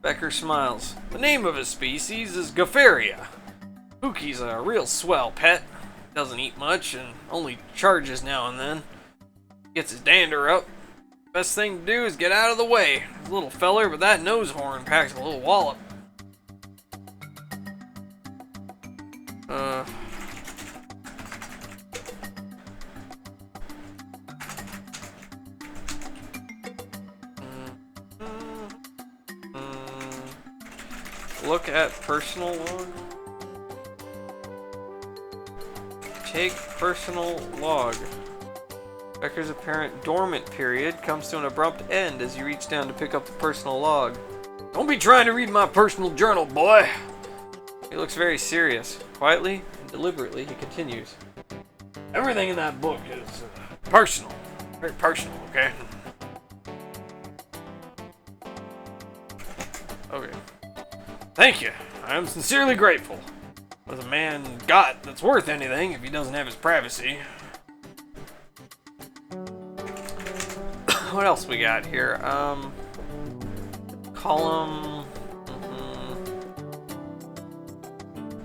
Speaker 1: Becker smiles. The name of his species is Gofaria. Pookie's a real swell pet. Doesn't eat much and only charges now and then. Gets his dander up. Best thing to do is get out of the way. He's a little feller, but that nose horn packs a little wallop. Look at personal log. Take personal log. Becker's apparent dormant period comes to an abrupt end as you reach down to pick up the personal log. Don't be trying to read my personal journal, boy! He looks very serious. Quietly and deliberately, he continues. Everything in that book is personal. Very personal, okay? Okay. Thank you. I am sincerely grateful. What has a man got that's worth anything if he doesn't have his privacy? What else we got here? Column.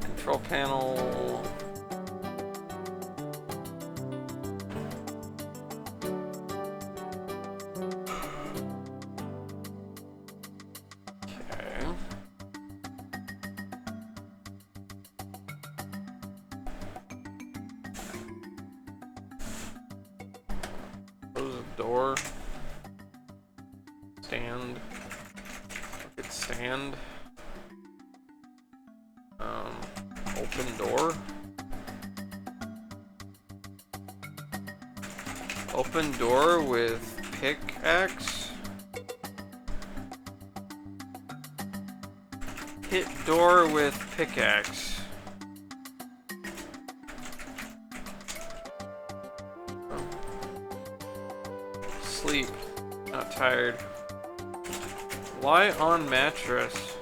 Speaker 1: Control panel. Okay. Close the door. Stand. Look at stand. Open door. Open door with pickaxe. Hit door with pickaxe. tired. Lie on mattress.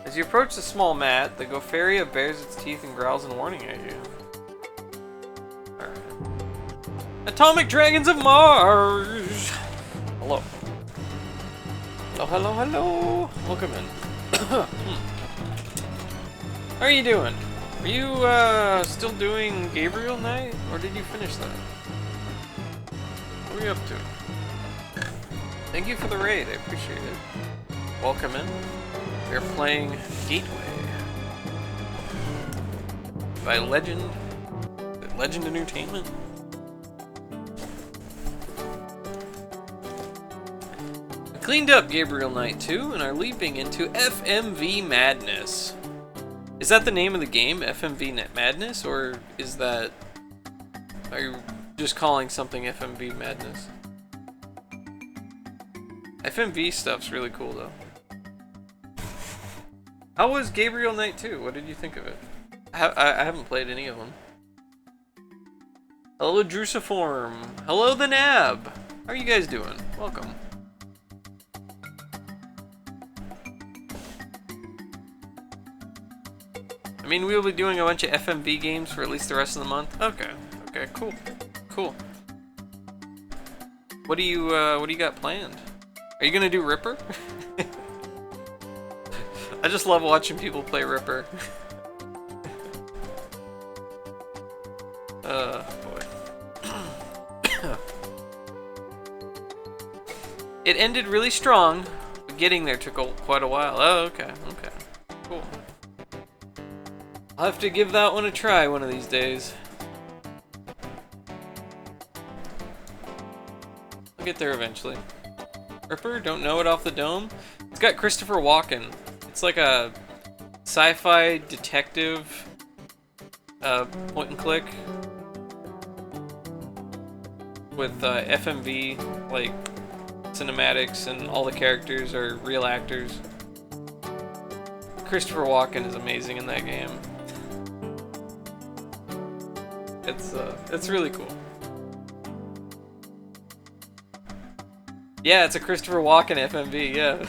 Speaker 1: As you approach the small mat, the Gofaria bares its teeth and growls in warning at you. Alright. Atomic Dragons of Mars! Hello. Oh, hello, hello! Welcome in. How are you doing? Are you still doing Gabriel Knight? Or did you finish that? What are you up to? Thank you for the raid, I appreciate it. Welcome in. We're playing Gateway by Legend Entertainment. We cleaned up Gabriel Knight 2 and are leaping into FMV Madness. Is that the name of the game, FMV Madness, or is that... Are you just calling something FMV Madness? FMV stuff's really cool, though. How was Gabriel Knight 2? What did you think of it? I haven't played any of them. Hello, Drusiform. Hello, the Nab. How are you guys doing? Welcome. I mean, we'll be doing a bunch of FMV games for at least the rest of the month. Okay. Okay, cool. Cool. What do you got planned? Are you gonna do Ripper? I just love watching people play Ripper. Boy. It ended really strong, but getting there took quite a while. Oh, okay, okay. Cool. I'll have to give that one a try one of these days. I'll get there eventually. Ripper, don't know it off the dome? It's got Christopher Walken. It's like a sci-fi detective point and click with FMV, like cinematics, and all the characters are real actors. Christopher Walken is amazing in that game. It's really cool. Yeah, it's a Christopher Walken FMV, yeah.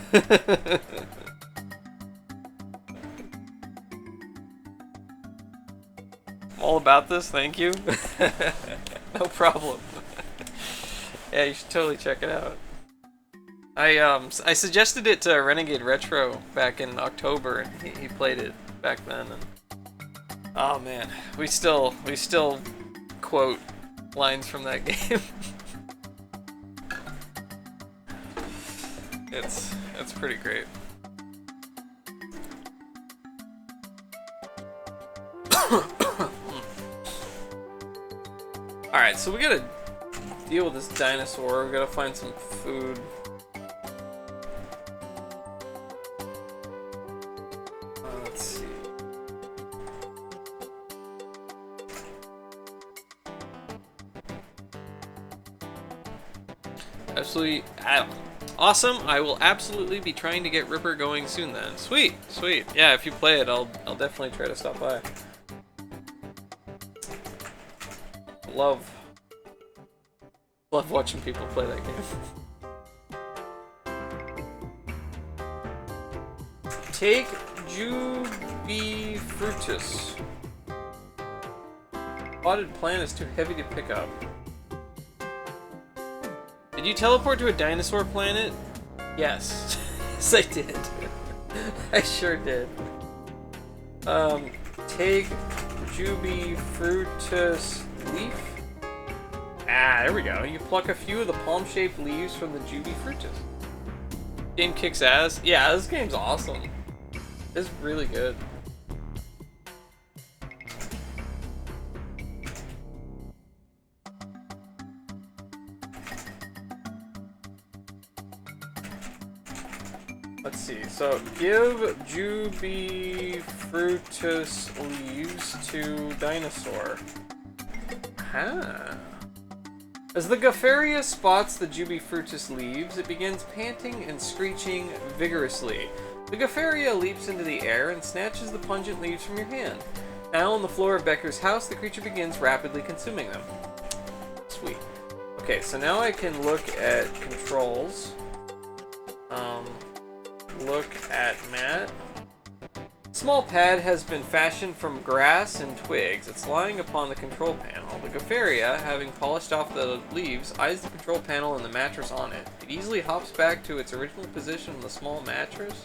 Speaker 1: All about this, thank you. No problem. Yeah, you should totally check it out. I suggested it to Renegade Retro back in October, and he played it back then. And oh man, we still quote lines from that game. It's pretty great. Alright, so we gotta deal with this dinosaur. We gotta find some food. Let's see. Absolutely. Awesome. I will absolutely be trying to get Ripper going soon then. Sweet, sweet. Yeah, if you play it, I'll definitely try to stop by. Love watching people play that game. Take Jubifrutus. Potted plant is too heavy to pick up. Did you teleport to a dinosaur planet? Yes. Yes, I did. I sure did. Take Jubifrutus leaf. Ah, there we go. You pluck a few of the palm-shaped leaves from the Jubifrutus. Game kicks ass. Yeah, this game's awesome. It's really good. Let's see. So, give Jubifrutus leaves to dinosaur. Ah. As the Gofaria spots the Jubifrutus leaves, it begins panting and screeching vigorously. The Gofaria leaps into the air and snatches the pungent leaves from your hand. Now on the floor of Becker's house, the creature begins rapidly consuming them. Sweet. Okay, so now I can look at controls. Look at mat. Small pad has been fashioned from grass and twigs. It's lying upon the control panel. The Gofaria, having polished off the leaves, eyes the control panel and the mattress on it. It easily hops back to its original position on the small mattress.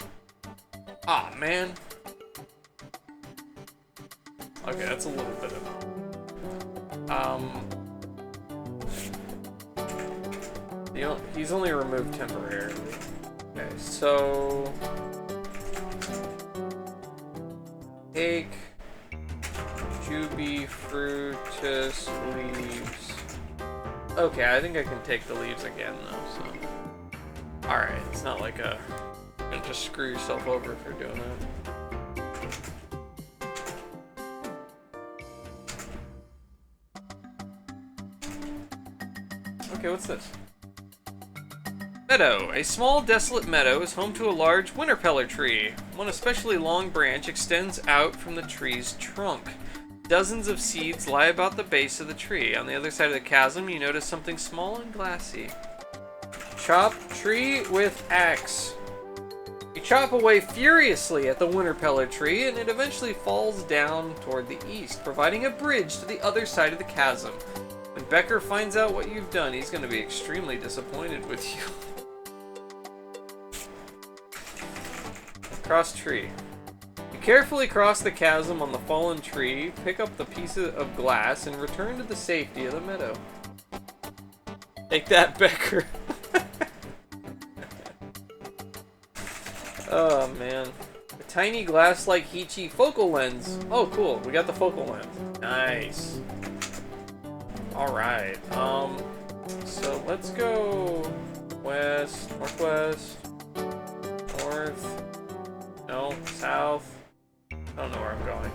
Speaker 1: Ah, man. Okay, that's a little bit of... he's only removed temporarily. Okay, so... Take Juby Fruitus leaves. Okay, I think I can take the leaves again though, so. Alright, it's not like you're gonna just screw yourself over if you're doing that. Okay, what's this? Meadow. A small, desolate meadow is home to a large winterpeller tree. One especially long branch extends out from the tree's trunk. Dozens of seeds lie about the base of the tree. On the other side of the chasm, you notice something small and glassy. Chop tree with axe. You chop away furiously at the winterpeller tree, and it eventually falls down toward the east, providing a bridge to the other side of the chasm. When Becker finds out what you've done, he's going to be extremely disappointed with you. Cross tree. You carefully cross the chasm on the fallen tree, pick up the pieces of glass, and return to the safety of the meadow. Take that, Becker. Oh, man. A tiny glass-like Heechee focal lens. Oh, cool. We got the focal lens. Nice. Alright. So let's go west, northwest, north. No, south. I don't know where I'm going.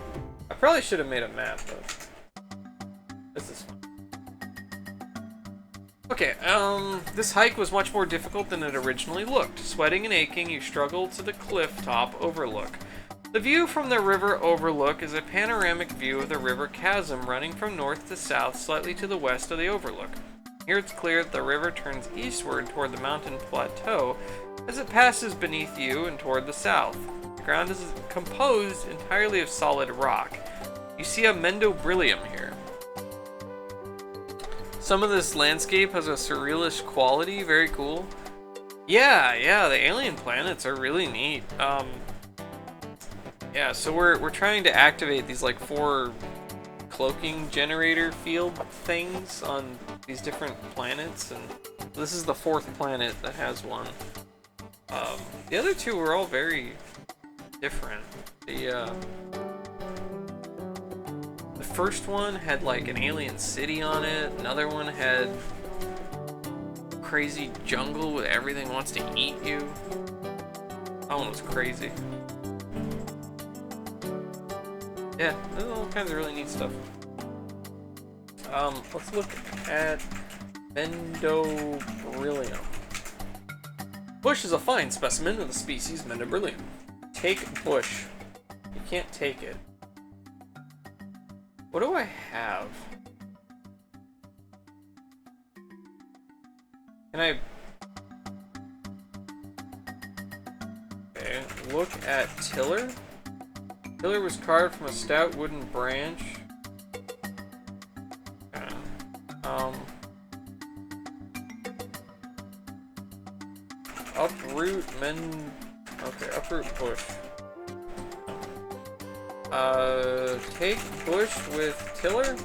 Speaker 1: I probably should have made a map, but this is fun. Okay, this hike was much more difficult than it originally looked. Sweating and aching, you struggled to the cliff top overlook. The view from the river overlook is a panoramic view of the river chasm running from north to south, slightly to the west of the overlook. Here it's clear that the river turns eastward toward the mountain plateau as it passes beneath you and toward the south. The ground is composed entirely of solid rock. You see a Mendobrillium here. Some of this landscape has a surrealist quality, very cool. Yeah, the alien planets are really neat. Yeah, so we're trying to activate these like 4 cloaking generator field things on these different planets, and this is the 4th planet that has one. The other 2 were all very different. The first one had like an alien city on it. Another one had crazy jungle where everything wants to eat you. That one was crazy. Yeah, there's all kinds of really neat stuff. Let's look at Mendobrillium. Bush is a fine specimen of the species Mendobrillium. Take bush. You can't take it. What do I have? Can I... Okay, look at tiller. Tiller was carved from a stout wooden branch. Okay. Uproot uproot bush. Take bush with tiller.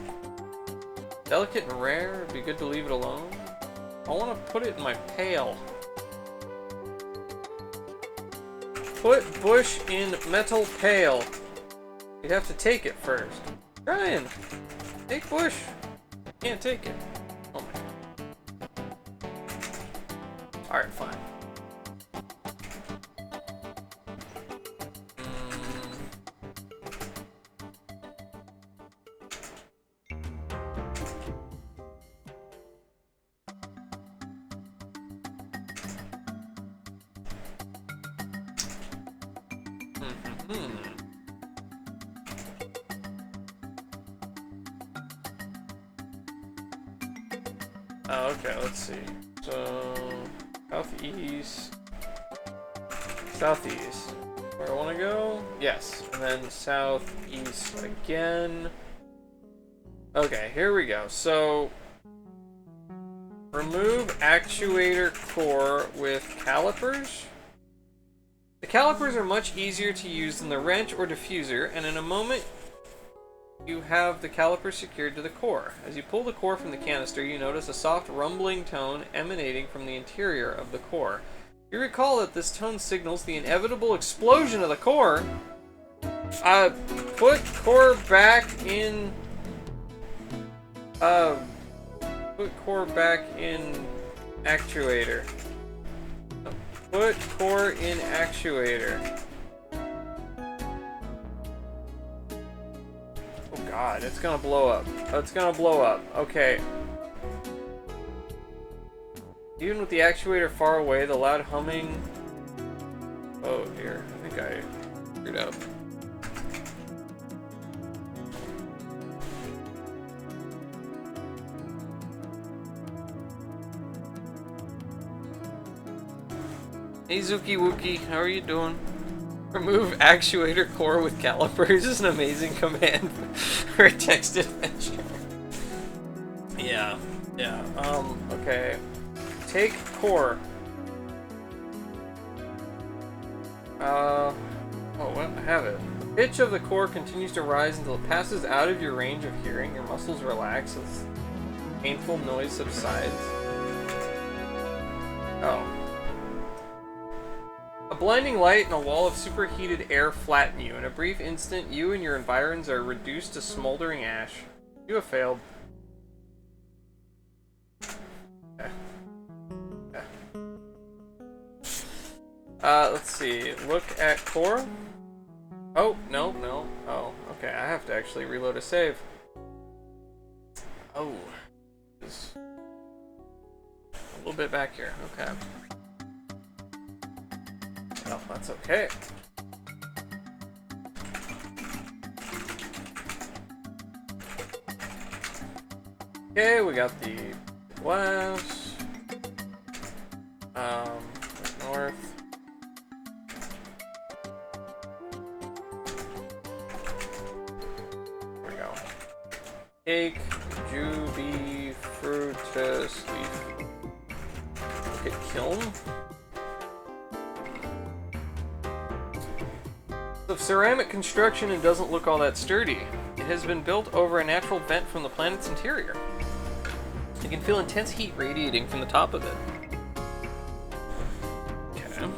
Speaker 1: Delicate and rare. It'd be good to leave it alone. I want to put it in my pail. Put bush in metal pail. You'd have to take it first. Ryan, take bush. Can't take it. Oh my god. Alright, fine. Oh, okay, let's see. So, southeast. Southeast. Where I want to go? Yes. And then southeast again. Okay, here we go. So, remove actuator core with calipers. The calipers are much easier to use than the wrench or diffuser, and in a moment you have the caliper secured to the core. As you pull the core from the canister, you notice a soft rumbling tone emanating from the interior of the core. You recall that this tone signals the inevitable explosion of the core. Put core back in... Put core back in actuator. Put core in actuator. Oh god, it's gonna blow up. It's gonna blow up. Okay. Even with the actuator far away, the loud humming... Oh dear, I think I screwed up. Hey Zuki Wookie, how are you doing? Remove actuator core with calipers is an amazing command for a text adventure. Yeah, okay. Take core. Oh, what? I have it. The pitch of the core continues to rise until it passes out of your range of hearing. Your muscles relax as painful noise subsides. Oh. A blinding light and a wall of superheated air flatten you. In a brief instant, you and your environs are reduced to smoldering ash. You have failed. Let's see. Look at core. Oh, no. Oh, okay. I have to actually reload a save. Oh. Just a little bit back here. Okay. Oh, that's okay. Okay, we got the west, north. There we go. Cake, Juby, fruitus, leaf. Look at kiln. Of ceramic construction and doesn't look all that sturdy. It has been built over a natural vent from the planet's interior. You can feel intense heat radiating from the top of it. Okay.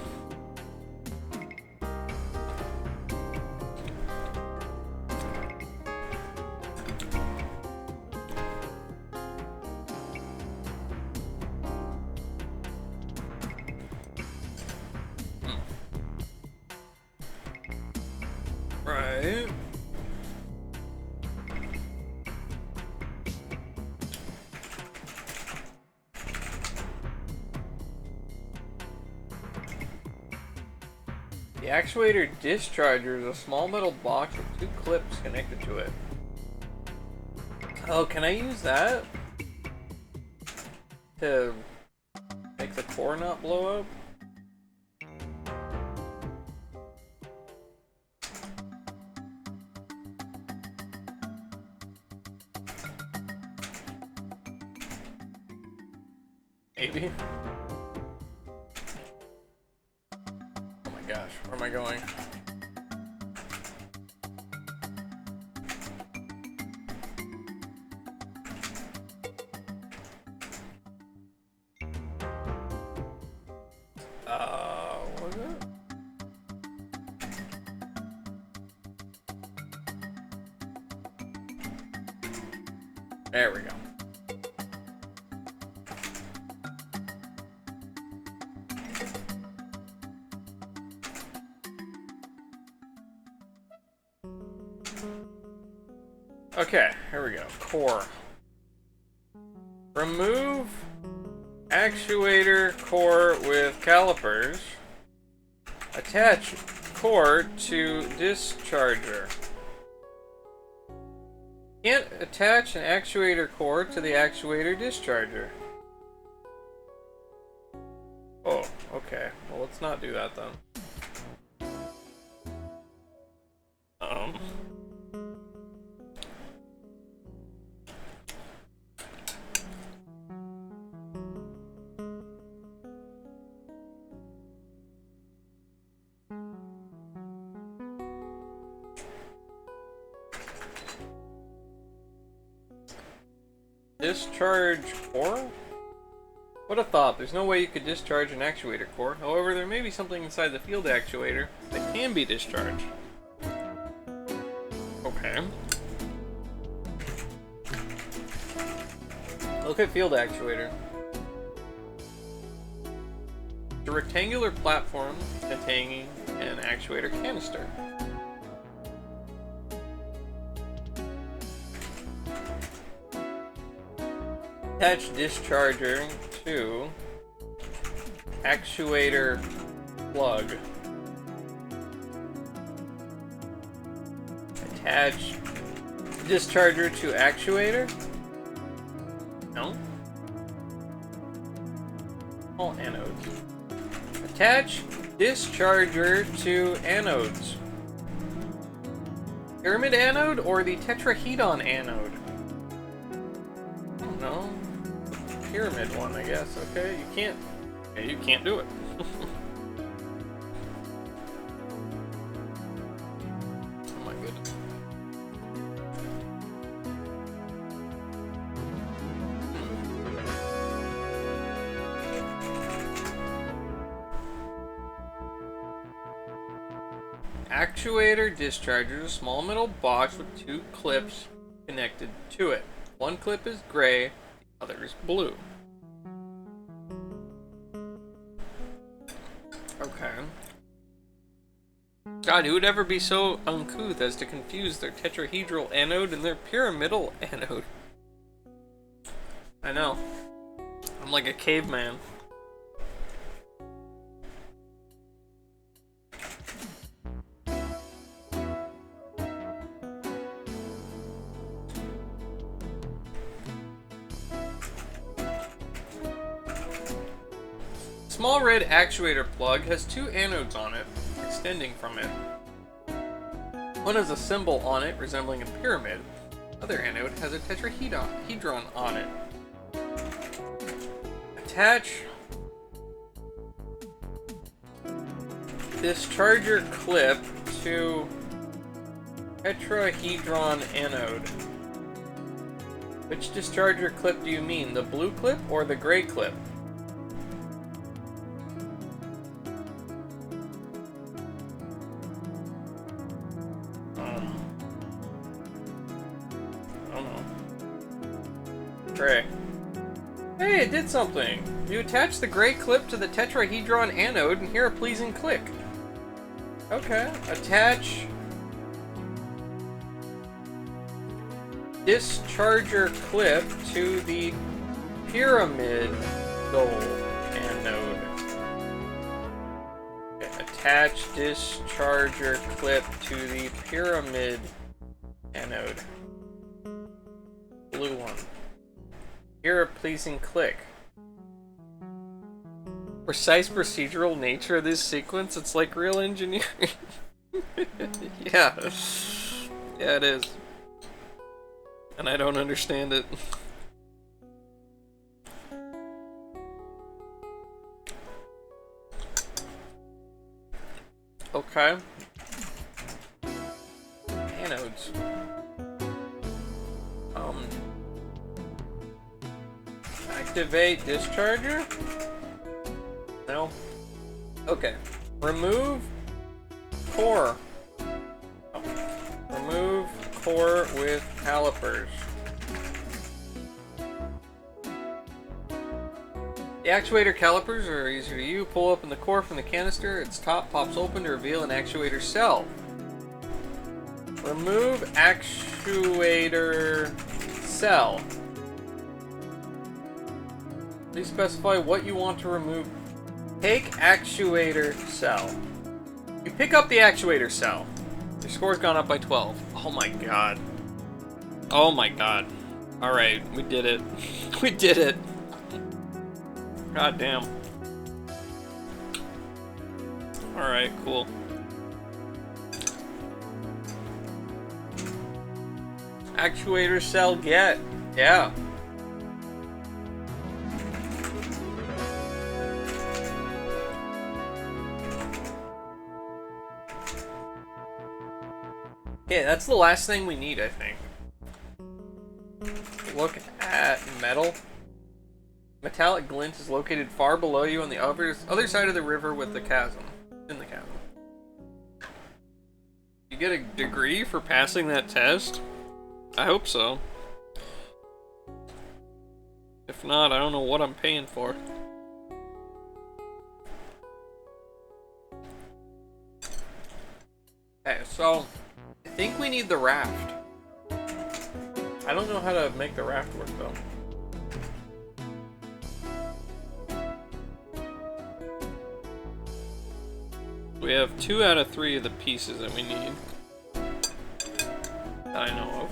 Speaker 1: Right. The actuator discharger is a small metal box with 2 clips connected to it. Oh, can I use that to make the core not blow up? Maybe. Oh my gosh, where am I going? What is it? There we go. Okay, here we go. Core. Remove actuator core with calipers. Attach core to discharger. Can't attach an actuator core to the actuator discharger. let's not do that then. Discharge core? What a thought. There's no way you could discharge an actuator core. However, there may be something inside the field actuator that can be discharged. Okay. Look at field actuator. It's a rectangular platform containing an actuator canister. Attach discharger to actuator plug. Attach discharger to actuator? No. All anodes. Attach discharger to anodes. Pyramid anode or the tetrahedron anode? I don't know. Pyramid one, I guess. Okay, you can't do it. Oh my goodness. Actuator discharger is a small metal box with two clips connected to it. One clip is gray, the other is blue. Okay. God, who would ever be so uncouth as to confuse their tetrahedral anode and their pyramidal anode? I know. I'm like a caveman. Small red actuator plug has two anodes on it, extending from it. One has a symbol on it resembling a pyramid. The other anode has a tetrahedron on it. Attach discharger clip to tetrahedron anode. Which discharger clip do you mean? The blue clip or the gray clip? Gray. Hey, it did something! You attach the gray clip to the tetrahedron anode and hear a pleasing click. Okay. Attach discharger clip to the pyramidal anode. Okay. Attach discharger clip to the pyramid anode. Blue one. Hear a pleasing click. Precise procedural nature of this sequence, it's like real engineering. Yeah. Yeah, it is. And I don't understand it. Okay. Anodes. Activate discharger? No. Okay. Remove core. Oh. Remove core with calipers. The actuator calipers are easy to use. Pull open the core from the canister. Its top pops open to reveal an actuator cell. Remove actuator cell. Please specify what you want to remove. Take actuator cell. You pick up the actuator cell. Your score's gone up by 12. Oh my god. Oh my god. Alright, we did it. We did it. God damn. Alright, cool. Actuator cell get. Yeah. Okay, that's the last thing we need, I think. Look at metal. Metallic glint is located far below you on the other side of the river with the chasm. In the chasm. You get a degree for passing that test? I hope so. If not, I don't know what I'm paying for. Okay, so I think we need the raft. I don't know how to make the raft work though. We have 2 out of 3 of the pieces that we need. That I know of.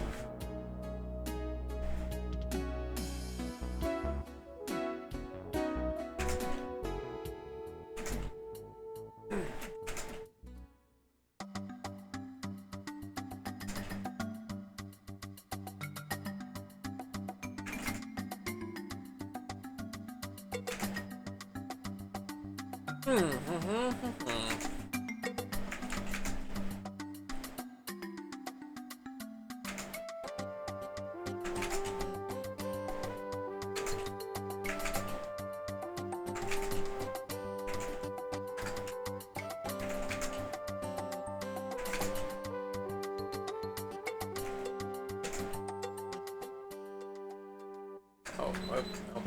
Speaker 1: Oh,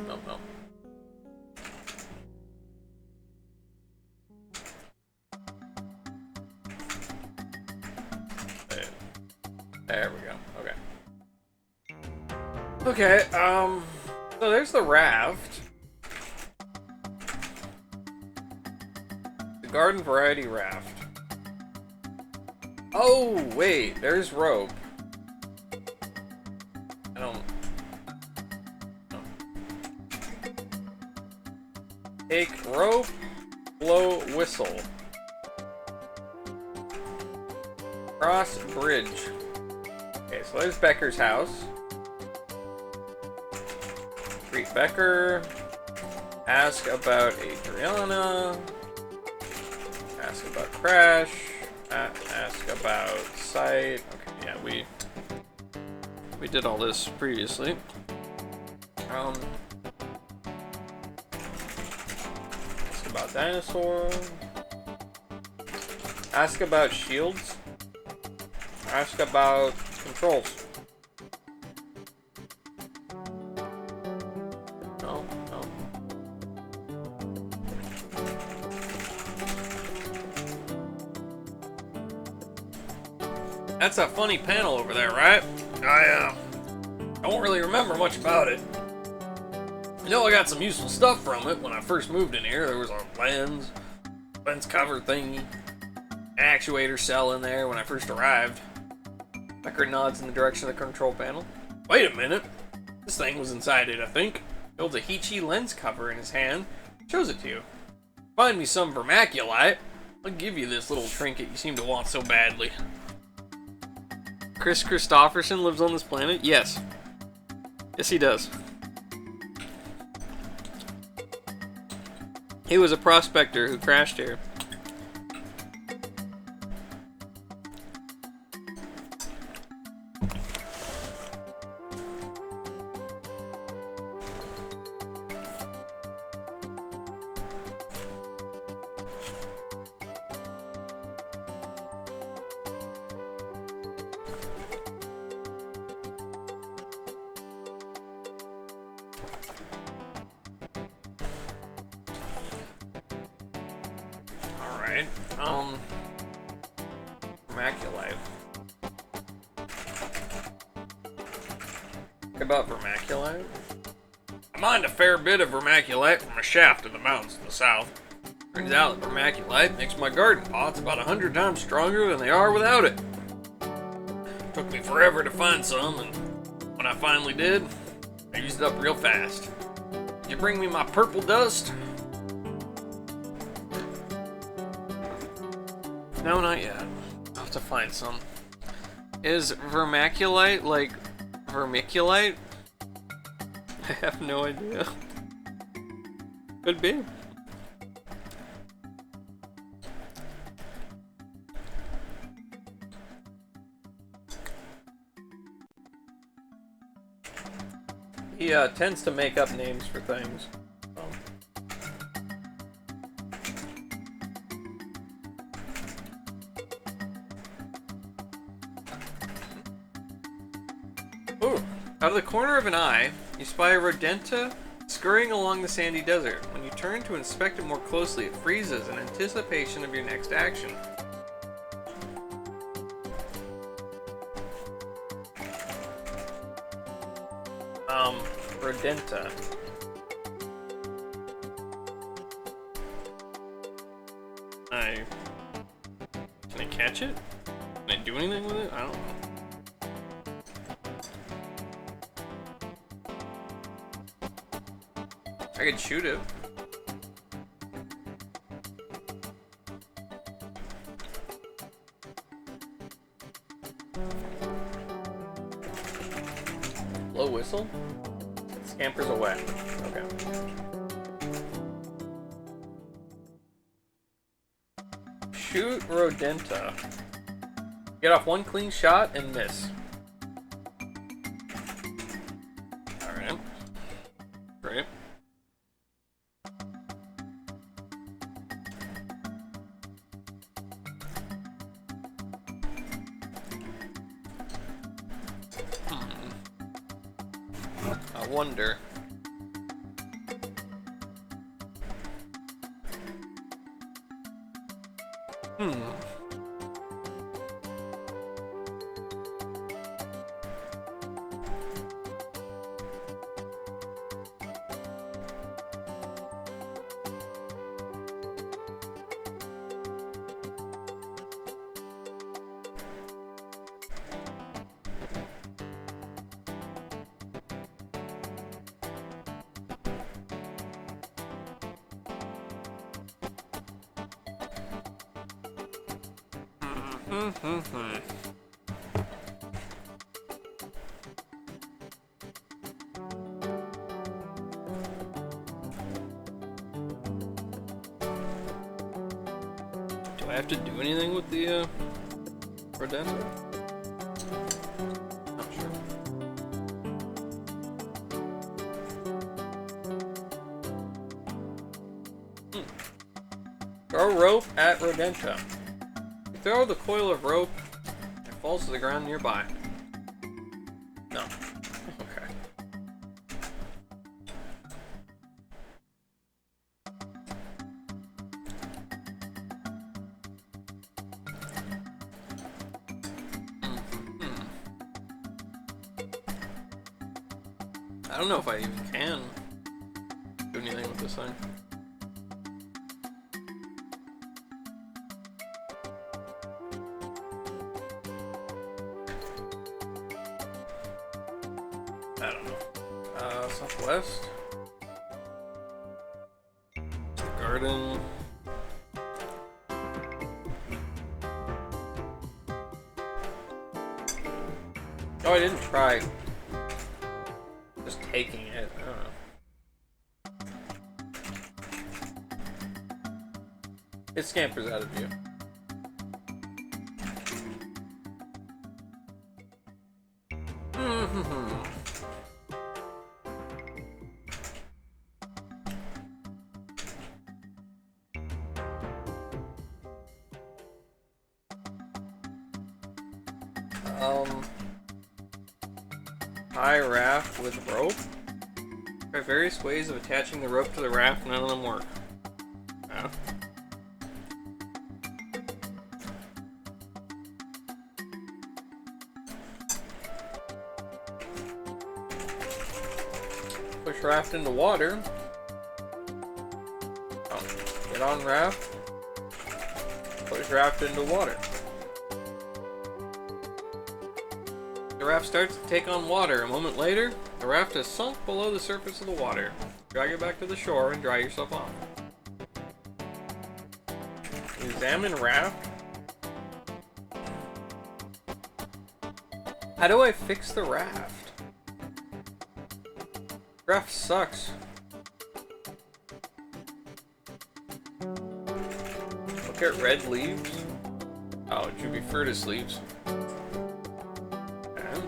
Speaker 1: no. There we go. Okay. Okay, so there's the raft. The garden variety raft. Oh, wait, there's rope. I don't... No. Take rope, blow whistle. Cross bridge. Okay, so there's Becker's house. Greet Becker. Ask about Adriana. Ask about Crash. Ask about Sight. Okay, yeah, we did all this previously. Ask about Dinosaur. Ask about shields. Ask about controls. No. That's a funny panel over there, right? I don't really remember much about it. I know I got some useful stuff from it when I first moved in here. There was a lens cover thingy, an actuator cell in there when I first arrived. Becker nods in the direction of the control panel. Wait a minute. This thing was inside it, I think. He holds a Heechee lens cover in his hand. Shows it to you. Find me some vermaculite. I'll give you this little trinket you seem to want so badly. Chris Christopherson lives on this planet? Yes. Yes, he does. He was a prospector who crashed here. Vermaculite. About vermaculite? I mined a fair bit of vermaculite from a shaft in the mountains to the south. Turns out that vermaculite makes my garden pots about 100 times stronger than they are without it. Took me forever to find some, and when I finally did, I used it up real fast. Did you bring me my purple dust? No, not yet. I'll have to find some. Is vermiculite like vermiculite? I have no idea. Could be. He tends to make up names for things. Ooh. Out of the corner of an eye, you spy a rodenta scurrying along the sandy desert. When you turn to inspect it more closely, it freezes in anticipation of your next action. Rodenta. Can I catch it? Can I do anything with it? I don't know. I could shoot it. Low whistle? It scampers away. Okay. Shoot rodenta. Get off one clean shot and miss. Alright. Great. I wonder. Do I have to do anything with the rodenta? Not sure. Throw rope at rodenta. You throw the coil of rope, it falls to the ground nearby. No. Okay. I don't know if I even can do anything with this thing. I don't know. Southwest. Garden. Oh, I didn't try just taking it. I don't know. It scampers out of view. Tie raft with rope. Try various ways of attaching the rope to the raft, none of them work. Oh. Push raft into water. Oh. Get on raft. Push raft into water. The raft starts to take on water. A moment later, the raft has sunk below the surface of the water. Drag it back to the shore and dry yourself off. Examine raft. How do I fix the raft? Raft sucks. Look at red leaves. Oh, Jupifrutus leaves. Okay.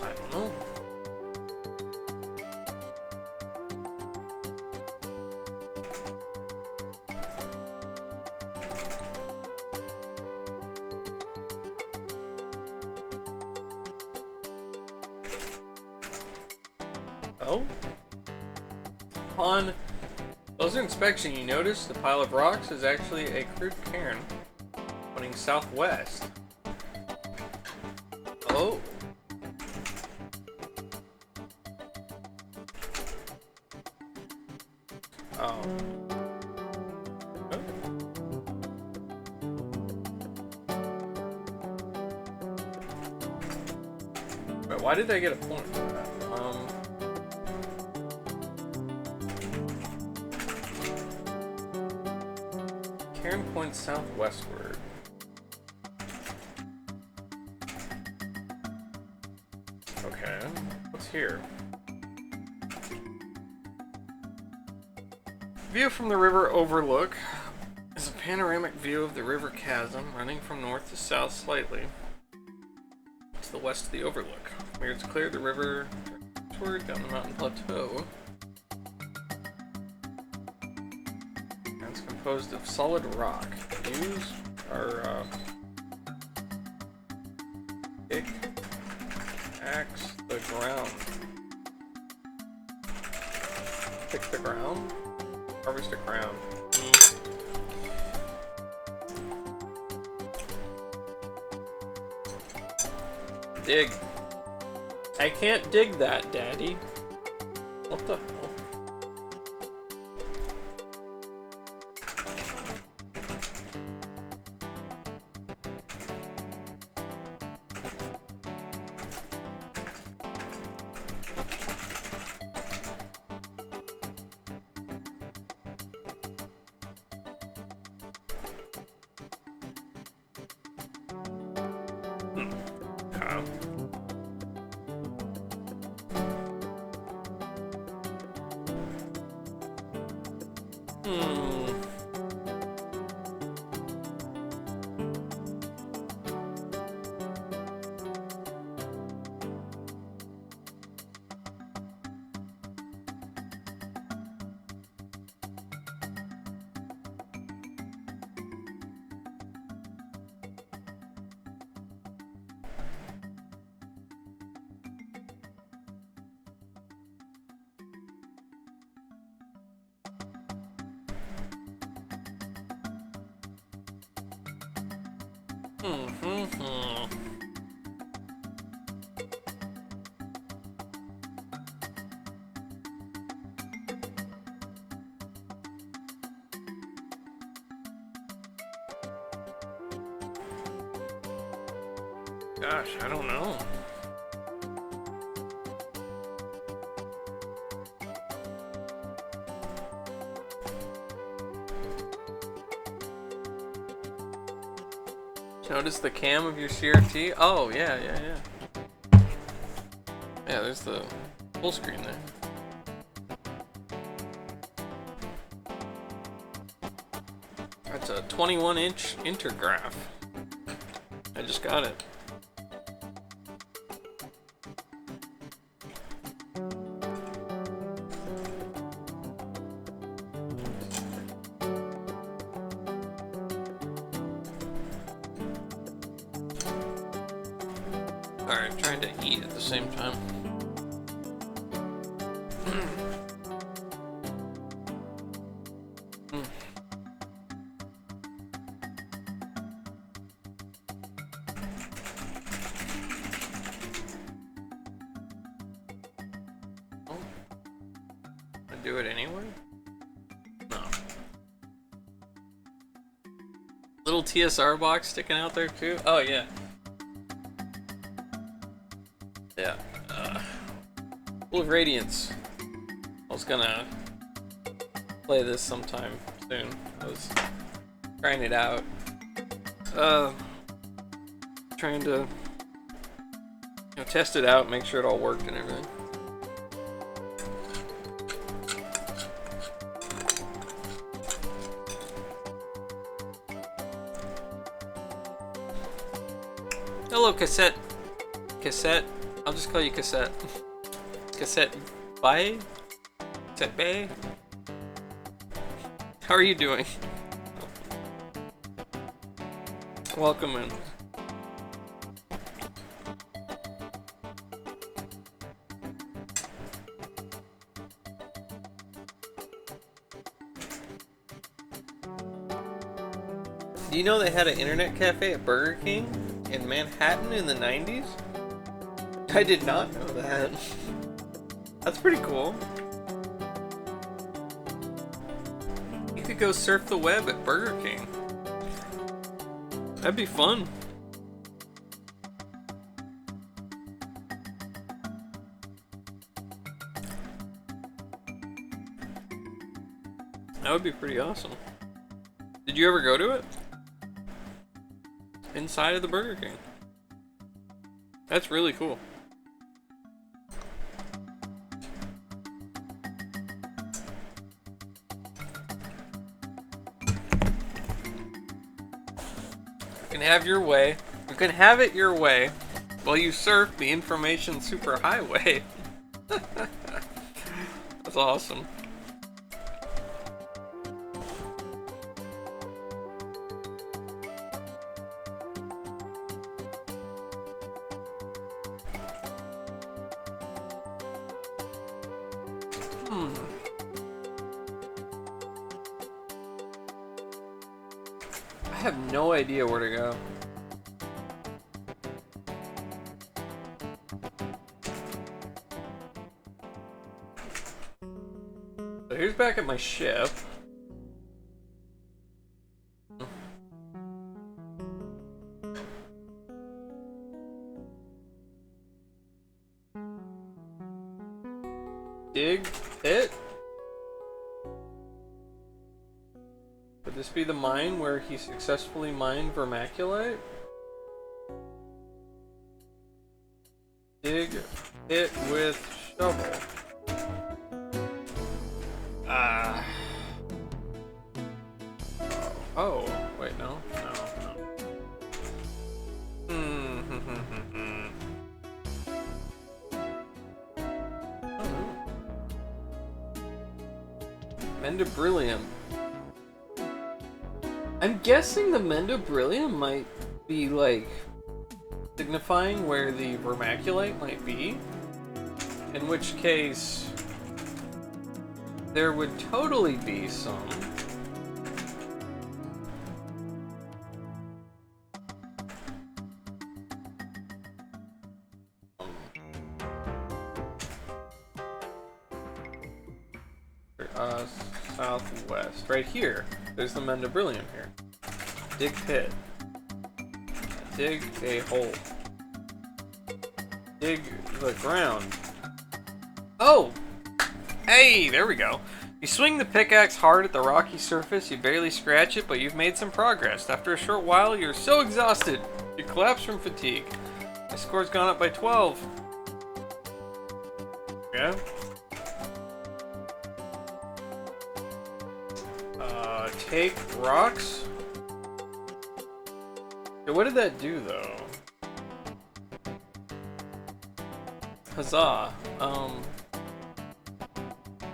Speaker 1: I don't know. Oh? Upon closer inspection, you notice the pile of rocks is actually a crude cairn pointing southwest. Oh. Oh. Wait, why did I get a point for that? Cairn points southwestward. Okay, what's here? View from the river overlook is a panoramic view of the river chasm running from north to south slightly to the west of the overlook. Where it's clear the river toward down the mountain plateau. And it's composed of solid rock. Views are pick, axe the ground. Pick the ground? Harvest a crown. Dig. I can't dig that, Daddy. What the hell? Gosh, I don't know. Notice the cam of your CRT? Oh, yeah. Yeah, there's the full screen there. That's a 21-inch Intergraph. I just got it. Alright, trying to eat at the same time. Do it anyway? No. Little TSR box sticking out there too? Oh yeah. Yeah. Full of Radiance. I was gonna play this sometime soon. I was trying it out. Trying to test it out, make sure it all worked and everything. Hello, Cassette. Cassette. I'll just call you Cassette. Cassette Bay? Cassette Bay? How are you doing? Welcome in. Do you know they had an internet cafe at Burger King in Manhattan in the 90s? I did not know that. That's pretty cool. You could go surf the web at Burger King. That'd be fun. That would be pretty awesome. Did you ever go to it? Inside of the Burger King. That's really cool. You can have your way. You can have it your way while you surf the information superhighway. That's awesome. I have no idea where to go. So here's back at my ship. Dig pit? Would this be the mine where he successfully mined vermaculite? Dig it with shovel. Oh, wait, no. Mendabrilium. I'm guessing the Mendabrilium might be like signifying where the vermaculite might be. In which case there would totally be some. Southwest. Right here. There's the Mendabrilium here. Dig pit. Dig a hole. Dig the ground. Oh! Hey, there we go. You swing the pickaxe hard at the rocky surface, you barely scratch it, but you've made some progress. After a short while, you're so exhausted, you collapse from fatigue. My score's gone up by 12. Yeah? Take rocks? Okay, what did that do, though? Huzzah.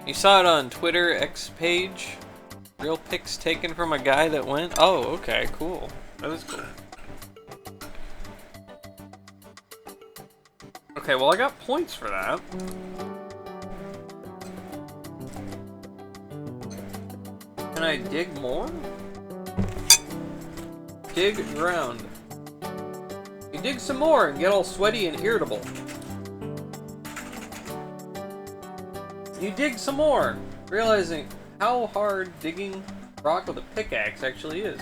Speaker 1: You saw it on Twitter X page? Real pics taken from a guy that went? Oh, okay, cool. That was cool. Okay, well I got points for that. Can I dig more? Dig ground. You dig some more and get all sweaty and irritable. You dig some more, realizing how hard digging rock with a pickaxe actually is.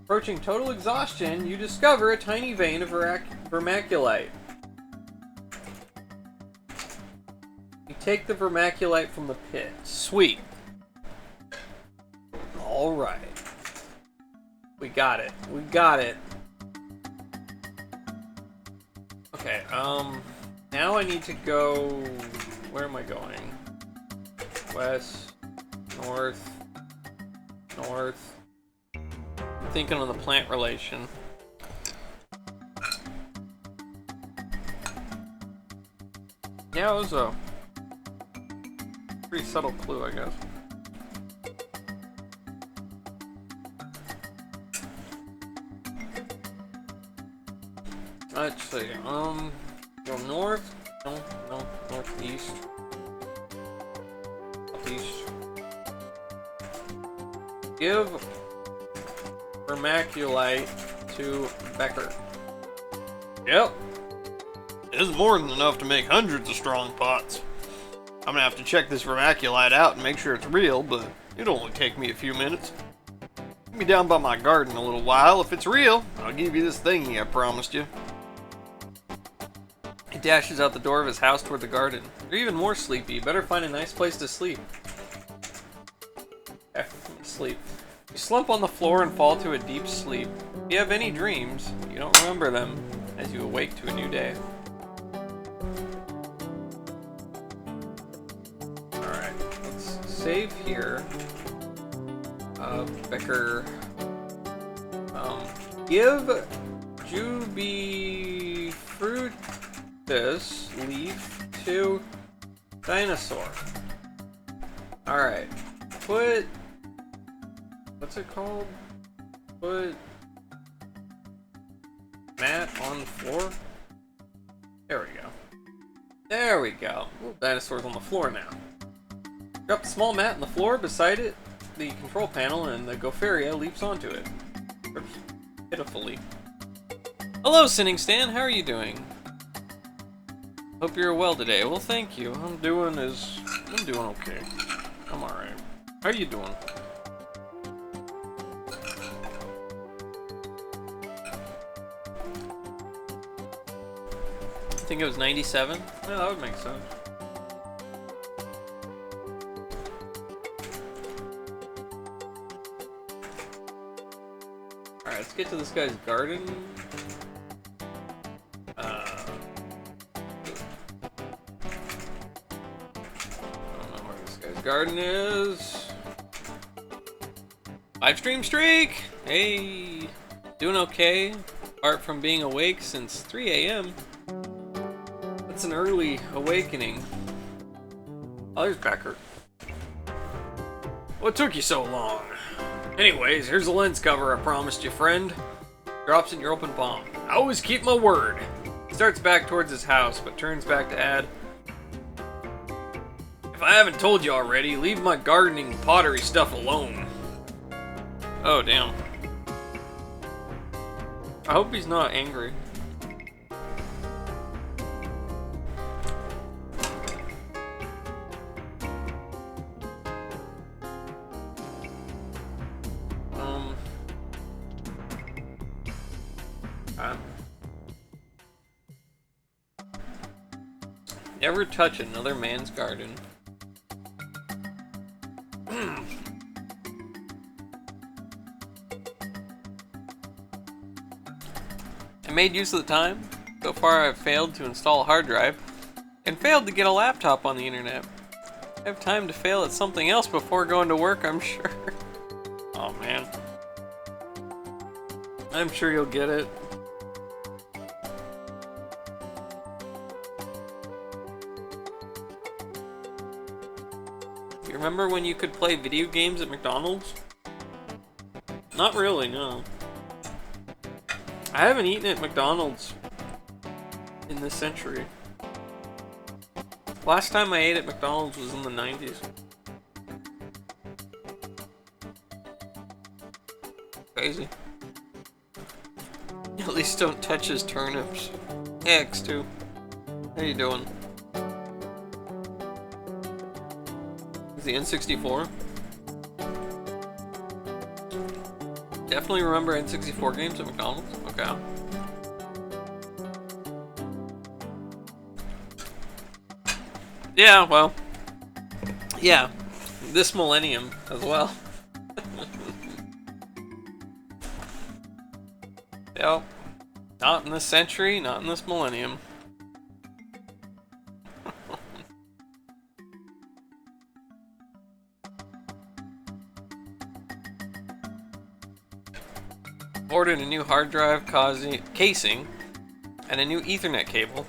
Speaker 1: Approaching total exhaustion, you discover a tiny vein of vermaculite. You take the vermaculite from the pit. Sweet. Alright. We got it. We got it. Okay, now I need to go... Where am I going? West, north, north. I'm thinking on the plant relation. Yeah, it was a pretty subtle clue, I guess. Let's see, go north, no, northeast, southeast. Give vermaculite to Becker. Yep. This is more than enough to make hundreds of strong pots. I'm gonna have to check this vermaculite out and make sure it's real, but it'll only take me a few minutes. I'll be down by my garden a little while. If it's real, I'll give you this thingy I promised you. He dashes out the door of his house toward the garden. You're even more sleepy. You better find a nice place to sleep. Okay, sleep. You slump on the floor and fall to a deep sleep. If you have any dreams, you don't remember them as you awake to a new day. Alright, let's save here. Becker. Give Jubifrutus leaf to dinosaur. Alright. Put... What's it called? Put... mat on the floor? There we go. There we go. Little dinosaur's on the floor now. Drop the small mat on the floor beside it, the control panel, and the Gofaria leaps onto it. Pitifully. Hello, Sinning Stan. How are you doing? Hope you're well today. Well, thank you. I'm doing okay. I'm alright. How are you doing? I think it was 97. Yeah, that would make sense. Alright, let's get to this guy's garden. I don't know where this guy's garden is. Live stream streak! Hey! Doing okay, apart from being awake since 3 a.m. That's an early awakening. Oh, there's Becker. What took you so long? Anyways, here's the lens cover I promised you, friend. Drops in your open palm. I always keep my word. He starts back towards his house, but turns back to add, if I haven't told you already, leave my gardening and pottery stuff alone. Oh, damn. I hope he's not angry. Never touch another man's garden. I made use of the time. So far I've failed to install a hard drive and failed to get a laptop on the internet. I have time to fail at something else before going to work, I'm sure. Oh man. I'm sure you'll get it. Remember when you could play video games at McDonald's? Not really, no. I haven't eaten at McDonald's in this century. Last time I ate at McDonald's was in the 90s. Crazy. At least don't touch his turnips. Hey, X2. How you doing? Is the N64? Definitely remember N64 games at McDonald's? Okay. Yeah, well. Yeah. This millennium as well. Yep. Not in this century, not in this millennium. Ordered a new hard drive casing and a new Ethernet cable.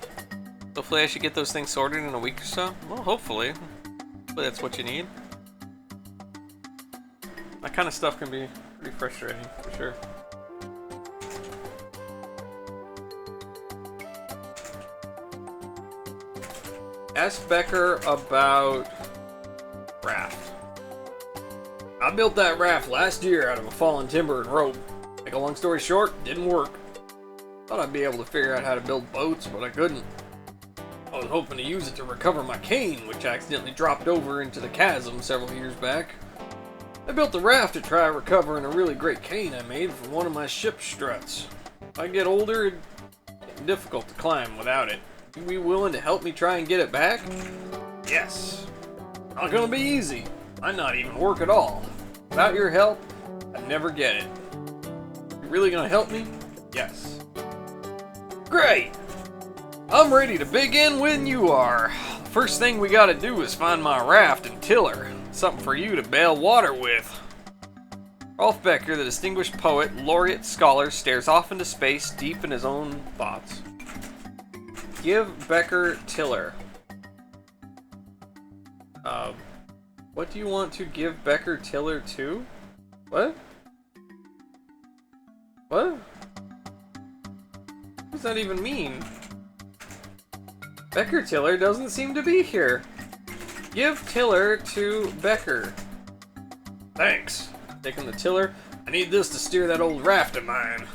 Speaker 1: Hopefully I should get those things sorted in a week or so. Well, hopefully. Hopefully that's what you need. That kind of stuff can be pretty frustrating, for sure. Ask Becker about raft. I built that raft last year out of a fallen timber and rope. Make a long story short, didn't work. Thought I'd be able to figure out how to build boats, but I couldn't. I was hoping to use it to recover my cane, which accidentally dropped over into the chasm several years back. I built the raft to try recovering a really great cane I made from one of my ship struts. If I get older, it'd get difficult to climb without it. You be willing to help me try and get it back? Yes. Not gonna be easy. Might not even work at all. Without your help, I'd never get it. You really gonna help me? Yes. Great! I'm ready to begin when you are. The first thing we gotta do is find my raft and tiller. Something for you to bail water with. Rolf Becker, the distinguished poet, laureate, scholar, stares off into space, deep in his own thoughts. Give Becker tiller. What do you want to give Becker tiller to? What? What? What does that even mean? Becker tiller doesn't seem to be here. Give tiller to Becker. Thanks. Taking the tiller. I need this to steer that old raft of mine.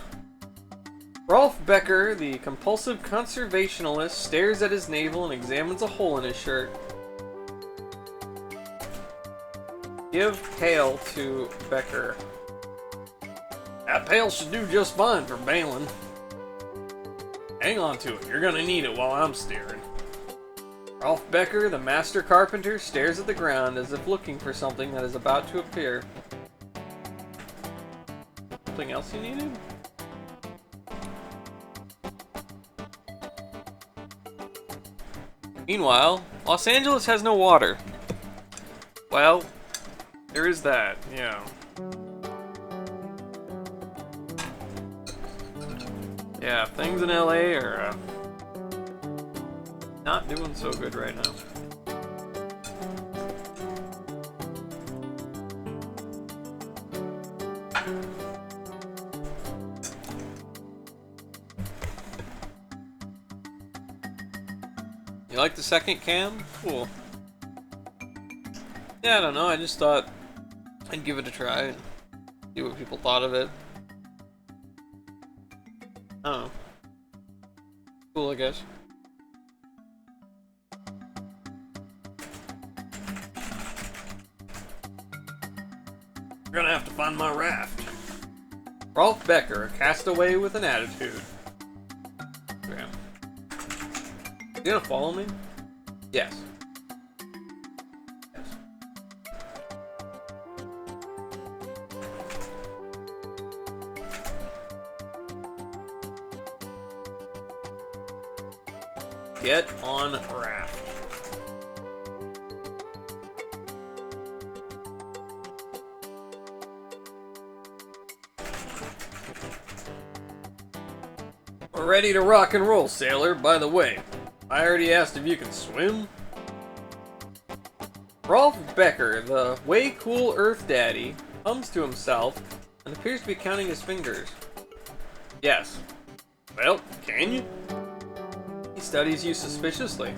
Speaker 1: Rolf Becker, the compulsive conservationalist, stares at his navel and examines a hole in his shirt. Give pail to Becker. That pail should do just fine for bailing. Hang on to it. You're gonna need it while I'm steering. Rolf Becker, the master carpenter, stares at the ground as if looking for something that is about to appear. Something else you needed? Meanwhile, Los Angeles has no water. Well, there is that, yeah. Yeah, things in LA are not doing so good right now. You like the second cam? Cool. Yeah, I don't know, I just thought I'd give it a try and see what people thought of it. I don't know. Cool, I guess. We're gonna have to find my raft. Rolf Becker, a castaway with an attitude. Yeah. You gonna follow me? Yes. Yes. Get on raft. We're ready to rock and roll, sailor. By the way, I already asked if you can swim. Rolf Becker, the way cool Earth Daddy, hums to himself and appears to be counting his fingers. Yes. Well, can you? He studies you suspiciously.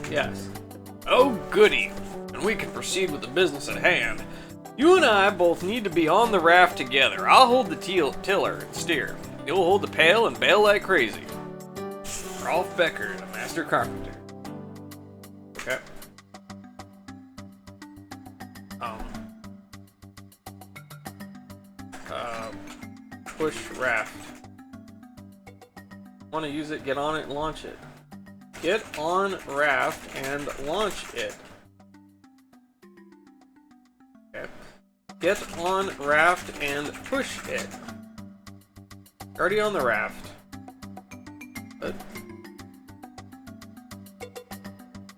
Speaker 1: Yes. Oh, goody. And we can proceed with the business at hand. You and I both need to be on the raft together. I'll hold the tiller and steer. You'll hold the pail and bail like crazy. Rolf Becker, the master carpenter. Okay. Push raft. Want to use it? Get on it and launch it. Get on raft and launch it. Okay. Get on raft and push it. Already on the raft. But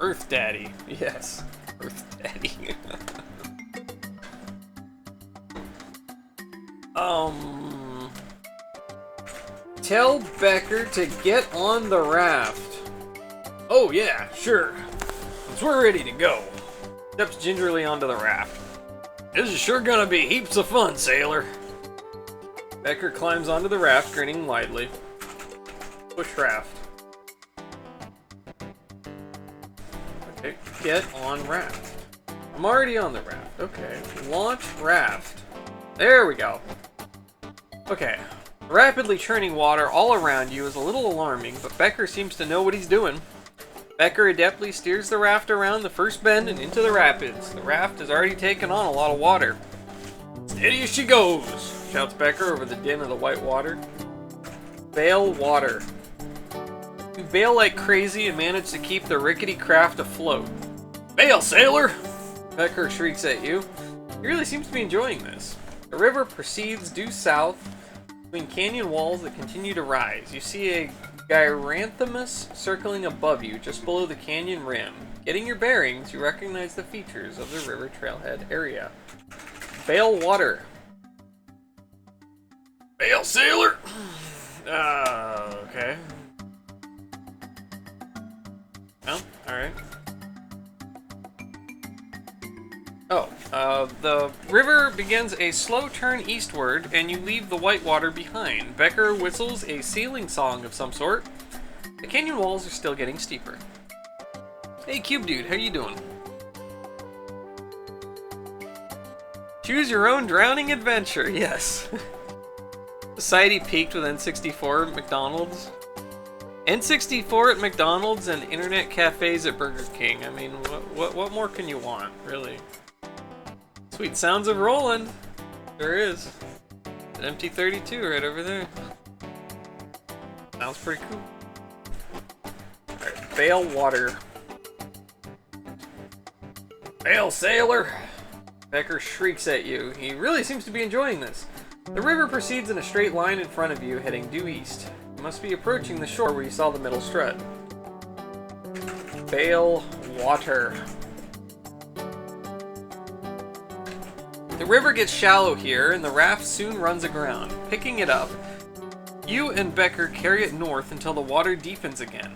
Speaker 1: Earth Daddy. Yes. Earth Daddy. Tell Becker to get on the raft. Oh yeah, sure. Once we're ready to go. Steps gingerly onto the raft. This is sure gonna be heaps of fun, sailor. Becker climbs onto the raft, grinning widely. Push raft. Okay, get on raft. I'm already on the raft. Okay, launch raft. There we go. Okay. Rapidly churning water all around you is a little alarming, but Becker seems to know what he's doing. Becker adeptly steers the raft around the first bend and into the rapids. The raft has already taken on a lot of water. Steady as she goes, shouts Becker over the din of the white water. Bail water. You bail like crazy and manage to keep the rickety craft afloat. Bail, sailor! Becker shrieks at you. He really seems to be enjoying this. The river proceeds due south between canyon walls that continue to rise. You see a Gyranthamus circling above you just below the canyon rim. Getting your bearings, you recognize the features of the river trailhead area. Bail water. Bail, sailor! Okay. Oh, alright. The river begins a slow turn eastward, and you leave the white water behind. Becker whistles a sailing song of some sort. The canyon walls are still getting steeper. Hey, Cube Dude, how you doing? Choose your own drowning adventure, yes. Society peaked with N64 at McDonald's. N64 at McDonald's and internet cafes at Burger King. I mean, what more can you want, really? Sweet sounds of rolling. There is. An MT32 right over there. Sounds pretty cool. Alright, bail water. Bail, sailor! Becker shrieks at you. He really seems to be enjoying this. The river proceeds in a straight line in front of you, heading due east. You must be approaching the shore where you saw the middle strut. Bail water. The river gets shallow here, and the raft soon runs aground. Picking it up, you and Becker carry it north until the water deepens again.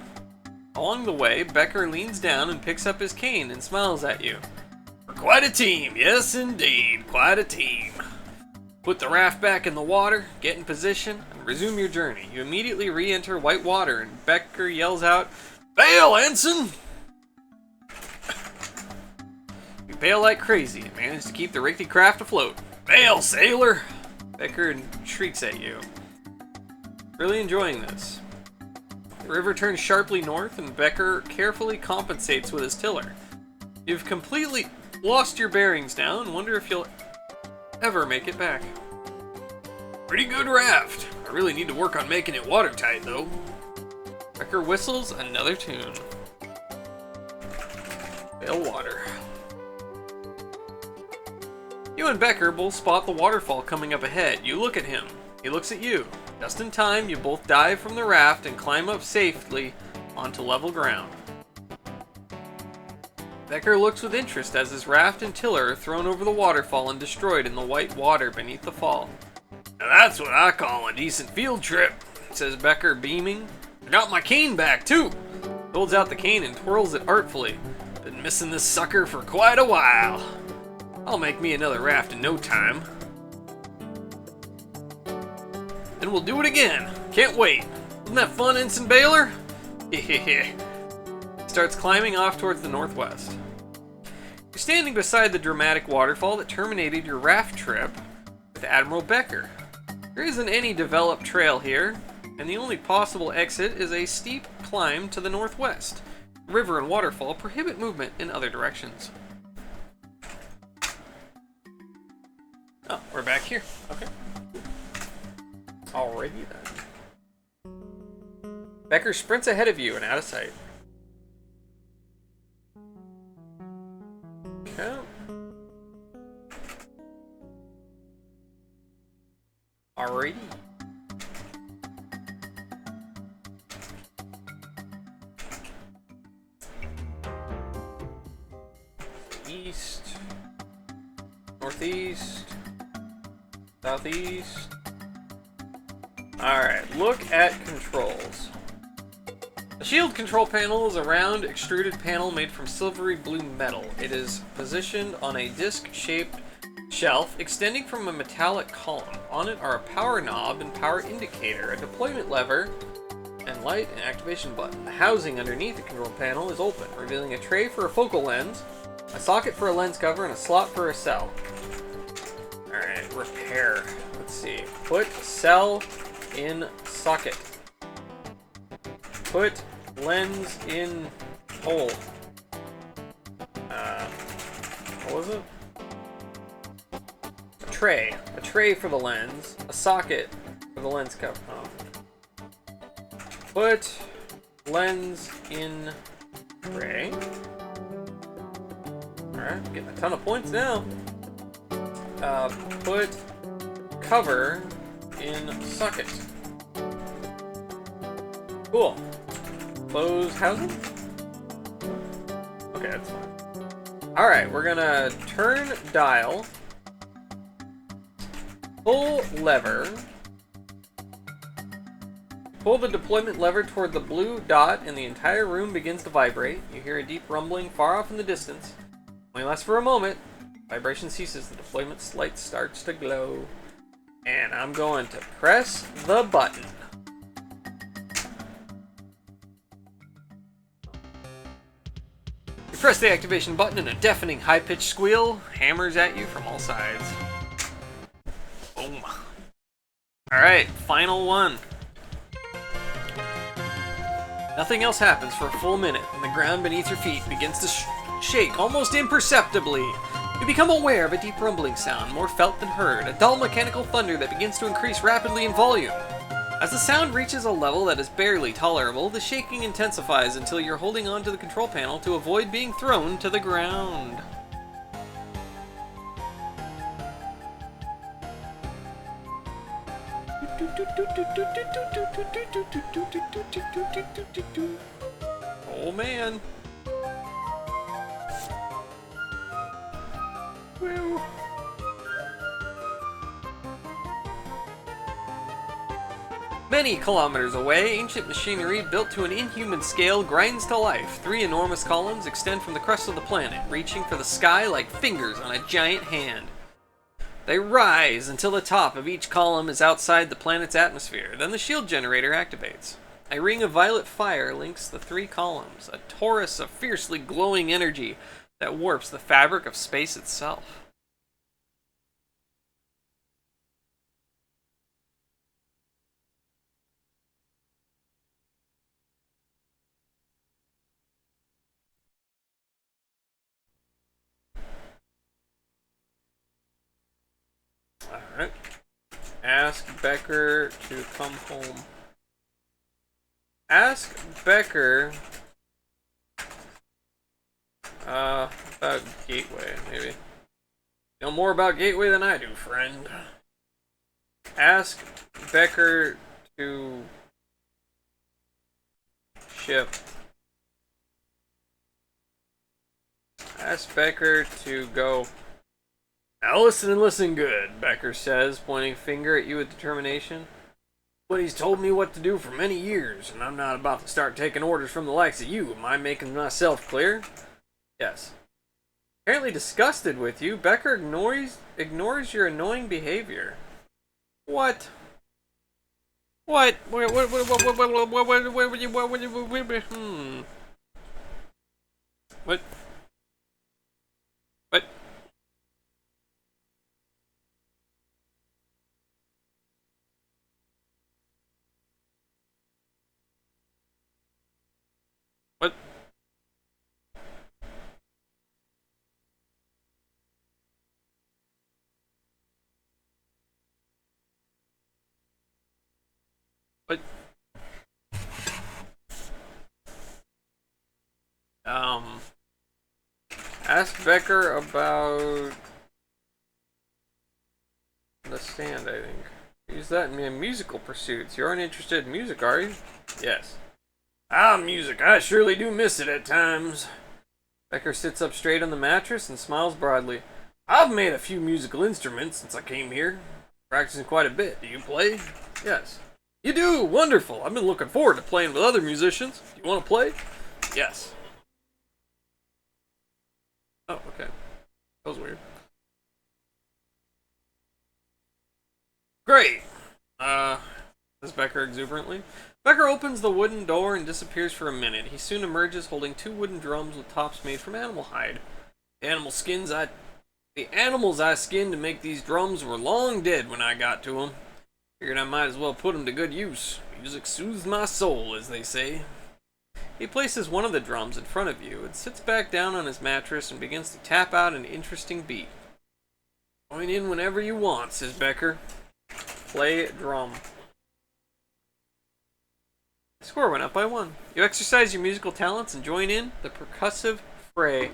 Speaker 1: Along the way, Becker leans down and picks up his cane and smiles at you. We're quite a team, yes indeed, quite a team. Put the raft back in the water, get in position, and resume your journey. You immediately re-enter white water, and Becker yells out, "Bail, ensign!" You bail like crazy and manage to keep the rickety craft afloat. Bail, sailor! Becker shrieks at you. Really enjoying this. The river turns sharply north, and Becker carefully compensates with his tiller. You've completely lost your bearings now and wonder if you'll ever make it back. Pretty good raft. I really need to work on making it watertight, though. Becker whistles another tune. Bail water. You and Becker both spot the waterfall coming up ahead. You look at him. He looks at you. Just in time, you both dive from the raft and climb up safely onto level ground. Becker looks with interest as his raft and tiller are thrown over the waterfall and destroyed in the white water beneath the fall. Now that's what I call a decent field trip, says Becker, beaming. I got my cane back, too. Holds out the cane and twirls it artfully. Been missing this sucker for quite a while. I'll make me another raft in no time. Then we'll do it again. Can't wait. Wasn't that fun, Ensign Baylor? Starts climbing off towards the northwest. You're standing beside the dramatic waterfall that terminated your raft trip with Admiral Becker. There isn't any developed trail here, and the only possible exit is a steep climb to the northwest. The river and waterfall prohibit movement in other directions. Oh, we're back here. Okay. Alrighty then. Becker sprints ahead of you and out of sight. Okay. Alrighty. East. Northeast. Southeast. Alright, look at controls. The shield control panel is a round, extruded panel made from silvery blue metal. It is positioned on a disc-shaped shelf extending from a metallic column. On it are a power knob and power indicator, a deployment lever, and light and activation button. The housing underneath the control panel is open, revealing a tray for a focal lens, a socket for a lens cover, and a slot for a cell. Alright, repair. Let's see. Put cell in socket. Put lens in hole. What was it? A tray. A tray for the lens. A socket for the lens cover. Oh. Put lens in tray. Alright, getting a ton of points now. Put cover in socket. Cool. Close housing? Okay, that's fine. Alright, we're gonna turn dial, pull lever, pull the deployment lever toward the blue dot and the entire room begins to vibrate. You hear a deep rumbling far off in the distance. Only lasts for a moment. Vibration ceases, the deployment light starts to glow. And I'm going to press the button. You press the activation button and a deafening high-pitched squeal hammers at you from all sides. Boom. Alright, final one. Nothing else happens for a full minute, and the ground beneath your feet begins to shake almost imperceptibly. You become aware of a deep rumbling sound, more felt than heard, a dull mechanical thunder that begins to increase rapidly in volume. As the sound reaches a level that is barely tolerable, the shaking intensifies until you're holding onto the control panel to avoid being thrown to the ground. Oh man. Woo. Many kilometers away, ancient machinery built to an inhuman scale grinds to life. 3 enormous columns extend from the crust of the planet, reaching for the sky like fingers on a giant hand. They rise until the top of each column is outside the planet's atmosphere. Then the shield generator activates. A ring of violet fire links the 3 columns, a torus of fiercely glowing energy that warps the fabric of space itself. Alright. Ask Becker to come home. Ask Becker about Gateway, maybe. You know more about Gateway than I do, friend. Ask Becker to ship. Ask Becker to go. Now listen and listen good, Becker says, pointing a finger at you with determination. But he's told me what to do for many years, and I'm not about to start taking orders from the likes of you. Am I making myself clear? Yes. Apparently disgusted with you, Becker ignores your annoying behavior. What? What? What? What? What? What? Ask Becker about the stand, I think. Use that in musical pursuits. You aren't interested in music, are you? Yes. Music. I surely do miss it at times. Becker sits up straight on the mattress and smiles broadly. I've made a few musical instruments since I came here. Practicing quite a bit. Do you play? Yes. You do? Wonderful. I've been looking forward to playing with other musicians. Do you want to play? Yes. Oh, okay. That was weird. Great! Says Becker exuberantly. Becker opens the wooden door and disappears for a minute. He soon emerges holding 2 wooden drums with tops made from animal hide. The animals I skinned to make these drums were long dead when I got to them. Figured I might as well put them to good use. Music soothes my soul, as they say. He places one of the drums in front of you and sits back down on his mattress and begins to tap out an interesting beat. Join in whenever you want, says Becker. Play drum. The score went up by 1. You exercise your musical talents and join in the percussive fray.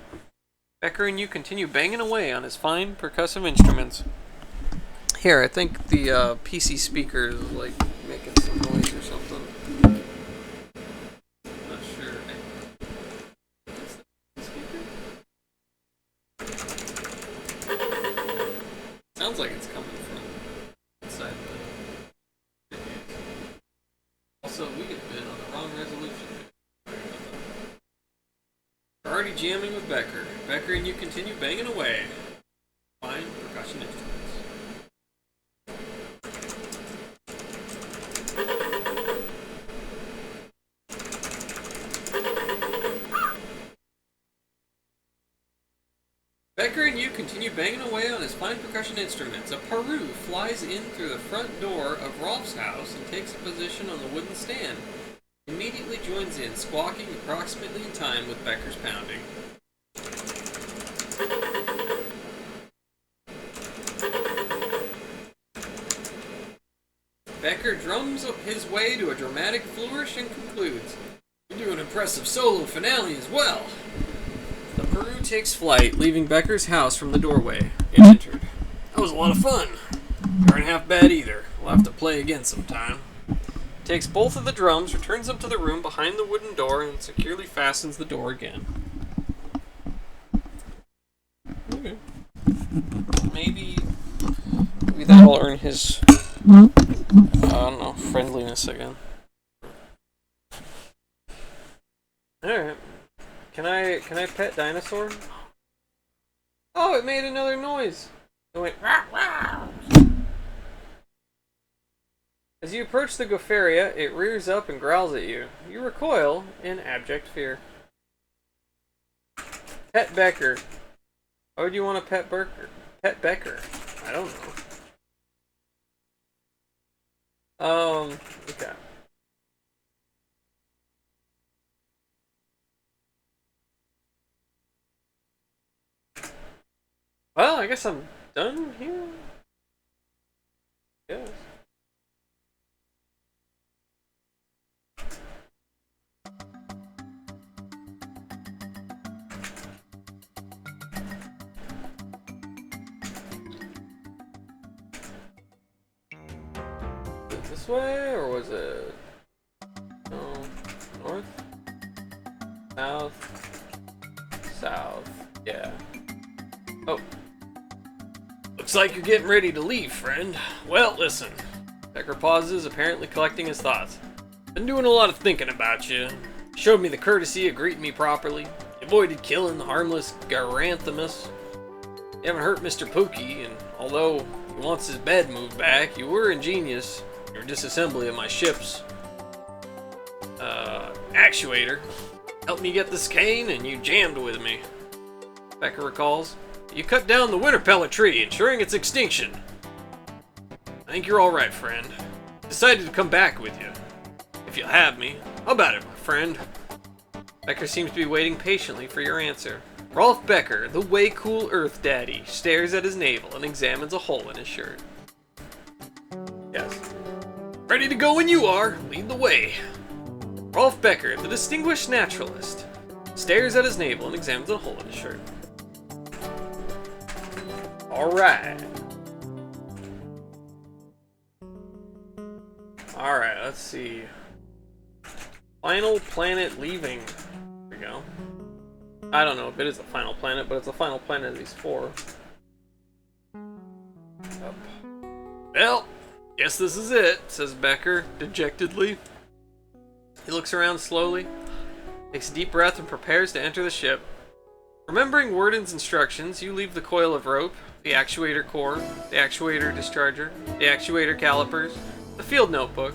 Speaker 1: Becker and you continue banging away on his fine percussive instruments. Here, I think the PC speaker is like making some noise or something. Not sure. Is that the speaker? Sounds like it's coming from inside the video. Also, we have been on the wrong resolution. We're already jamming with Becker. Becker and you continue banging away. Fine percussion instruments. Becker and you continue banging away on his fine percussion instruments. A Paru flies in through the front door of Rolf's house and takes a position on the wooden stand. Immediately joins in, squawking approximately in time with Becker's pounding. Becker drums his way to a dramatic flourish and concludes. You do an impressive solo finale as well. The Peru takes flight, leaving Becker's house from the doorway. It entered. That was a lot of fun. You aren't half bad either. We'll have to play again sometime. Takes both of the drums, returns them to the room behind the wooden door, and securely fastens the door again. Okay. Maybe that'll earn his, I don't know, friendliness again. Alright. Can I pet dinosaur? Oh, it made another noise. It went rah, rah. As you approach the Gofaria, it rears up and growls at you. You recoil in abject fear. Pet Becker. Why would you want to pet Becker? Pet Becker? I don't know. Okay. Well, I guess I'm done here. Yes. This way, or was it no, north, south, south? Yeah. Oh, looks like you're getting ready to leave, friend. Well, listen. Becker pauses, apparently collecting his thoughts. Been doing a lot of thinking about you. Showed me the courtesy of greeting me properly. You avoided killing the harmless Garanthamus. You haven't hurt Mr. Pookie, and although he wants his bed moved back, you were ingenious. Your disassembly of my ship's actuator helped me get this cane, and you jammed with me. Becker recalls. You cut down the winter pellet tree, ensuring its extinction. I think you're alright, friend. Decided to come back with you. If you'll have me. How about it, my friend? Becker seems to be waiting patiently for your answer. Rolf Becker, the way cool Earth Daddy, stares at his navel and examines a hole in his shirt. Yes. Ready to go when you are. Lead the way. Rolf Becker, the distinguished naturalist, stares at his navel and examines a hole in his shirt. Alright. Alright, let's see. Final planet leaving. There we go. I don't know if it is the final planet, but it's the final planet of these 4. Up. Well, guess this is it, says Becker, dejectedly. He looks around slowly, takes a deep breath, and prepares to enter the ship. Remembering Worden's instructions, you leave the coil of rope, the actuator core, the actuator discharger, the actuator calipers, the field notebook,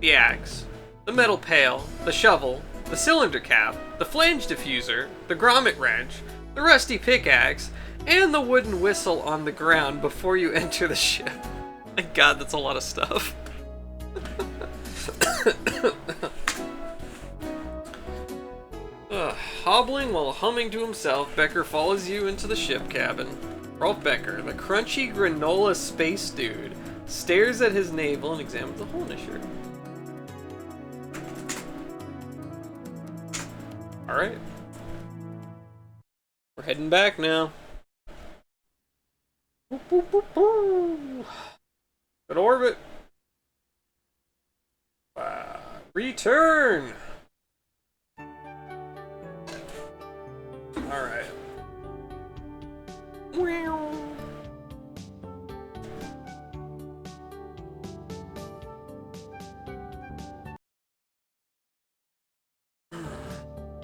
Speaker 1: the axe, the metal pail, the shovel, the cylinder cap, the flange diffuser, the grommet wrench, the rusty pickaxe, and the wooden whistle on the ground before you enter the ship. My God, that's a lot of stuff. Hobbling while humming to himself, Becker follows you into the ship cabin. Rolf Becker, the crunchy granola space dude, stares at his navel and examines the hole in his shirt. Alright. We're heading back now. Boop, boop, boop, boop. Good orbit. Return! Alright.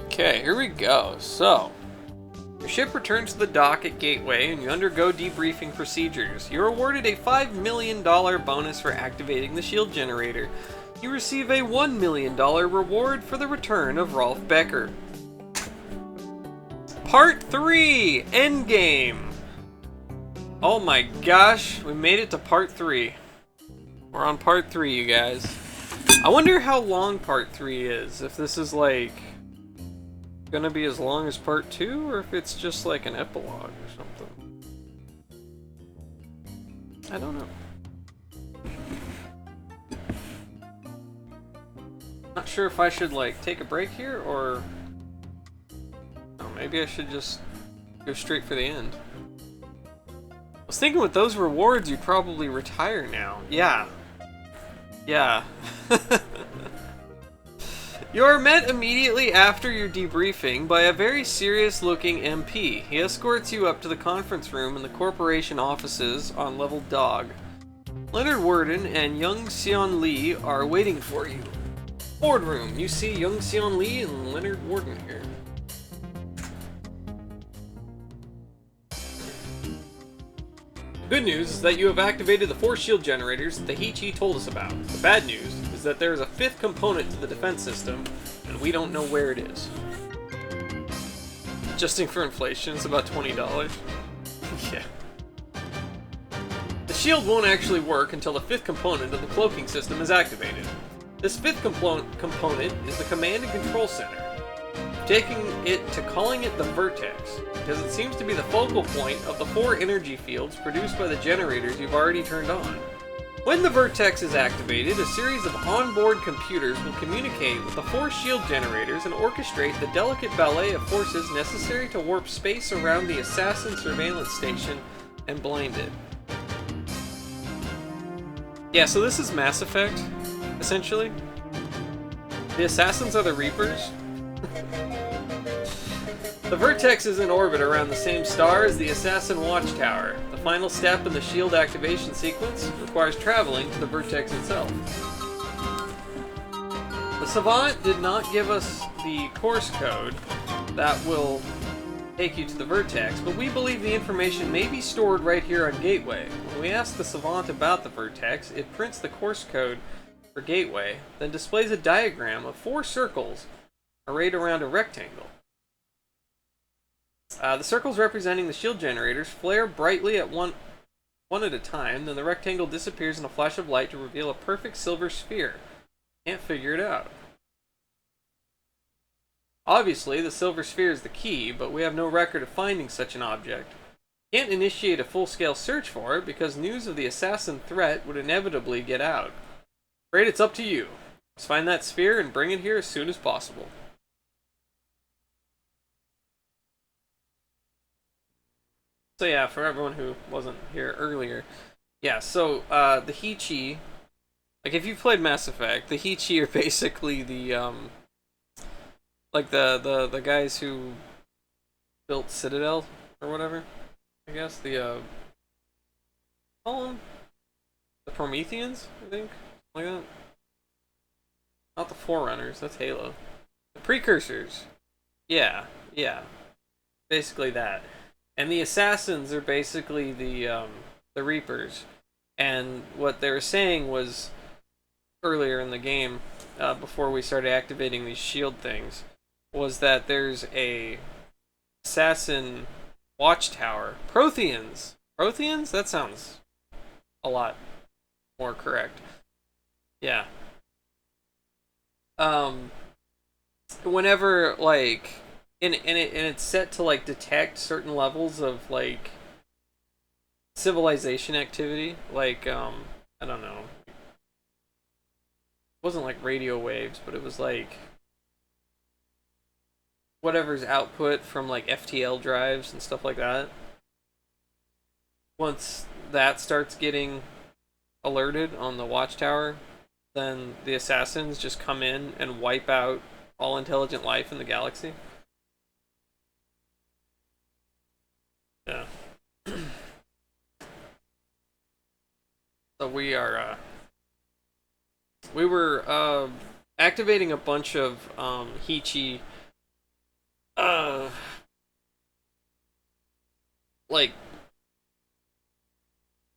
Speaker 1: Okay, here we go. So, your ship returns to the dock at Gateway and you undergo debriefing procedures. You're awarded a $5 million bonus for activating the shield generator. You receive a $1 million reward for the return of Rolf Becker. Part 3! Endgame! Oh my gosh, we made it to part 3. We're on part 3, you guys. I wonder how long part 3 is. If this is like gonna be as long as part 2, or if it's just like an epilogue or something. I don't know. Not sure if I should like take a break here, or maybe I should just go straight for the end. I was thinking with those rewards you'd probably retire now. Yeah. Yeah. You're met immediately after your debriefing by a very serious looking MP. He escorts you up to the conference room in the corporation offices on level Dog. Leonard Worden and Young Seon Lee are waiting for you. Boardroom, you see Young Seon Lee and Leonard Worden here. Good news is that you have activated the 4 shield generators that Heiichi told us about. The bad news is that there is a 5th component to the defense system, and we don't know where it is. Adjusting for inflation, it's about $20. Yeah. The shield won't actually work until the 5th component of the cloaking system is activated. This 5th component is the command and control center, taking it to calling it the Vertex, because it seems to be the focal point of the 4 energy fields produced by the generators you've already turned on. When the Vertex is activated, a series of onboard computers will communicate with the 4 shield generators and orchestrate the delicate ballet of forces necessary to warp space around the assassin surveillance station and blind it. Yeah, so this is Mass Effect, essentially. The assassins are the Reapers. The Vertex is in orbit around the same star as the Assassin Watchtower. The final step in the shield activation sequence requires traveling to the Vertex itself. The Savant did not give us the course code that will take you to the Vertex, but we believe the information may be stored right here on Gateway. When we ask the Savant about the Vertex, it prints the course code for Gateway, then displays a diagram of 4 circles arrayed around a rectangle. The circles representing the shield generators flare brightly at one at a time, then the rectangle disappears in a flash of light to reveal a perfect silver sphere. Can't figure it out. Obviously, the silver sphere is the key, but we have no record of finding such an object. Can't initiate a full-scale search for it because news of the assassin threat would inevitably get out. Afraid it's up to you. Let's find that sphere and bring it here as soon as possible. So yeah, for everyone who wasn't here earlier, yeah, so the Heechee, like if you've played Mass Effect, the Heechee are basically the like the guys who built Citadel or whatever, I guess, the call them the Prometheans, I think, like that. Not the Forerunners, that's Halo. The Precursors. Yeah, basically that. And the Assassins are basically the Reapers. And what they were saying was earlier in the game, before we started activating these shield things, was that there's a assassin watchtower. Protheans. Protheans? That sounds a lot more correct. Yeah. Whenever, like, and it's set to, like, detect certain levels of, like, civilization activity. Like, I don't know. It wasn't like radio waves, but it was like whatever's output from like FTL drives and stuff like that. Once that starts getting alerted on the watchtower, then the assassins just come in and wipe out all intelligent life in the galaxy. Yeah. So we were activating a bunch of Heechee like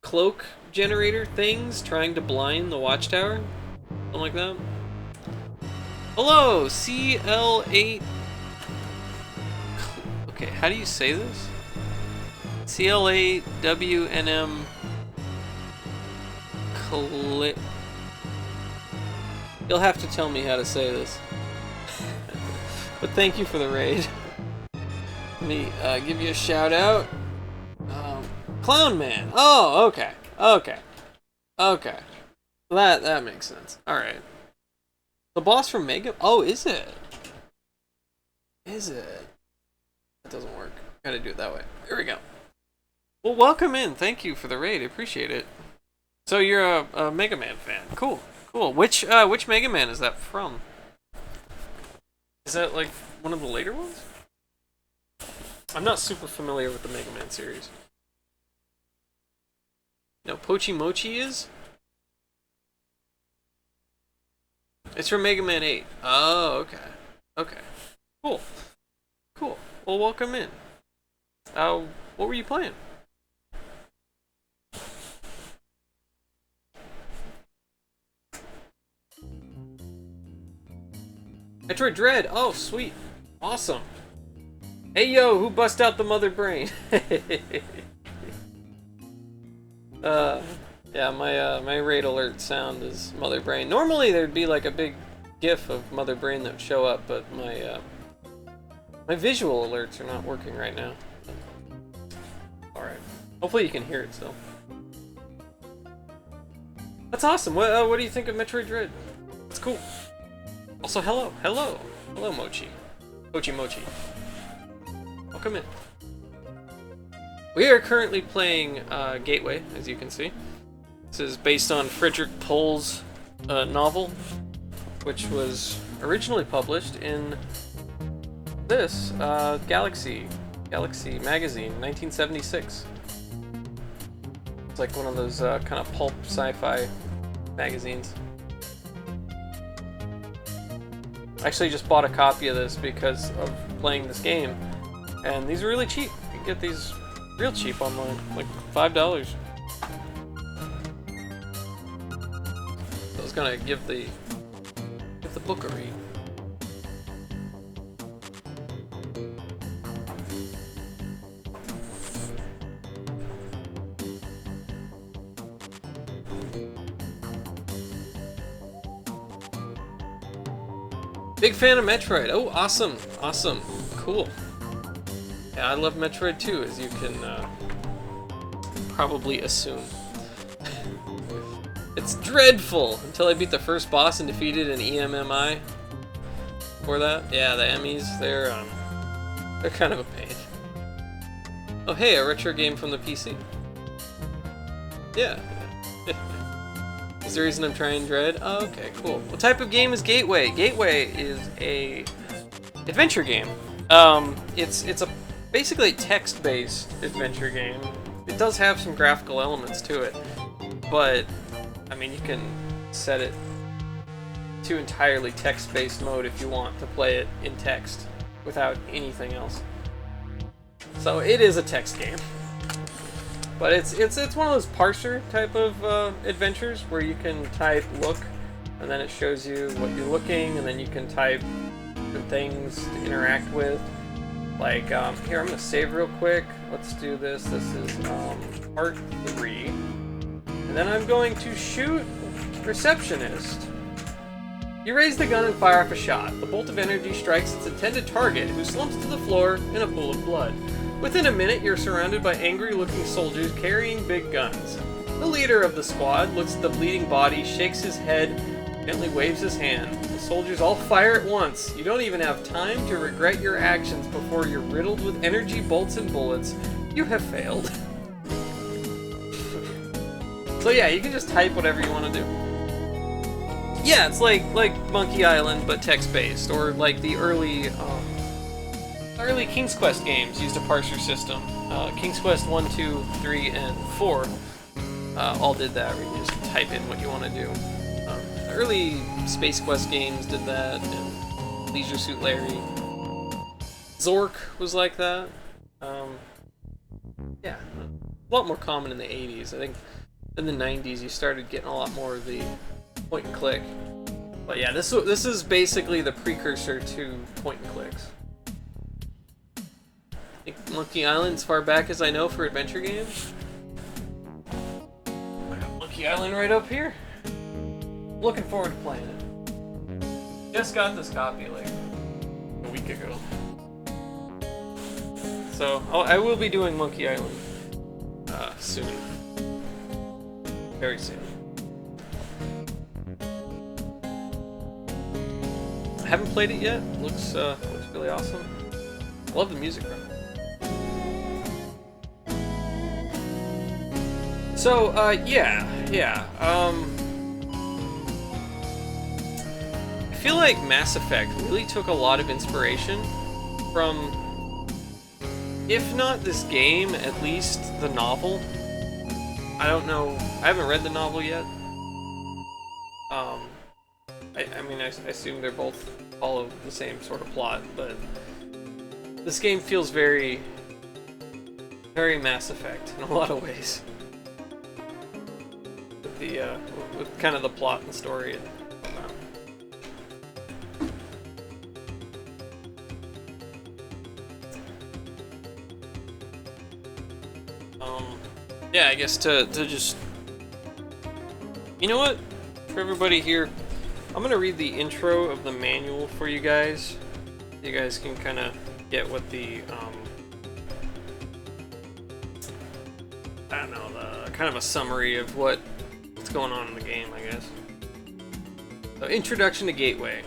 Speaker 1: cloak generator things, trying to blind the watchtower, something like that. Hello, CL8. Okay, how do you say this? CL8WNM. You'll have to tell me how to say this. But thank you for the raid. Let me give you a shout out. Clown Man. Oh, okay. That makes sense. All right. The boss from Mega. Oh, is it? That doesn't work. Gotta do it that way. Here we go. Well, welcome in. Thank you for the raid. I appreciate it. So you're a Mega Man fan. Cool. Which Mega Man is that from? Is that like one of the later ones? I'm not super familiar with the Mega Man series. No, Pochi Mochi is? It's from Mega Man 8. Oh, okay. Cool. Well, welcome in. What were you playing? Metroid Dread. Oh, sweet. Awesome. Hey, yo, who bust out the mother brain? Yeah, my raid alert sound is mother brain. Normally there'd be like a big GIF of mother brain that would show up, but my visual alerts are not working right now. All right. Hopefully you can hear it still. That's awesome. What do you think of Metroid Dread? It's cool. Also, hello, Mochi. Mochi. Welcome in. We are currently playing Gateway, as you can see. This is based on Frederick Pohl's novel, which was originally published in this Galaxy magazine, 1976. It's like one of those kind of pulp sci-fi magazines. I actually just bought a copy of this because of playing this game, And these are really cheap. You can get these real cheap online, like $5. So I was gonna give the book a read. Big fan of Metroid. Oh, awesome, awesome, cool. Yeah, I love Metroid too, as you can probably assume. It's dreadful until I beat the first boss and defeated an EMMI. For that, yeah, the Emmys, they're kind of a pain. Oh, hey, a retro game from the PC. Yeah. Is the reason I'm trying Dread? Oh, okay, cool. What type of game is Gateway? Gateway is a adventure game. It's a basically a text-based adventure game. It does have some graphical elements to it, but I mean, you can set it to entirely text-based mode if you want to play it in text without anything else. So it is a text game. But it's one of those parser type of adventures where you can type look, and then it shows you what you're looking, and then you can type different things to interact with. Like here, I'm gonna save real quick. Let's do this. This is part 3, and then I'm going to shoot receptionist. You raise the gun and fire off a shot. The bolt of energy strikes its intended target, who slumps to the floor in a pool of blood. Within a minute, you're surrounded by angry-looking soldiers carrying big guns. The leader of the squad looks at the bleeding body, shakes his head, gently waves his hand. The soldiers all fire at once. You don't even have time to regret your actions before you're riddled with energy bolts and bullets. You have failed. So yeah, you can just type whatever you want to do. Yeah, it's like Monkey Island, but text-based, or like the early King's Quest games used a parser system. King's Quest 1, 2, 3, and 4 all did that, where you just type in what you want to do. The early Space Quest games did that, and Leisure Suit Larry. Zork was like that. Yeah, a lot more common in the 80s. I think in the 90s you started getting a lot more of the point and click. But yeah, this is basically the precursor to point and clicks. I think Monkey Island, as far back as I know, for adventure games. I got Monkey Island right up here. Looking forward to playing it. Just got this copy like a week ago. So I will be doing Monkey Island soon. Very soon. I haven't played it yet. Looks really awesome. I love the music from it. So, yeah. I feel like Mass Effect really took a lot of inspiration from, if not this game, at least the novel. I don't know. I haven't read the novel yet. I mean, I assume they're both follow the same sort of plot, but this game feels very, very Mass Effect in a lot of ways. With kind of the plot and story and whatnot. Yeah, I guess to just, you know what, for everybody here, I'm gonna read the intro of the manual for you guys. You guys can kind of get what the I don't know, the kind of a summary of what's going on in the game, I guess. So, introduction to Gateway.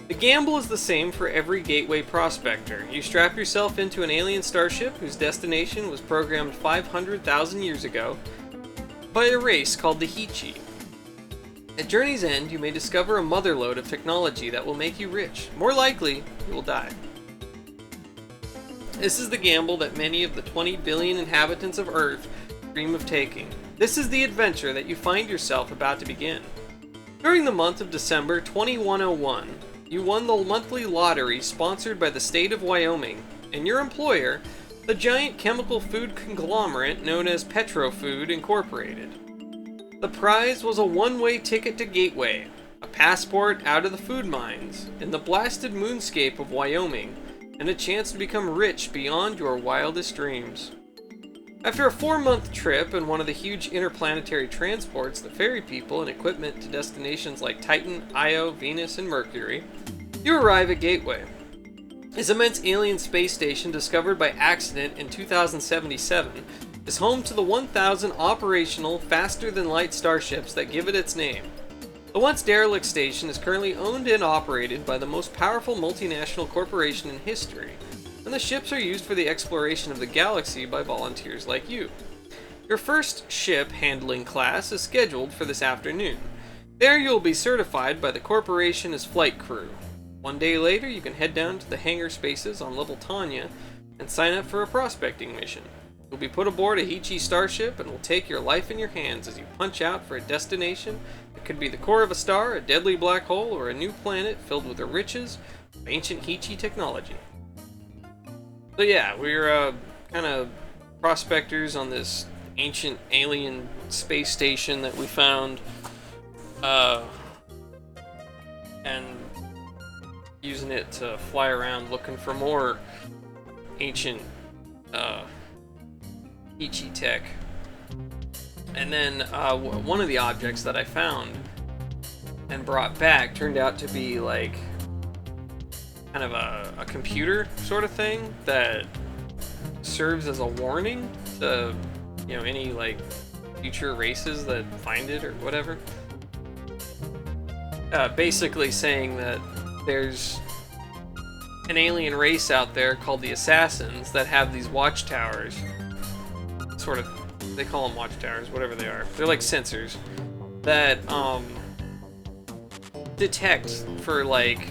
Speaker 1: The gamble is the same for every Gateway prospector. You strap yourself into an alien starship whose destination was programmed 500,000 years ago by a race called the Heechee. At journey's end, you may discover a motherlode of technology that will make you rich. More likely, you will die. This is the gamble that many of the 20 billion inhabitants of Earth dream of taking. This is the adventure that you find yourself about to begin. During the month of December 2101, you won the monthly lottery sponsored by the state of Wyoming. and your employer, the giant chemical food conglomerate known as Petrofood Incorporated. The prize was a one-way ticket to Gateway, a passport out of the food mines, in the blasted moonscape of Wyoming, and a chance to become rich beyond your wildest dreams. After a 4-month trip in one of the huge interplanetary transports that ferry people and equipment to destinations like Titan, Io, Venus, and Mercury, you arrive at Gateway. This immense alien space station, discovered by accident in 2077, is home to the 1,000 operational, faster-than-light starships that give it its name. The once derelict station is currently owned and operated by the most powerful multinational corporation in history, and the ships are used for the exploration of the galaxy by volunteers like you. Your first ship handling class is scheduled for this afternoon. There you will be certified by the corporation as flight crew. 1 day later, you can head down to the hangar spaces on level Tanya and sign up for a prospecting mission. You'll be put aboard a Hichi starship and will take your life in your hands as you punch out for a destination that could be the core of a star, a deadly black hole, or a new planet filled with the riches of ancient Hichi technology. So yeah, we're kind of prospectors on this ancient alien space station that we found, and using it to fly around looking for more ancient Ichi tech. And then one of the objects that I found and brought back turned out to be like kind of a computer sort of thing that serves as a warning to, you know, any like future races that find it or whatever. Basically saying that there's an alien race out there called the Assassins that have these watchtowers. Sort of, they call them watchtowers, whatever they are. They're like sensors that detect for like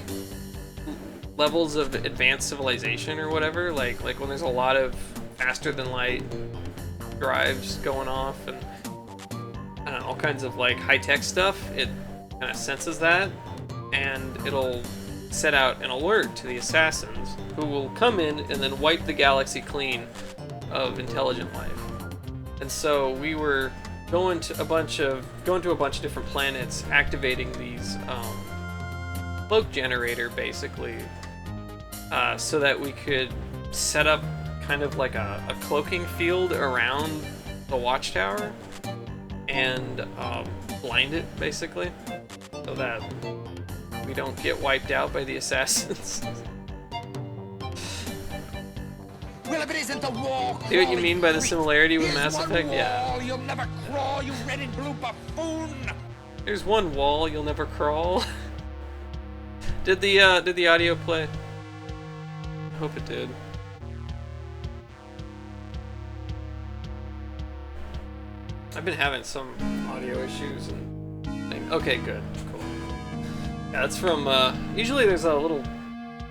Speaker 1: levels of advanced civilization or whatever. Like when there's a lot of faster than light drives going off and I don't know, all kinds of like high tech stuff. It kind of senses that, and it'll set out an alert to the Assassins, who will come in and then wipe the galaxy clean of intelligent life. And so we were going to a bunch of different planets, activating these cloak generator basically, so that we could set up kind of like a cloaking field around the watchtower and blind it basically, so that we don't get wiped out by the Assassins.
Speaker 4: Well, if it isn't the wall,
Speaker 1: See what you mean by the similarity with Mass Effect? Yeah.
Speaker 4: You'll never crawl, you red and blue buffoon.
Speaker 1: There's one wall you'll never crawl. Did the audio play? I hope it did. I've been having some audio issues and okay, good, cool. Yeah, that's from usually there's a little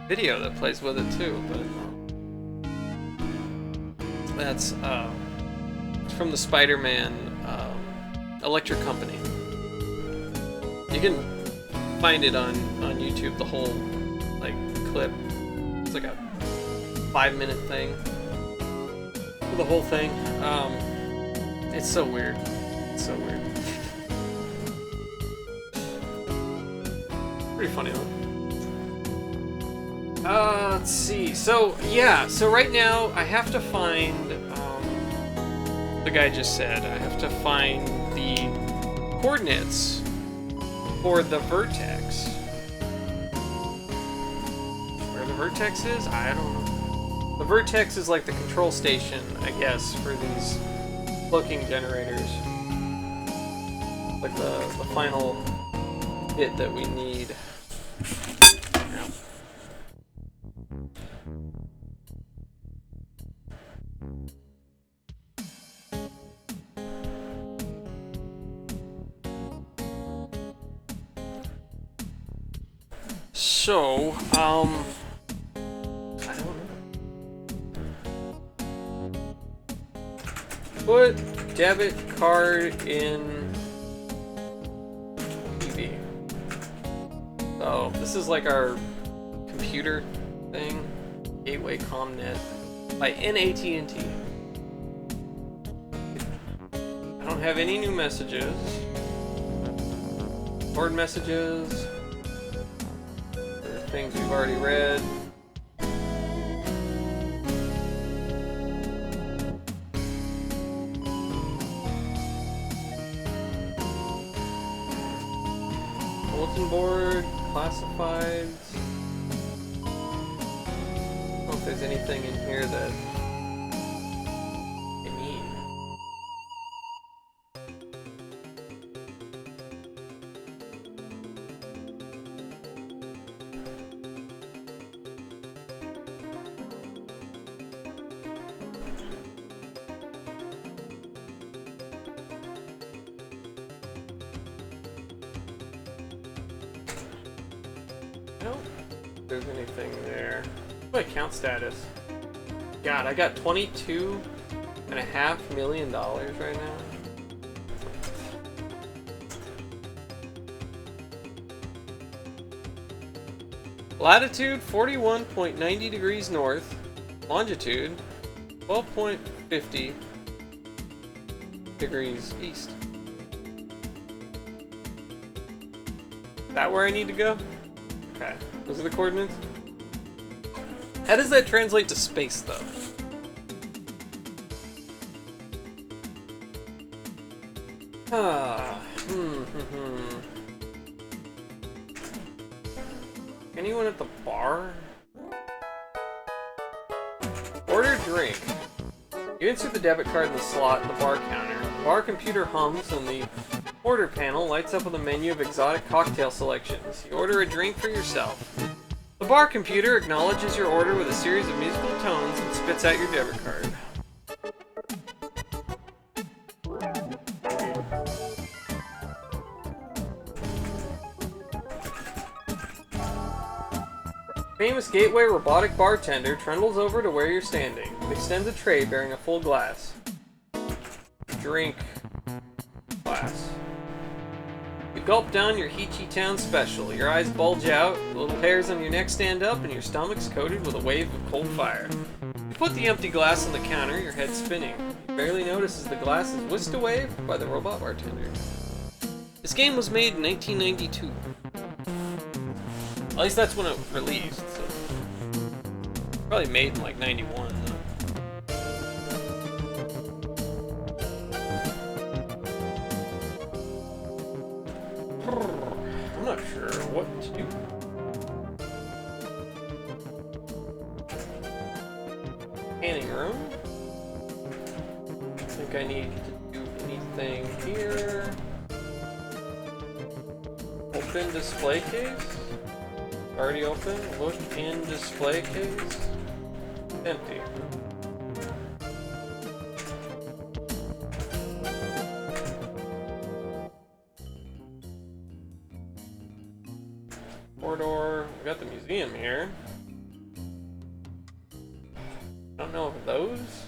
Speaker 1: video that plays with it too, but that's it's from the Spider-Man Electric Company. You can find it on YouTube, the whole like clip. It's like a 5-minute thing. The whole thing. It's so weird. It's so weird. Pretty funny though. Let's see. So yeah. So right now I have to find. The guy just said I have to find the coordinates for the vertex. Where the vertex is? I don't know. The vertex is like the control station, I guess, for these cloaking generators. Like the final bit that we need. Yeah. So, I don't know. Put debit card in TV. So, this is like our computer thing. Gateway ComNet by NAT&T. I don't have any new messages. Board messages. Things we've already read. Bulletin board, classifieds. I don't know if there's anything in here that I need. I don't think there's anything there. What account status? God, I got $22.5 million right now. Latitude 41.90 degrees north. Longitude 12.50 degrees east. Is that where I need to go? Okay, those are the coordinates. How does that translate to space, though? Anyone at the bar? Order drink. You insert the debit card in the slot in the bar counter. The bar computer hums and the order panel lights up with a menu of exotic cocktail selections. You order a drink for yourself. The bar computer acknowledges your order with a series of musical tones and spits out your debit card. Famous Gateway robotic bartender trundles over to where you're standing and extends a tray bearing a full glass. Drink glass. You gulp down your Heechee Town special. Your eyes bulge out, the little hairs on your neck stand up, and your stomach's coated with a wave of cold fire. You put the empty glass on the counter, your head spinning. You barely notice as the glass is whisked away by the robot bartender. This game was made in 1992. At least that's when it released, so. Probably made in like 91, though. I'm not sure what to do. Canning room. I think I need to do anything here. Open display case. Already open. Look in display case. Empty. Corridor. We got the museum here. I don't know if those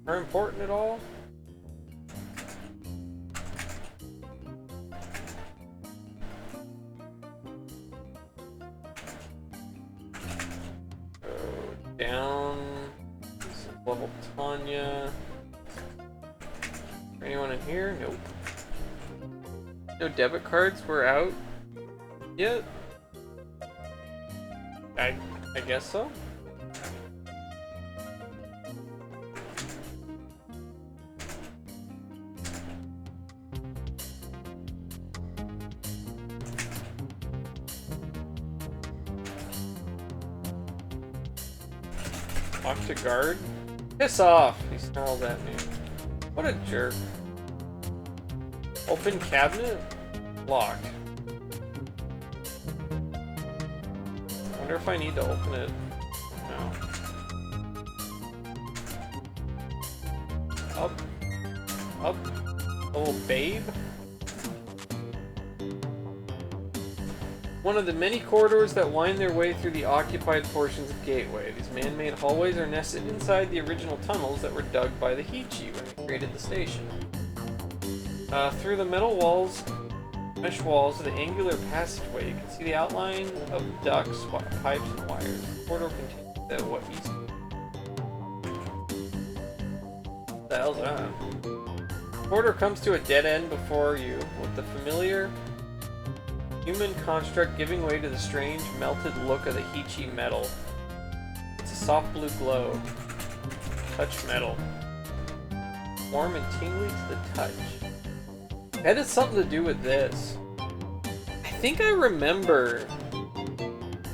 Speaker 1: are important at all. Down. Level Tanya. Anyone in here? Nope. No debit cards were out yet? I guess so. Talk to guard? Piss off! He snarled at me. What a jerk. Open cabinet? Locked. I wonder if I need to open it. No. Up. Up. Oh, babe. One of the many corridors that wind their way through the occupied portions of Gateway. These man-made hallways are nested inside the original tunnels that were dug by the Heechee when they created the station. Through the metal walls, mesh walls of the angular passageway, you can see the outline of ducts, pipes, and wires. The corridor continues. what east? What the hell's that? Corridor comes to a dead end before you, with the familiar human construct giving way to the strange melted look of the Heechee metal. It's a soft blue glow. Touch metal. Warm and tingly to the touch. That had something to do with this. I think I remember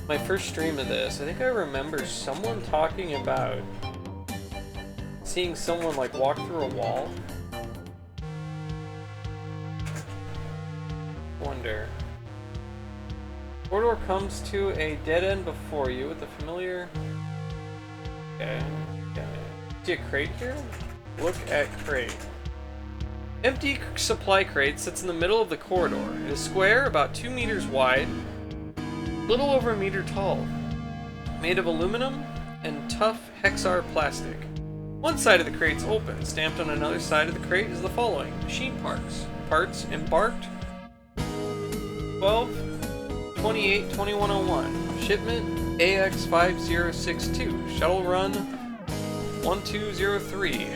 Speaker 1: my first stream of this. I think I remember someone talking about seeing someone like walk through a wall. Wonder. Corridor comes to a dead end before you with the familiar. Okay. See a crate here? Look at crate. Empty supply crate sits in the middle of the corridor. It is square, about 2 meters wide, little over a meter tall, made of aluminum and tough Hexar plastic. One side of the crate's open. Stamped on another side of the crate is the following: machine parts. Parts embarked 12/28/2101. Shipment AX5062. Shuttle run 1203.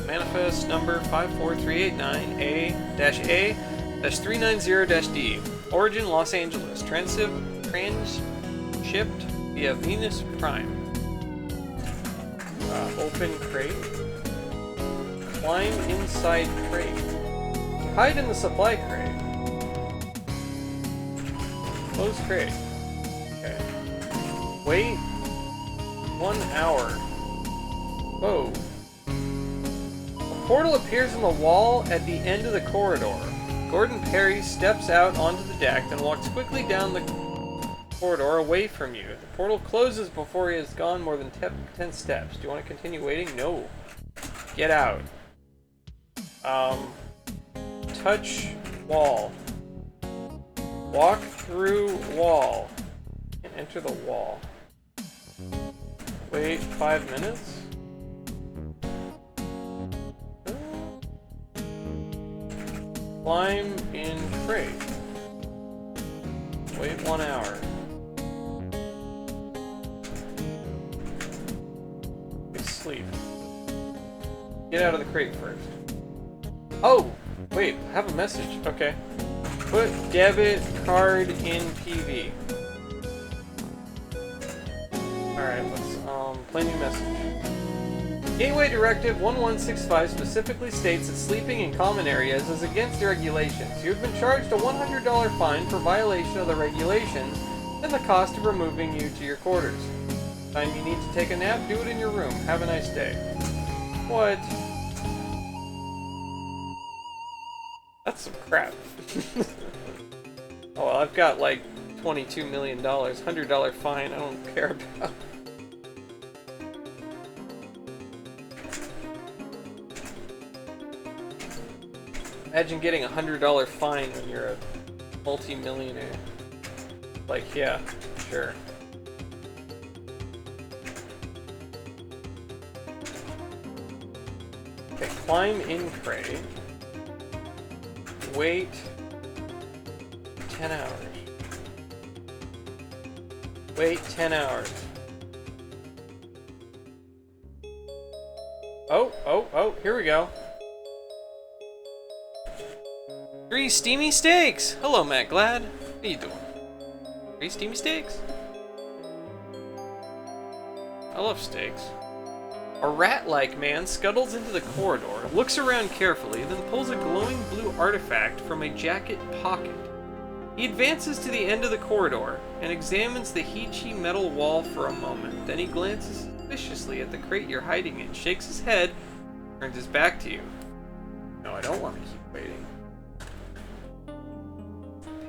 Speaker 1: Manifest number 54389A-A-390-D. Origin Los Angeles. Transshipped via Venus Prime. Open crate. Climb inside crate. Hide in the supply crate. Close crate. Okay. Wait 1 hour. Whoa. A portal appears in the wall at the end of the corridor. Gordon Perry steps out onto the deck and walks quickly down the corridor away from you. The portal closes before he has gone more than 10 steps. Do you want to continue waiting? No. Get out. Touch wall. Walk through wall. And enter the wall. Wait 5 minutes? Climb in crate. Wait 1 hour. Sleep. Get out of the crate first. Oh! Wait, I have a message. Okay. Put debit card in PV. Alright, let's play new message. Gateway Directive 1165 specifically states that sleeping in common areas is against the regulations. You have been charged a $100 fine for violation of the regulations and the cost of removing you to your quarters. Time you need to take a nap, do it in your room. Have a nice day. What? That's some crap. Oh, well, I've got like $22 million. $100 fine I don't care about. Imagine getting a $100 fine when you're a multi-millionaire. Like, yeah, sure. Okay, climb in crate. Wait 10 hours. Wait 10 hours. Oh, here we go. 3 steamy steaks! Hello, Matt Glad. How you doing? 3 steamy steaks? I love steaks. A rat-like man scuttles into the corridor, looks around carefully, then pulls a glowing blue artifact from a jacket pocket. He advances to the end of the corridor and examines the Heechee metal wall for a moment. Then he glances suspiciously at the crate you're hiding in, shakes his head, turns his back to you. No, I don't want to keep waiting.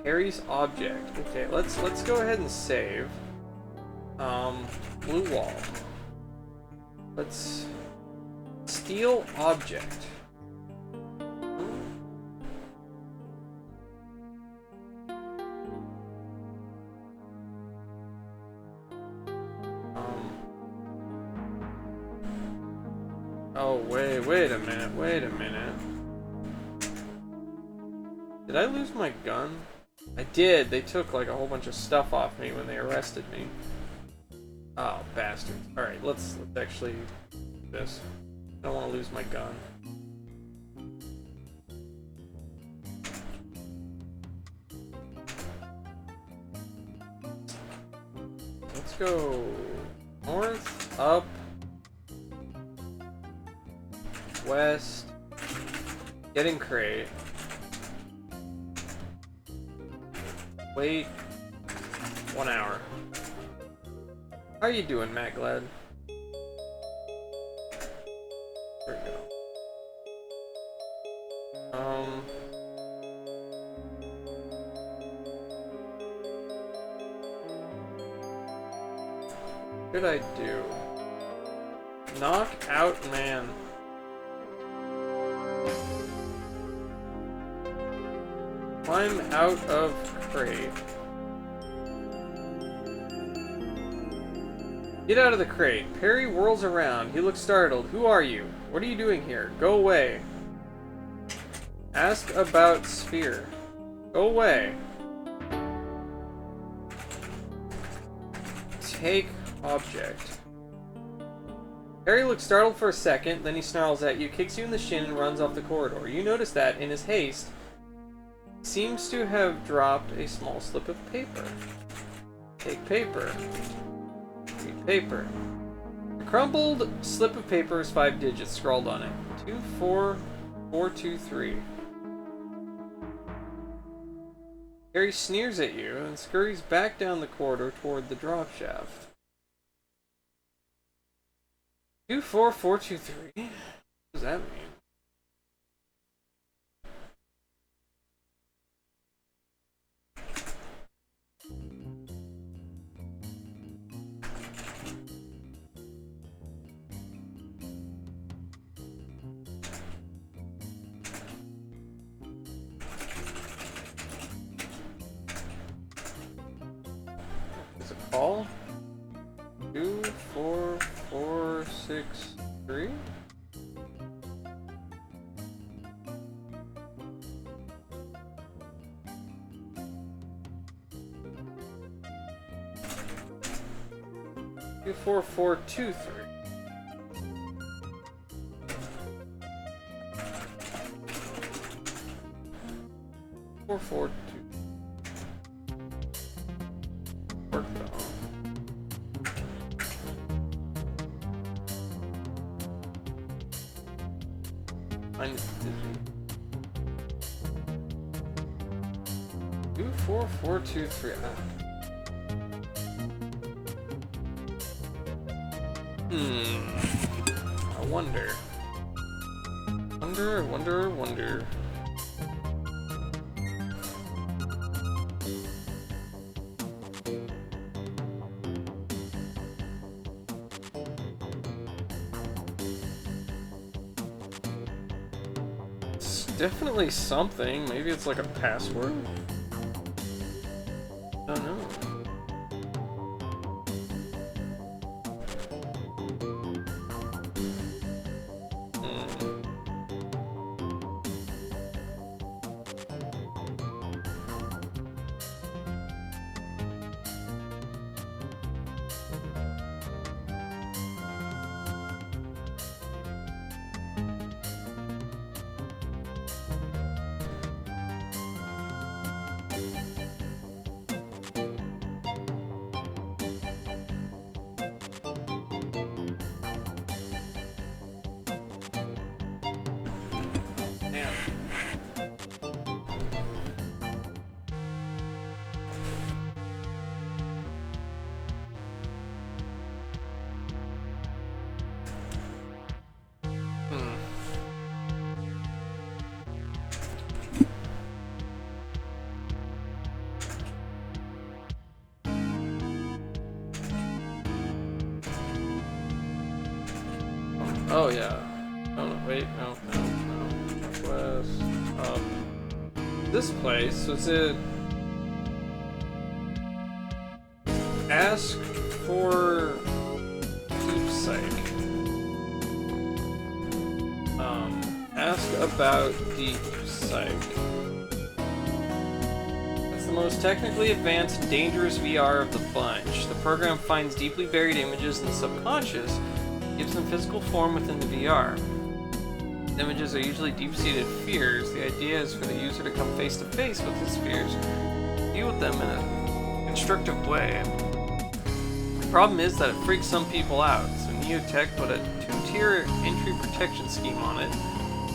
Speaker 1: Harry's object. Okay, let's go ahead and save. Blue wall. Let's steal object. Oh wait a minute. Did I lose my gun? I did. They took like a whole bunch of stuff off me when they arrested me. Oh, bastard. Alright, let's actually do this. I don't want to lose my gun. Let's go north, up, west, getting crate. Wait 1 hour. How are you doing, Matt Glad? There we go. What did I do? Knock out man. Climb out of crate. Get out of the crate. Perry whirls around. He looks startled. Who are you? What are you doing here? Go away. Ask about Sphere. Go away. Take object. Perry looks startled for a second, then he snarls at you, kicks you in the shin, and runs off the corridor. You notice that, in his haste, he seems to have dropped a small slip of paper. Take paper. Read paper. The crumpled slip of paper has 5 digits scrawled on it. 24423. Harry sneers at you and scurries back down the corridor toward the drop shaft. 24423? What does that mean? Is it call? 24463? Two, 4423. 442. Work though. I'm dizzy. 24423. I wonder. Wonder. It's definitely something. Maybe it's like a password. I don't know. Oh yeah. Oh no, wait, no. West, up. This place, was it... Ask for... Deep Psych. Ask about Deep Psych. That's the most technically advanced and dangerous VR of the bunch. The program finds deeply buried images in the subconscious, gives them physical form within the VR. The images are usually deep-seated fears. The idea is for the user to come face-to-face with his fears, deal with them in a constructive way. The problem is that it freaks some people out, so Neotech put a 2-tier entry protection scheme on it.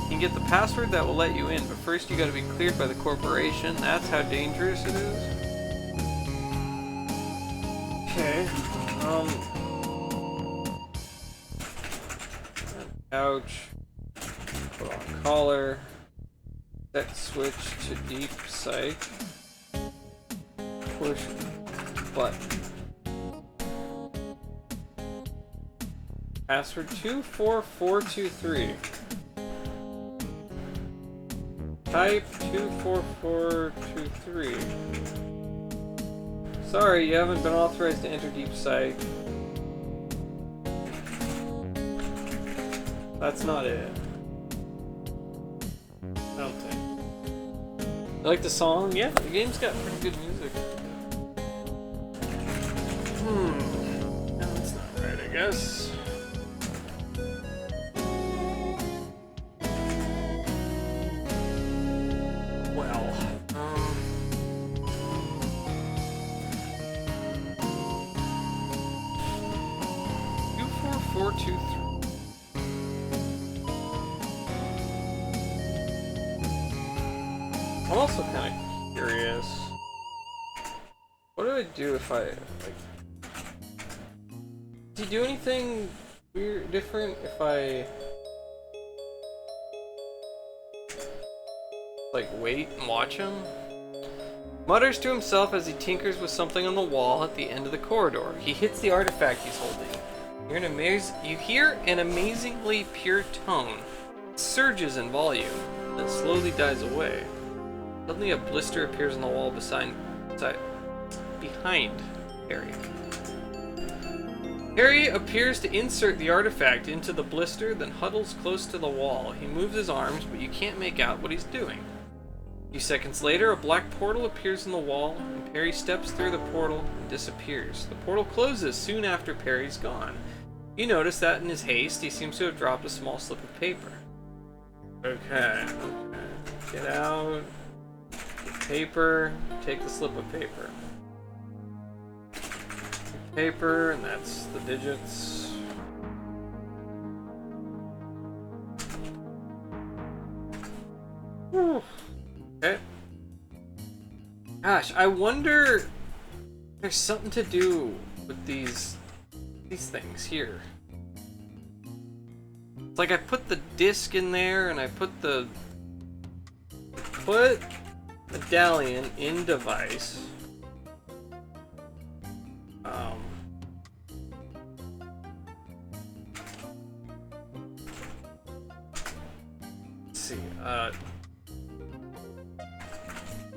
Speaker 1: You can get the password that will let you in, but first you gotta be cleared by the corporation. That's how dangerous it is. Okay. Couch. Put on collar. Set switch to deep psych. Push button. Password 24423. Type 24423. Sorry, you haven't been authorized to enter Deep Psych. That's not it. I don't think. You like the song? Yeah, the game's got pretty good music. No, that's not right, I guess. Well, 24423. I'm also kind of curious. What do I do if I, like... Do you do anything weird, different if I... like, wait and watch him? Mutters to himself as he tinkers with something on the wall at the end of the corridor. He hits the artifact he's holding. You hear an amazingly pure tone. It surges in volume, then slowly dies away. Suddenly a blister appears on the wall behind Harry. Harry appears to insert the artifact into the blister, then huddles close to the wall. He moves his arms, but you can't make out what he's doing. A few seconds later, a black portal appears in the wall, and Perry steps through the portal and disappears. The portal closes soon after Perry's gone. You notice that in his haste, he seems to have dropped a small slip of paper. Okay. Get out. Get paper. Take the slip of paper. Paper, and that's the digits. Whew. Okay. Gosh, I wonder if there's something to do with these things here. It's like I put the disc in there and I put the medallion in device. Let's see.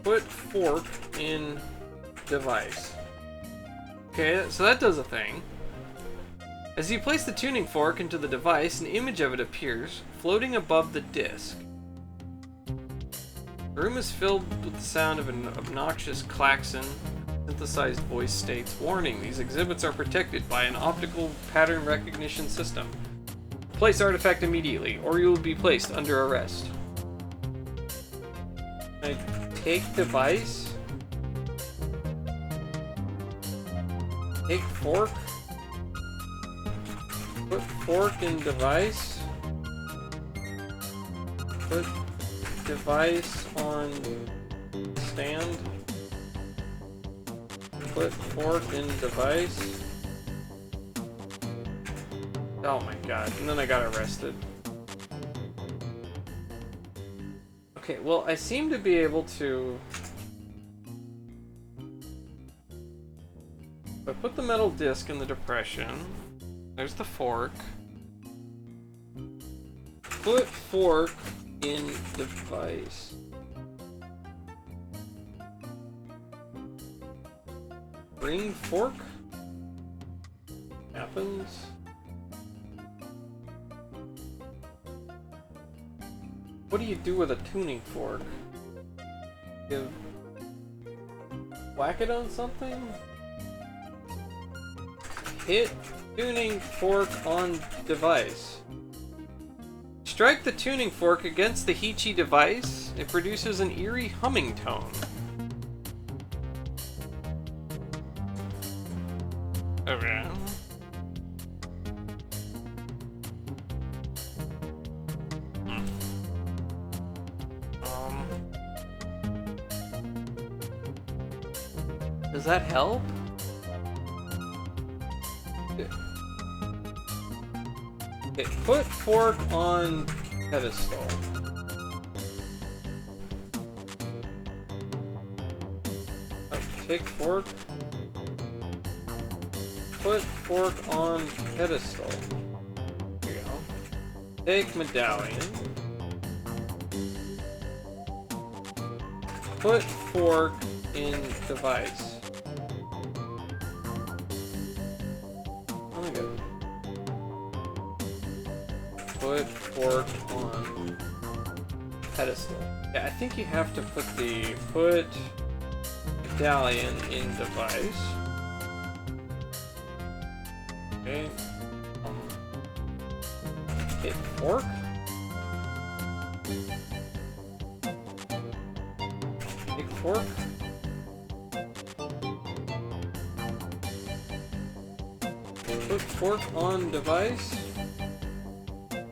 Speaker 1: Put fork in device. Okay, so that does a thing. As you place the tuning fork into the device, an image of it appears, floating above the disc. The room is filled with the sound of an obnoxious klaxon. Synthesized voice states, "Warning, these exhibits are protected by an optical pattern recognition system. Place artifact immediately, or you will be placed under arrest." I take device? Take fork? Put fork in device? Put device on stand? Put fork in device? Oh my god, and then I got arrested. Okay, well, I seem to be able to... If I put the metal disc in the depression, there's the fork. Put fork in device. Bring fork? Happens. What do you do with a tuning fork? Give Whack it on something? Hit tuning fork on device. Strike the tuning fork against the Heechee device. It produces an eerie humming tone. Okay. Does that help? Okay, put fork on pedestal. Oh, take fork. Put fork on pedestal. Here you go. Take medallion. Put fork in device. Put fork on pedestal. Yeah, I think you have to put medallion in device. Okay. Hit fork. Take fork. Put fork on device.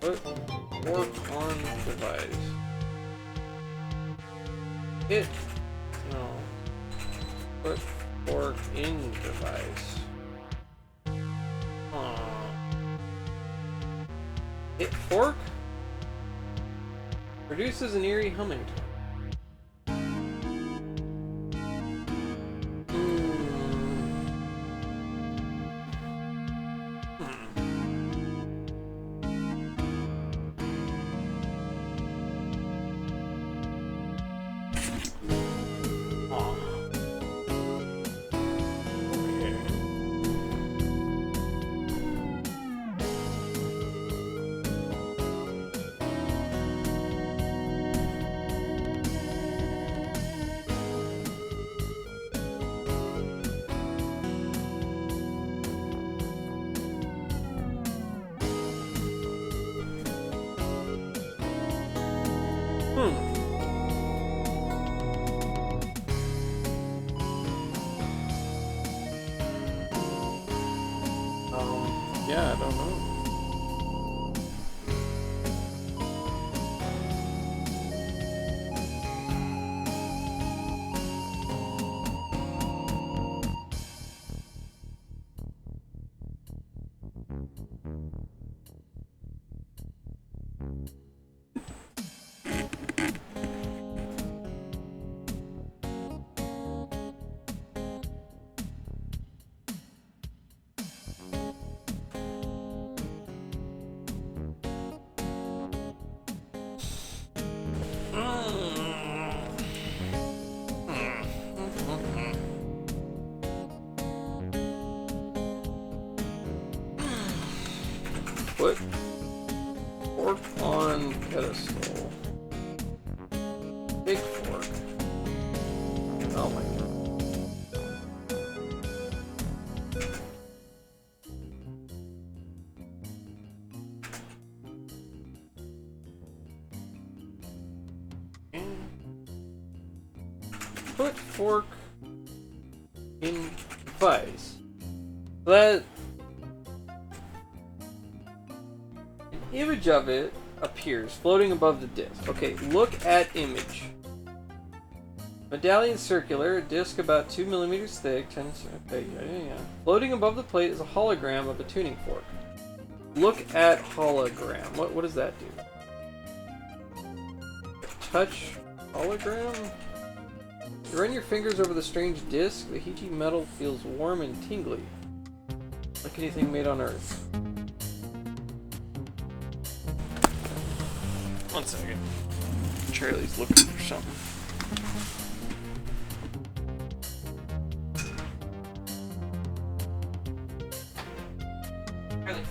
Speaker 1: Put fork on device. Hit. No. Put fork in device. Hit fork. Produces an eerie humming tone. Yeah, I don't know. Put fork on pedestal. Big fork. Oh my god. Put fork in device. That image of it appears floating above the disc. Okay, look at image. Medallion circular, a disc about 2 millimeters thick, 10. Okay, yeah. Floating above the plate is a hologram of a tuning fork. Look at hologram. What does that do? Touch hologram? You run your fingers over the strange disc. The Heechee metal feels warm and tingly, like anything made on Earth. One second. Charlie's looking for something. Charlie.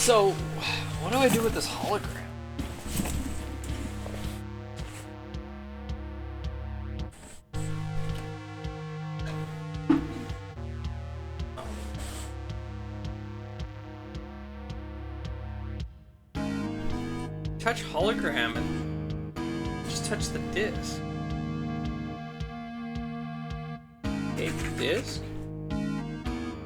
Speaker 1: So, what do I do with this hologram? Touch hologram and just touch the disc. Take the disc.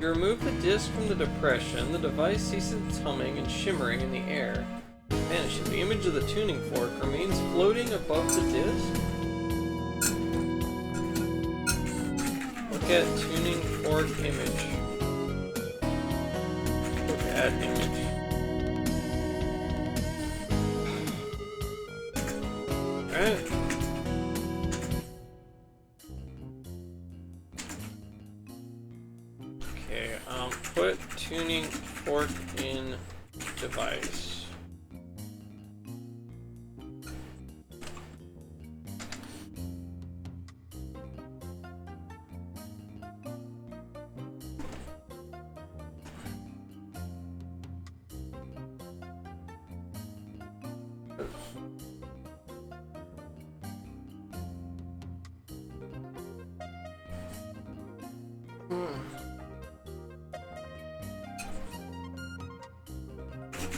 Speaker 1: You remove the disc from the depression, the device ceases its humming and shimmering in the air. Vanishing. The image of the tuning fork remains floating above the disc. Look at tuning fork image. Look at image. Alright. Okay, put tuning fork in device.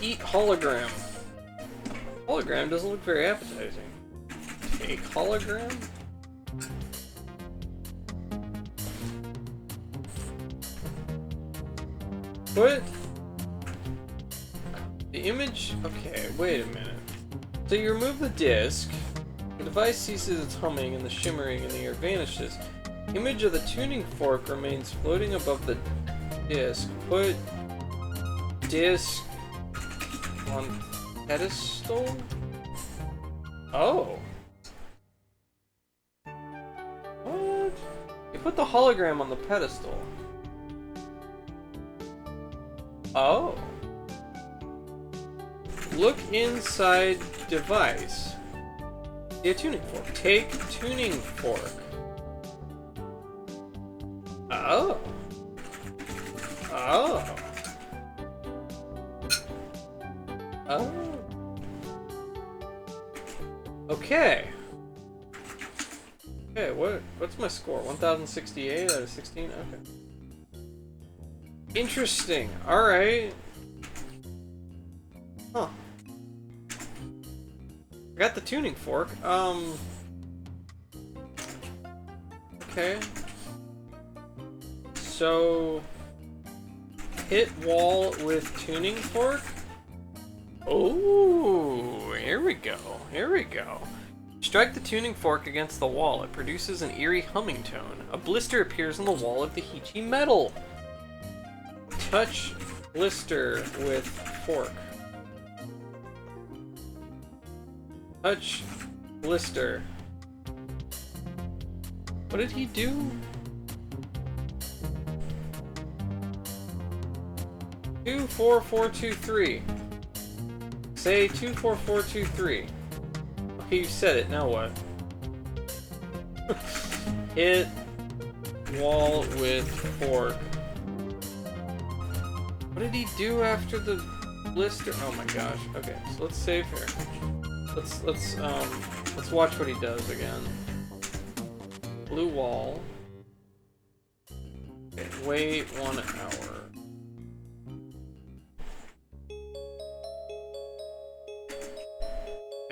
Speaker 1: Eat hologram. Hologram doesn't look very appetizing. Take hologram? What? The image? Okay, wait a minute. So you remove the disc, the device ceases its humming and the shimmering in the air vanishes. Image of the tuning fork remains floating above the disc. Put disc on pedestal? Oh. What? You put the hologram on the pedestal. Oh. Look inside device. Yeah, tuning fork. Take tuning fork. Oh. Oh. Oh. Okay. Okay, what's my score? 1068 out of 16? Okay. Interesting. Alright. Huh. I got the tuning fork. Okay. So hit wall with tuning fork? Oh, here we go. Here we go. Strike the tuning fork against the wall. It produces an eerie humming tone. A blister appears on the wall of the Heechee metal. Touch blister with fork. Touch blister. What did he do? 24423. Say 24423. Okay, you said it, now what? Hit wall with fork. What did he do after the blister? Oh my gosh. Okay, so let's save here. Let's watch what he does again. Blue wall. Okay, wait 1 hour.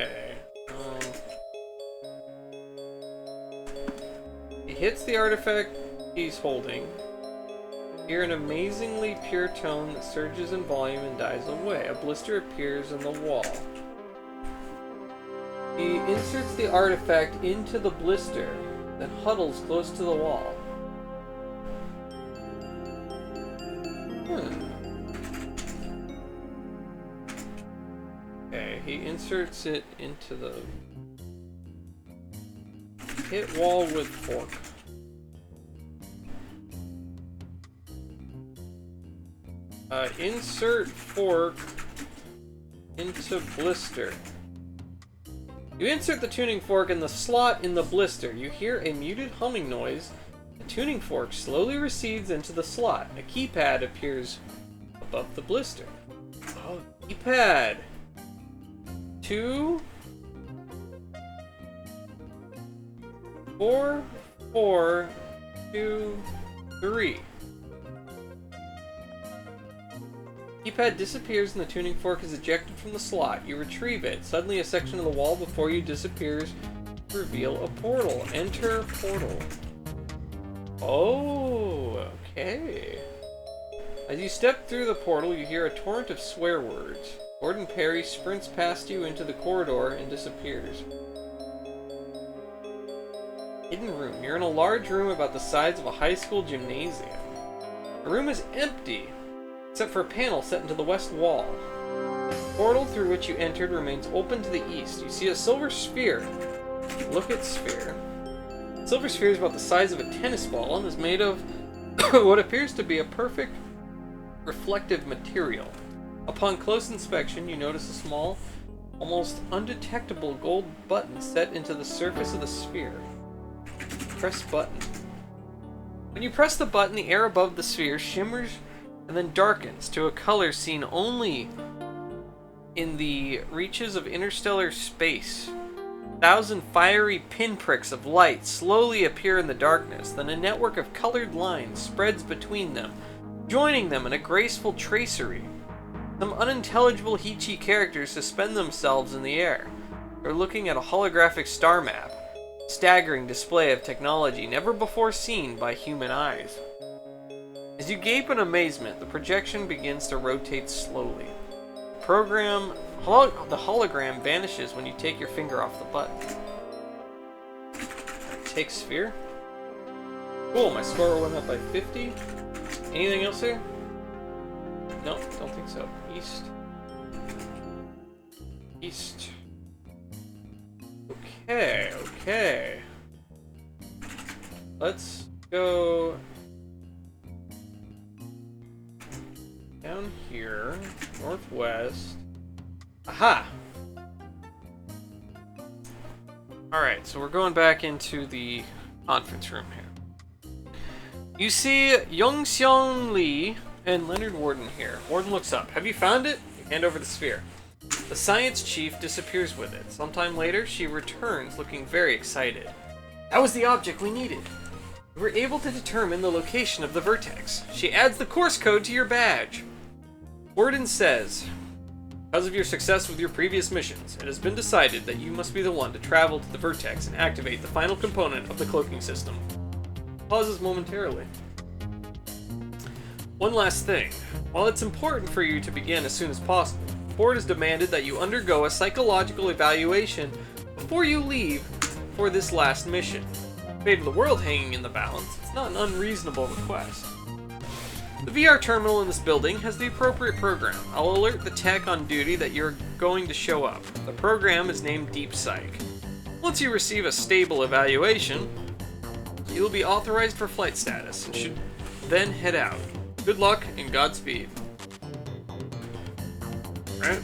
Speaker 1: Okay. He hits the artifact he's holding. Hear an amazingly pure tone that surges in volume and dies away. A blister appears in the wall. He inserts the artifact into the blister, then huddles close to the wall. Okay, he inserts it into the... Hit wall with fork. Insert fork into blister. You insert the tuning fork in the slot in the blister. You hear a muted humming noise. The tuning fork slowly recedes into the slot. A keypad appears above the blister. Oh, Keypad. 2 4 4 2 3. Keypad disappears and the tuning fork is ejected from the slot. You retrieve it. Suddenly a section of the wall before you disappears to reveal a portal. Enter portal. Oh, okay. As you step through the portal, you hear a torrent of swear words. Gordon Perry sprints past you into the corridor and disappears. Hidden room. You're in a large room about the size of a high school gymnasium. The room is empty, except for a panel set into the west wall. The portal through which you entered remains open to the east. You see a silver sphere. Look at sphere. The silver sphere is about the size of a tennis ball and is made of what appears to be a perfect reflective material. Upon close inspection, you notice a small, almost undetectable gold button set into the surface of the sphere. Press button. When you press the button, the air above the sphere shimmers and then darkens to a color seen only in the reaches of interstellar space. 1,000 fiery pinpricks of light slowly appear in the darkness, then a network of colored lines spreads between them, joining them in a graceful tracery. Some unintelligible Heechee characters suspend themselves in the air. They're looking at a holographic star map, staggering display of technology never before seen by human eyes. As you gape in amazement, the projection begins to rotate slowly. The hologram vanishes when you take your finger off the button. Take sphere. Cool, my score went up by 50. Anything else here? No, don't think so. East. East. Okay. Let's go down here, northwest. Aha! Alright, so we're going back into the conference room here. You see Young Seong Lee and Leonard Warden here. Warden looks up. Have you found it? You hand over the sphere. The science chief disappears with it. Sometime later, she returns looking very excited. That was the object we needed. We were able to determine the location of the vertex. She adds the course code to your badge. Warden says, because of your success with your previous missions, it has been decided that you must be the one to travel to the vertex and activate the final component of the cloaking system. Pauses momentarily. One last thing. While it's important for you to begin as soon as possible, the board has demanded that you undergo a psychological evaluation before you leave for this last mission. Fate of the world hanging in the balance, it's not an unreasonable request. The VR terminal in this building has the appropriate program. I'll alert the tech on duty that you're going to show up. The program is named Deep Psych. Once you receive a stable evaluation, you'll be authorized for flight status and should then head out. Good luck and Godspeed. Alright.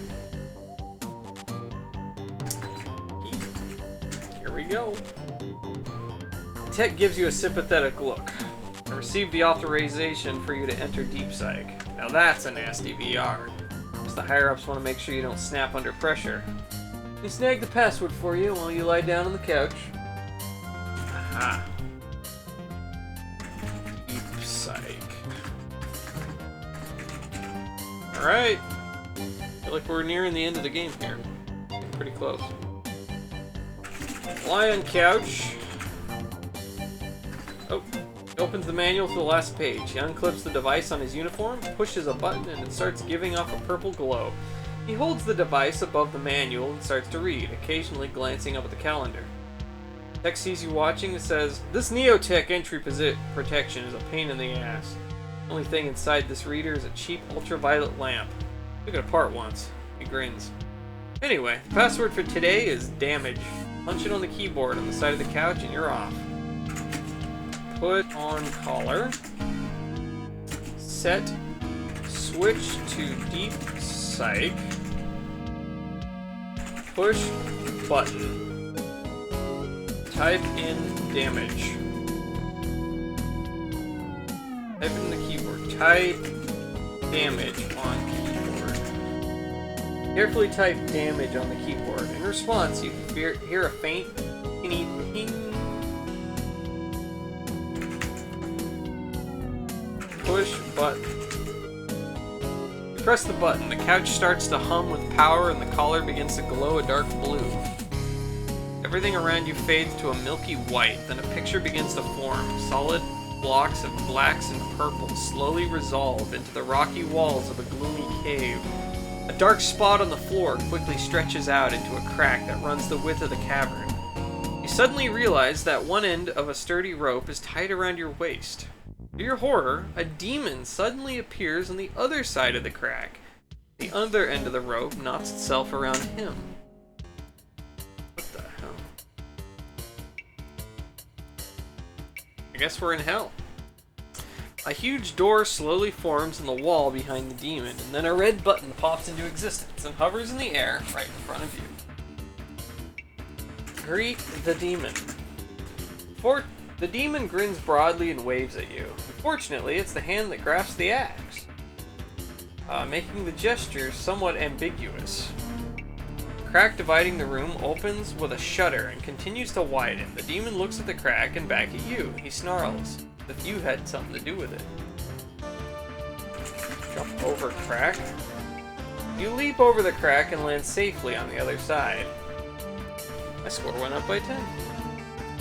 Speaker 1: Here we go. Tech gives you a sympathetic look. I received the authorization for you to enter Deep Psych. Now that's a nasty VR. Just the higher-ups want to make sure you don't snap under pressure. They snag the password for you while you lie down on the couch. Aha. Deep Psych. Alright. Feel like we're nearing the end of the game here. Getting pretty close. Lie on couch. Oh. He opens the manual to the last page. He unclips the device on his uniform, pushes a button, and it starts giving off a purple glow. He holds the device above the manual and starts to read, occasionally glancing up at the calendar. Tech sees you watching and says, "This Neotech entry protection is a pain in the ass. The only thing inside this reader is a cheap ultraviolet lamp. Took it apart once." He grins. Anyway, the password for today is damage. Punch it on the keyboard on the side of the couch and you're off. Put on collar. Set switch to Deep Psych. Push button. Type in damage. Type in the keyboard. Type damage on keyboard. Carefully type damage on the keyboard. In response, you hear a faint tinny ping. Push button. You press the button. The couch starts to hum with power and the collar begins to glow a dark blue. Everything around you fades to a milky white, then a picture begins to form. Solid blocks of blacks and purples slowly resolve into the rocky walls of a gloomy cave. A dark spot on the floor quickly stretches out into a crack that runs the width of the cavern. You suddenly realize that one end of a sturdy rope is tied around your waist. To your horror, a demon suddenly appears on the other side of the crack. The other end of the rope knots itself around him. What the hell? I guess we're in hell. A huge door slowly forms in the wall behind the demon, and then a red button pops into existence and hovers in the air right in front of you. Greet the demon. The demon grins broadly and waves at you. Unfortunately, it's the hand that grasps the axe, making the gesture somewhat ambiguous. The crack dividing the room opens with a shudder and continues to widen. The demon looks at the crack and back at you. He snarls. If you had something to do with it. Jump over crack. You leap over the crack and land safely on the other side. My score went up by 10.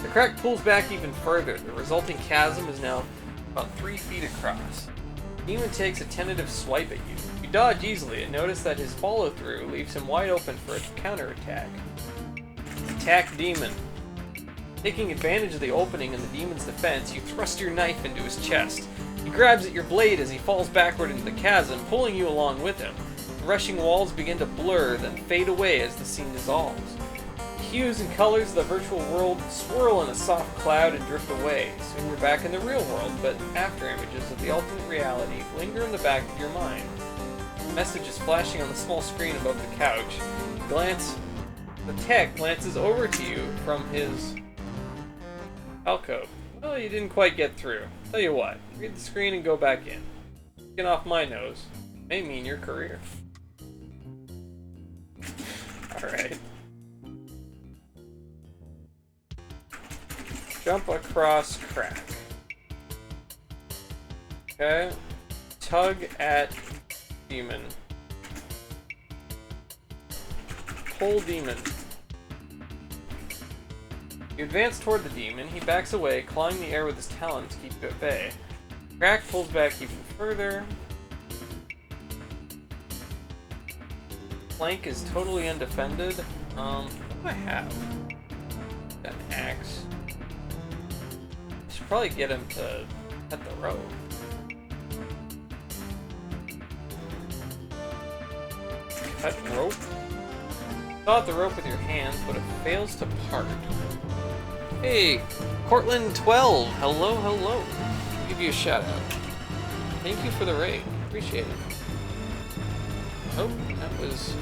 Speaker 1: The crack pulls back even further. The resulting chasm is now about 3 feet across. The demon takes a tentative swipe at you. You dodge easily and notice that his follow-through leaves him wide open for a counterattack. Attack demon. Taking advantage of the opening in the demon's defense, you thrust your knife into his chest. He grabs at your blade as he falls backward into the chasm, pulling you along with him. The rushing walls begin to blur, then fade away as the scene dissolves. The hues and colors of the virtual world swirl in a soft cloud and drift away. Soon you're back in the real world, but after images of the ultimate reality linger in the back of your mind. A message is flashing on the small screen above the couch. The tech glances over to you from his alcove. Well, you didn't quite get through. Tell you what, read the screen and go back in. Get off my nose. May mean your career. Alright. Jump across crack. Okay. Tug at demon. Pull demon. You advance toward the demon. He backs away, clawing the air with his talons to keep you at bay. Crack pulls back even further. Flank is totally undefended. What do I have? Got an axe. I should probably get him to cut the rope. Cut rope? Saw at the rope with your hands, but it fails to part. Hey, Cortland12, hello, hello. I'll give you a shout out. Thank you for the raid, appreciate it. Oh, that was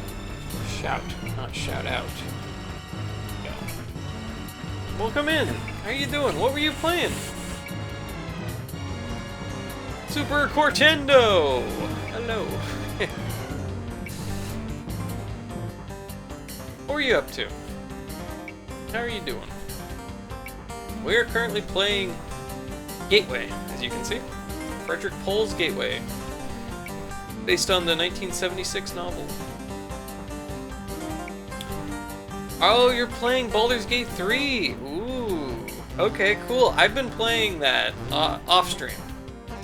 Speaker 1: shout, not shout out. Go. Welcome in. How you doing? What were you playing? Super Cortendo. Hello. What are you up to? How are you doing? We are currently playing Gateway, as you can see. Frederick Pohl's Gateway, based on the 1976 novel. Oh, you're playing Baldur's Gate 3! Ooh, okay, cool. I've been playing that off-stream.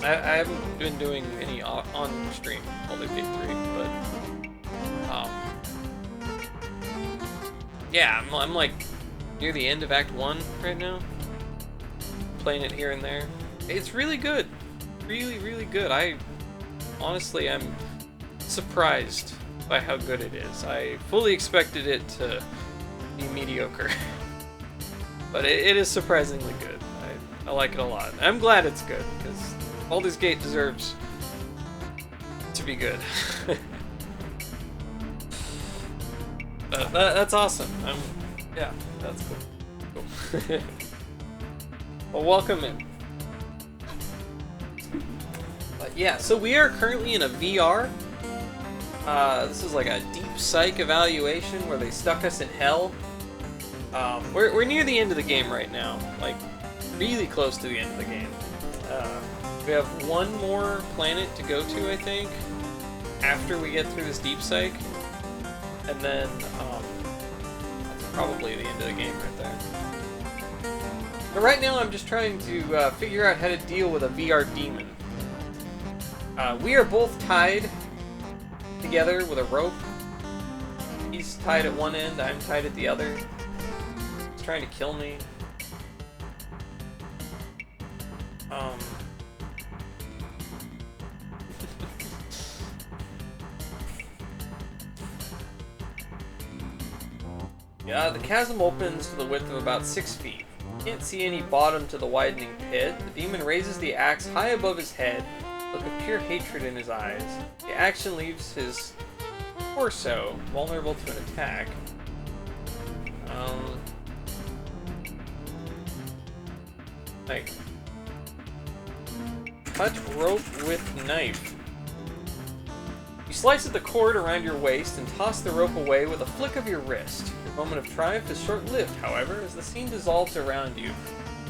Speaker 1: I haven't been doing any on-stream Baldur's Gate 3, but... yeah, I'm like near the end of Act 1 right now. Playing it here and there. It's really good. Really, really good. Honestly, I'm surprised by how good it is. I fully expected it to be mediocre. But it is surprisingly good. I like it a lot. I'm glad it's good, because Baldur's Gate deserves to be good. That's awesome. Yeah, that's cool. Well, welcome in. But yeah, so we are currently in a VR This is like a deep psych evaluation where they stuck us in hell. We're near the end of the game right now, like really close to the end of the game. We have one more planet to go to, I think, after we get through this deep psych, and then that's probably the end of the game right there. But right now, I'm just trying to figure out how to deal with a VR demon. We are both tied together with a rope. He's tied at one end, I'm tied at the other. He's trying to kill me. Yeah, the chasm opens to the width of about 6 feet. You can't see any bottom to the widening pit. The demon raises the axe high above his head, with pure hatred in his eyes. The action leaves his torso vulnerable to an attack. Like, cut rope with knife. You slice at the cord around your waist and toss the rope away with a flick of your wrist. Your moment of triumph is short-lived, however, as the scene dissolves around you.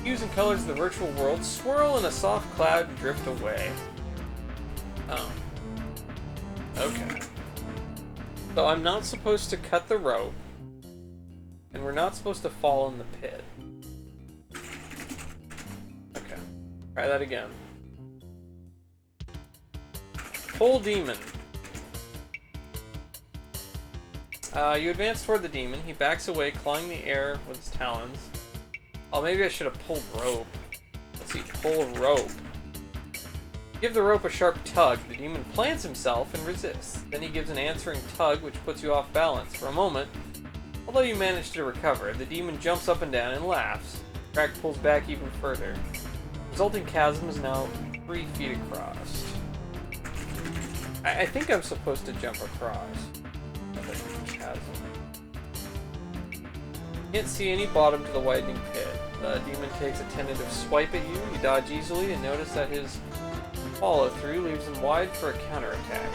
Speaker 1: Hues and colors of the virtual world swirl in a soft cloud and drift away. Oh. Okay. So I'm not supposed to cut the rope, and we're not supposed to fall in the pit. Okay. Try that again. Pull demon. You advance toward the demon. He backs away, clawing the air with his talons. Oh, maybe I should have pulled rope. Let's see, pull rope. Give the rope a sharp tug. The demon plants himself and resists. Then he gives an answering tug, which puts you off balance. For a moment, although you manage to recover, the demon jumps up and down and laughs. The crack pulls back even further. The resulting chasm is now 3 feet across. I think I'm supposed to jump across the chasm. Can't see any bottom to the widening pit. The demon takes a tentative swipe at you. You dodge easily and notice that his follow-through leaves him wide for a counterattack.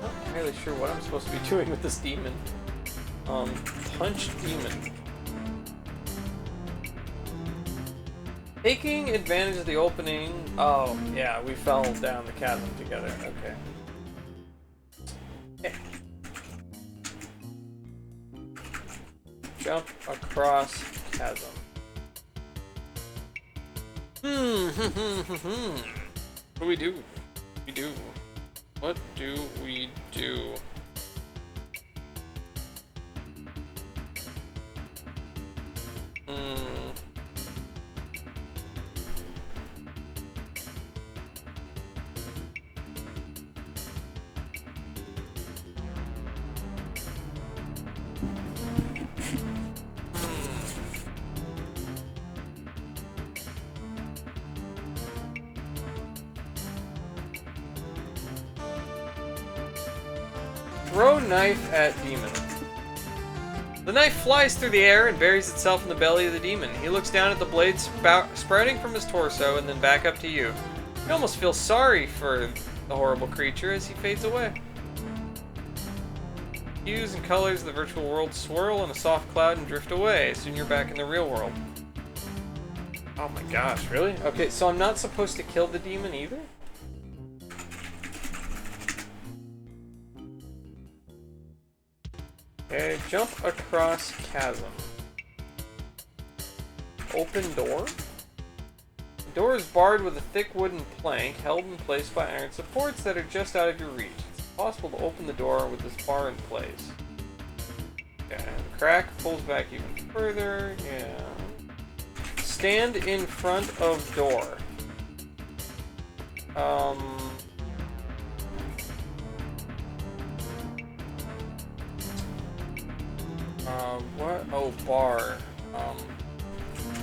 Speaker 1: Not entirely sure what I'm supposed to be doing with this demon. Punch demon. Taking advantage of the opening. Oh, yeah, we fell down the chasm together. Okay. Okay. Jump across chasm. What do we do? What do we do? Throw knife at demon. The knife flies through the air and buries itself in the belly of the demon. He looks down at the blade sprouting from his torso and then back up to you. You almost feel sorry for the horrible creature as he fades away. Hues and colors of the virtual world swirl in a soft cloud and drift away. Soon you're back in the real world. Oh my gosh, really? Okay, so I'm not supposed to kill the demon either? Okay, jump across chasm. Open door. The door is barred with a thick wooden plank held in place by iron supports that are just out of your reach. It's possible to open the door with this bar in place. Okay, the crack pulls back even further. Yeah. Stand in front of door. What? Oh, bar.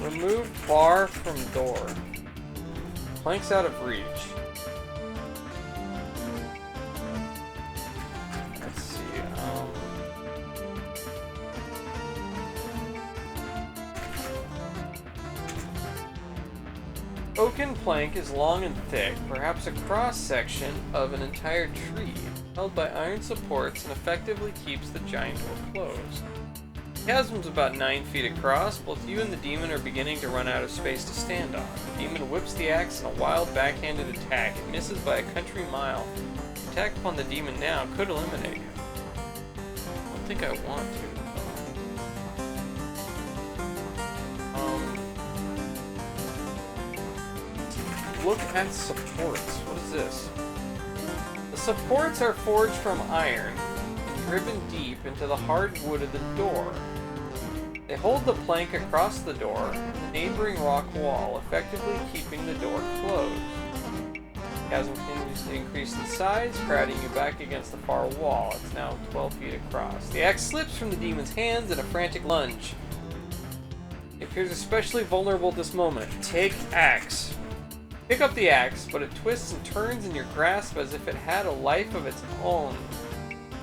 Speaker 1: Remove bar from door. Planks out of reach. Let's see, oaken plank is long and thick, perhaps a cross-section of an entire tree, held by iron supports, and effectively keeps the giant door closed. The chasm's about 9 feet across. Both you and the demon are beginning to run out of space to stand on. The demon whips the axe in a wild backhanded attack. It misses by a country mile. The attack upon the demon now could eliminate him. I don't think I want to. Look at supports. What is this? The supports are forged from iron and driven deep into the hard wood of the door. They hold the plank across the door and the neighboring rock wall, effectively keeping the door closed. The chasm continues to increase in size, crowding you back against the far wall. It's now 12 feet across. The axe slips from the demon's hands in a frantic lunge. It appears especially vulnerable at this moment. Take axe. Pick up the axe, but it twists and turns in your grasp as if it had a life of its own.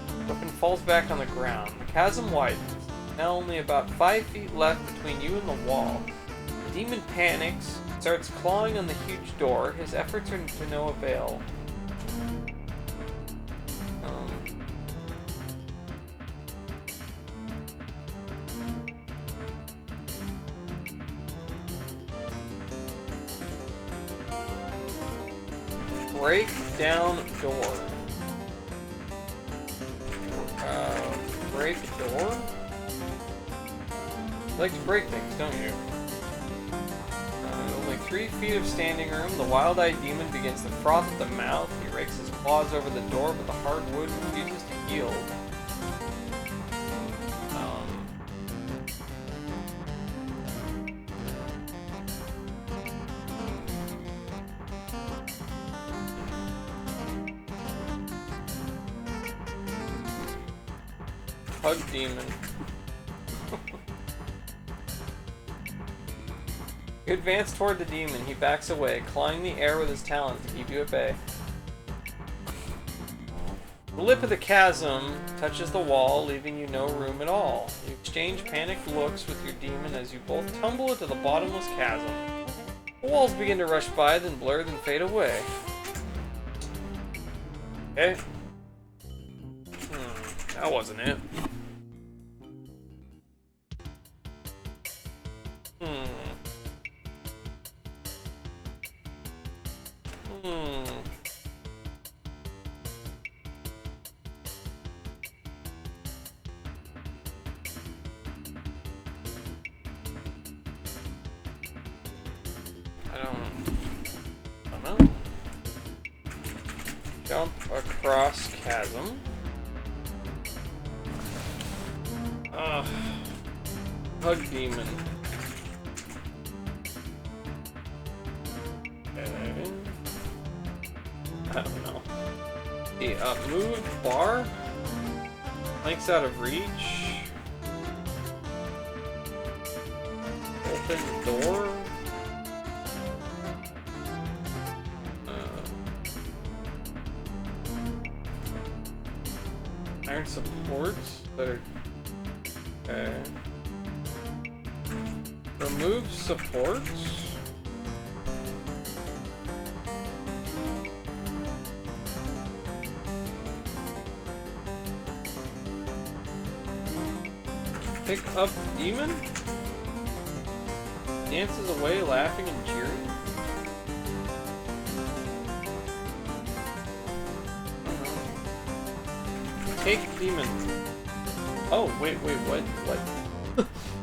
Speaker 1: The weapon falls back on the ground. The chasm widens. Now only about 5 feet left between you and the wall. The demon panics, starts clawing on the huge door. His efforts are to no avail. Break down door. Break door? You like to break things, don't you? Only 3 feet of standing room. The wild-eyed demon begins to froth at the mouth. He rakes his claws over the door, but the hard wood refuses to yield. Hug demon. You advance toward the demon. He backs away, clawing the air with his talons to keep you at bay. The lip of the chasm touches the wall, leaving you no room at all. You exchange panicked looks with your demon as you both tumble into the bottomless chasm. The walls begin to rush by, then blur, then fade away. Okay. That wasn't it. I don't know. Jump across chasm. Hug demon. Okay. I don't know. The move bar. Planks out of reach. Open door. Iron supports that are okay. Remove supports. Pick up demon. Dances away, laughing and cheering. Take demon. Oh, wait, what?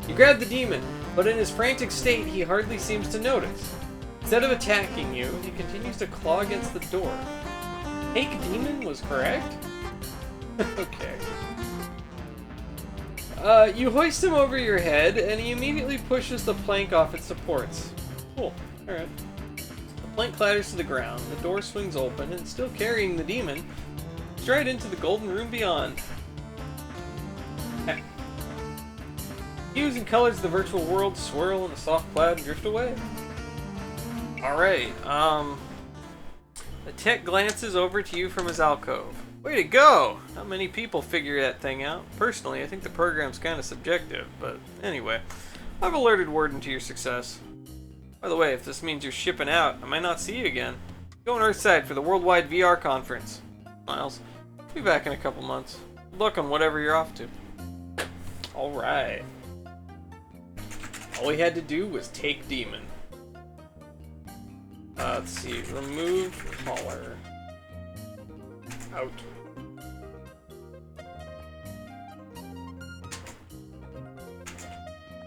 Speaker 1: You grab the demon, but in his frantic state, he hardly seems to notice. Instead of attacking you, he continues to claw against the door. Take demon was correct? Okay. You hoist him over your head, and he immediately pushes the plank off its supports. Cool. Alright. The plank clatters to the ground, the door swings open, and still carrying the demon, straight into the golden room beyond. Hues and colors of the virtual world swirl in a soft cloud and drift away. Alright, the tech glances over to you from his alcove. Way to go! Not many people figure that thing out. Personally, I think the program's kind of subjective, but anyway. I've alerted Warden to your success. By the way, if this means you're shipping out, I might not see you again. Go on Earthside for the Worldwide VR Conference. Miles, be back in a couple months. Good luck on whatever you're off to. Alright. All we had to do was take Demon. Let's see. Remove collar. Out.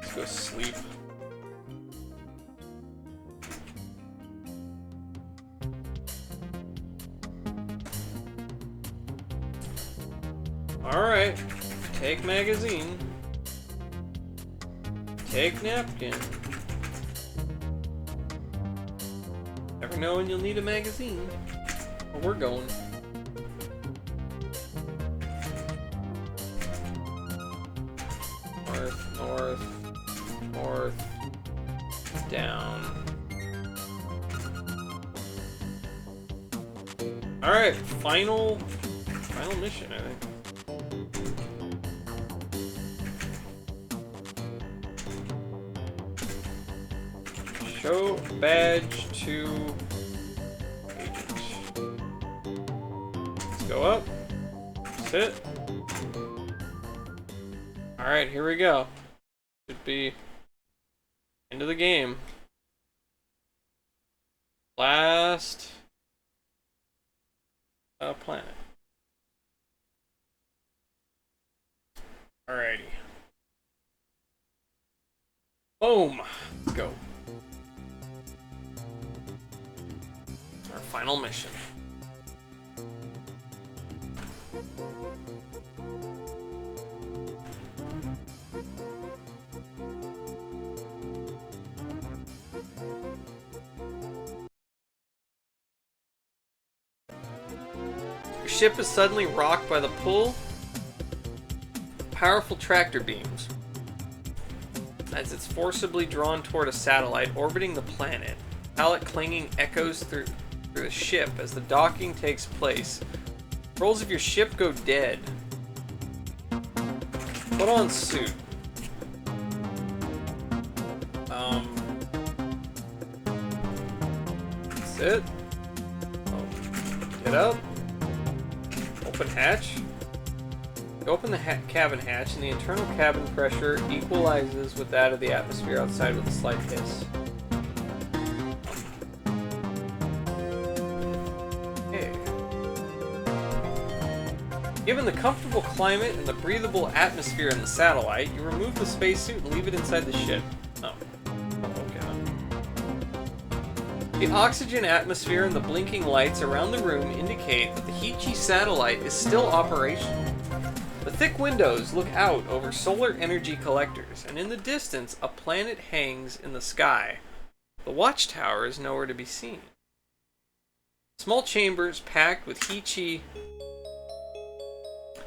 Speaker 1: Let's go sleep. Alright. Take magazine. Take napkin. Never know when you'll need a magazine. Where we're going. North, north, north, down. Alright, final mission, I think. Show badge to agent. Let's go up. Sit. Alright, here we go. Should be into the game. Last planet. Alrighty. Boom. Let's go. Our final mission. Your ship is suddenly rocked by the pull of powerful tractor beams as it's forcibly drawn toward a satellite orbiting the planet. Pallet clanging echoes through the ship as the docking takes place. Rolls of your ship go dead. Put on suit. Sit. Oh. Get up. Open hatch. You open the cabin hatch and the internal cabin pressure equalizes with that of the atmosphere outside with a slight hiss. Given the comfortable climate and the breathable atmosphere in the satellite, you remove the spacesuit and leave it inside the ship. Oh. Okay. The oxygen atmosphere and the blinking lights around the room indicate that the Hichi satellite is still operational. The thick windows look out over solar energy collectors, and in the distance, a planet hangs in the sky. The watchtower is nowhere to be seen. Small chambers packed with Hichi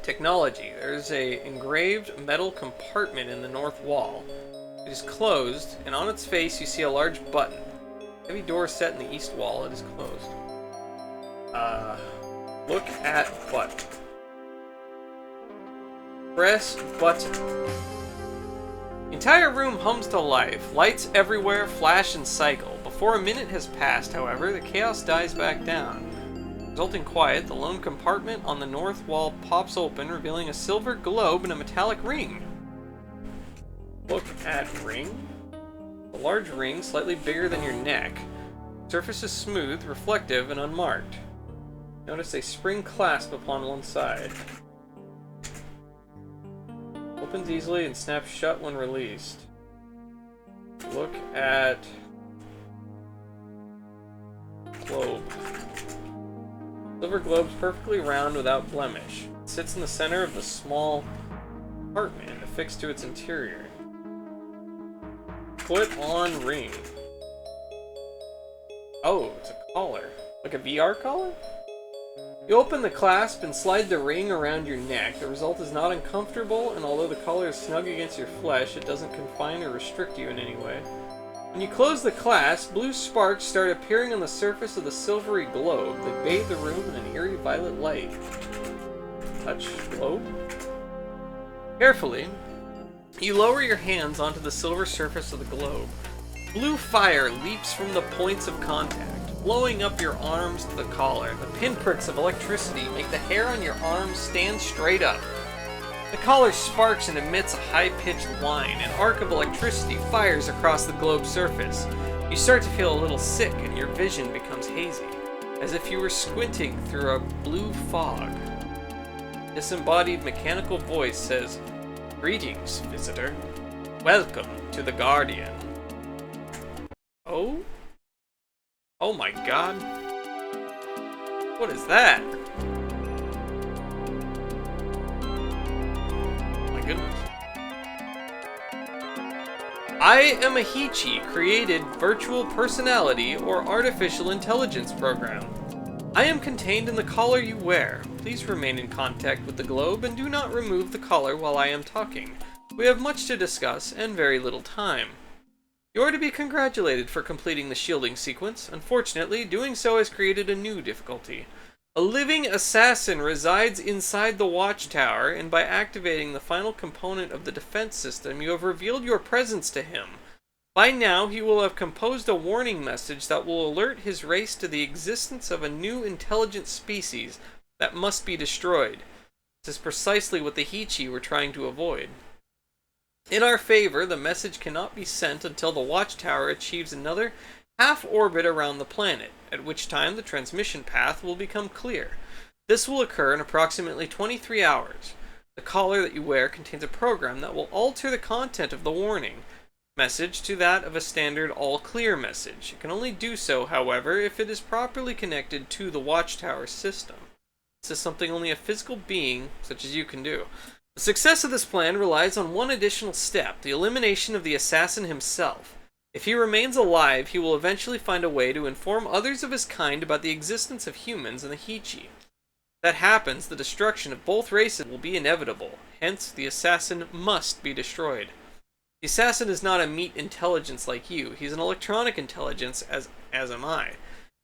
Speaker 1: technology. There's a engraved metal compartment in the north wall. It is closed, and on its face you see a large button. Heavy door set in the east wall. It is closed. Look at button. Press button. The entire room hums to life. Lights everywhere flash and cycle. Before a minute has passed, however, the chaos dies back down. Resulting quiet, the lone compartment on the north wall pops open, revealing a silver globe and a metallic ring. Look at ring. A large ring, slightly bigger than your neck. Surface is smooth, reflective, and unmarked. Notice a spring clasp upon one side. Opens easily and snaps shut when released. Look at globe. Silver globe's perfectly round without blemish. It sits in the center of the small compartment affixed to its interior. Put on ring. Oh, it's a collar. Like a VR collar? You open the clasp and slide the ring around your neck. The result is not uncomfortable, and although the collar is snug against your flesh, it doesn't confine or restrict you in any way. When you close the clasp, blue sparks start appearing on the surface of the silvery globe. They bathe the room in an eerie violet light. Touch globe. Carefully, you lower your hands onto the silver surface of the globe. Blue fire leaps from the points of contact, blowing up your arms to the collar. The pinpricks of electricity make the hair on your arms stand straight up. The collar sparks and emits a high-pitched whine. An arc of electricity fires across the globe's surface. You start to feel a little sick and your vision becomes hazy, as if you were squinting through a blue fog. A disembodied mechanical voice says, "Greetings, visitor. Welcome to the Guardian." Oh? Oh my god. What is that? My goodness. I am a Heechee created virtual personality or artificial intelligence program. I am contained in the collar you wear. Please remain in contact with the globe and do not remove the collar while I am talking. We have much to discuss and very little time. You are to be congratulated for completing the shielding sequence. Unfortunately, doing so has created a new difficulty. A living assassin resides inside the watchtower, and by activating the final component of the defense system, you have revealed your presence to him. By now, he will have composed a warning message that will alert his race to the existence of a new intelligent species that must be destroyed. This is precisely what the Heechee were trying to avoid. In our favor, the message cannot be sent until the watchtower achieves another half-orbit around the planet, at which time the transmission path will become clear. This will occur in approximately 23 hours. The collar that you wear contains a program that will alter the content of the warning message to that of a standard all-clear message. It can only do so, however, if it is properly connected to the watchtower system. This is something only a physical being such as you can do. The success of this plan relies on one additional step, the elimination of the assassin himself. If he remains alive, he will eventually find a way to inform others of his kind about the existence of humans and the Heechee. If that happens, the destruction of both races will be inevitable. Hence, the assassin must be destroyed. The assassin is not a meat intelligence like you. He's an electronic intelligence, as am I.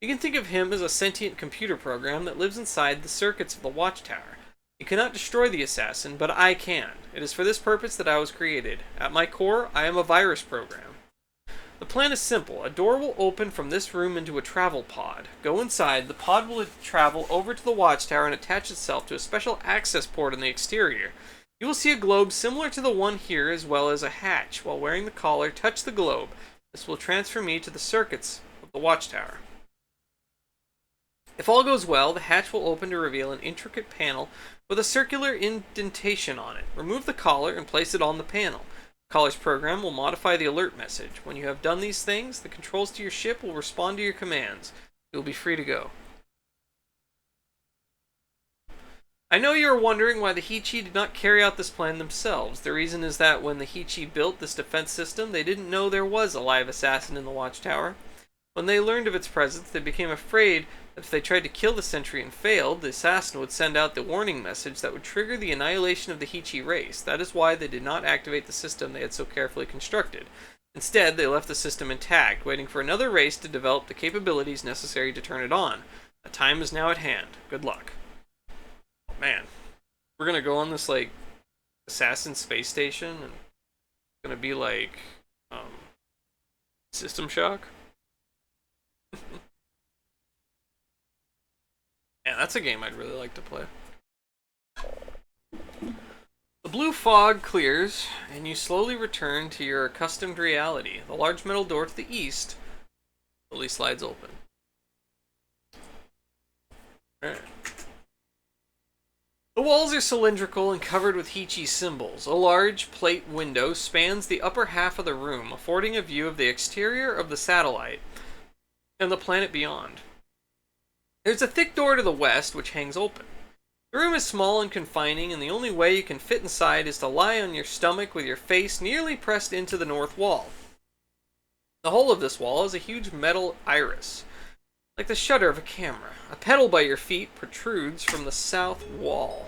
Speaker 1: You can think of him as a sentient computer program that lives inside the circuits of the watchtower. You cannot destroy the assassin, but I can. It is for this purpose that I was created. At my core, I am a virus program. The plan is simple. A door will open from this room into a travel pod. Go inside. The pod will travel over to the watchtower and attach itself to a special access port on the exterior. You will see a globe similar to the one here, as well as a hatch. While wearing the collar, touch the globe. This will transfer me to the circuits of the watchtower. If all goes well, the hatch will open to reveal an intricate panel with a circular indentation on it. Remove the collar and place it on the panel. The collar's program will modify the alert message. When you have done these things, the controls to your ship will respond to your commands. You will be free to go. I know you are wondering why the Heechee did not carry out this plan themselves. The reason is that when the Heechee built this defense system, they didn't know there was a live assassin in the watchtower. When they learned of its presence, they became afraid that if they tried to kill the sentry and failed, the assassin would send out the warning message that would trigger the annihilation of the Heechee race. That is why they did not activate the system they had so carefully constructed. Instead, they left the system intact, waiting for another race to develop the capabilities necessary to turn it on. The time is now at hand. Good luck. Oh, man. We're gonna go on this, like, assassin space station, and it's gonna be like, System Shock? Yeah, that's a game I'd really like to play. The blue fog clears, and you slowly return to your accustomed reality. The large metal door to the east slowly slides open. Alright. The walls are cylindrical and covered with Heechee symbols. A large plate window spans the upper half of the room, affording a view of the exterior of the satellite and the planet beyond. There's a thick door to the west, which hangs open. The room is small and confining, and the only way you can fit inside is to lie on your stomach with your face nearly pressed into the north wall. The whole of this wall is a huge metal iris, like the shutter of a camera. A pedal by your feet protrudes from the south wall.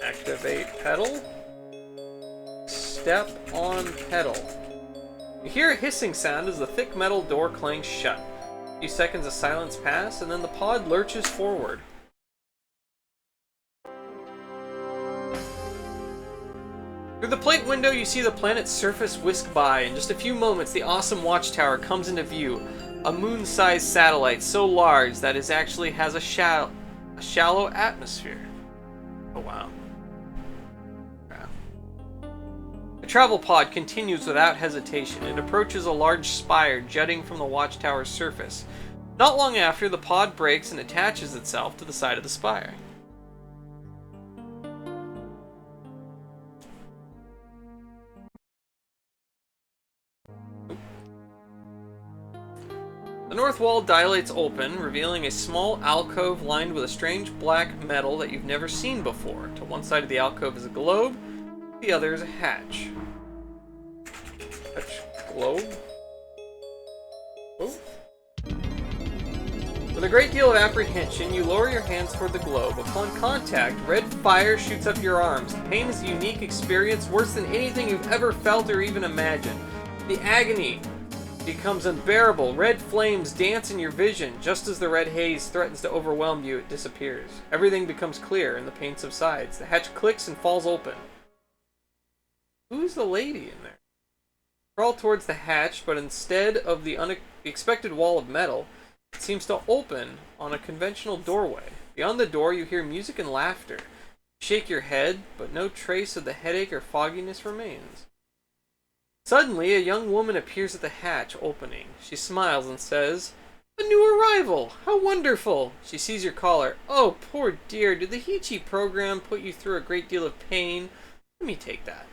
Speaker 1: Activate pedal. Step on pedal. You hear a hissing sound as the thick metal door clangs shut. A few seconds of silence pass, and then the pod lurches forward. Through Through the plate window, you see the planet's surface whisk by. In just a few moments, the awesome watchtower comes into view. A moon-sized satellite so large that it actually has a shallow atmosphere. Oh, wow. The travel pod continues without hesitation. It approaches a large spire jutting from the watchtower's surface. Not long after, the pod breaks and attaches itself to the side of the spire. The north wall dilates open, revealing a small alcove lined with a strange black metal that you've never seen before. To one side of the alcove is a globe, the other is a hatch. Globe? Oh. With a great deal of apprehension, you lower your hands toward the globe. Upon contact, red fire shoots up your arms. The pain is a unique experience, worse than anything you've ever felt or even imagined. The agony becomes unbearable. Red flames dance in your vision. Just as the red haze threatens to overwhelm you, it disappears. Everything becomes clear and the pain subsides. The hatch clicks and falls open. Who's the lady in there? Crawl towards the hatch, but instead of the unexpected wall of metal, it seems to open on a conventional doorway. Beyond the door, you hear music and laughter. You shake your head, but no trace of the headache or fogginess remains. Suddenly, a young woman appears at the hatch opening. She smiles and says, "A new arrival! How wonderful!" She sees your collar. "Oh, poor dear, did the Heechee program put you through a great deal of pain? Let me take that."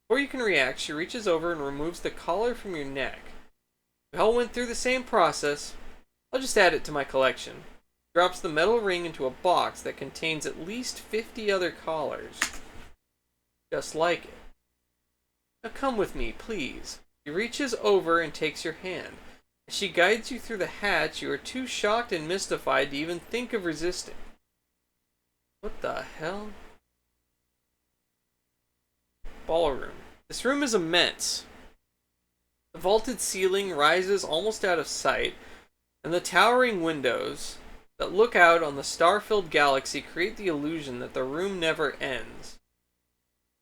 Speaker 1: Before you can react, she reaches over and removes the collar from your neck. We all went through the same process. I'll just add it to my collection. Drops the metal ring into a box that contains at least 50 other collars, just like it. "Now come with me, please." She reaches over and takes your hand. As she guides you through the hatch, you are too shocked and mystified to even think of resisting. What the hell? Ballroom. This room is immense. The vaulted ceiling rises almost out of sight, and the towering windows that look out on the star-filled galaxy create the illusion that the room never ends.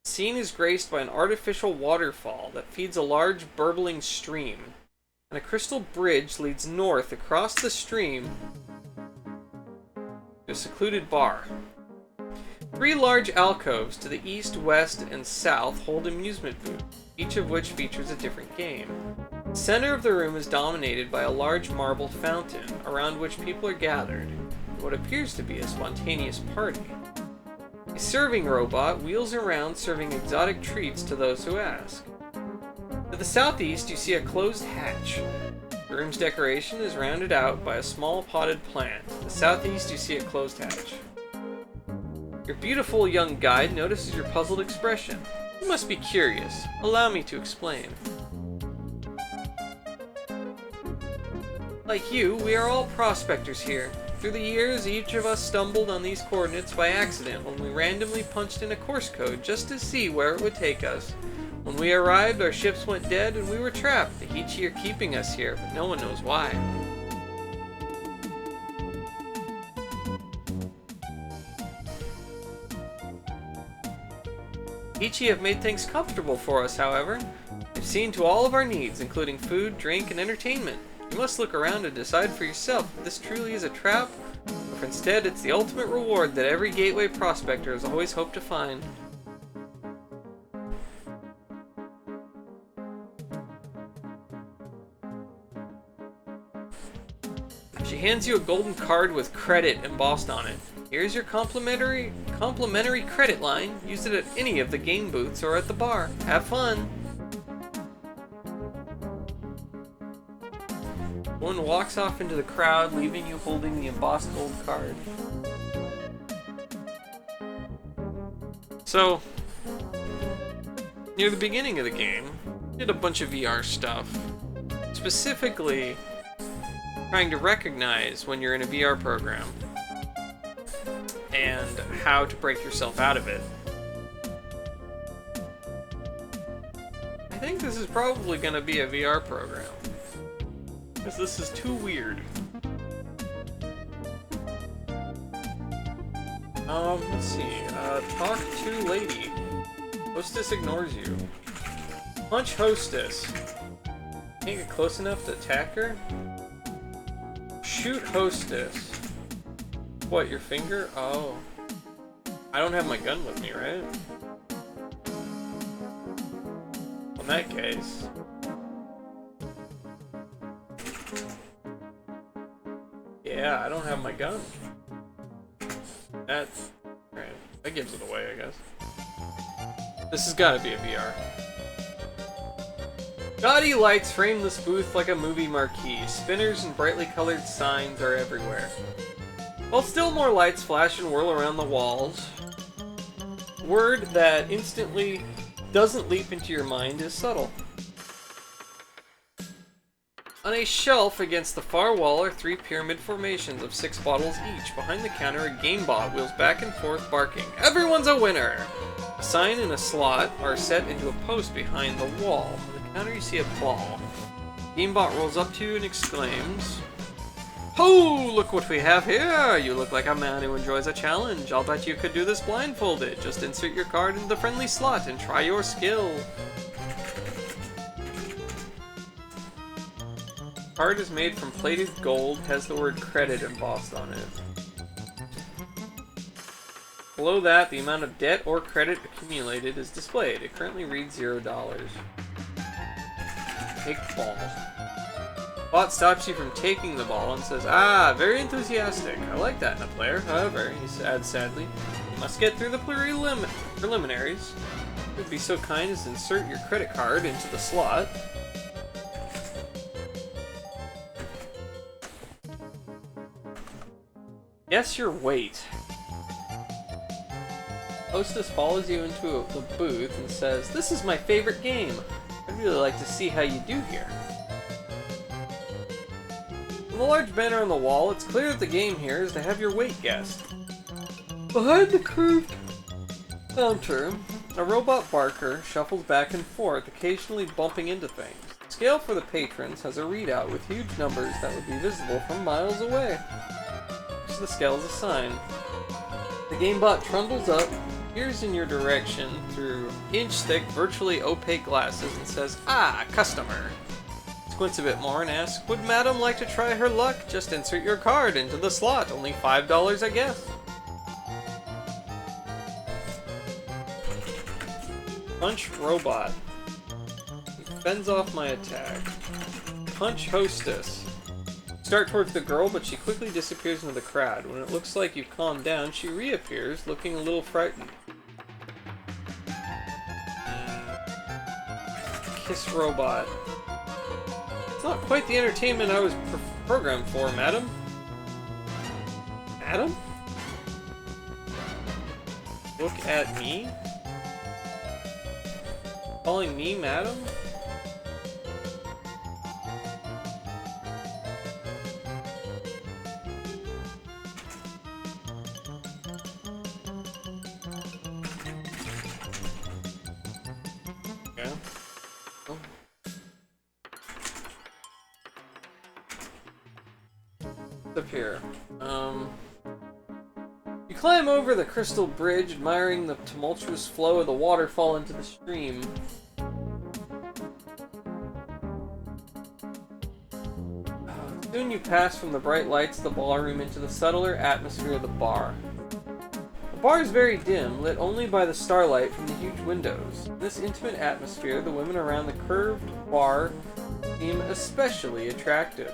Speaker 1: The scene is graced by an artificial waterfall that feeds a large burbling stream, and a crystal bridge leads north across the stream to a secluded bar. 3 large alcoves to the east, west, and south hold amusement booths, each of which features a different game. The center of the room is dominated by a large marble fountain, around which people are gathered in what appears to be a spontaneous party. A serving robot wheels around serving exotic treats to those who ask. To the southeast, you see a closed hatch. The room's decoration is rounded out by a small potted plant. To the southeast, you see a closed hatch. Your beautiful young guide notices your puzzled expression. You must be curious. Allow me to explain. Like you, we are all prospectors here. Through the years, each of us stumbled on these coordinates by accident when we randomly punched in a course code just to see where it would take us. When we arrived, our ships went dead and we were trapped. The Heechee are keeping us here, but no one knows why. Heechee have made things comfortable for us, however. They've seen to all of our needs, including food, drink, and entertainment. You must look around and decide for yourself if this truly is a trap, or if instead it's the ultimate reward that every gateway prospector has always hoped to find. She hands you a golden card with credit embossed on it. Here's your complimentary credit line. Use it at any of the game booths or at the bar. Have fun! One walks off into the crowd, leaving you holding the embossed gold card. So, near the beginning of the game, did a bunch of VR stuff. Specifically, trying to recognize when you're in a VR program and how to break yourself out of it. I think this is probably going to be a VR program, because this is too weird. Let's see, talk to lady. Hostess ignores you. Punch Hostess. Can't get close enough to attack her? Shoot Hostess. What, your finger? Oh. I don't have my gun with me, right? In that case... Yeah, I don't have my gun. That's... Right. That gives it away, I guess. This has gotta be a VR. Gaudy lights frame this booth like a movie marquee. Spinners and brightly colored signs are everywhere. While still more lights flash and whirl around the walls, word that instantly doesn't leap into your mind is subtle. On a shelf against the far wall are 3 pyramid formations of 6 bottles each. Behind the counter, a GameBot wheels back and forth barking, "Everyone's a winner!" A sign and a slot are set into a post behind the wall. On the counter you see a ball. GameBot rolls up to you and exclaims, "Ho! Look what we have here! You look like a man who enjoys a challenge. I'll bet you could do this blindfolded. Just insert your card into the friendly slot and try your skill." Card is made from plated gold, has the word credit embossed on it. Below that, the amount of debt or credit accumulated is displayed. It currently reads $0. Take ball. Bot stops you from taking the ball and says, "Ah, very enthusiastic. I like that in a player. However," he adds sadly, "you must get through the preliminaries. You would be so kind as to insert your credit card into the slot." Guess your weight. Hostess follows you into the booth and says, "This is my favorite game. I'd really like to see how you do here." From the large banner on the wall, it's clear that the game here is to have your weight guessed. Behind the curved counter, a robot barker shuffles back and forth, occasionally bumping into things. The scale for the patrons has a readout with huge numbers that would be visible from miles away. So the scale is a sign. The GameBot trundles up, peers in your direction through inch-thick, virtually opaque glasses and says, "Ah, customer." Squints a bit more and asks, "Would madam like to try her luck? Just insert your card into the slot. Only $5, I guess." Punch Robot. He fends off my attack. Punch Hostess. Start towards the girl, but she quickly disappears into the crowd. When it looks like you've calmed down, she reappears, looking a little frightened. Kiss Robot. It's not quite the entertainment I was programmed for, madam. Madam? Look at me? Calling me madam? Up here. You climb over the crystal bridge, admiring the tumultuous flow of the waterfall into the stream. Soon you pass from the bright lights of the ballroom into the subtler atmosphere of the bar. The bar is very dim, lit only by the starlight from the huge windows. In this intimate atmosphere, the women around the curved bar seem especially attractive.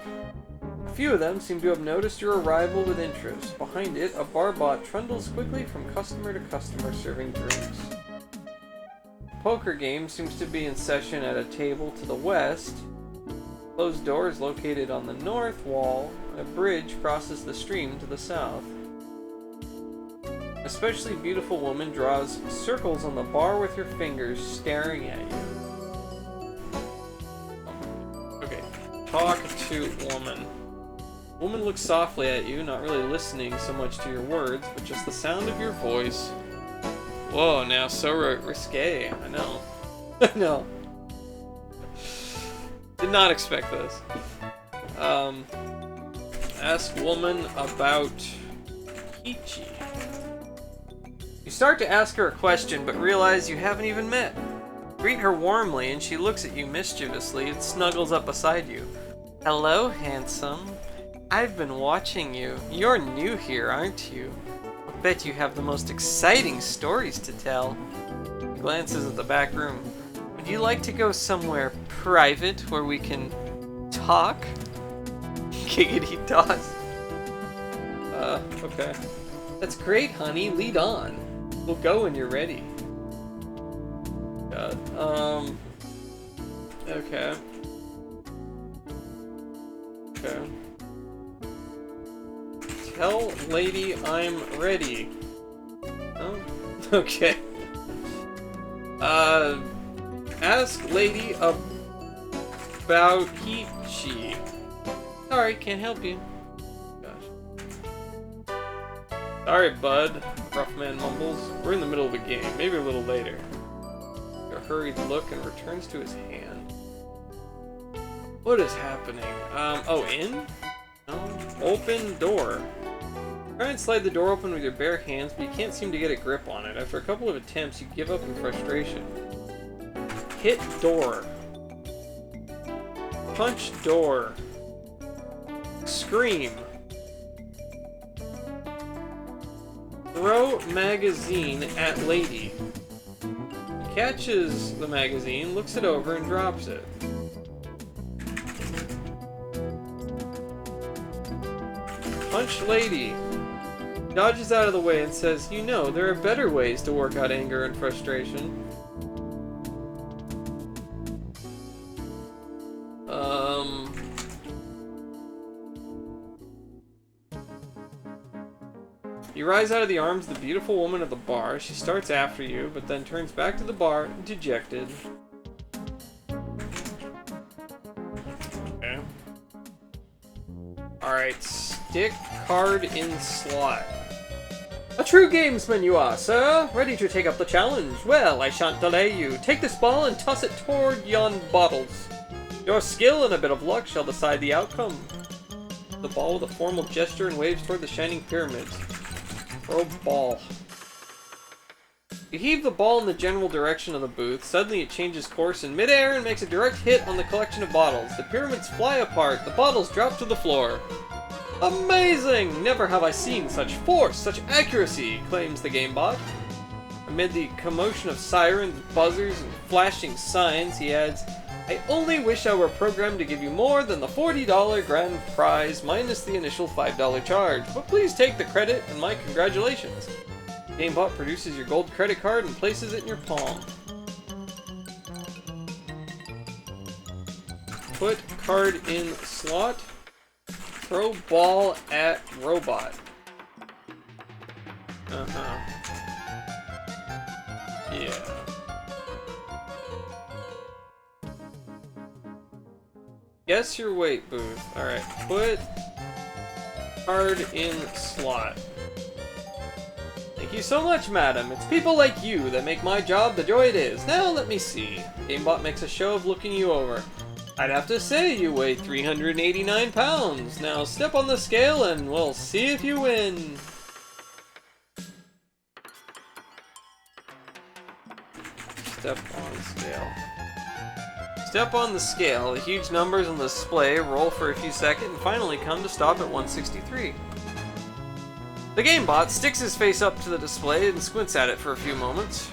Speaker 1: A few of them seem to have noticed your arrival with interest. Behind it, a barbot trundles quickly from customer to customer serving drinks. A poker game seems to be in session at a table to the west. A closed door is located on the north wall, and a bridge crosses the stream to the south. An especially beautiful woman draws circles on the bar with her fingers, staring at you. Okay, talk to woman. Woman looks softly at you, not really listening so much to your words, but just the sound of your voice. Whoa, now so risque. I know. I know. Did not expect this. Ask woman about Kichi. You start to ask her a question, but realize you haven't even met. Greet her warmly, and she looks at you mischievously and snuggles up beside you. Hello, handsome. I've been watching you. You're new here, aren't you? I bet you have the most exciting stories to tell. He glances at the back room. Would you like to go somewhere private where we can talk? Giggity toss. Okay. That's great, honey. Lead on. We'll go when you're ready. God. Okay. Okay. Tell lady I'm ready. Oh, okay. Ask lady about Peachy. Sorry, can't help you. Gosh. Sorry, bud. Rough man mumbles. We're in the middle of a game. Maybe a little later. A hurried look and returns to his hand. What is happening? Oh, in? No. Open door. Try and slide the door open with your bare hands, but you can't seem to get a grip on it. After a couple of attempts, you give up in frustration. Hit door. Punch door. Scream. Throw magazine at lady. He catches the magazine, looks it over, and drops it. Punch lady. Dodges out of the way and says, you know, there are better ways to work out anger and frustration. You rise out of the arms of the beautiful woman at the bar. She starts after you, but then turns back to the bar, dejected. Okay. Alright, stick card in slot. A true gamesman you are, sir! Ready to take up the challenge. Well, I shan't delay you. Take this ball and toss it toward yon bottles. Your skill and a bit of luck shall decide the outcome. The ball with a formal gesture and waves toward the shining pyramids. Throw ball. You heave the ball in the general direction of the booth. Suddenly it changes course in midair and makes a direct hit on the collection of bottles. The pyramids fly apart. The bottles drop to the floor. Amazing! Never have I seen such force, such accuracy, claims the GameBot. Amid the commotion of sirens, buzzers, and flashing signs, he adds, I only wish I were programmed to give you more than the $40 grand prize minus the initial $5 charge, but please take the credit and my congratulations. GameBot produces your gold credit card and places it in your palm. Put card in slot. Throw ball at robot. Yeah. Guess your weight, booth. Alright, put card in slot. Thank you so much, madam. It's people like you that make my job the joy it is. Now let me see. GameBot makes a show of looking you over. I'd have to say you weigh 389 pounds. Now step on the scale and we'll see if you win. Step on scale. Step on the scale. The huge numbers on the display roll for a few seconds and finally come to stop at 163. The GameBot sticks his face up to the display and squints at it for a few moments.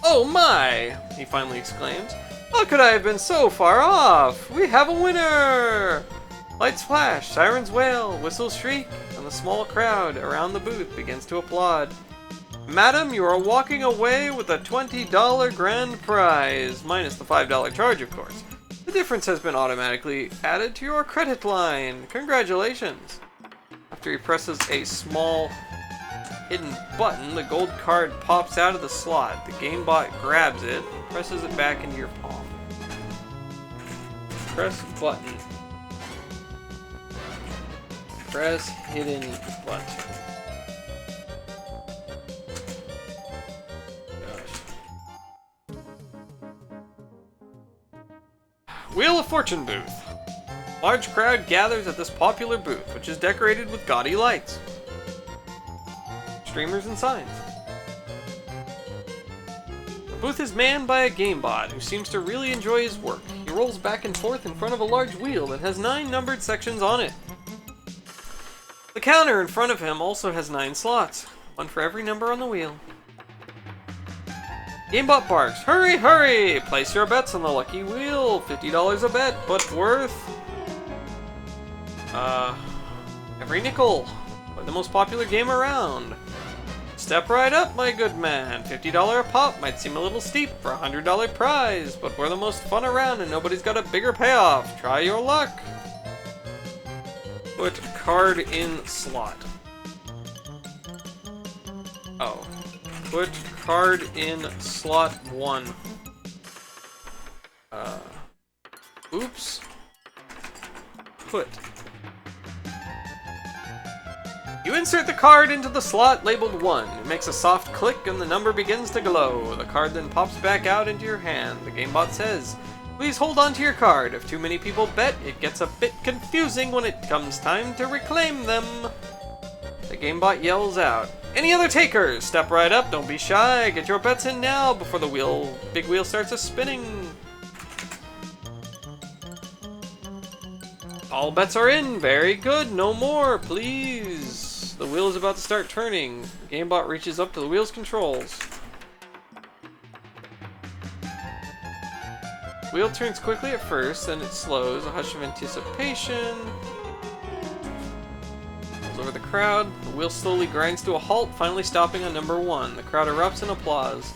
Speaker 1: Oh my! He finally exclaims. How could I have been so far off? We have a winner! Lights flash, sirens wail, whistles shriek, and the small crowd around the booth begins to applaud. Madam, you are walking away with a $20 grand prize, minus the $5 charge, of course. The difference has been automatically added to your credit line. Congratulations! After he presses a small hidden button, the gold card pops out of the slot. The GameBot grabs it, presses it back into your palm. Press button. Press hidden button. Gosh. Wheel of Fortune booth. Large crowd gathers at this popular booth, which is decorated with gaudy lights, streamers, and signs. The booth is manned by a GameBot who seems to really enjoy his work. He rolls back and forth in front of a large wheel that has 9 numbered sections on it. The counter in front of him also has 9 slots, one for every number on the wheel. GameBot barks, "Hurry, hurry! Place your bets on the lucky wheel. $50 a bet, but worth... every nickel. Play the most popular game around. Step right up, my good man. $50 a pop might seem a little steep for a $100 prize, but we're the most fun around and nobody's got a bigger payoff. Try your luck." Put card in slot. Oh. Put card in slot 1. Oops. Put. You insert the card into the slot labeled 1. It makes a soft click and the number begins to glow. The card then pops back out into your hand. The GameBot says, "Please hold on to your card. If too many people bet, it gets a bit confusing when it comes time to reclaim them." The GameBot yells out, "Any other takers? Step right up, don't be shy. Get your bets in now before the big wheel starts a-spinning." All bets are in. Very good. No more, please. The wheel is about to start turning. The GameBot reaches up to the wheel's controls. Wheel turns quickly at first, then it slows. A hush of anticipation goes over the crowd. The wheel slowly grinds to a halt, finally stopping on number 1. The crowd erupts in applause.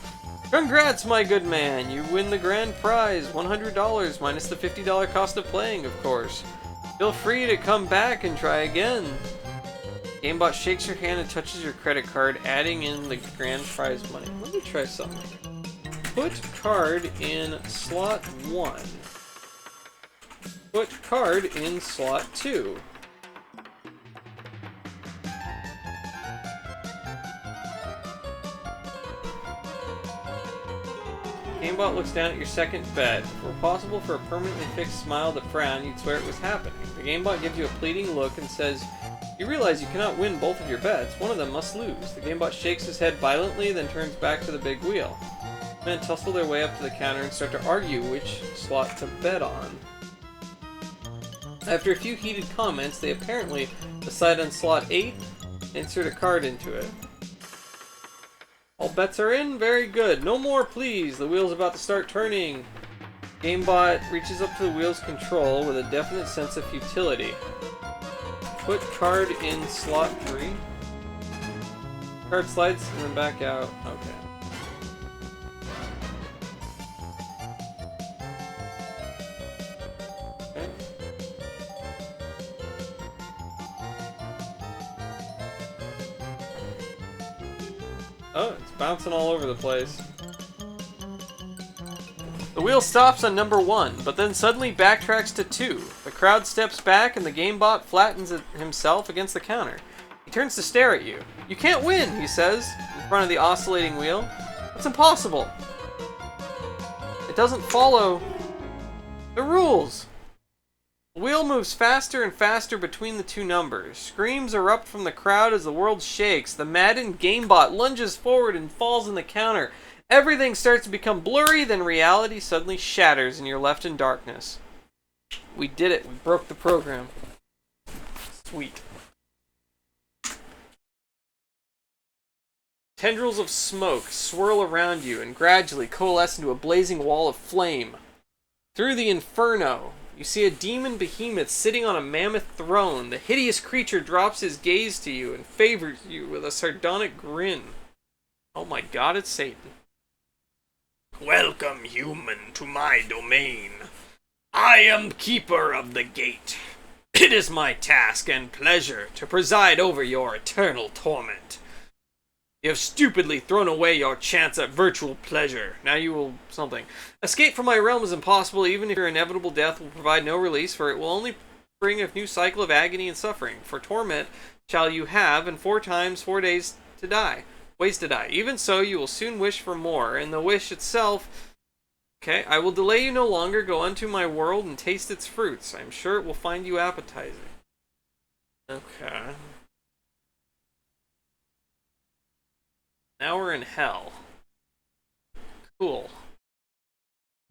Speaker 1: "Congrats, my good man! You win the grand prize, $100 minus the $50 cost of playing, of course. Feel free to come back and try again." GameBot shakes your hand and touches your credit card, adding in the grand prize money. Let me try something. Put card in slot 1. Put card in slot 2. GameBot looks down at your second bet. If it were possible for a permanently fixed smile to frown, you'd swear it was happening. The GameBot gives you a pleading look and says, "You realize you cannot win both of your bets. One of them must lose." The GameBot shakes his head violently, then turns back to the big wheel. Men tussle their way up to the counter and start to argue which slot to bet on. After a few heated comments, they apparently decide on slot 8 and insert a card into it. All bets are in? Very good. No more, please. The wheel's about to start turning. GameBot reaches up to the wheel's control with a definite sense of futility. Put card in slot 3. Card slides and then back out. Okay. Oh, it's bouncing all over the place. The wheel stops on number 1, but then suddenly backtracks to 2. The crowd steps back and the GameBot flattens himself against the counter. He turns to stare at you. "You can't win," he says, in front of the oscillating wheel. "It's impossible. It doesn't follow the rules." The wheel moves faster and faster between the 2 numbers. Screams erupt from the crowd as the world shakes. The maddened GameBot lunges forward and falls on the counter. Everything starts to become blurry, then reality suddenly shatters and you're left in darkness. We did it. We broke the program. Sweet. Tendrils of smoke swirl around you and gradually coalesce into a blazing wall of flame. Through the inferno, you see a demon behemoth sitting on a mammoth throne. The hideous creature drops his gaze to you and favors you with a sardonic grin. Oh my god, it's Satan.
Speaker 3: Welcome, human, to my domain. I am keeper of the gate. It is my task and pleasure to preside over your eternal torment. You have stupidly thrown away your chance at virtual pleasure.
Speaker 1: Now you will something. Escape from my realm is impossible, even if your inevitable death will provide no release, for it will only bring a new cycle of agony and suffering. For torment shall you have, and 4 times 4 days to die. Ways to die. Even so, you will soon wish for more, and the wish itself... Okay, I will delay you no longer. Go unto my world and taste its fruits. I am sure it will find you appetizing. Okay. Now we're in hell. Cool.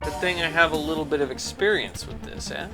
Speaker 1: Good thing I have a little bit of experience with this, eh?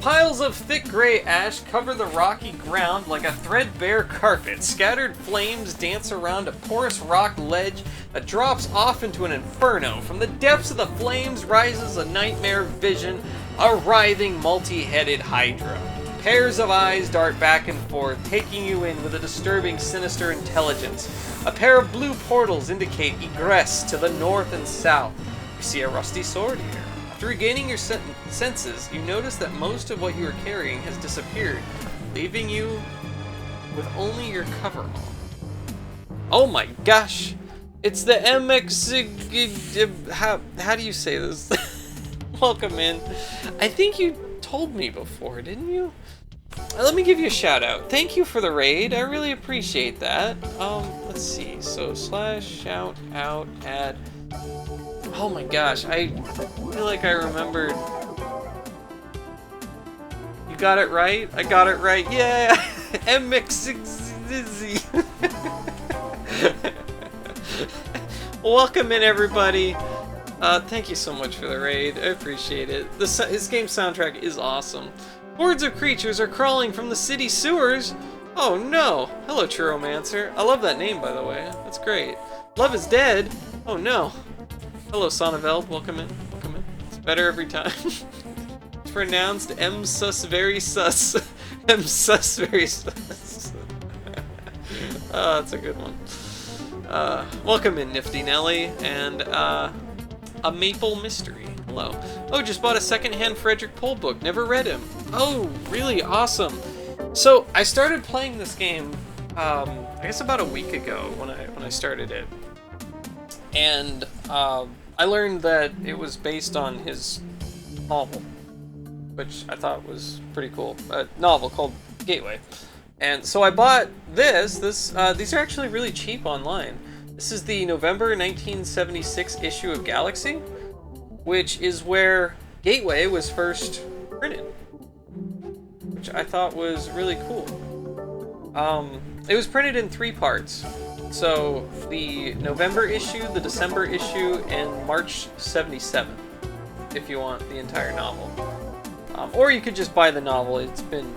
Speaker 1: Piles of thick gray ash cover the rocky ground like a threadbare carpet. Scattered flames dance around a porous rock ledge that drops off into an inferno. From the depths of the flames rises a nightmare vision, a writhing, multi-headed hydra. Pairs of eyes dart back and forth, taking you in with a disturbing, sinister intelligence. A pair of blue portals indicate egress to the north and south. You see a rusty sword here. After regaining your senses, you notice that most of what you are carrying has disappeared, leaving you with only your cover on. Oh my gosh! It's the MX... How do you say this? Welcome in. I think you told me before, didn't you? Let me give you a shout out. Thank you for the raid. I really appreciate that. Let's see. So / shout out at... Oh my gosh, I feel like I remembered. You got it right? I got it right. Yeah! MX6Dizzy. Welcome in, everybody. Thank you so much for the raid. I appreciate it. His game soundtrack is awesome. Hordes of creatures are crawling from the city sewers. Oh no! Hello, Chiromancer. I love that name, by the way. That's great. Love is dead. Oh no. Hello, Sonneveld. Welcome in. Welcome in. It's better every time. It's pronounced M sus very sus. M sus very sus. Oh, that's a good one. Welcome in, Nifty Nelly, and a Maple Mystery. Hello. Oh, just bought a secondhand Frederick Pohl book. Never read him. Oh, really awesome. So I started playing this game, I guess about a week ago when I started it, and I learned that it was based on his novel, which I thought was pretty cool. A novel called Gateway. And so I bought this. These are actually really cheap online. This is the November 1976 issue of Galaxy, which is where Gateway was first printed, which I thought was really cool. It was printed in 3 parts. So, the November issue, the December issue, and March 77, if you want the entire novel. Or you could just buy the novel. It's been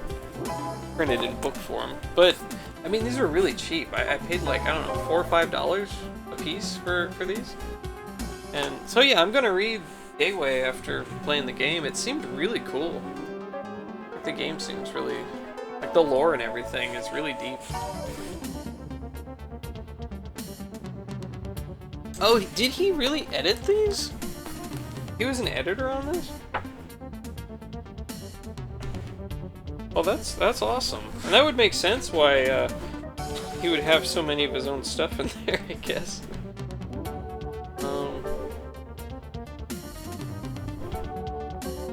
Speaker 1: printed in book form. But, I mean, these were really cheap. I paid like, I don't know, $4 or $5 a piece for these. And so yeah, I'm gonna read Gateway after playing the game. It seemed really cool. The game seems really... like the lore and everything is really deep. Oh, did he really edit these? He was an editor on this? Oh, that's awesome. And that would make sense why he would have so many of his own stuff in there, I guess.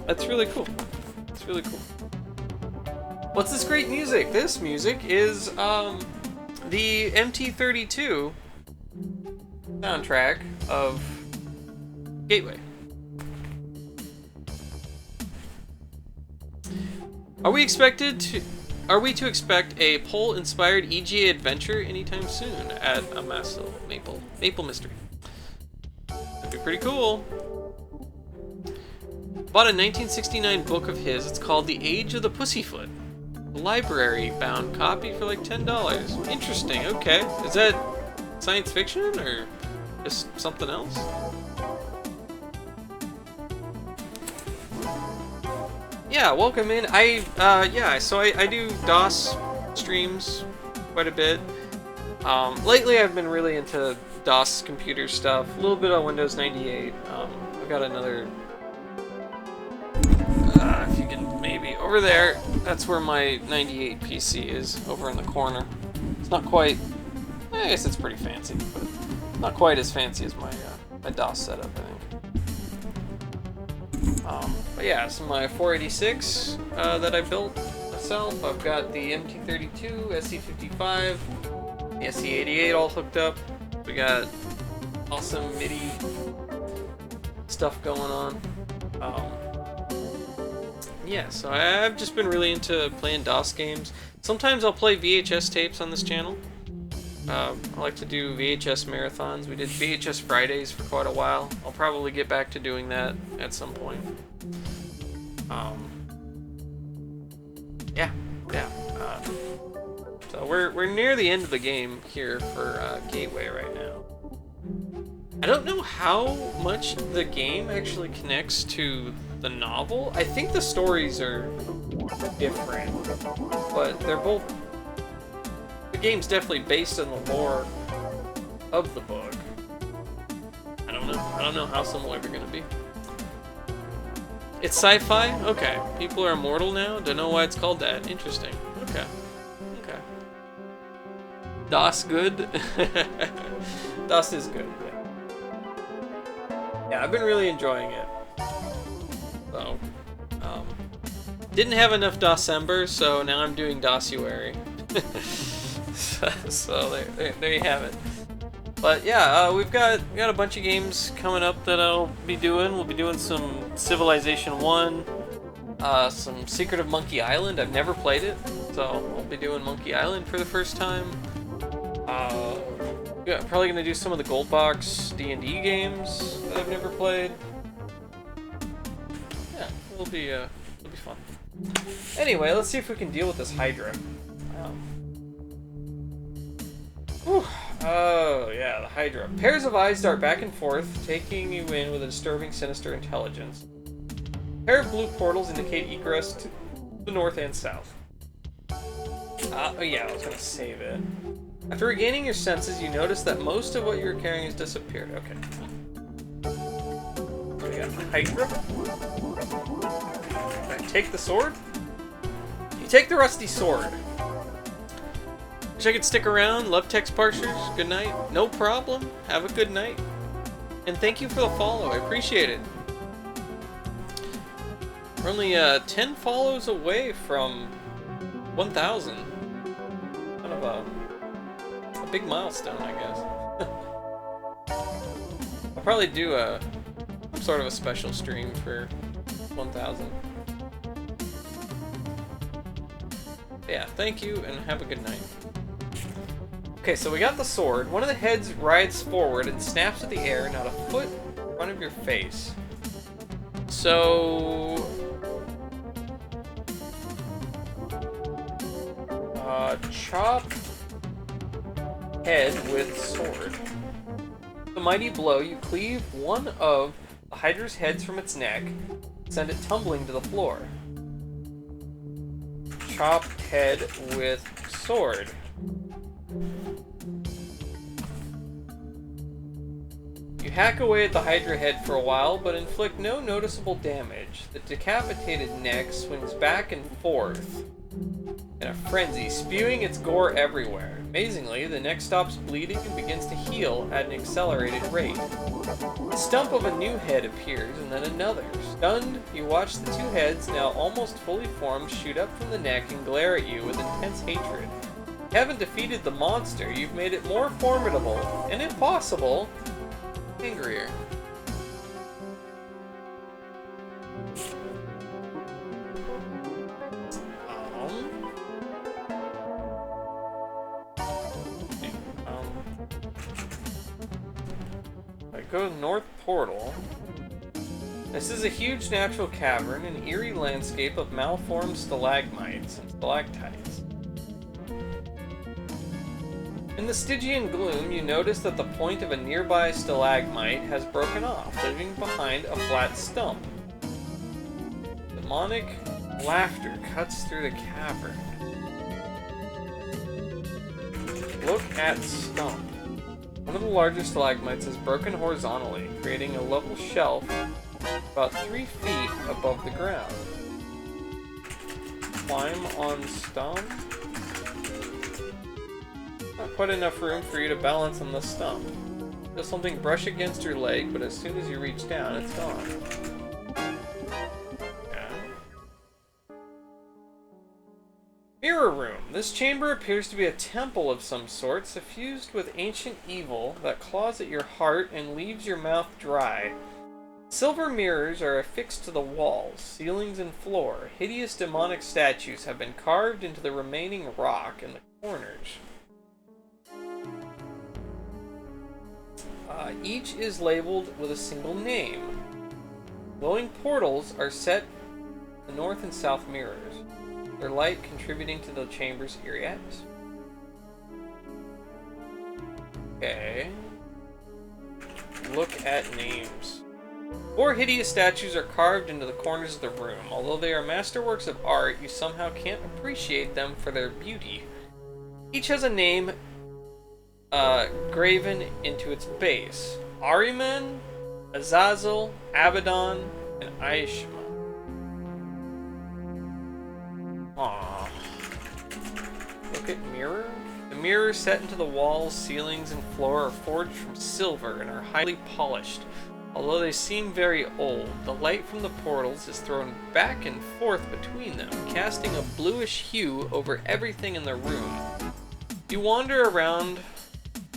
Speaker 1: That's really cool. That's really cool. What's this great music? This music is the MT32 soundtrack of Gateway. Are we to expect a Pohl-inspired EGA adventure anytime soon at a Maple Mystery? That'd be pretty cool. Bought a 1969 book of his. It's called The Age of the Pussyfoot. Library-bound copy for like $10. Interesting. Okay. Is that science fiction or just something else? Yeah, welcome in. So I do DOS streams quite a bit. Lately I've been really into DOS computer stuff, a little bit on Windows 98. I've got another, if you can maybe, over there, that's where my 98 PC is, over in the corner. It's not quite, I guess it's pretty fancy, but not quite as fancy as my DOS setup, I think. But yeah, so my 486 that I built myself. I've got the MT32, SC55, the SC88 all hooked up. We got awesome MIDI stuff going on. Yeah, so I've just been really into playing DOS games. Sometimes I'll play VHS tapes on this channel. I like to do VHS marathons. We did VHS Fridays for quite a while. I'll probably get back to doing that at some point. Yeah. So we're near the end of the game here for Gateway right now. I don't know how much the game actually connects to the novel. I think the stories are different, but they're both. The game's definitely based on the lore of the book. I don't know how similar they're gonna be. It's sci-fi? Okay. People are immortal now? Don't know why it's called that. Interesting. Okay. DOS good? DOS is good, yeah, I've been really enjoying it. So, didn't have enough December, so now I'm doing Dosuary. So there you have it. But yeah, we've got a bunch of games coming up that I'll be doing. We'll be doing some Civilization 1, some Secret of Monkey Island. I've never played it, so I'll be doing Monkey Island for the first time. Yeah, probably gonna do some of the Gold Box D&D games that I've never played. Yeah, it'll be fun. Anyway, let's see if we can deal with this Hydra. Oh yeah, the Hydra. Pairs of eyes dart back and forth, taking you in with a disturbing, sinister intelligence. A pair of blue portals indicate egress to the north and south. Oh yeah, I was gonna save it. After regaining your senses, you notice that most of what you were carrying has disappeared. Okay. So we got the Hydra. Can I take the sword? You take the rusty sword. Wish I could stick around. Love text parsers. Good night. No problem. Have a good night. And thank you for the follow. I appreciate it. We're only 10 follows away from 1,000. Kind of a big milestone, I guess. I'll probably do some sort of a special stream for 1,000. Yeah, thank you and have a good night. Okay, so we got the sword. One of the heads rides forward and snaps at the air, not a foot in front of your face. So chop head with sword. With a mighty blow, you cleave one of the Hydra's heads from its neck, send it tumbling to the floor. Chop head with sword. You hack away at the Hydra head for a while, but inflict no noticeable damage. The decapitated neck swings back and forth in a frenzy, spewing its gore everywhere. Amazingly, the neck stops bleeding and begins to heal at an accelerated rate. The stump of a new head appears, and then another. Stunned, you watch the two heads, now almost fully formed, shoot up from the neck and glare at you with intense hatred. You haven't defeated the monster, you've made it more formidable, and if possible, angrier. Go to North Portal. This is a huge natural cavern, an eerie landscape of malformed stalagmites and stalactites. In the Stygian gloom, you notice that the point of a nearby stalagmite has broken off, leaving behind a flat stump. Demonic laughter cuts through the cavern. Look at stump. One of the larger stalagmites is broken horizontally, creating a level shelf about 3 feet above the ground. Climb on stump. Not quite enough room for you to balance on the stump. Feel something brush against your leg, but as soon as you reach down, it's gone. Mirror room. This chamber appears to be a temple of some sort, suffused with ancient evil that claws at your heart and leaves your mouth dry. Silver mirrors are affixed to the walls, ceilings, and floor. Hideous demonic statues have been carved into the remaining rock in the corners. Each is labeled with a single name. Glowing portals are set in the north and south mirrors, their light contributing to the chamber's eerie atmosphere. Okay. Look at names. 4 hideous statues are carved into the corners of the room. Although they are masterworks of art, you somehow can't appreciate them for their beauty. Each has a name graven into its base. Ahriman, Azazel, Abaddon, and Aishma. Aww. Look at mirror. The mirrors set into the walls, ceilings, and floor are forged from silver and are highly polished. Although they seem very old, the light from the portals is thrown back and forth between them, casting a bluish hue over everything in the room. You wander around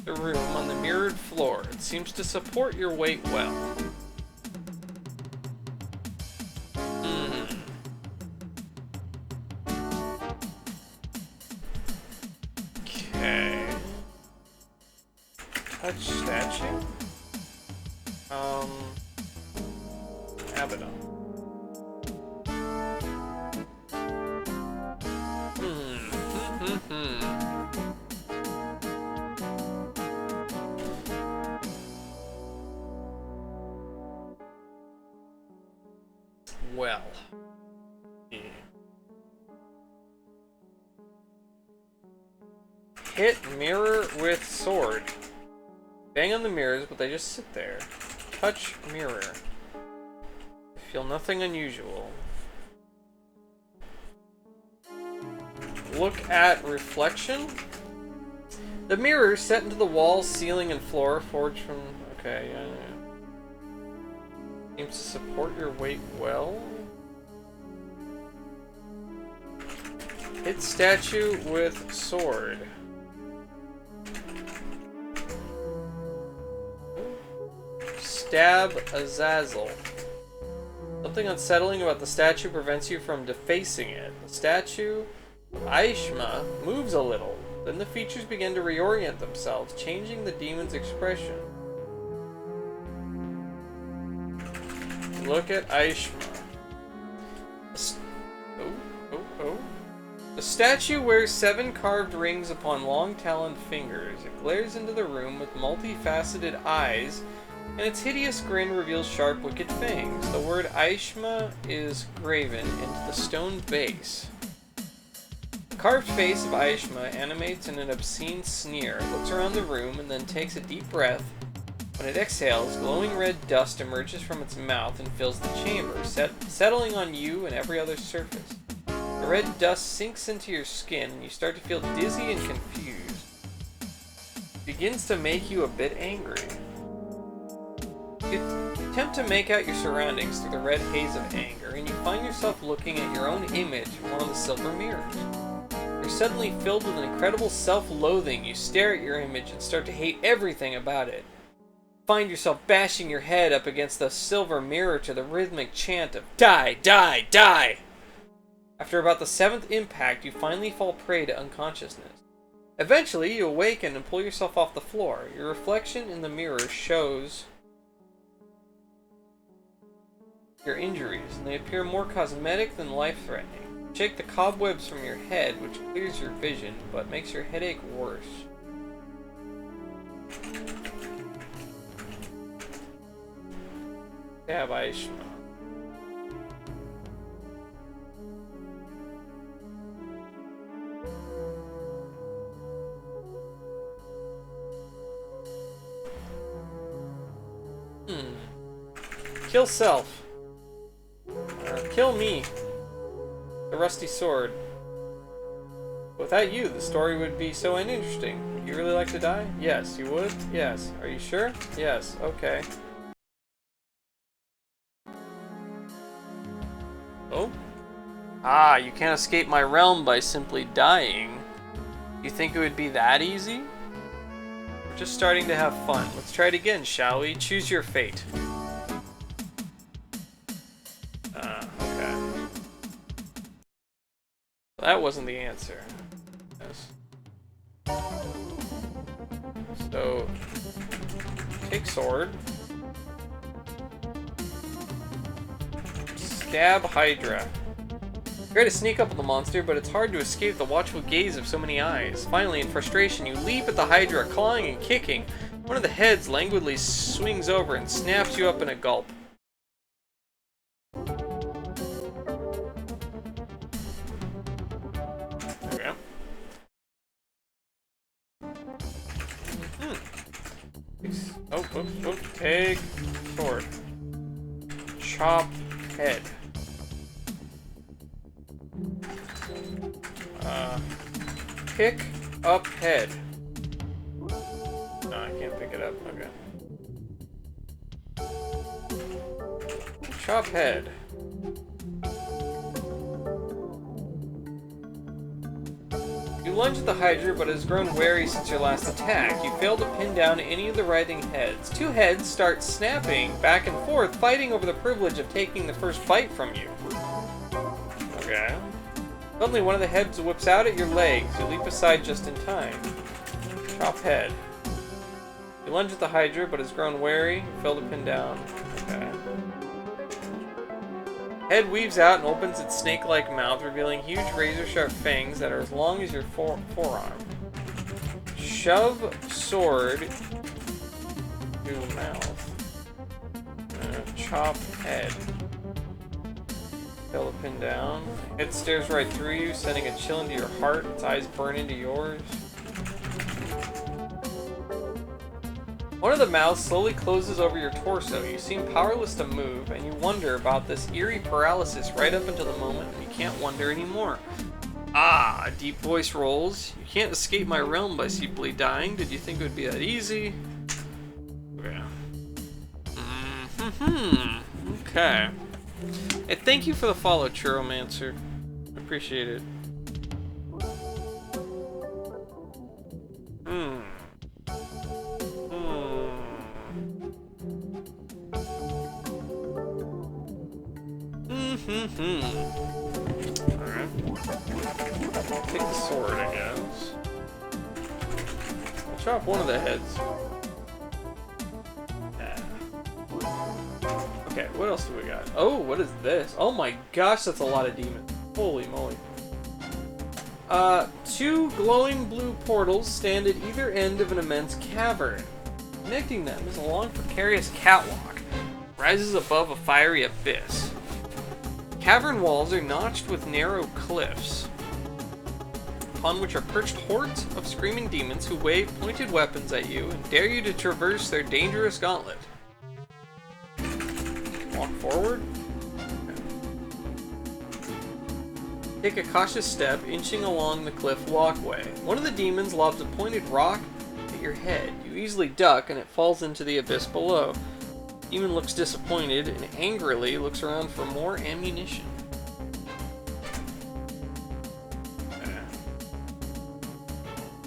Speaker 1: the room on the mirrored floor. It seems to support your weight well. Okay. Touch statue? Abaddon. Well. Yeah. Hit mirror with sword. Bang on the mirrors, but they just sit there. Touch mirror. Feel nothing unusual. Look at reflection. The mirrors set into the walls, ceiling, and floor, forged from... Okay, yeah. Seems to support your weight well. Hit statue with sword. Stab Azazel. Something unsettling about the statue prevents you from defacing it. The statue, Aishma, moves a little. Then the features begin to reorient themselves, changing the demon's expression. Look at Aishma. The statue wears 7 carved rings upon long taloned fingers. It glares into the room with multifaceted eyes, and its hideous grin reveals sharp, wicked fangs. The word Aishma is graven into the stone base. The carved face of Aishma animates in an obscene sneer. It looks around the room and then takes a deep breath. When it exhales, glowing red dust emerges from its mouth and fills the chamber, settling on you and every other surface. The red dust sinks into your skin and you start to feel dizzy and confused. It begins to make you a bit angry. You attempt to make out your surroundings through the red haze of anger, and you find yourself looking at your own image in one of the silver mirrors. You're suddenly filled with an incredible self-loathing. You stare at your image and start to hate everything about it. Find yourself bashing your head up against the silver mirror to the rhythmic chant of "Die, die, die!" After about the 7th impact, you finally fall prey to unconsciousness. Eventually, you awaken and pull yourself off the floor. Your reflection in the mirror shows your injuries, and they appear more cosmetic than life-threatening. Shake the cobwebs from your head, which clears your vision, but makes your headache worse. Stab Aishma. Kill self. Or kill me. The rusty sword. Without you, the story would be so uninteresting. Would you really like to die? Yes. You would? Yes. Are you sure? Yes. Okay. Oh? Ah, you can't escape my realm by simply dying. You think it would be that easy? We're just starting to have fun. Let's try it again, shall we? Choose your fate. Okay. That wasn't the answer. Yes. So, Take sword. Stab Hydra. Try to sneak up on the monster, but it's hard to escape the watchful gaze of so many eyes. Finally, in frustration, you leap at the Hydra, clawing and kicking. One of the heads languidly swings over and snaps you up in a gulp. There we go. Oh, take sword. Chop head. Pick up head. No, I can't pick it up. Okay. Chop head. You lunge at the Hydra, but it has grown wary since your last attack. You fail to pin down any of the writhing heads. Two heads start snapping back and forth, fighting over the privilege of taking the first bite from you. Okay. Suddenly, one of the heads whips out at your legs. You leap aside just in time. Chop head. You lunge at the Hydra, but has grown wary. You fail to pin down. Okay. Head weaves out and opens its snake-like mouth, revealing huge razor-sharp fangs that are as long as your forearm. Shove sword to mouth. Chop head. Fail to pin down. Head stares right through you, sending a chill into your heart. Its eyes burn into yours. One of the mouths slowly closes over your torso. You seem powerless to move, and you wonder about this eerie paralysis right up until the moment when you can't wonder anymore. Ah, a deep voice rolls. You can't escape my realm by simply dying. Did you think it would be that easy? Okay. Okay. Hey, thank you for the follow, Churomancer. I appreciate it. Alright. Take the sword, I guess. I'll chop one of the heads. Okay, what else do we got? Oh, what is this? Oh my gosh, that's a lot of demons. Holy moly. Two glowing blue portals stand at either end of an immense cavern. Connecting them is a long, precarious catwalk. Rises above a fiery abyss. Cavern walls are notched with narrow cliffs, upon which are perched hordes of screaming demons who wave pointed weapons at you and dare you to traverse their dangerous gauntlet. Walk forward. Take a cautious step, inching along the cliff walkway. One of the demons lobs a pointed rock at your head. You easily duck, and it falls into the abyss below. The demon looks disappointed and angrily looks around for more ammunition.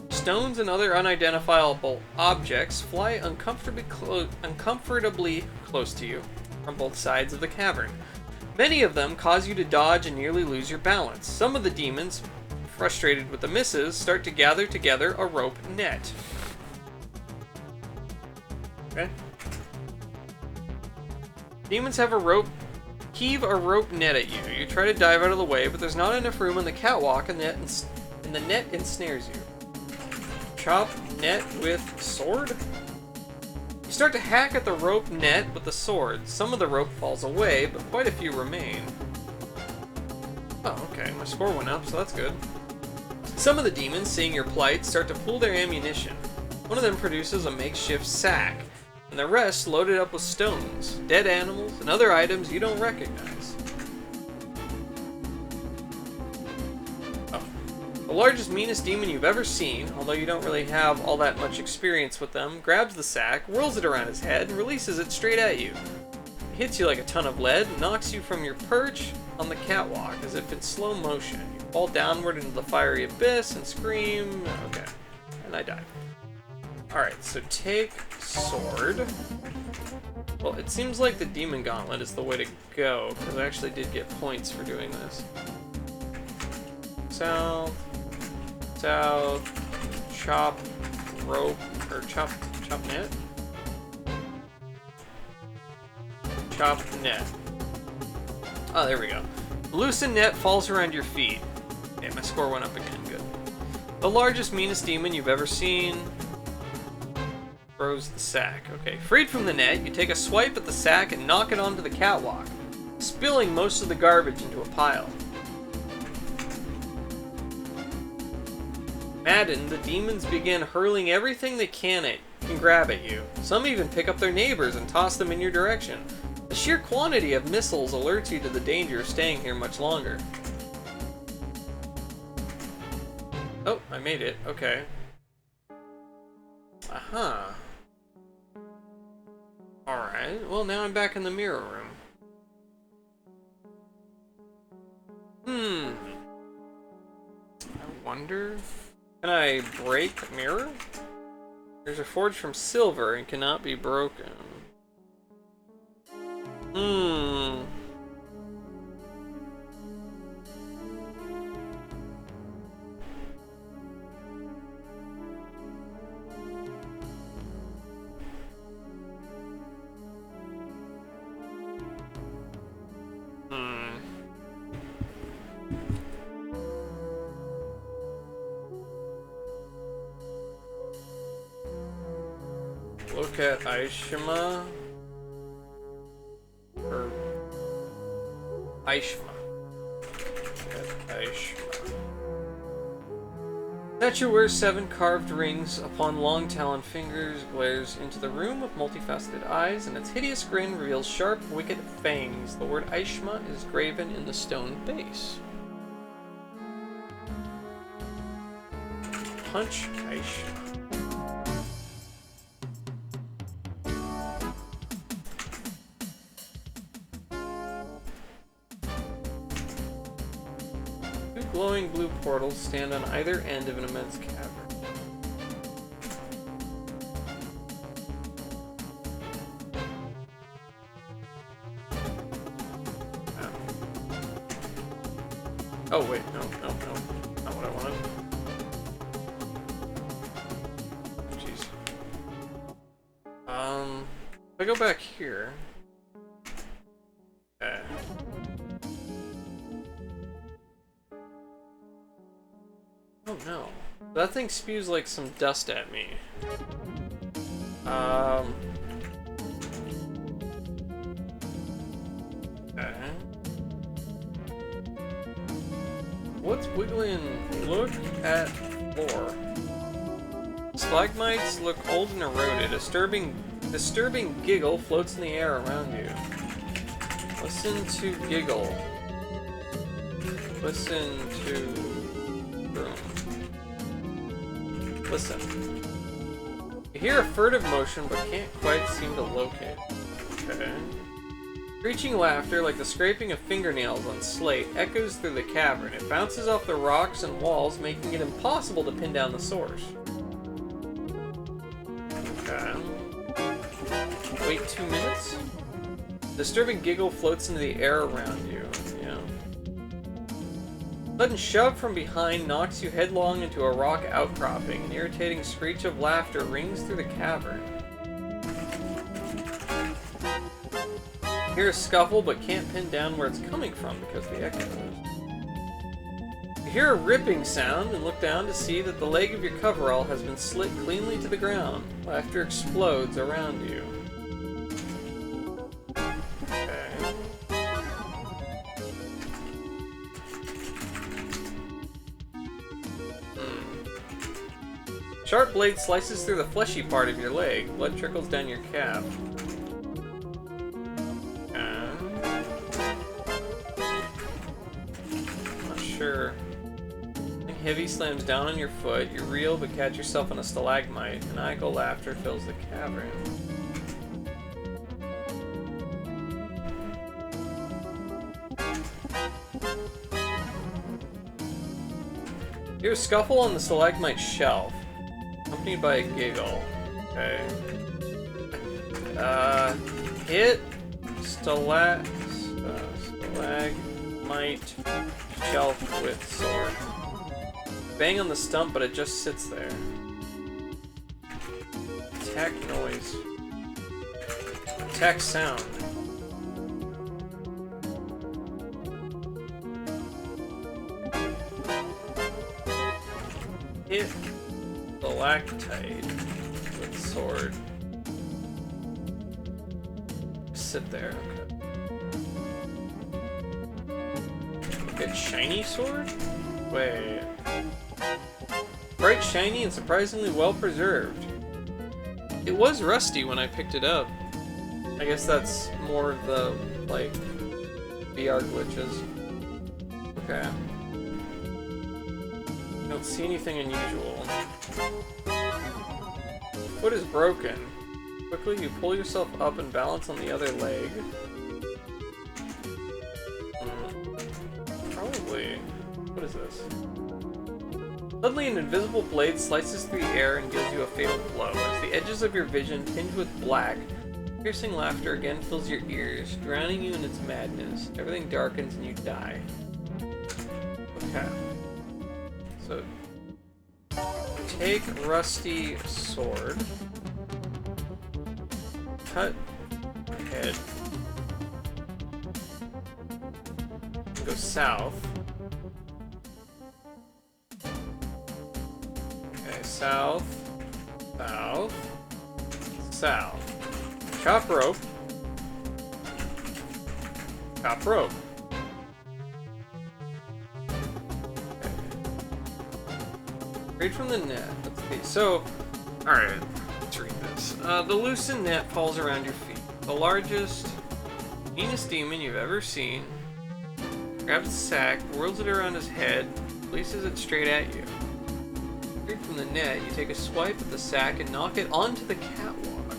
Speaker 1: Stones and other unidentifiable objects fly uncomfortably close to you from both sides of the cavern. Many of them cause you to dodge and nearly lose your balance. Some of the demons, frustrated with the misses, start to gather together a rope net. Okay. Demons have heave a rope net at you. You try to dive out of the way, but there's not enough room on the catwalk, and the net ensnares you. Chop net with sword? You start to hack at the rope net with the sword. Some of the rope falls away, but quite a few remain. Oh, okay, my score went up, so that's good. Some of the demons, seeing your plight, start to pull their ammunition. One of them produces a makeshift sack, and the rest loaded up with stones, dead animals, and other items you don't recognize. The largest, meanest demon you've ever seen, although you don't really have all that much experience with them, grabs the sack, whirls it around his head, and releases it straight at you. It hits you like a ton of lead, and knocks you from your perch on the catwalk as if in slow motion. You fall downward into the fiery abyss and scream. Okay. And I die. Alright, so take sword. Well, it seems like the demon gauntlet is the way to go, because I actually did get points for doing this. South, chop rope, or chop net. Chop net. Oh, there we go. Loosen net falls around your feet. Okay, my score went up again. Good. The largest, meanest demon you've ever seen throws the sack. Okay, freed from the net, you take a swipe at the sack and knock it onto the catwalk, spilling most of the garbage into a pile. Maddened, the demons begin hurling everything they can grab at you. Some even pick up their neighbors and toss them in your direction. The sheer quantity of missiles alerts you to the danger of staying here much longer. Oh, I made it. Okay. Aha. Alright, well now I'm back in the mirror room. I wonder... Can I break mirror? There's a forged from silver and cannot be broken. Look at Aishma. Or Aishma. Statue wears 7 carved rings upon long taloned fingers, glares into the room with multifaceted eyes, and its hideous grin reveals sharp, wicked fangs. The word Aishma is graven in the stone base. Punch Aishma. Glowing blue portals stand on either end of an immense cavern. Oh wait, no, not what I wanted. Jeez. If I go back here. Okay. Oh no. That thing spews like some dust at me. Okay. What's wiggling? Look at floor. Stalagmites look old and eroded. A disturbing giggle floats in the air around you. Listen to giggle. Listen to room. Listen. You hear a furtive motion but can't quite seem to locate. Okay. Screeching laughter like the scraping of fingernails on slate echoes through the cavern. It bounces off the rocks and walls, making it impossible to pin down the source. Okay. Wait 2 minutes? Disturbing giggle floats into the air around you. Yeah. Sudden shove from behind knocks you headlong into a rock outcropping. An irritating screech of laughter rings through the cavern. You hear a scuffle but can't pin down where it's coming from because of the echoes. You hear a ripping sound and look down to see that the leg of your coverall has been slit cleanly to the ground. Laughter explodes around you. Sharp blade slices through the fleshy part of your leg. Blood trickles down your calf. Not sure. Something heavy slams down on your foot. You reel but catch yourself on a stalagmite. Maniacal laughter fills the cavern. You hear a scuffle on the stalagmite shelf. Accompanied by a giggle. Okay. Hit stalagmite shelf with sword. Bang on the stump, but it just sits there. Attack noise. Attack sound. hit stalactite with sword. Sit there. Okay. Get shiny sword? Wait. Bright, shiny, and surprisingly well preserved. It was rusty when I picked it up. I guess that's more of the, like, VR glitches. Okay. Don't see anything unusual. Foot is broken. Quickly, you pull yourself up and balance on the other leg. Probably. What is this? Suddenly, an invisible blade slices through the air and deals you a fatal blow. As the edges of your vision, tinged with black, piercing laughter again fills your ears, drowning you in its madness. Everything darkens and you die. Okay. So, take rusty sword. Cut head. Go south. Okay, south. South. South. Chop rope. Chop rope. Okay. Read from the net. Let's see. So, alright. Let's read this. The loosened net falls around your feet. The largest, meanest demon you've ever seen grabs the sack, whirls it around his head, releases it straight at you. Freed from the net, you take a swipe at the sack and knock it onto the catwalk,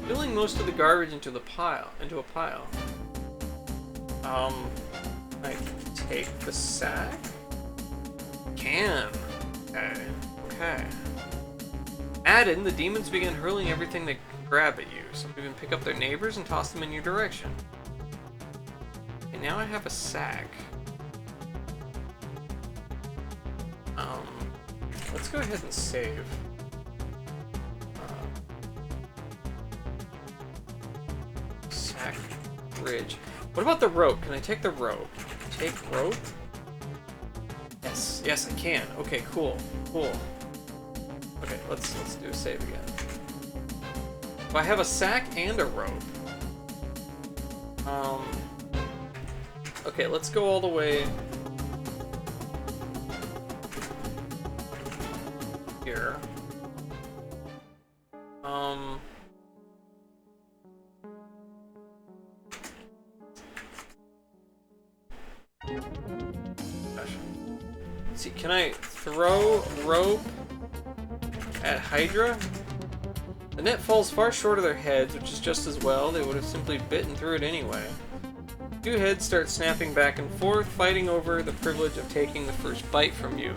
Speaker 1: filling most of the garbage into a pile. I take the sack? Can. Okay. Added, the demons begin hurling everything they grab at you. Some even pick up their neighbors and toss them in your direction. Okay, now I have a sack. Let's go ahead and save. Sack bridge. What about the rope? Can I take the rope? Take rope? Yes, yes I can. Okay, cool, cool. Okay, let's do a save again. So I have a sack and a rope. Okay, let's go all the way here. Let's see, can I throw rope at Hydra? The net falls far short of their heads, which is just as well. They would have simply bitten through it anyway. Two heads start snapping back and forth, fighting over the privilege of taking the first bite from you.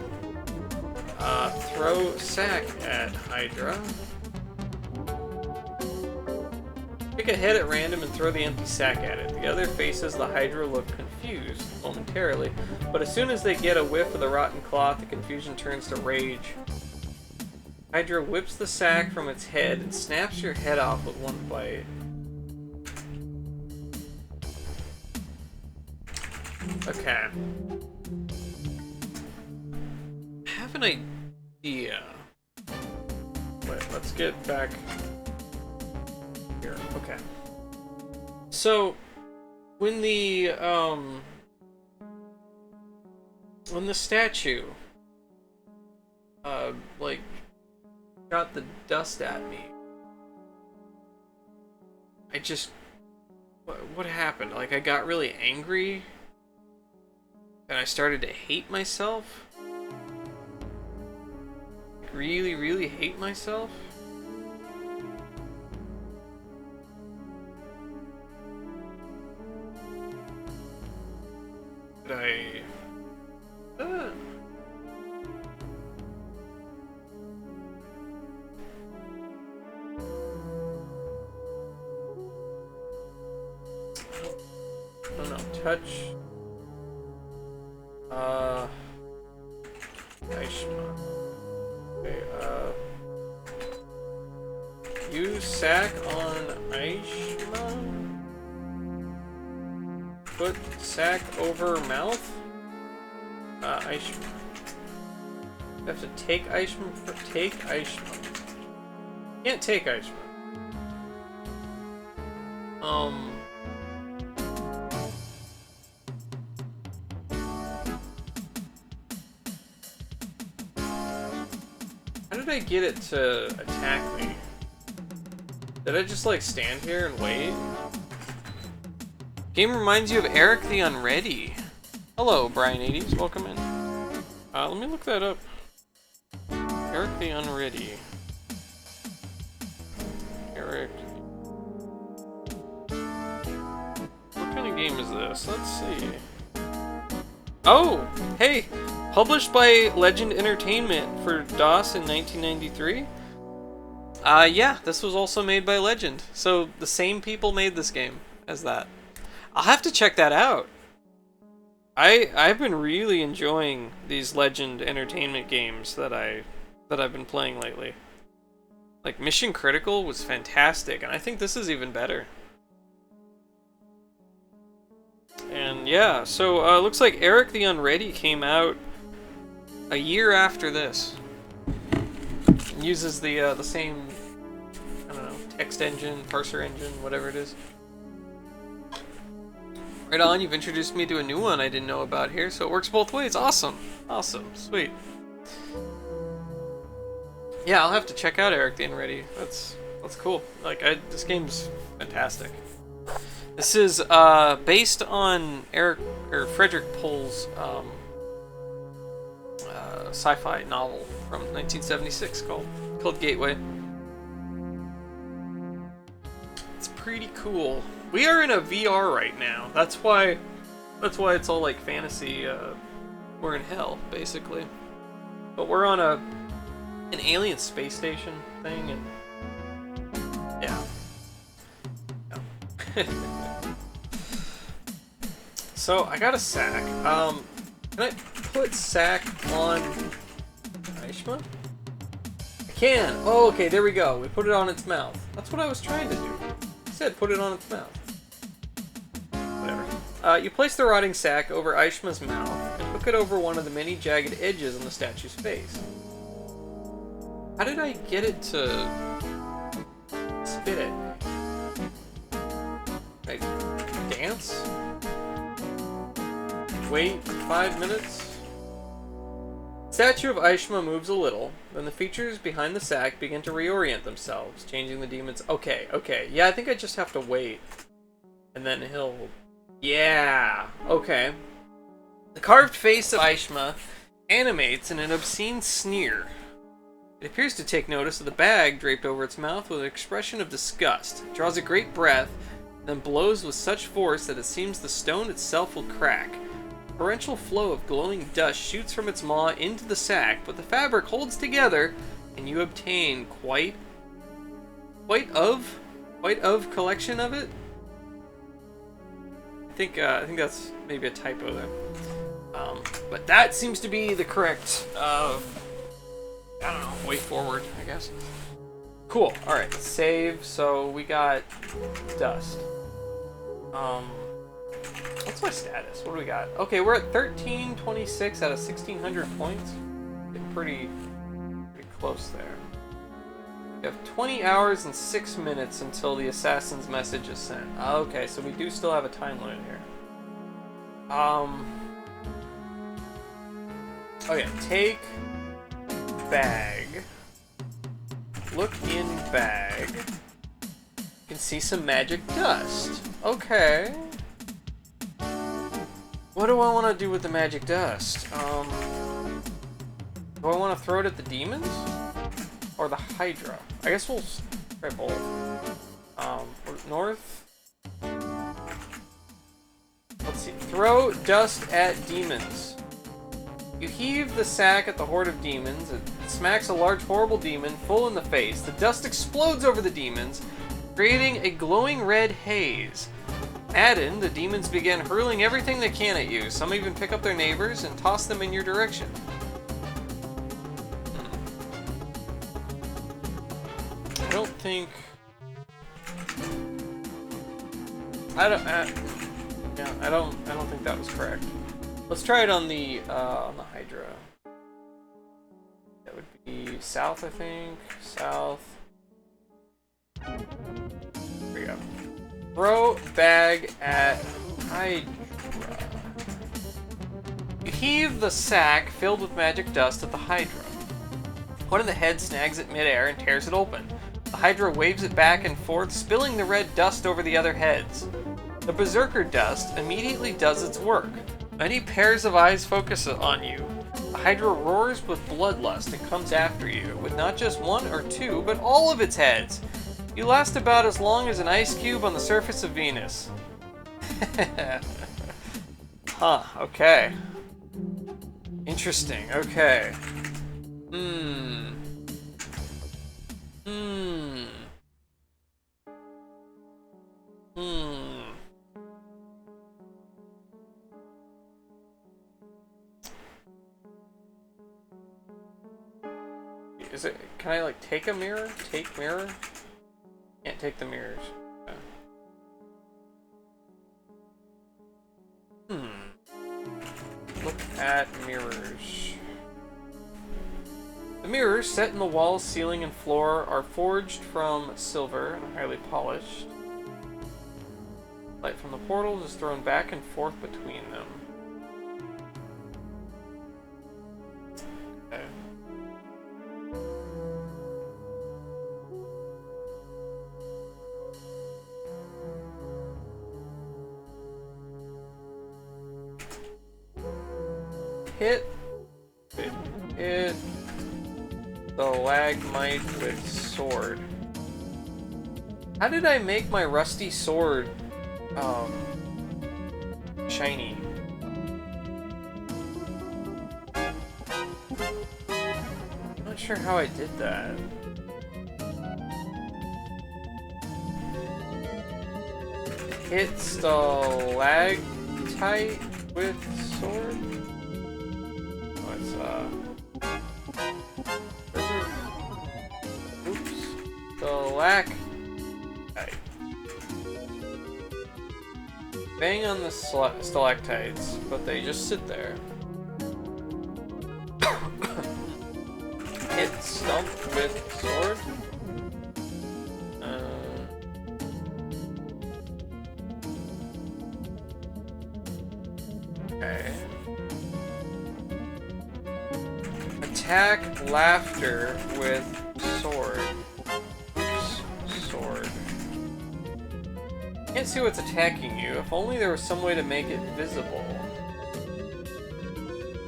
Speaker 1: Throw sack at Hydra. Pick a head at random and throw the empty sack at it. The other faces the Hydra look confused momentarily, but as soon as they get a whiff of the rotten cloth, the confusion turns to rage. Hydra whips the sack from its head and snaps your head off with one bite. Okay. I have an idea. Wait, let's get back here. Okay. So, when the statue, like, got the dust at me, I just... What happened? Like, I got really angry, and I started to hate myself? Really, really hate myself? Did I... I don't know, touch... Aishma. Okay, use sack on Aishma? Put sack over mouth? Aishma. You have to take Eichmann for take Eichmann. Can't take Eichmann. How did I get it to attack me? Did I just like stand here and wait? Game reminds you of Eric the Unready. Hello, Brian80s. Welcome in. Let me look that up. Eric the Unready. Eric. What kind of game is this? Let's see. Oh! Hey! Published by Legend Entertainment for DOS in 1993. Yeah, this was also made by Legend. So the same people made this game as that. I'll have to check that out. I've been really enjoying these Legend Entertainment games that I've been playing lately. Like Mission Critical was fantastic, and I think this is even better. And yeah, so looks like Eric the Unready came out a year after this. It uses the same, I don't know, text engine, parser engine, whatever it is. Right on, you've introduced me to a new one I didn't know about here, so it works both ways. Awesome. Awesome. Sweet. Yeah, I'll have to check out Eric the Unready. That's cool. Like, this game's fantastic. This is based on Frederick Pohl's sci-fi novel from 1976 called Gateway. It's pretty cool. We are in a VR right now. That's why it's all like fantasy. We're in hell, basically. But we're on an alien space station thing, and yeah. So I got a sack. Can I put sack on Eichmann? I can. Oh, okay. There we go. We put it on its mouth. That's what I was trying to do. I said put it on its mouth. Whatever. You place the rotting sack over Eichmann's mouth and hook it over one of the many jagged edges on the statue's face. How did I get it to spit it? Like, dance? Wait 5 minutes? Statue of Eichmann moves a little, then the features behind the sack begin to reorient themselves, changing the demon's... Okay. Yeah, I think I just have to wait. And then he'll... Yeah! Okay. The carved face of Eichmann animates in an obscene sneer. It appears to take notice of the bag draped over its mouth with an expression of disgust. It draws a great breath, then blows with such force that it seems the stone itself will crack. A torrential flow of glowing dust shoots from its maw into the sack, but the fabric holds together, and you obtain quite of collection of it. I think that's maybe a typo there. But that seems to be the correct, I don't know, way forward, I guess. Cool. Alright, save. So we got dust. What's my status? What do we got? Okay, we're at 1326 out of 1600 points. Getting pretty close there. We have 20 hours and 6 minutes until the assassin's message is sent. Okay, so we do still have a time limit here. Okay, take bag. Look in bag. You can see some magic dust. Okay. What do I want to do with the magic dust? Do I want to throw it at the demons? Or the Hydra? I guess we'll try both. North? Let's see. Throw dust at demons. You heave the sack at the horde of demons. It smacks a large, horrible demon full in the face. The dust explodes over the demons, creating a glowing red haze. Maddened, the demons begin hurling everything they can at you. Some even pick up their neighbors and toss them in your direction. I don't think... I don't think that was correct. Let's try it on the Hydra. the south, I think. South. Here we go. Throw bag at Hydra. You heave the sack filled with magic dust at the Hydra. One of the heads snags it midair and tears it open. The Hydra waves it back and forth, spilling the red dust over the other heads. The Berserker dust immediately does its work. Many pairs of eyes focus on you. The Hydra roars with bloodlust and comes after you, with not just one or two, but all of its heads. You last about as long as an ice cube on the surface of Venus. Huh, okay. Interesting, okay. Is it, can I like take a mirror? Take mirror? Can't take the mirrors. Okay. Look at mirrors. The mirrors set in the walls, ceiling, and floor are forged from silver and highly polished. Light from the portals is thrown back and forth between them. Okay. Hit the Lagmite with sword. How did I make my rusty sword shiny? I'm not sure how I did that. Hit stalactite with sword? Stalactite. Bang on the stalactites, but they just sit there. Hit stump with sword. Okay. Attack laughter with sword. Can't see what's attacking you. If only there was some way to make it visible.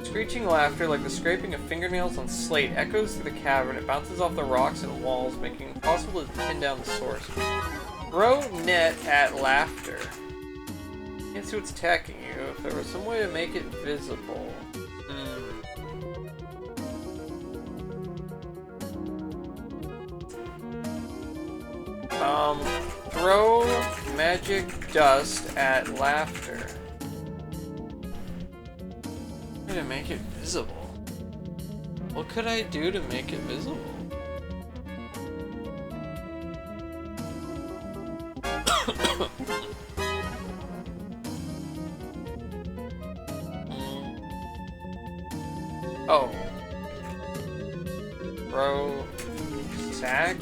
Speaker 1: Screeching laughter, like the scraping of fingernails on slate, echoes through the cavern. It bounces off the rocks and walls, making it impossible to pin down the source. Throw net at laughter. Can't see what's attacking you. If there was some way to make it visible. Throw magic dust at laughter. How to make it visible? What could I do to make it visible? Oh. Throw sack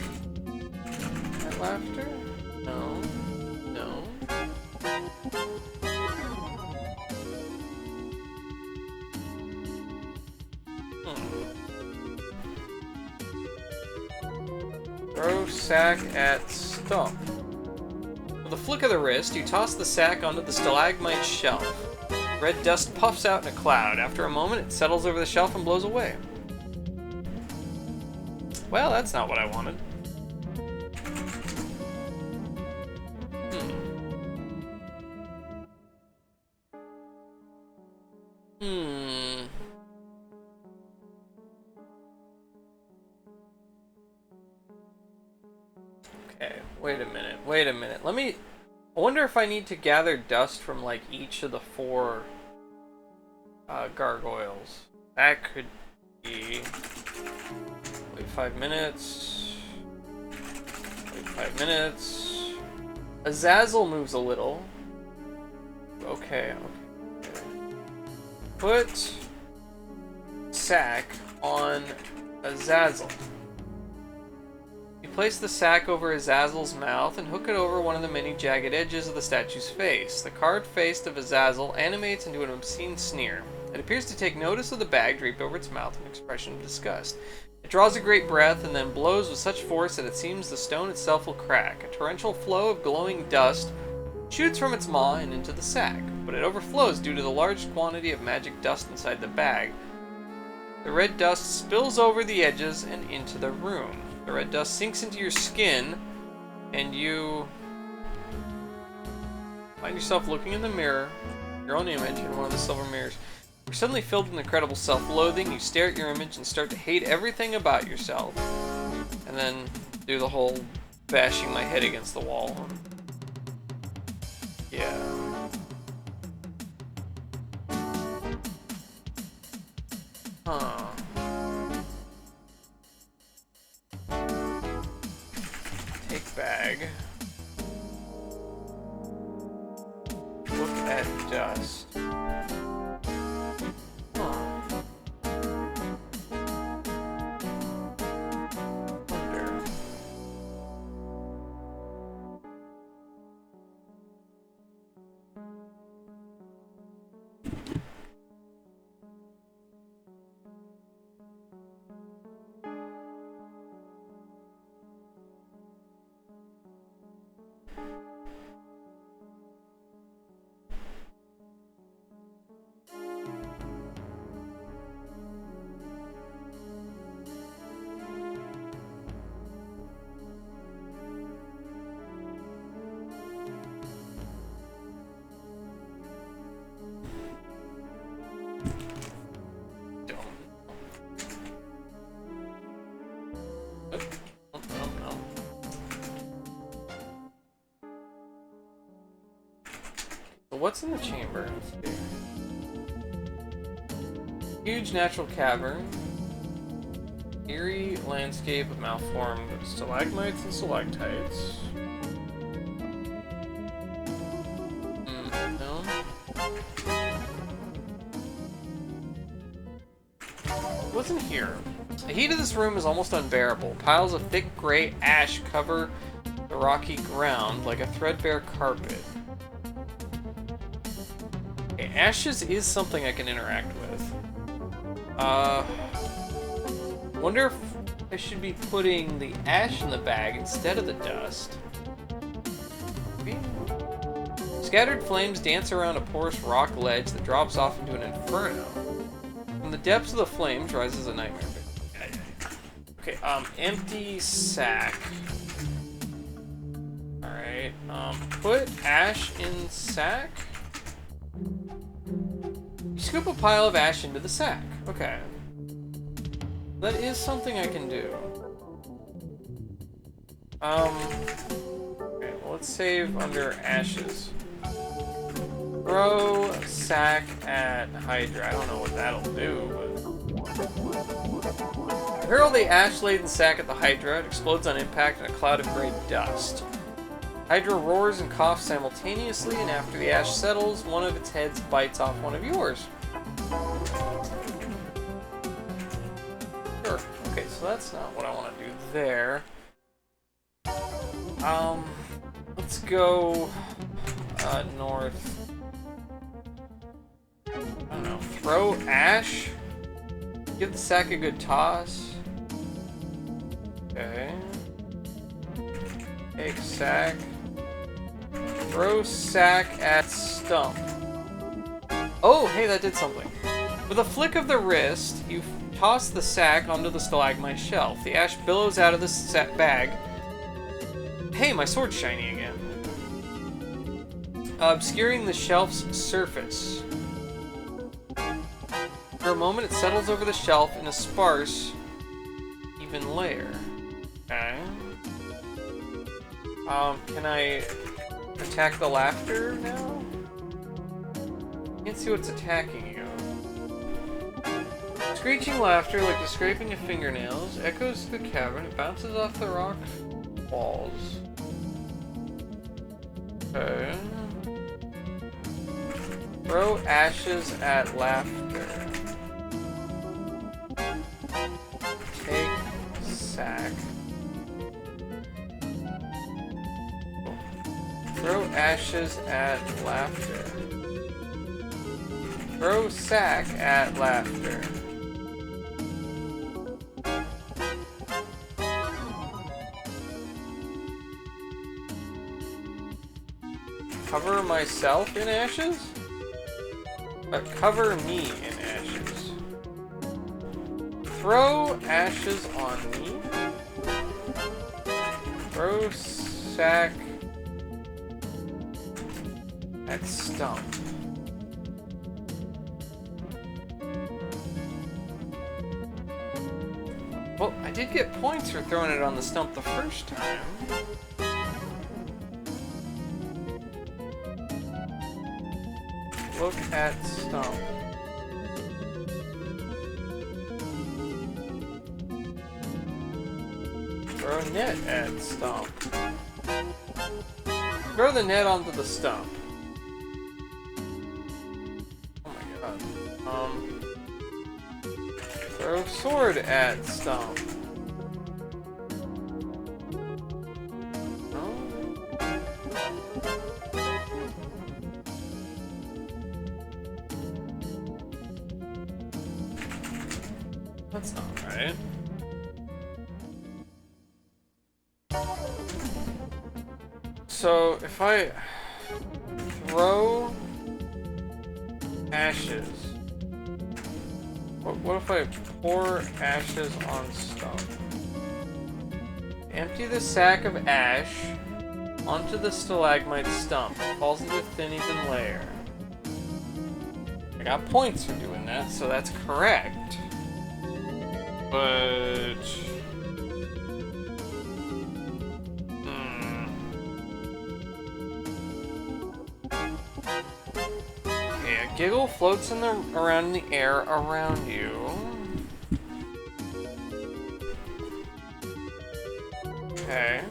Speaker 1: at laughter? No. No. Throw sack at stump. With a flick of the wrist, you toss the sack onto the stalagmite shelf. Red dust puffs out in a cloud. After a moment, it settles over the shelf and blows away. Well, that's not what I wanted. Okay, wait a minute. I wonder if I need to gather dust from, like, each of the 4 gargoyles. That could be... Wait 5 minutes. Wait 5 minutes. Azazel moves a little. Okay. Put sack on Azazel. You place the sack over Azazel's mouth and hook it over one of the many jagged edges of the statue's face. The carved face of Azazel animates into an obscene sneer. It appears to take notice of the bag draped over its mouth with an expression of disgust. It draws a great breath and then blows with such force that it seems the stone itself will crack. A torrential flow of glowing dust shoots from its maw and into the sack, but it overflows due to the large quantity of magic dust inside the bag. The red dust spills over the edges and into the room. The red dust sinks into your skin, and you find yourself looking in the mirror, your own image in one of the silver mirrors. You're suddenly filled with incredible self-loathing. You stare at your image and start to hate everything about yourself. And then do the whole bashing my head against the wall. Yeah. Huh. Take bag. Look at dust. Wonder. What's in the chamber? Let's see. Huge natural cavern. Eerie landscape of malformed stalagmites and stalactites. No. What's in here? The heat of this room is almost unbearable. Piles of thick gray ash cover the rocky ground like a threadbare carpet. Okay, ashes is something I can interact with. Wonder if I should be putting the ash in the bag instead of the dust. Maybe? Scattered flames dance around a porous rock ledge that drops off into an inferno. From the depths of the flames rises a nightmare. Okay, empty sack. Alright, put ash in sack. You scoop a pile of ash into the sack. Okay. That is something I can do. Okay, well, let's save under ashes. Throw sack at Hydra. I don't know what that'll do, but... Hurl the ash-laden sack at the Hydra. It explodes on impact in a cloud of gray dust. Hydra roars and coughs simultaneously, and after the ash settles, one of its heads bites off one of yours. Sure. Okay, so that's not what I want to do there. Let's go north. I don't know. Throw ash. Give the sack a good toss. Okay. Take sack. Throw sack at stump. Oh, hey, that did something. With a flick of the wrist, you toss the sack onto the stalagmite shelf. The ash billows out of the bag. Hey, my sword's shiny again. Obscuring the shelf's surface. For a moment, it settles over the shelf in a sparse, even layer. Okay. Can I attack the laughter now? Can't see what's attacking you. Screeching laughter, like the scraping of fingernails, echoes through the cavern. It bounces off the rock walls. Okay. Throw ashes at laughter. ashes at laughter. Throw sack at laughter. Cover myself in ashes? Cover me in ashes. Throw ashes on me? Throw sack at stump. Well, I did get points for throwing it on the stump the first time. Look at stump. Throw net at stump. Throw the net onto the stump. Oh my god. Throw sword at stump. No? That's not right. So if I throw ashes, what if I pour ashes on stump? Empty the sack of ash onto the stalagmite stump. It falls into a thin, even layer. I got points for doing that, so that's correct. But okay, a giggle floats around in the air around you. Okay.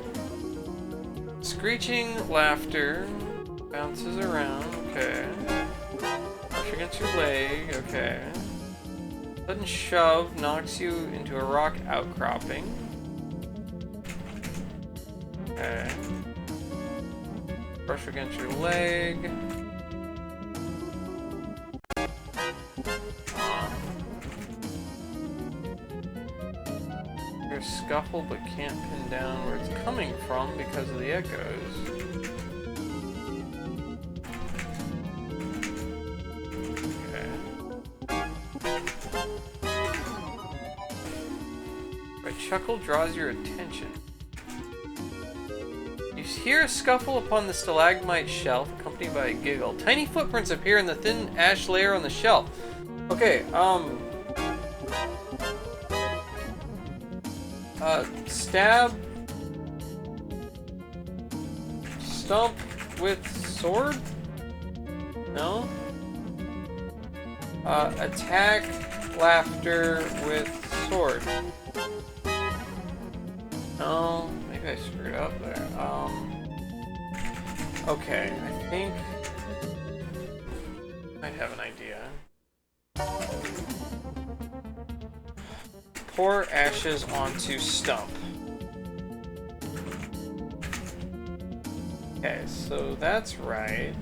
Speaker 1: Screeching laughter bounces around. Okay. Push against your leg. Okay. Sudden shove knocks you into a rock outcropping. Okay. Brush against your leg. There's scuffle but can't pin down where it's coming from because of the echoes. Chuckle draws your attention. You hear a scuffle upon the stalagmite shelf, accompanied by a giggle. Tiny footprints appear in the thin ash layer on the shelf. Okay, stab, stump with sword? No? Attack laughter with sword. No, maybe I screwed up there. Okay, I think I have an idea. Pour ashes onto stump. Okay, so that's right.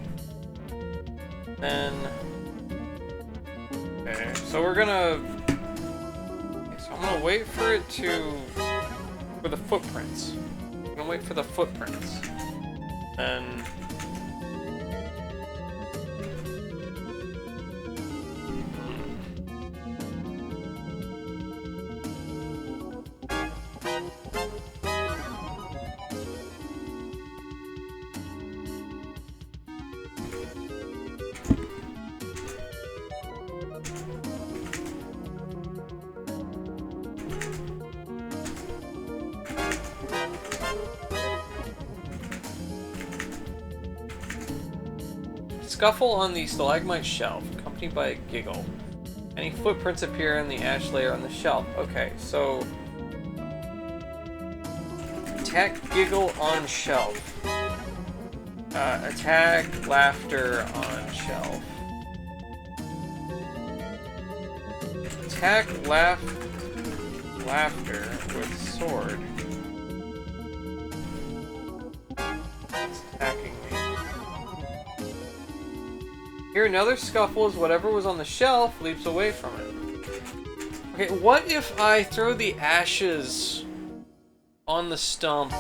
Speaker 1: Then, okay, so we're gonna. Okay, so I'm gonna wait for it to. For the footprints. I'm gonna wait for the footprints. And scuffle on the stalagmite shelf, accompanied by a giggle. Any footprints appear in the ash layer on the shelf. Okay, so attack giggle on shelf. Attack laughter on shelf. Attack laughter with sword. It's attacking me. Hear another scuffle as whatever was on the shelf leaps away from it. Okay, what if I throw the ashes on the stump?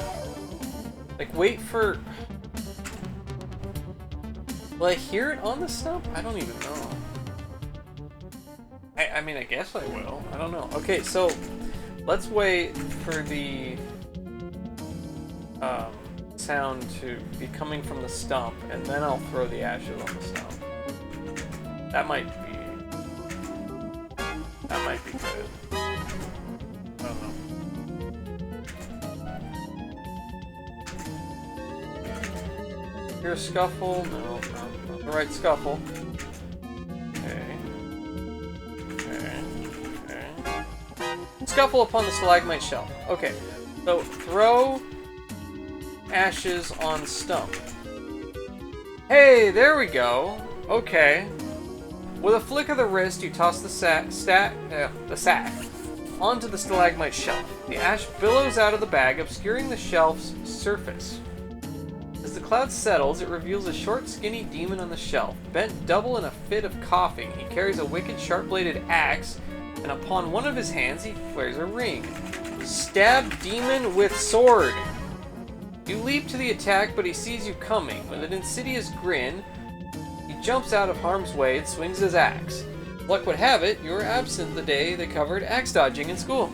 Speaker 1: Like, wait for... Will I hear it on the stump? I don't even know. I mean, I guess I will. I don't know. Okay, so let's wait for the sound to be coming from the stump, and then I'll throw the ashes on the stump. That might be good. I don't know. Hear a scuffle? No, not the right scuffle. Okay. Scuffle upon the stalagmite shelf. Okay, so throw ashes on stump. Hey, there we go. Okay. With a flick of the wrist, you toss the sack onto the stalagmite shelf. The ash billows out of the bag, obscuring the shelf's surface. As the cloud settles, it reveals a short, skinny demon on the shelf. Bent double in a fit of coughing, he carries a wicked, sharp-bladed axe, and upon one of his hands he wears a ring. Stab demon with sword! You leap to the attack, but he sees you coming. With an insidious grin, he jumps out of harm's way and swings his axe. Luck would have it, you were absent the day they covered axe dodging in school.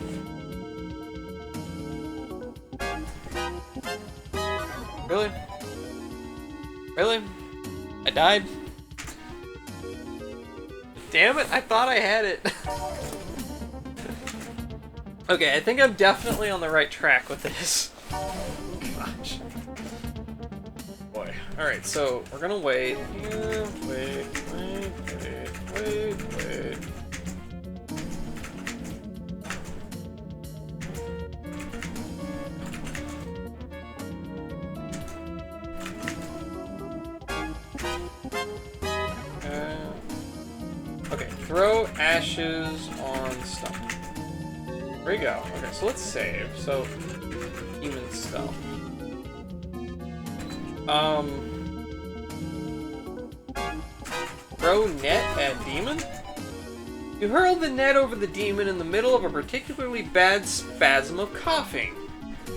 Speaker 1: Really? Really? I died? Damn it, I thought I had it. Okay, I think I'm definitely on the right track with this. Gosh. Boy. Alright, so we're gonna wait. Here, wait. Okay, throw ashes on stump. There we go. Okay, so let's save. So, demon stuff. Throw net at demon? You hurl the net over the demon in the middle of a particularly bad spasm of coughing.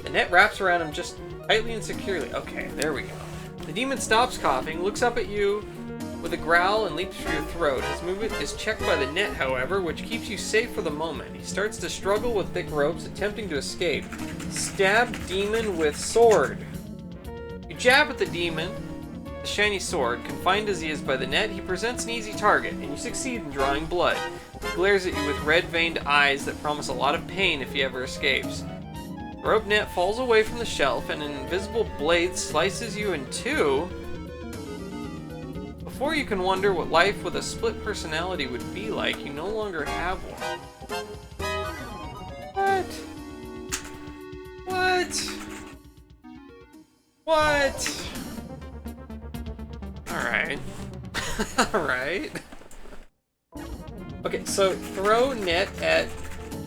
Speaker 1: The net wraps around him just tightly and securely. Okay, there we go. The demon stops coughing, looks up at you with a growl, and leaps for your throat. His movement is checked by the net, however, which keeps you safe for the moment. He starts to struggle with thick ropes, attempting to escape. Stab demon with sword. You jab at the demon. The shiny sword, confined as he is by the net, he presents an easy target, and you succeed in drawing blood. He glares at you with red-veined eyes that promise a lot of pain if he ever escapes. The rope net falls away from the shelf, and an invisible blade slices you in two. Before you can wonder what life with a split personality would be like, you no longer have one. What? Alright. Alright. Okay, so throw net at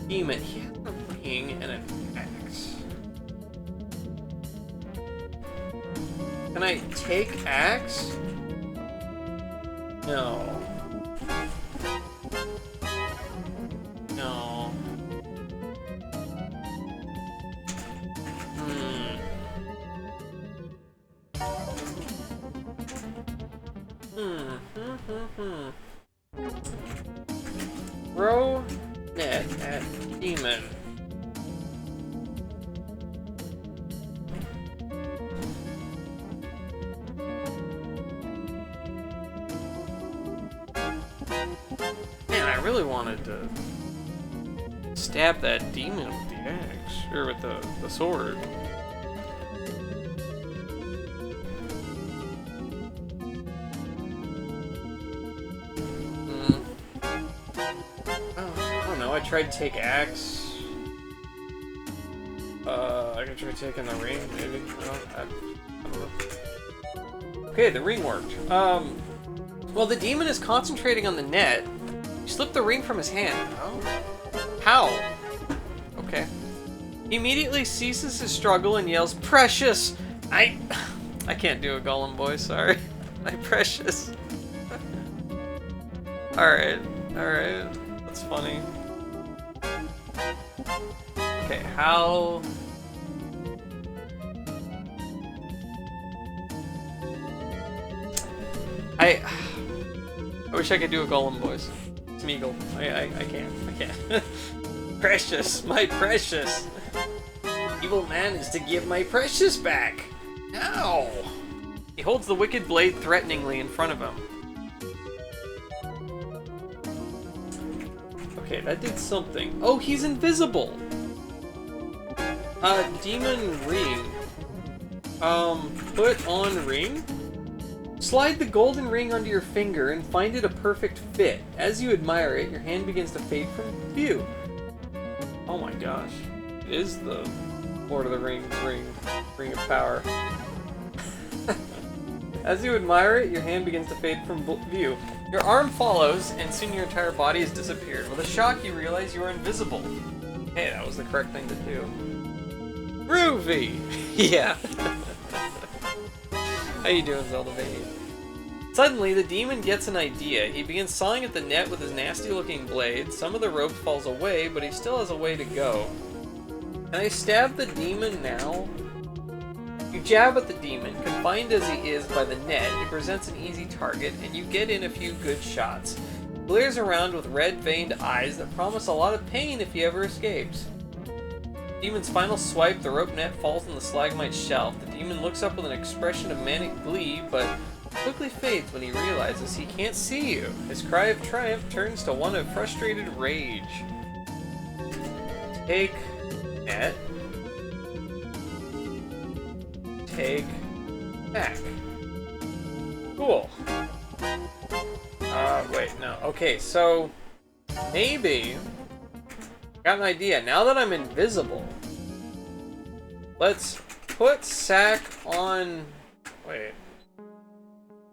Speaker 1: demon. He has a ring and an axe. Can I take axe? No. No. Throw net at demon. Man, I really wanted to stab that demon with the axe, or with the sword. I tried to take axe. I can try taking the ring, maybe. I don't know. Okay, the ring worked. Well, the demon is concentrating on the net. You slip the ring from his hand. Oh. How? Okay. He immediately ceases his struggle and yells, "Precious!" I can't do a Golem voice, sorry. My precious. Alright, alright. That's funny. Okay, how... I wish I could do a Golem voice. Smeagol. I can't. Precious, my precious. Evil man is to give my precious back. Ow! He holds the wicked blade threateningly in front of him. Okay, that did something. Oh, he's invisible! Demon ring. Put on ring? Slide the golden ring onto your finger and find it a perfect fit. As you admire it, your hand begins to fade from view. Oh my gosh. It is the Lord of the Rings ring of power. As you admire it, your hand begins to fade from view. Your arm follows, and soon your entire body has disappeared. With a shock, you realize you are invisible. Hey, that was the correct thing to do. Groovy! Yeah. How you doing, Zelda baby? Suddenly, the demon gets an idea. He begins sawing at the net with his nasty-looking blade. Some of the rope falls away, but he still has a way to go. Can I stab the demon now? You jab at the demon. Confined as he is by the net, he presents an easy target, and you get in a few good shots. He glares around with red-veined eyes that promise a lot of pain if he ever escapes. Demon's final swipe, the rope net falls on the stalagmite shelf. The demon looks up with an expression of manic glee, but quickly fades when he realizes he can't see you. His cry of triumph turns to one of frustrated rage. Take net. Take back. Cool. Wait, no. Okay, so maybe got an idea. Now that I'm invisible, let's put Sack on... Wait.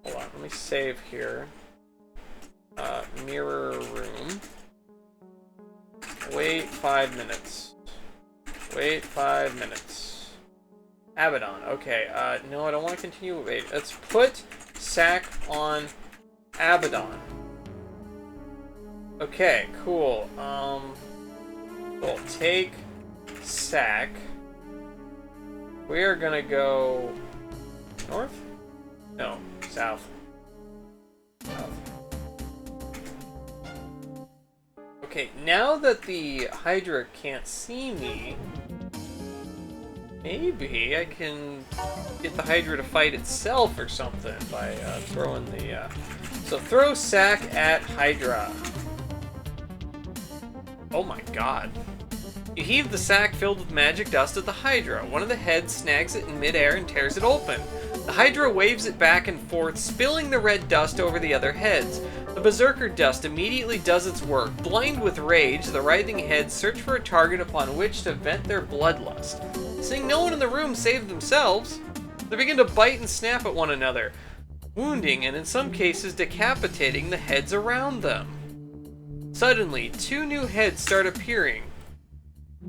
Speaker 1: Hold on, let me save here. Mirror room. Wait 5 minutes. Wait 5 minutes. Abaddon, okay. No, I don't want to continue. Wait, let's put Sack on Abaddon. Okay, cool. Cool. Take Sack. We are gonna go north? No, south. South. Okay, now that the Hydra can't see me, maybe I can get the Hydra to fight itself or something by throwing the... So throw Sack at Hydra. Oh my god. You heave the sack filled with magic dust at the Hydra. One of the heads snags it in midair and tears it open. The Hydra waves it back and forth, spilling the red dust over the other heads. The Berserker dust immediately does its work. Blind with rage, the writhing heads search for a target upon which to vent their bloodlust. Seeing no one in the room save themselves, they begin to bite and snap at one another, wounding and in some cases decapitating the heads around them. Suddenly, 2 new heads start appearing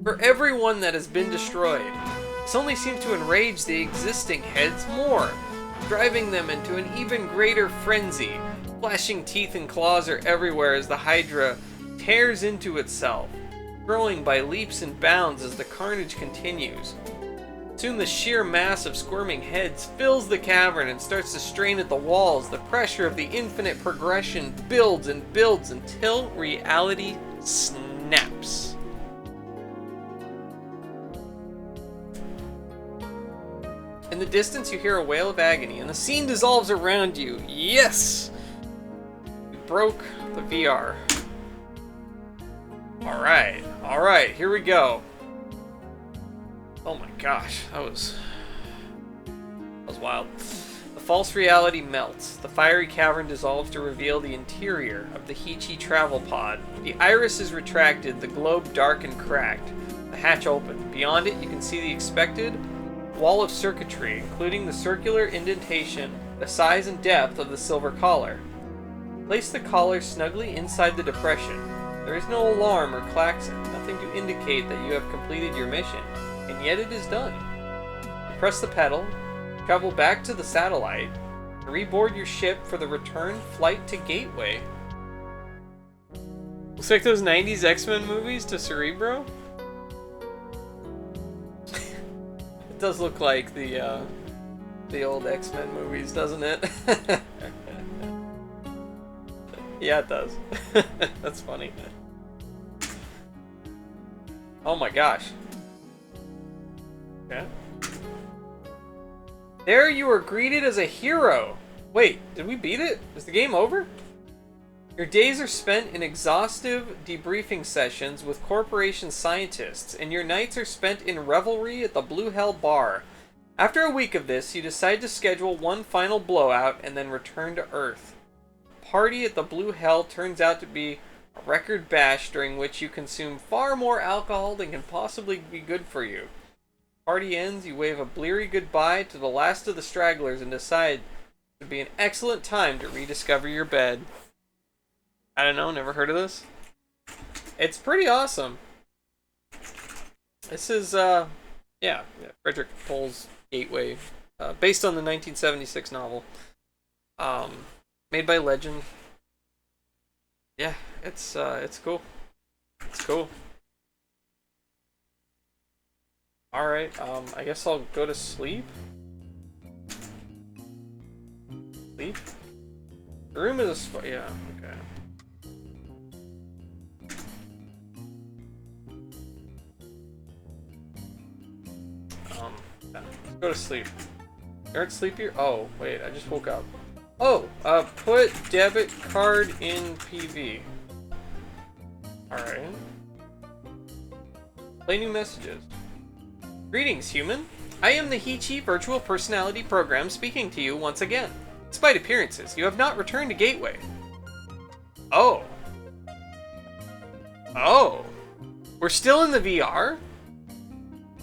Speaker 1: for every one that has been destroyed. This only seemed to enrage the existing heads more, driving them into an even greater frenzy. Flashing teeth and claws are everywhere as the Hydra tears into itself, growing by leaps and bounds as the carnage continues. Soon the sheer mass of squirming heads fills the cavern and starts to strain at the walls. The pressure of the infinite progression builds and builds until reality snaps. In the distance you hear a wail of agony and the scene dissolves around you. Yes! You broke the VR. Alright, here we go. Oh my gosh, that was wild. The false reality melts. The fiery cavern dissolves to reveal the interior of the Heechee travel pod. The iris is retracted, the globe dark and cracked. The hatch open. Beyond it, you can see the expected wall of circuitry, including the circular indentation, the size and depth of the silver collar. Place the collar snugly inside the depression. There is no alarm or klaxon, nothing to indicate that you have completed your mission. And yet it is done. You press the pedal, travel back to the satellite, and reboard your ship for the return flight to Gateway. Looks like those 90s X-Men movies to Cerebro. It does look like the old X-Men movies, doesn't it? Yeah, it does. That's funny. Oh my gosh. Okay. There you are greeted as a hero. Wait, did we beat it? Is the game over? Your days are spent in exhaustive debriefing sessions with corporation scientists, and your nights are spent in revelry at the Blue Hell Bar. After a week of this, you decide to schedule one final blowout and then return to Earth. Party at the Blue Hell turns out to be a record bash during which you consume far more alcohol than can possibly be good for you. Party ends, you wave a bleary goodbye to the last of the stragglers and decide it would be an excellent time to rediscover your bed. I don't know, never heard of this. It's pretty awesome. This is, yeah, Frederick Pohl's Gateway, based on the 1976 novel. Made by Legend. Yeah, it's cool. It's cool. Alright, I guess I'll go to sleep. Sleep? The room is a yeah, okay. Let's go to sleep. You aren't sleepy? Oh, wait, I just woke up. Oh, put debit card in PV. Alright. Play new messages. Greetings, human. I am the Heechee Virtual Personality Program speaking to you once again. Despite appearances, you have not returned to Gateway. Oh. Oh. We're still in the VR?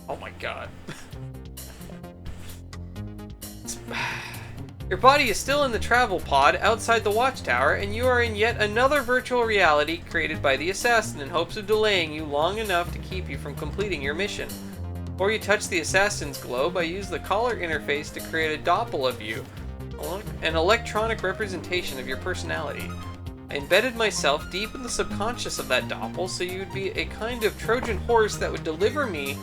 Speaker 1: Oh my god. Your body is still in the travel pod outside the watchtower, and you are in yet another virtual reality created by the assassin in hopes of delaying you long enough to keep you from completing your mission. Before you touch the assassin's globe, I used the collar interface to create a doppel of you, an electronic representation of your personality. I embedded myself deep in the subconscious of that doppel, so you would be a kind of Trojan horse that would deliver me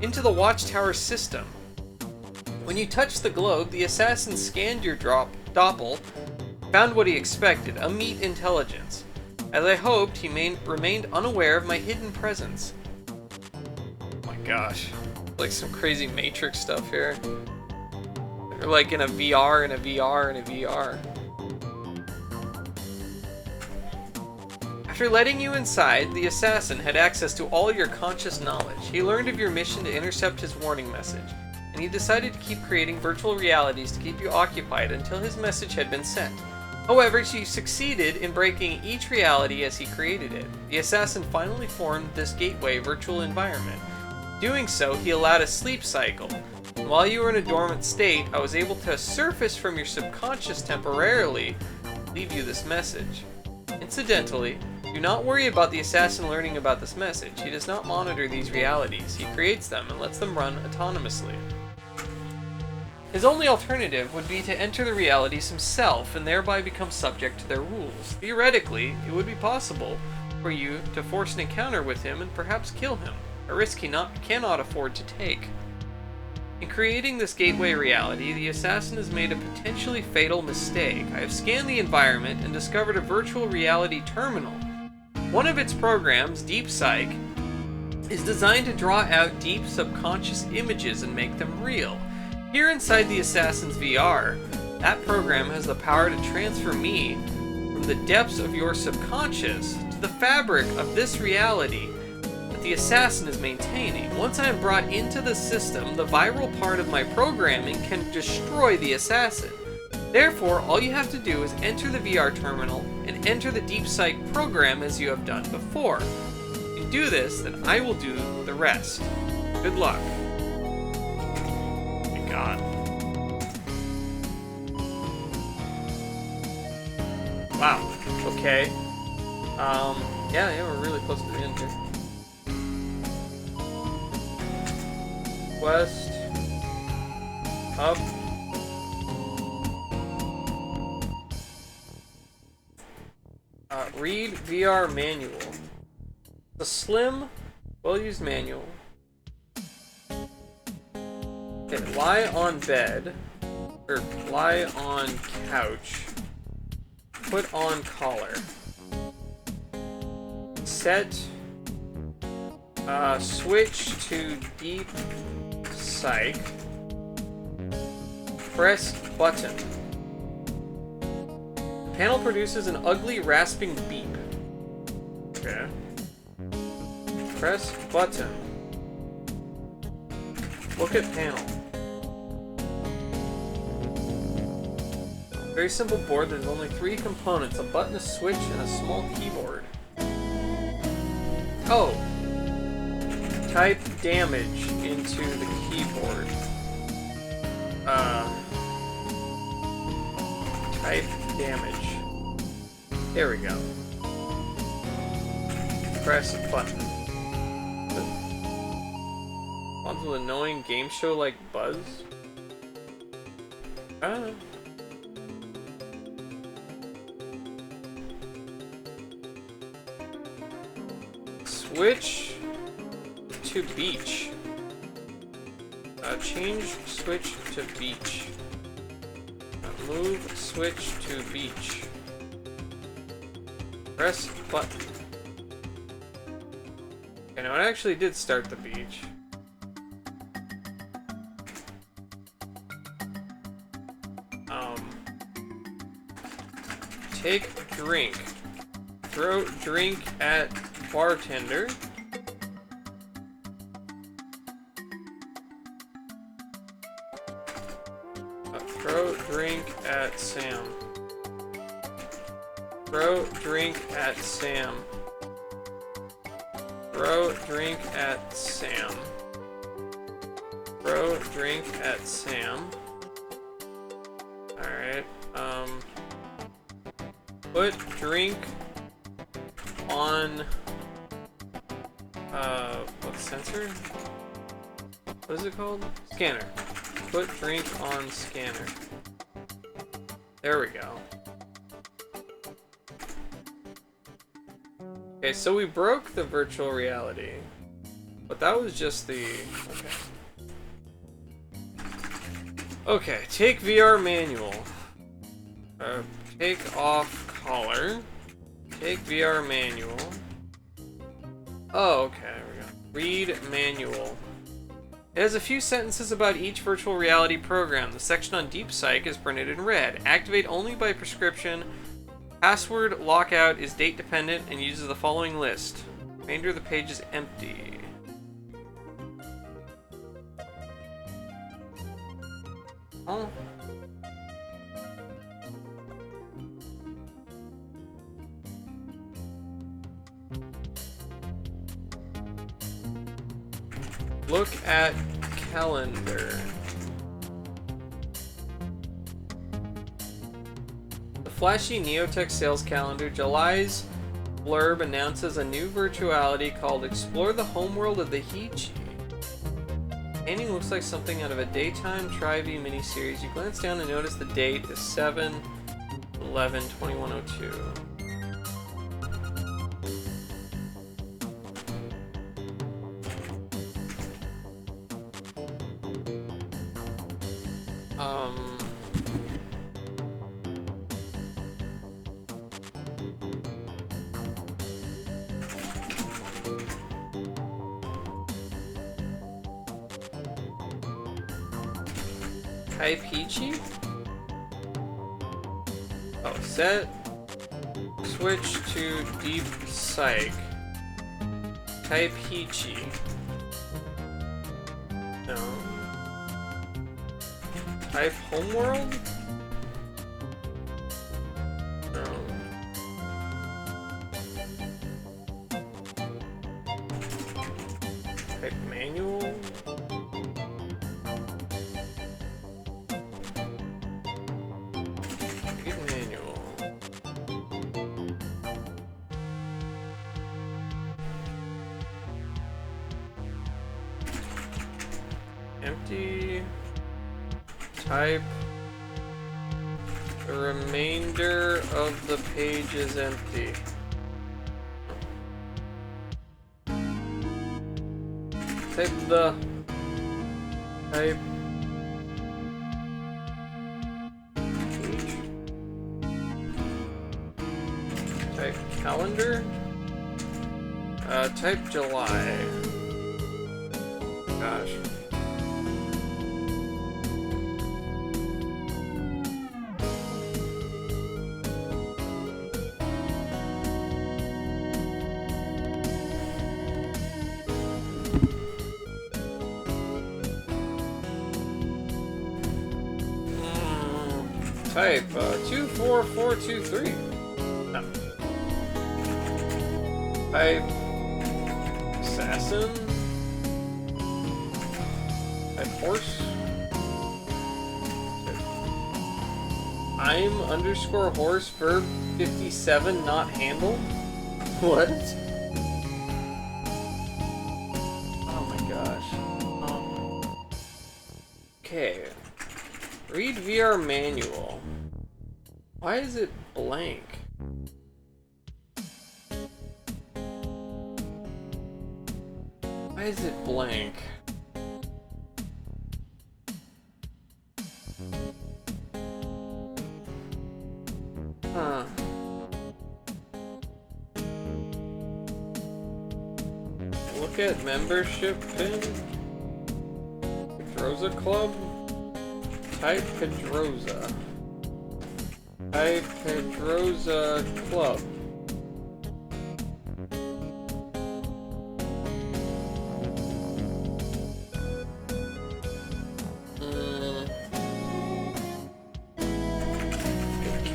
Speaker 1: into the watchtower system. When you touched the globe, the assassin scanned your doppel, found what he expected, a meat intelligence. As I hoped, he remained unaware of my hidden presence. Oh my gosh. Like some crazy Matrix stuff here. They're like in a VR and a VR and a VR. After letting you inside, the assassin had access to all your conscious knowledge. He learned of your mission to intercept his warning message, and he decided to keep creating virtual realities to keep you occupied until his message had been sent. However, you succeeded in breaking each reality as he created it. The assassin finally formed this gateway virtual environment. Doing so, he allowed a sleep cycle. And while you were in a dormant state, I was able to surface from your subconscious temporarily, leave you this message. Incidentally, do not worry about the assassin learning about this message. He does not monitor these realities. He creates them and lets them run autonomously. His only alternative would be to enter the realities himself and thereby become subject to their rules. Theoretically, it would be possible for you to force an encounter with him and perhaps kill him, a risk he cannot afford to take. In creating this gateway reality, the assassin has made a potentially fatal mistake. I have scanned the environment and discovered a virtual reality terminal. One of its programs, Deep Psych, is designed to draw out deep subconscious images and make them real. Here inside the assassin's VR, that program has the power to transfer me from the depths of your subconscious to the fabric of this reality that the assassin is maintaining. Once I am brought into the system, the viral part of my programming can destroy the assassin. Therefore, all you have to do is enter the VR terminal and enter the Deep Psych program as you have done before. If you do this, then I will do the rest. Good luck. Oh my God. Wow. Okay. Yeah, we're really close to the end here. West. Up. Read VR manual. The slim, well-used manual. Okay, lie on bed. Or lie on couch. Put on collar. Set. Switch to deep psych. Press button. Panel produces an ugly rasping beep. Okay. Press button. Look at panel. Very simple board. There's only 3 components: a button, a switch, and a small keyboard. Oh! Type damage into the keyboard. Type damage. There we go. Press button. Ones with annoying game show like buzz? I don't know. Switch to beach. Change switch to beach. Move switch to beach. Press button. Okay, now it actually did start the beach. Take drink. Throw drink at bartender. Throw drink at Sam. Throw drink at Sam. Throw drink at Sam. Throw drink at Sam. Alright, put drink on, what sensor? What is it called? Scanner. Put drink on scanner. There we go. Okay, so we broke the virtual reality. But that was just the... Okay. Okay, take VR manual. Take off collar. Take VR manual. Oh, okay, there we go. Read manual. It has a few sentences about each virtual reality program. The section on Deep Psych is printed in red. Activate only by prescription. Password lockout is date dependent and uses the following list. Remainder of the page is empty. Oh. Look at calendar. The flashy Neotech sales calendar, July's blurb announces a new virtuality called Explore the Homeworld of the Heechee. Painting looks like something out of a daytime Tri-V miniseries. You glance down and notice the date is 7/11/2102. Peachy? Oh, set. Switch to deep psych. Type Peachy. No. Type homeworld? No. Type manual? Empty. Type. The remainder of the page is empty. Type the. Type. Type calendar. Type July. Gosh. Type 24423. No. Type assassin. Type horse. I'm underscore horse verb 57 not handled. What? Oh my gosh. Okay. Read VR manual. Why is it blank? Why is it blank? Huh. Look at membership pin. Pedroza Club. Type Pedroza. Type Pedroza Club.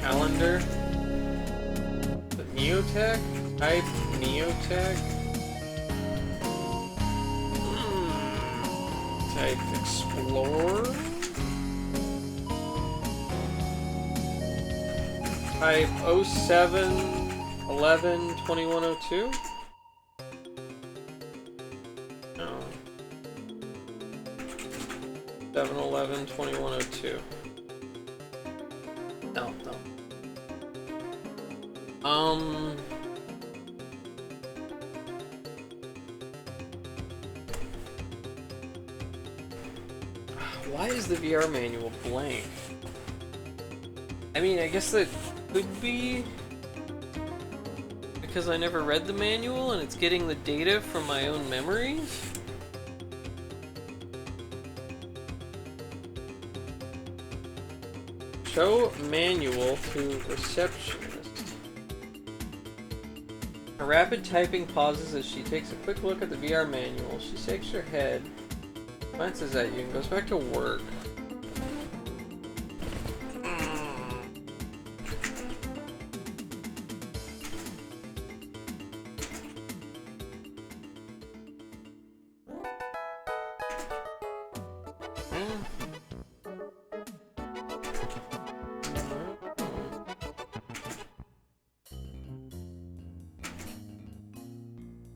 Speaker 1: Calendar. The Neotech. Type Neotech. Type Explorer. Type 07 11 2102. No. 7 11 2102. No, no. Why is the VR manual blank? I mean, I guess that could be because I never read the manual and it's getting the data from my own memories. Show manual to receptionist. A rapid typing pauses as she takes a quick look at the VR manual. She shakes her head, glances at you, and goes back to work.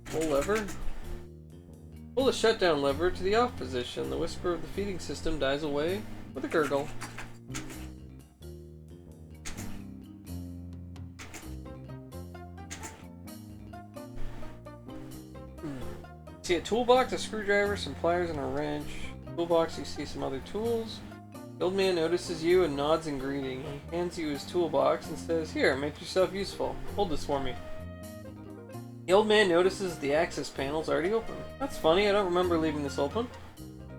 Speaker 1: Pull lever. Pull the shutdown lever to the off position. The whisper of the feeding system dies away with a gurgle. See a toolbox, a screwdriver, some pliers, and a wrench. Toolbox, you see some other tools. The old man notices you and nods in greeting. He hands you his toolbox and says, "Here, make yourself useful. Hold this for me." The old man notices the access panel's already open. That's funny, I don't remember leaving this open.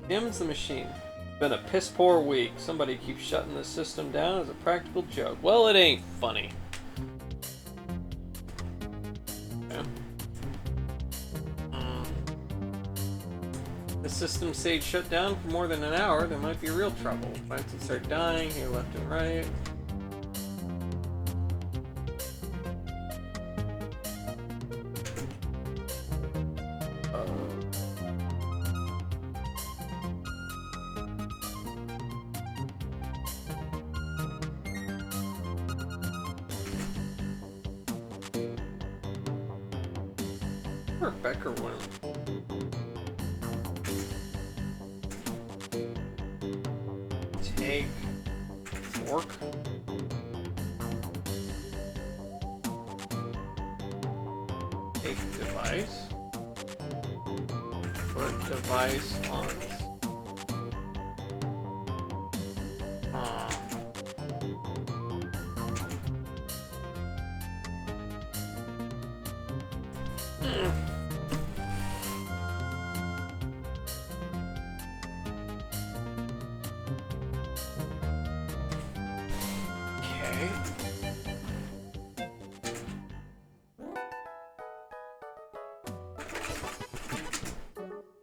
Speaker 1: Examines the machine. It's been a piss poor week. Somebody keeps shutting the system down as a practical joke. Well, it ain't funny. Okay. The system stayed shut down for more than an hour. There might be real trouble. Plants would start dying here left and right. Where Becker went? Take fork. Take device. input device on.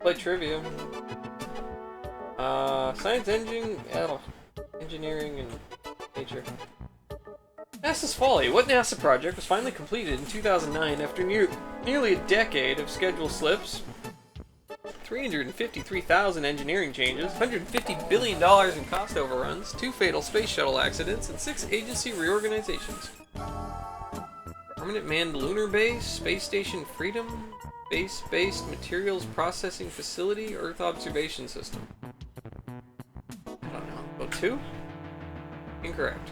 Speaker 1: Play trivia. Science, engineering, and nature. NASA's Folly. What NASA project was finally completed in 2009 after nearly a decade of schedule slips, 353,000 engineering changes, $150 billion in cost overruns, 2 fatal space shuttle accidents, and 6 agency reorganizations. Permanent manned lunar base, space station Freedom, base-based materials processing facility, Earth observation system. I don't know. Vote 2? Incorrect.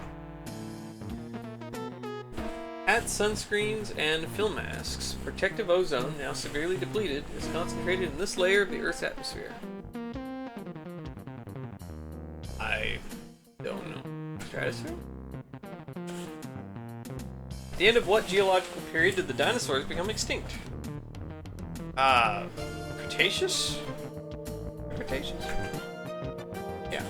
Speaker 1: Hats, sunscreens, and film masks. Protective ozone, now severely depleted, is concentrated in this layer of the Earth's atmosphere. I don't know. Stratosphere? At the end of what geological period did the dinosaurs become extinct? Cretaceous? Cretaceous? Yeah.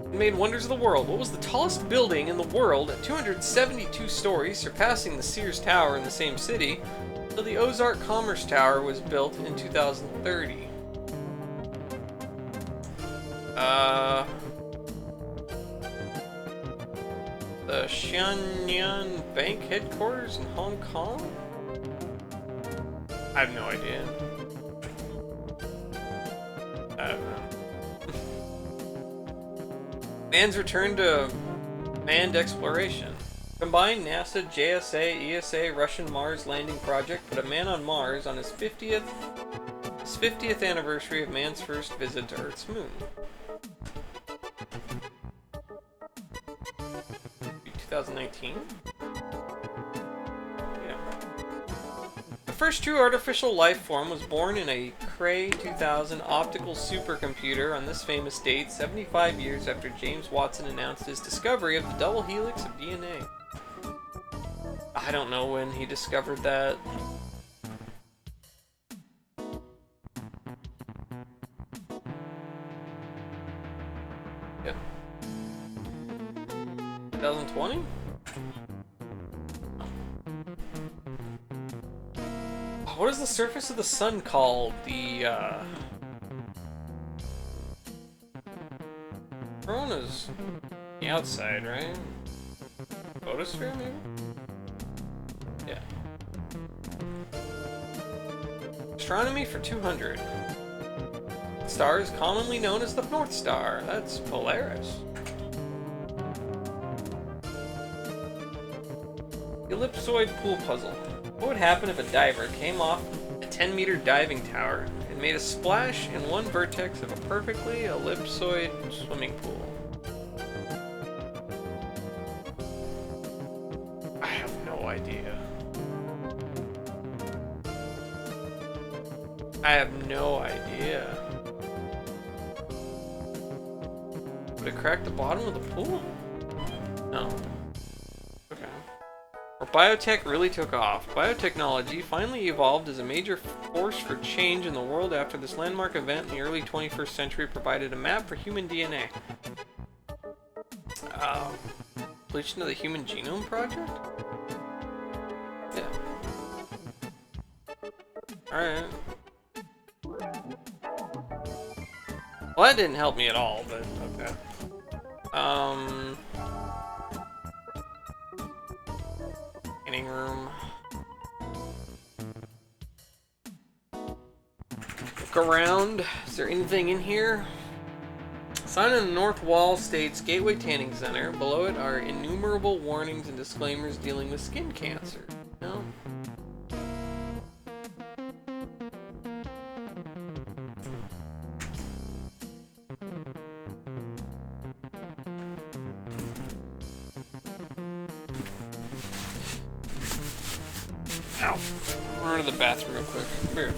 Speaker 1: It made wonders of the world. What was the tallest building in the world at 272 stories, surpassing the Sears Tower in the same city, until the Ozark Commerce Tower was built in 2030? The Xianyan Bank headquarters in Hong Kong? I have no idea. I don't know. Man's return to manned exploration. Combined NASA, JSA, ESA, Russian Mars landing project put a man on Mars on his 50th anniversary of man's first visit to Earth's moon. 2019? Yeah. The first true artificial life form was born in a Cray 2000 optical supercomputer on this famous date, 75 years after James Watson announced his discovery of the double helix of DNA. I don't know when he discovered that. Yeah. 2020? What is the surface of the sun called? The, Corona's the outside, right? Photosphere, maybe? Yeah. Astronomy for 200. Star is commonly known as the North Star. That's Polaris. Ellipsoid pool puzzle. What would happen if a diver came off a 10-meter diving tower and made a splash in one vertex of a perfectly ellipsoid swimming pool? I have no idea. I have no idea. Would it crack the bottom of the pool? No. Okay. Where biotech really took off. Biotechnology finally evolved as a major force for change in the world after this landmark event in the early 21st century provided a map for human DNA. Completion of the Human Genome Project? Yeah. Alright. Well, that didn't help me at all, but okay. Painting room. Look around. Is there anything in here? Sign on the north wall states Gateway Tanning Center. Below it are innumerable warnings and disclaimers dealing with skin cancer. No? Ow. run to the bathroom real quick. Come here.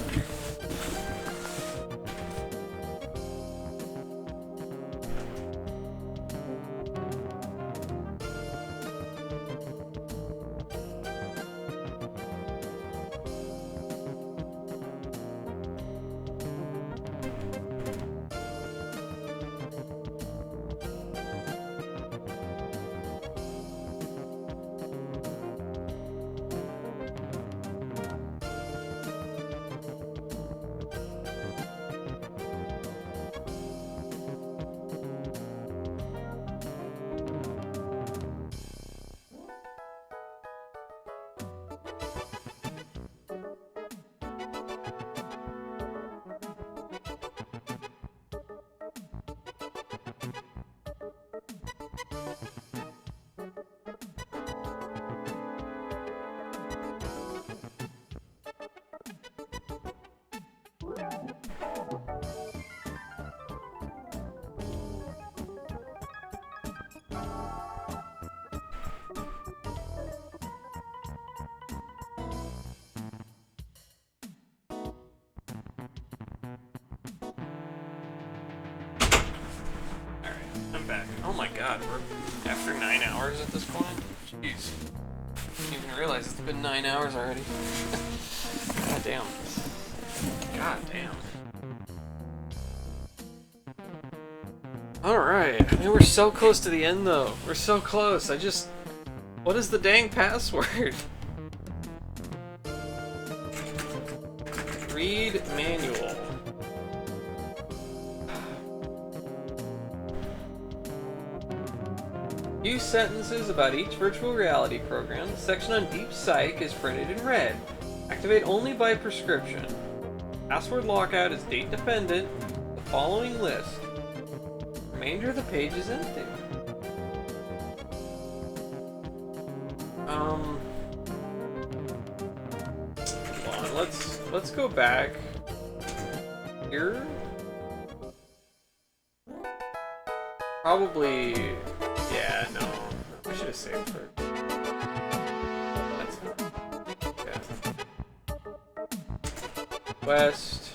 Speaker 1: I'm back. Oh my god, we're after 9 hours at this point? Jeez. Didn't even realize it's been 9 hours already. God damn. God damn. Alright. I mean, we're so close to the end though. We're so close. What is the dang password? Read manual. Few sentences about each virtual reality program. The section on Deep Psych is printed in red. Activate only by prescription. Password lockout is date dependent. The following list. Remainder of the page is empty. Hold on, let's go back here. Probably, yeah, no. I should have saved for. That's fine. Yeah. West.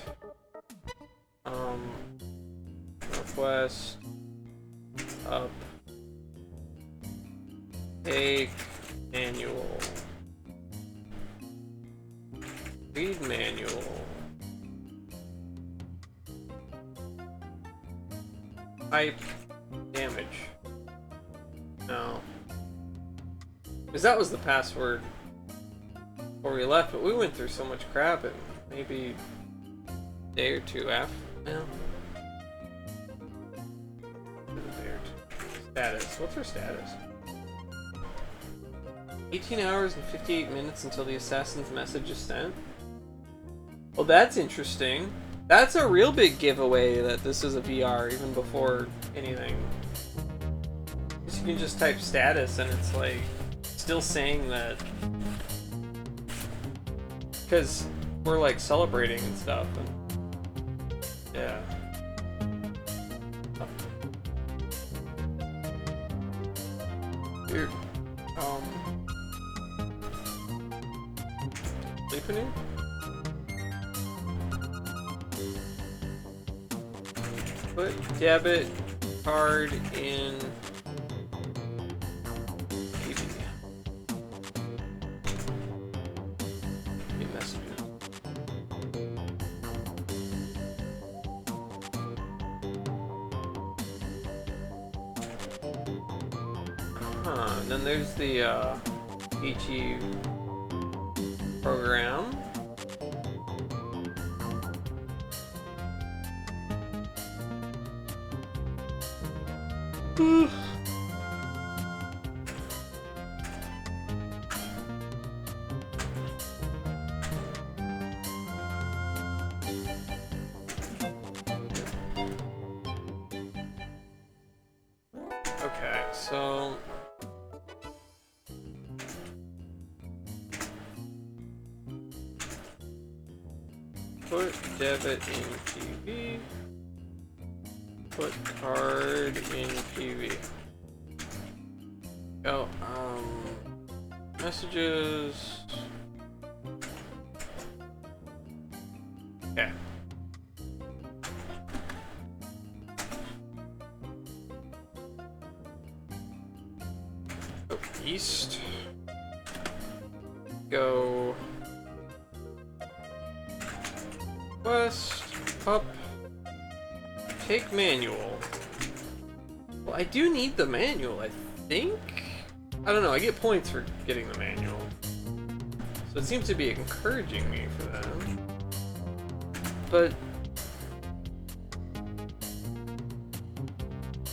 Speaker 1: Northwest. Up. Take manual. Read manual. Type damage. No. Because that was the password before we left, but we went through so much crap, it maybe a day or two after. No. Status. What's her status? 18 hours and 58 minutes until the assassin's message is sent. Well, that's interesting. That's a real big giveaway that this is a VR even before anything. Because you can just type status and it's like still saying that. Because we're like celebrating and stuff. And yeah. Dude. Sleeping in? Put debit card in TV. Get messages. And then there's the Ichi program. Okay, so put debit in PV. Put card in PV. Oh, messages. Okay. Go east. Go west, up, take manual. Well, I do need the manual, I think? I don't know, I get points for getting the manual. So it seems to be encouraging me for that. But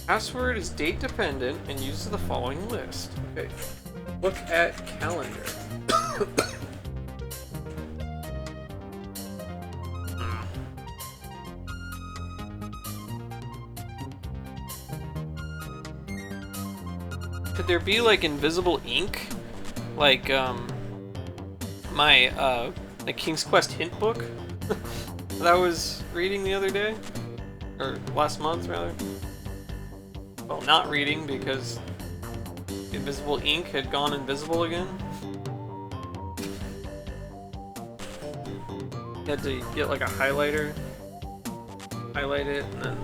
Speaker 1: password is date dependent and uses the following list. Okay. Look at calendar. Could there be like invisible ink? Like my the King's Quest hint book that I was reading the other day? Or last month rather. Well, not reading because invisible ink had gone invisible again. You had to get like a highlighter, highlight it, and then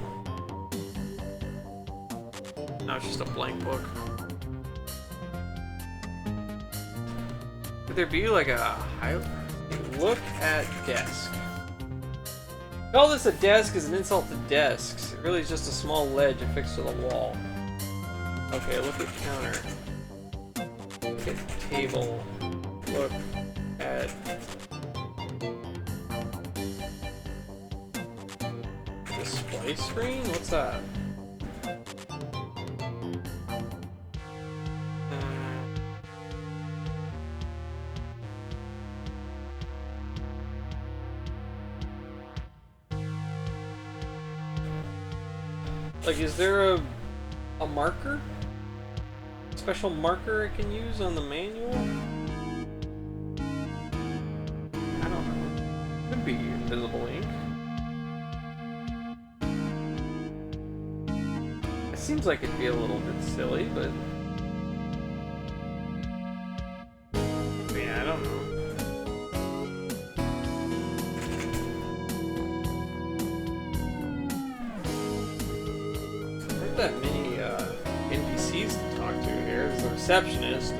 Speaker 1: now it's just a blank book. Could there be like a highlight? Look at desk. Call this a desk is an insult to desks. It really is just a small ledge affixed to the wall. Okay, look at counter. Look at table. Look at display screen? What's that? Like, is there a marker? Special marker I can use on the manual? I don't know. Could be invisible ink. It seems like it'd be a little bit silly, but yeah, I don't know. That many NPCs to talk to here. There's the receptionist.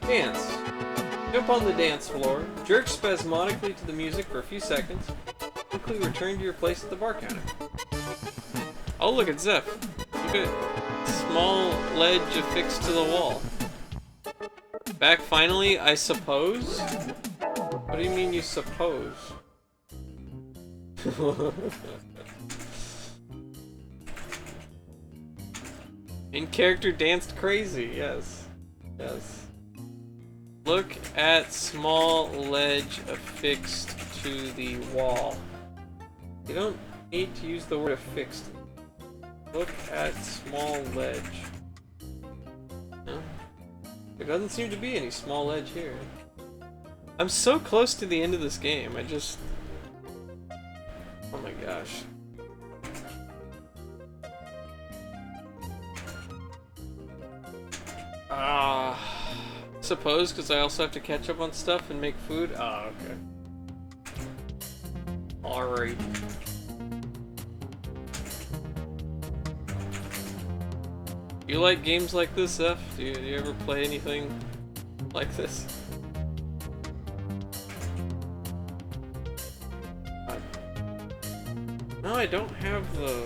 Speaker 1: Dance. Jump on the dance floor. Jerk spasmodically to the music for a few seconds. Quickly return to your place at the bar counter. Oh, look at Zeph. Look at small ledge affixed to the wall. Back finally, I suppose? What do you mean you suppose? In character danced crazy, yes. Yes. Look at small ledge affixed to the wall. You don't need to use the word affixed. Look at small ledge. No? There doesn't seem to be any small ledge here. I'm so close to the end of this game, I just... Oh my gosh. Suppose, because I also have to catch up on stuff and make food? Ah, okay. Alright. You like games like this, Zeph? Do you ever play anything like this? No, I don't have the...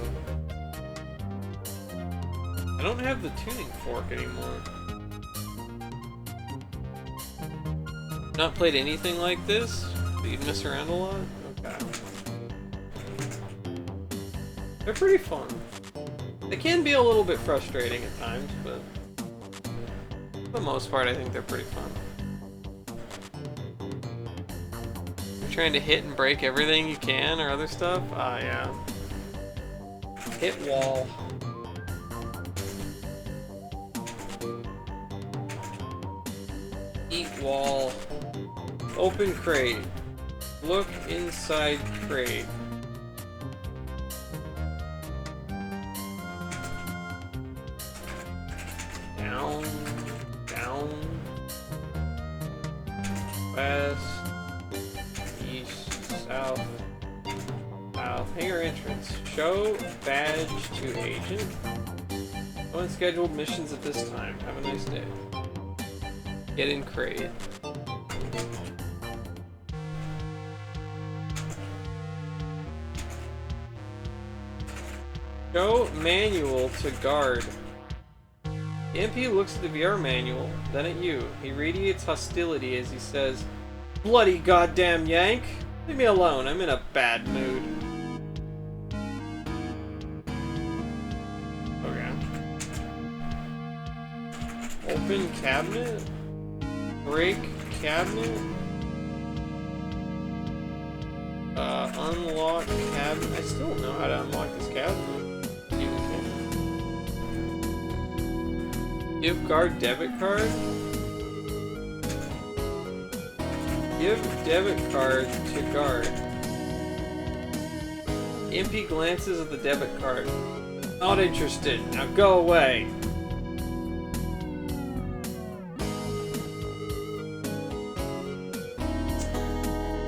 Speaker 1: I don't have the tuning fork anymore. Not played anything like this? You'd mess around a lot? Okay. They're pretty fun. They can be a little bit frustrating at times, but for the most part I think they're pretty fun. You're trying to hit and break everything you can or other stuff? Ah, yeah. Hit wall. Eat wall. Open crate. Look inside crate. Down, down, west, east, south, south. Hangar entrance. Show badge to agent. No unscheduled missions at this time. Have a nice day. Get in crate. Show manual to guard. The MP looks at the VR manual, then at you. He radiates hostility as he says, "Bloody goddamn Yank! Leave me alone, I'm in a bad mood." Okay. Open cabinet? Break cabinet? Unlock cabinet? I still don't know how to unlock this cabinet. Give guard debit card? Give debit card to guard. MP glances at the debit card. Not interested. Now go away.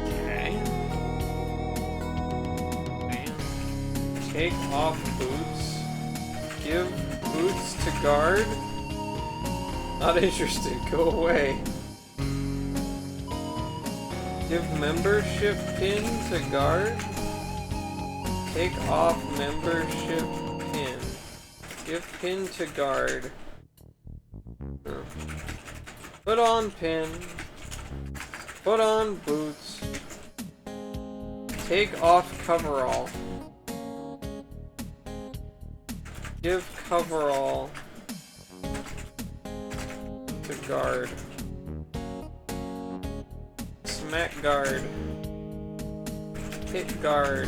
Speaker 1: Okay. Bam. Take off boots. Give boots to guard. Not interested. Go away. Give membership pin to guard. Take off membership pin. Give pin to guard. Put on pin. Put on boots. Take off coverall. Give coverall to guard. Smack guard. Hit guard.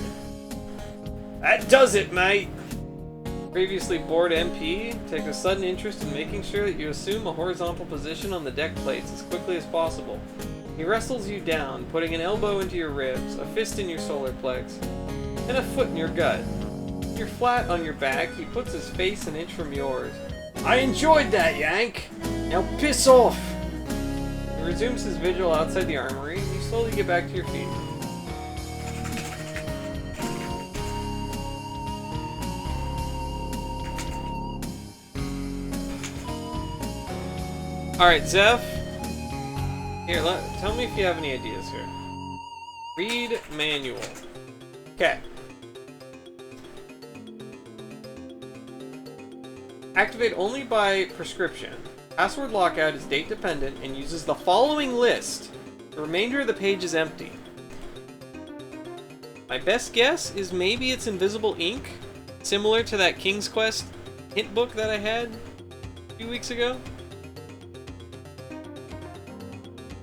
Speaker 1: That does it, mate! Previously bored MP takes a sudden interest in making sure that you assume a horizontal position on the deck plates as quickly as possible. He wrestles you down, putting an elbow into your ribs, a fist in your solar plex, and a foot in your gut. You're flat on your back, he puts his face an inch from yours. I enjoyed that, Yank! Now piss off! He resumes his vigil outside the armory, and you slowly get back to your feet. Alright, Zeph. Here, tell me if you have any ideas here. Read manual. Okay. Activate only by prescription. Password lockout is date dependent and uses the following list. The remainder of the page is empty. My best guess is maybe it's invisible ink, similar to that King's Quest hint book that I had a few weeks ago.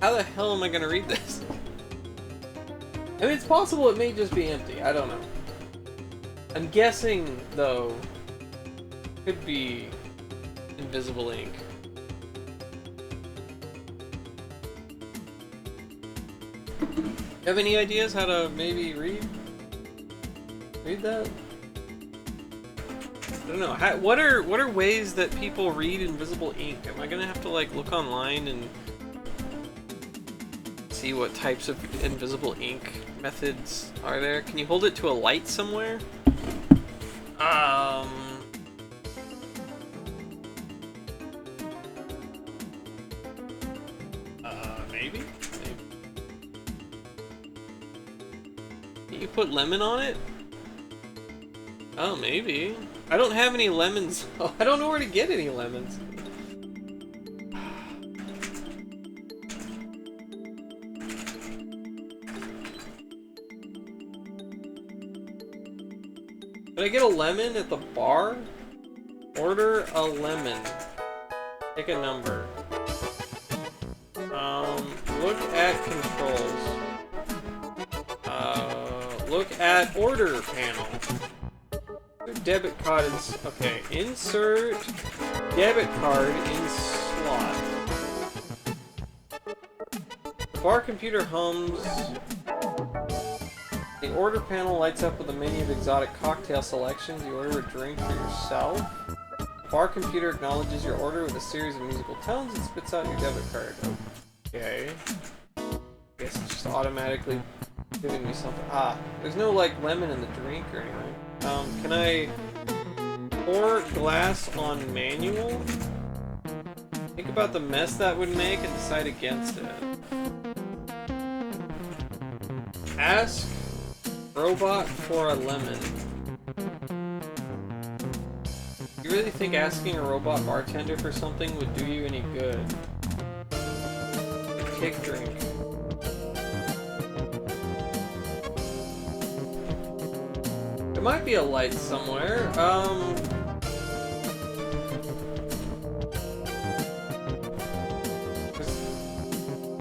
Speaker 1: How the hell am I gonna read this? I mean, it's possible it may just be empty. I don't know. I'm guessing, though, could be invisible ink. You have any ideas how to maybe read that? I don't know. What are ways that people read invisible ink? Am I gonna have to like look online and see what types of invisible ink methods are there? Can you hold it to a light somewhere? Maybe? Can you put lemon on it? Oh, maybe. I don't have any lemons. Oh, I don't know where to get any lemons. Did I get a lemon at the bar? Order a lemon. Pick a number. Look at controls. Look at order panel. Debit card is okay. Insert debit card in slot. Bar computer hums. The order panel lights up with a menu of exotic cocktail selections. You order a drink for yourself. Bar computer acknowledges your order with a series of musical tones and spits out your debit card. Okay. Guess it's just automatically giving me something. Ah, there's no like lemon in the drink or anything. Can I pour glass on manual? Think about the mess that would make and decide against it. Ask robot for a lemon. You really think asking a robot bartender for something would do you any good? Take drink. There might be a light somewhere.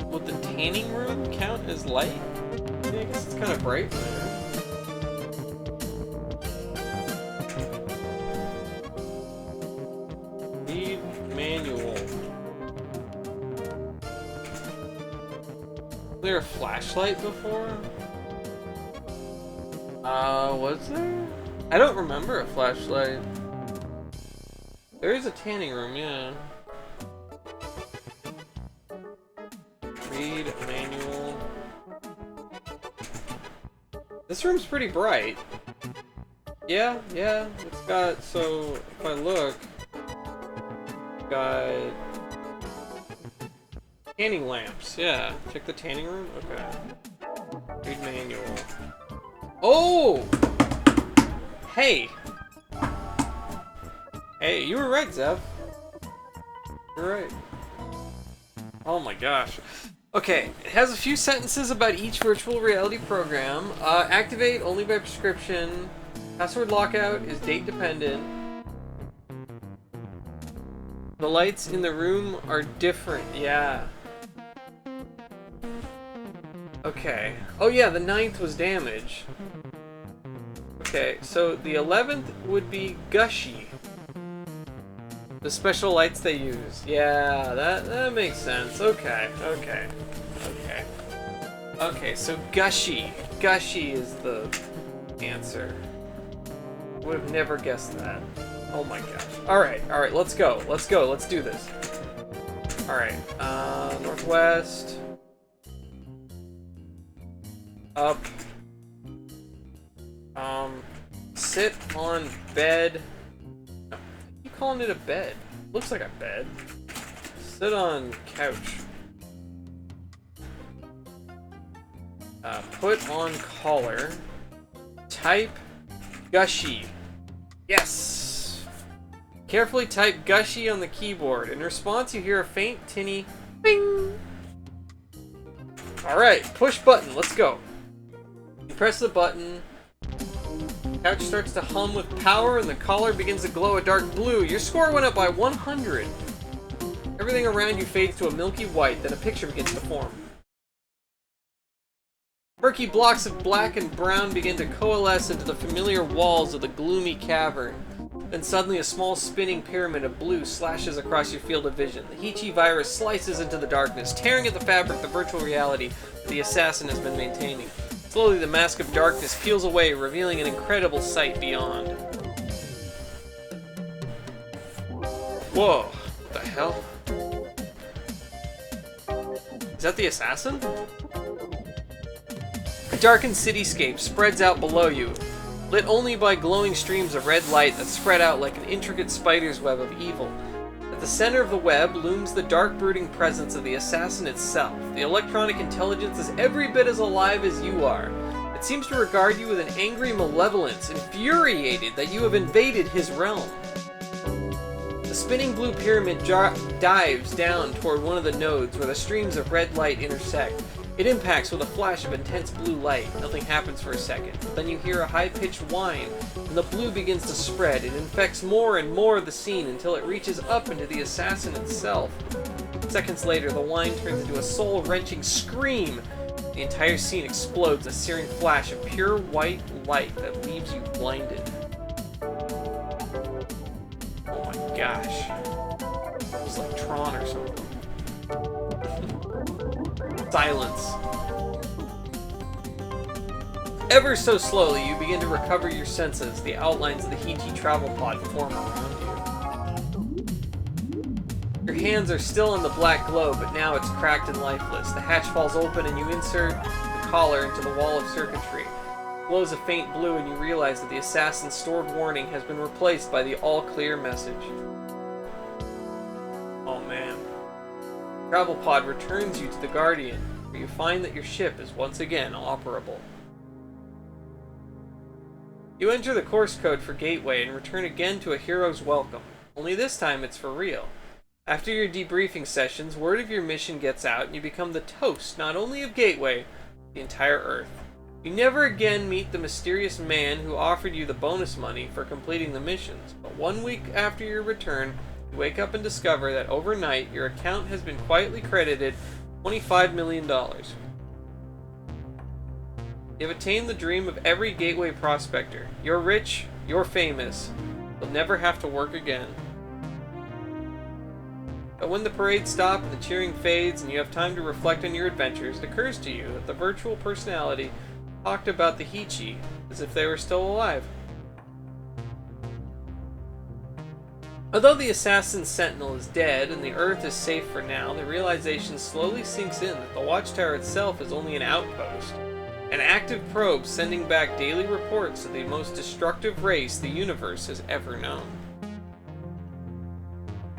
Speaker 1: Would the tanning room count as light? Yeah, I guess it's kind of bright there. Read manual. Was there a flashlight before? Was there? I don't remember a flashlight. There is a tanning room, yeah. Read manual. This room's pretty bright. Yeah, it's got, so if I look, it's got tanning lamps, yeah. Check the tanning room, okay. Read manual. Oh! Hey! Hey, you were right, Zev. You're right. Oh my gosh. Okay, it has a few sentences about each virtual reality program. Activate only by prescription. Password lockout is date dependent. The lights in the room are different, yeah. Okay. Oh yeah, the 9th was damage. Okay, so the 11th would be Gushy. The special lights they use. Yeah, that makes sense. Okay. Okay, so Gushy. Gushy is the answer. Would have never guessed that. Oh my gosh. Alright, let's go. Let's do this. Alright, northwest. Up. Sit on bed. No, you calling it a bed? Looks like a bed. Sit on couch. Put on collar. Type Gushy. Yes! Carefully type Gushy on the keyboard. In response, you hear a faint, tinny bing! Alright, push button, let's go. You press the button. Couch starts to hum with power and the collar begins to glow a dark blue. Your score went up by 100. Everything around you fades to a milky white, then a picture begins to form. Murky blocks of black and brown begin to coalesce into the familiar walls of the gloomy cavern. Then suddenly a small spinning pyramid of blue slashes across your field of vision. The Heechee virus slices into the darkness, tearing at the fabric of virtual reality that the assassin has been maintaining. Slowly the mask of darkness peels away, revealing an incredible sight beyond. Whoa, what the hell? Is that the assassin? A darkened cityscape spreads out below you, lit only by glowing streams of red light that spread out like an intricate spider's web of evil. At the center of the web looms the dark brooding presence of the assassin itself. The electronic intelligence is every bit as alive as you are. It seems to regard you with an angry malevolence, infuriated that you have invaded his realm. The spinning blue pyramid dives down toward one of the nodes where the streams of red light intersect. It impacts with a flash of intense blue light. Nothing happens for a second. Then you hear a high-pitched whine, and the blue begins to spread. It infects more and more of the scene until it reaches up into the assassin itself. Seconds later, the whine turns into a soul-wrenching scream. The entire scene explodes, a searing flash of pure white light that leaves you blinded. Oh my gosh. It's like Tron or something. Silence. Ever so slowly, you begin to recover your senses. The outlines of the Hichi travel pod form around you. Your hands are still in the black glow, but now it's cracked and lifeless. The hatch falls open and you insert the collar into the wall of circuitry. It glows a faint blue and you realize that the assassin's stored warning has been replaced by the all-clear message. Oh man. The travel pod returns you to the Guardian, where you find that your ship is once again operable. You enter the course code for Gateway and return again to a hero's welcome. Only this time it's for real. After your debriefing sessions, word of your mission gets out and you become the toast not only of Gateway, but the entire Earth. You never again meet the mysterious man who offered you the bonus money for completing the missions, but 1 week after your return, you wake up and discover that overnight your account has been quietly credited $25 million. You have attained the dream of every Gateway prospector. You're rich, you're famous. You'll never have to work again. But when the parade stops and the cheering fades and you have time to reflect on your adventures, it occurs to you that the virtual personality talked about the Hichi as if they were still alive. Although the assassin sentinel is dead and the Earth is safe for now, the realization slowly sinks in that the Watchtower itself is only an outpost. An active probe sending back daily reports of the most destructive race the universe has ever known.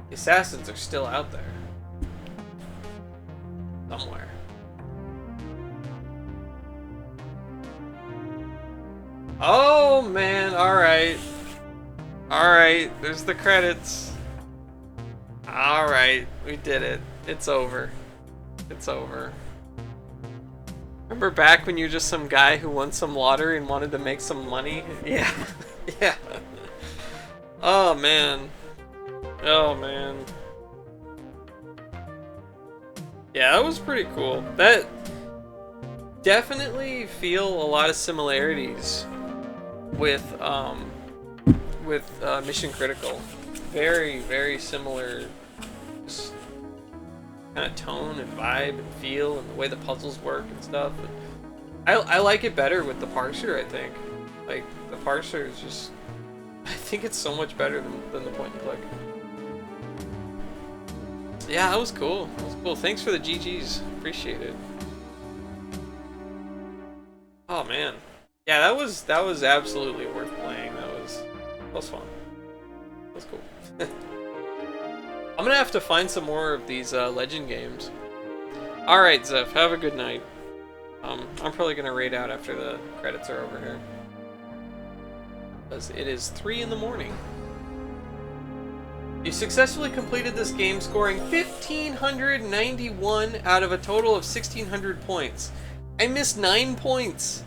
Speaker 1: The assassins are still out there. Somewhere. Oh man, alright. Alright, there's the credits. Alright, we did it. It's over. It's over. Remember back when you were just some guy who won some lottery and wanted to make some money? Yeah. Yeah. Oh man. Oh man. Yeah, that was pretty cool. That definitely feel a lot of similarities with Mission Critical. Very, very similar kind of tone and vibe and feel and the way the puzzles work and stuff. I like it better with the parser, I think. Like, the parser is just... I think it's so much better than the point and click. Yeah, that was cool. That was cool. Thanks for the GGs. Appreciate it. Oh man. Yeah, that was absolutely worth playing. That was fun. That was cool. I'm gonna have to find some more of these Legend games. Alright, Zeph, have a good night. I'm probably gonna raid out after the credits are over here. Because it is 3 in the morning. You successfully completed this game, scoring 1,591 out of a total of 1,600 points. I missed 9 points.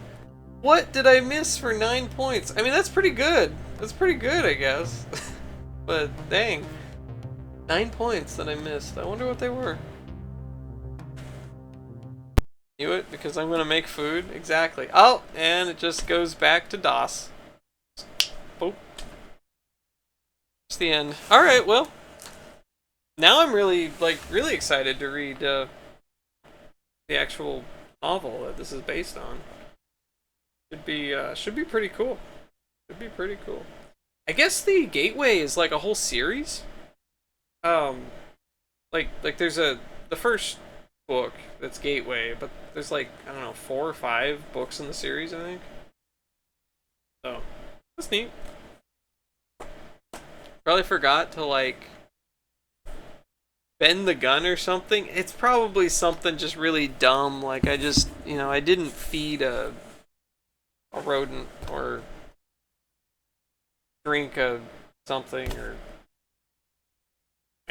Speaker 1: What did I miss for 9 points? I mean, that's pretty good. That's pretty good, I guess. But dang. 9 points that I missed. I wonder what they were. Knew it because I'm gonna make food. Exactly. Oh, and it just goes back to DOS. Boop. It's the end. Alright, well. Now I'm really excited to read the actual novel that this is based on. Should be pretty cool. Should be pretty cool. I guess the Gateway is like a whole series. Like there's the first book that's Gateway, but there's like, I don't know, 4 or 5 books in the series, I think. So, that's neat. Probably forgot to like bend the gun or something. It's probably something just really dumb, like I just, I didn't feed a rodent or drink something, or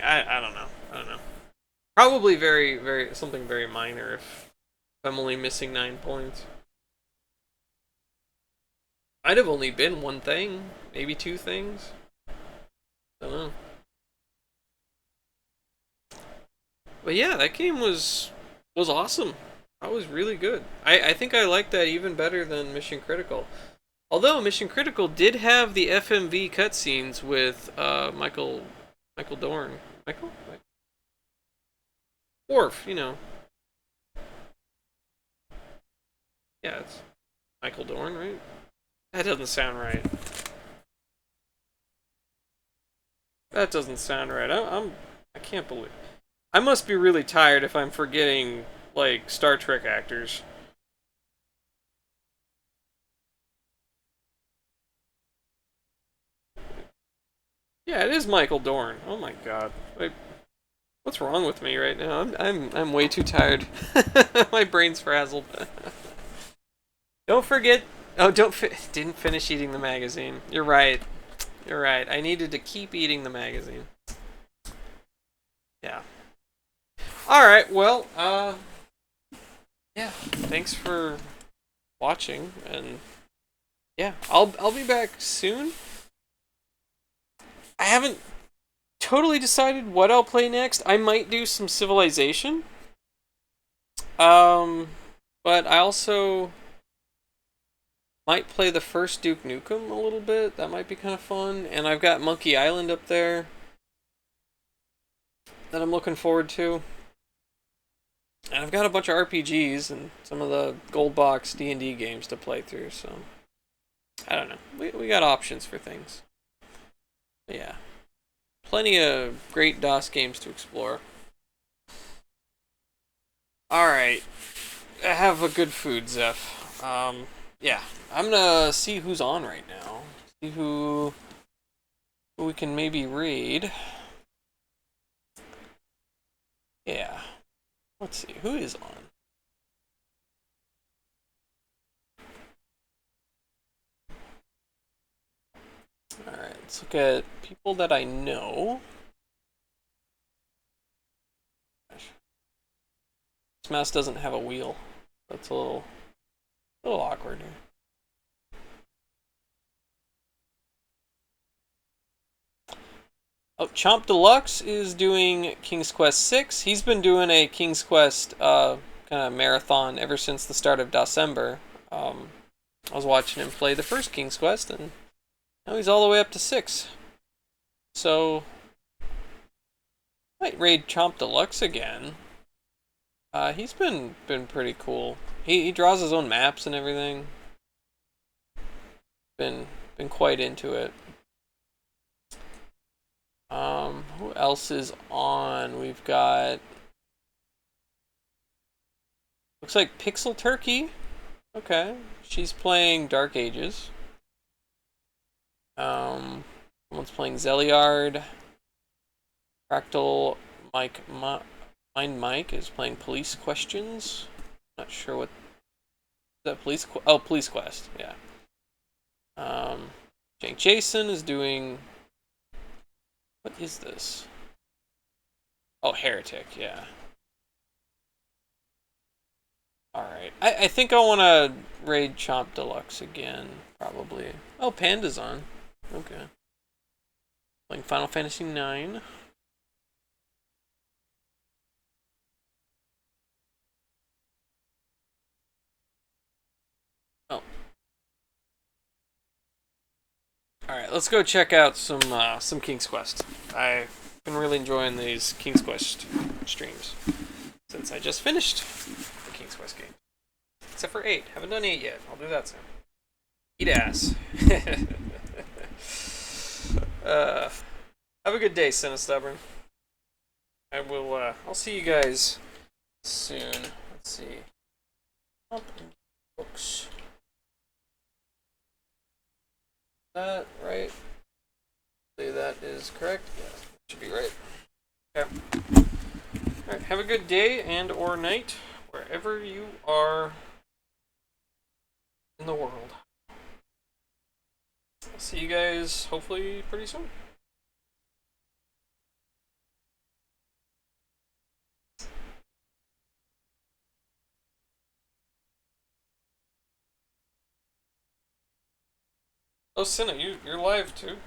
Speaker 1: I don't know. Probably something very minor if I'm only missing 9 points. Might have only been one thing, maybe 2 things. I don't know. But yeah, that game was awesome. That was really good. I think I liked that even better than Mission Critical. Although Mission Critical did have the FMV cutscenes with Michael Dorn. Worf, Yeah, it's Michael Dorn, right? That doesn't sound right. That doesn't sound right. I can't believe. I must be really tired if I'm forgetting like Star Trek actors. Yeah, it is Michael Dorn. Oh my god. Wait, what's wrong with me right now? I'm way too tired. My brain's frazzled. Don't forget. Oh, didn't finish eating the magazine. You're right. You're right. I needed to keep eating the magazine. Yeah. All right. Well, yeah. Thanks for watching, and yeah, I'll be back soon. I haven't totally decided what I'll play next. I might do some Civilization. But I also might play the first Duke Nukem a little bit. That might be kind of fun. And I've got Monkey Island up there that I'm looking forward to. And I've got a bunch of RPGs and some of the gold box D&D games to play through, so I don't know. We got options for things. But yeah. Plenty of great DOS games to explore. Alright. Have a good food, Zeph. Yeah. I'm gonna see who's on right now. See who we can maybe raid. Yeah. Let's see, who is on? Alright, let's look at people that I know. This mouse doesn't have a wheel. That's a little awkward here. Oh, Chomp Deluxe is doing King's Quest 6. He's been doing a King's Quest kind of marathon ever since the start of December. I was watching him play the first King's Quest, and now he's all the way up to 6. So, might raid Chomp Deluxe again. He's been pretty cool. He draws his own maps and everything. Been quite into it. Who else is on? We've got, looks like Pixel Turkey. Okay, she's playing Dark Ages. Someone's playing Zeliard. Fractal Mind Mike is playing Police Questions. Not sure what is that. Police Quest. Yeah. Jake Jason is doing. What is this? Oh, Heretic, yeah. Alright. I think I want to raid Chomp Deluxe again, probably. Oh, Panda's on. Okay. Playing Final Fantasy IX. Oh. Alright, let's go check out some King's Quest. I've been really enjoying these King's Quest streams since I just finished the King's Quest game. Except for 8. Haven't done 8 yet. I'll do that soon. Eat ass. Have a good day, Cinestubborn. I'll see you guys soon. Let's see. Books. That right? Say that is correct. Yeah, should be right. Okay. All right. Have a good day and or night wherever you are in the world. I'll see you guys hopefully pretty soon. Oh, Cinna, you're live too.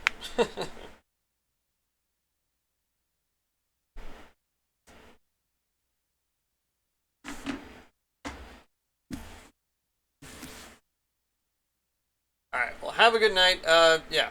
Speaker 1: Alright, well, have a good night. Yeah.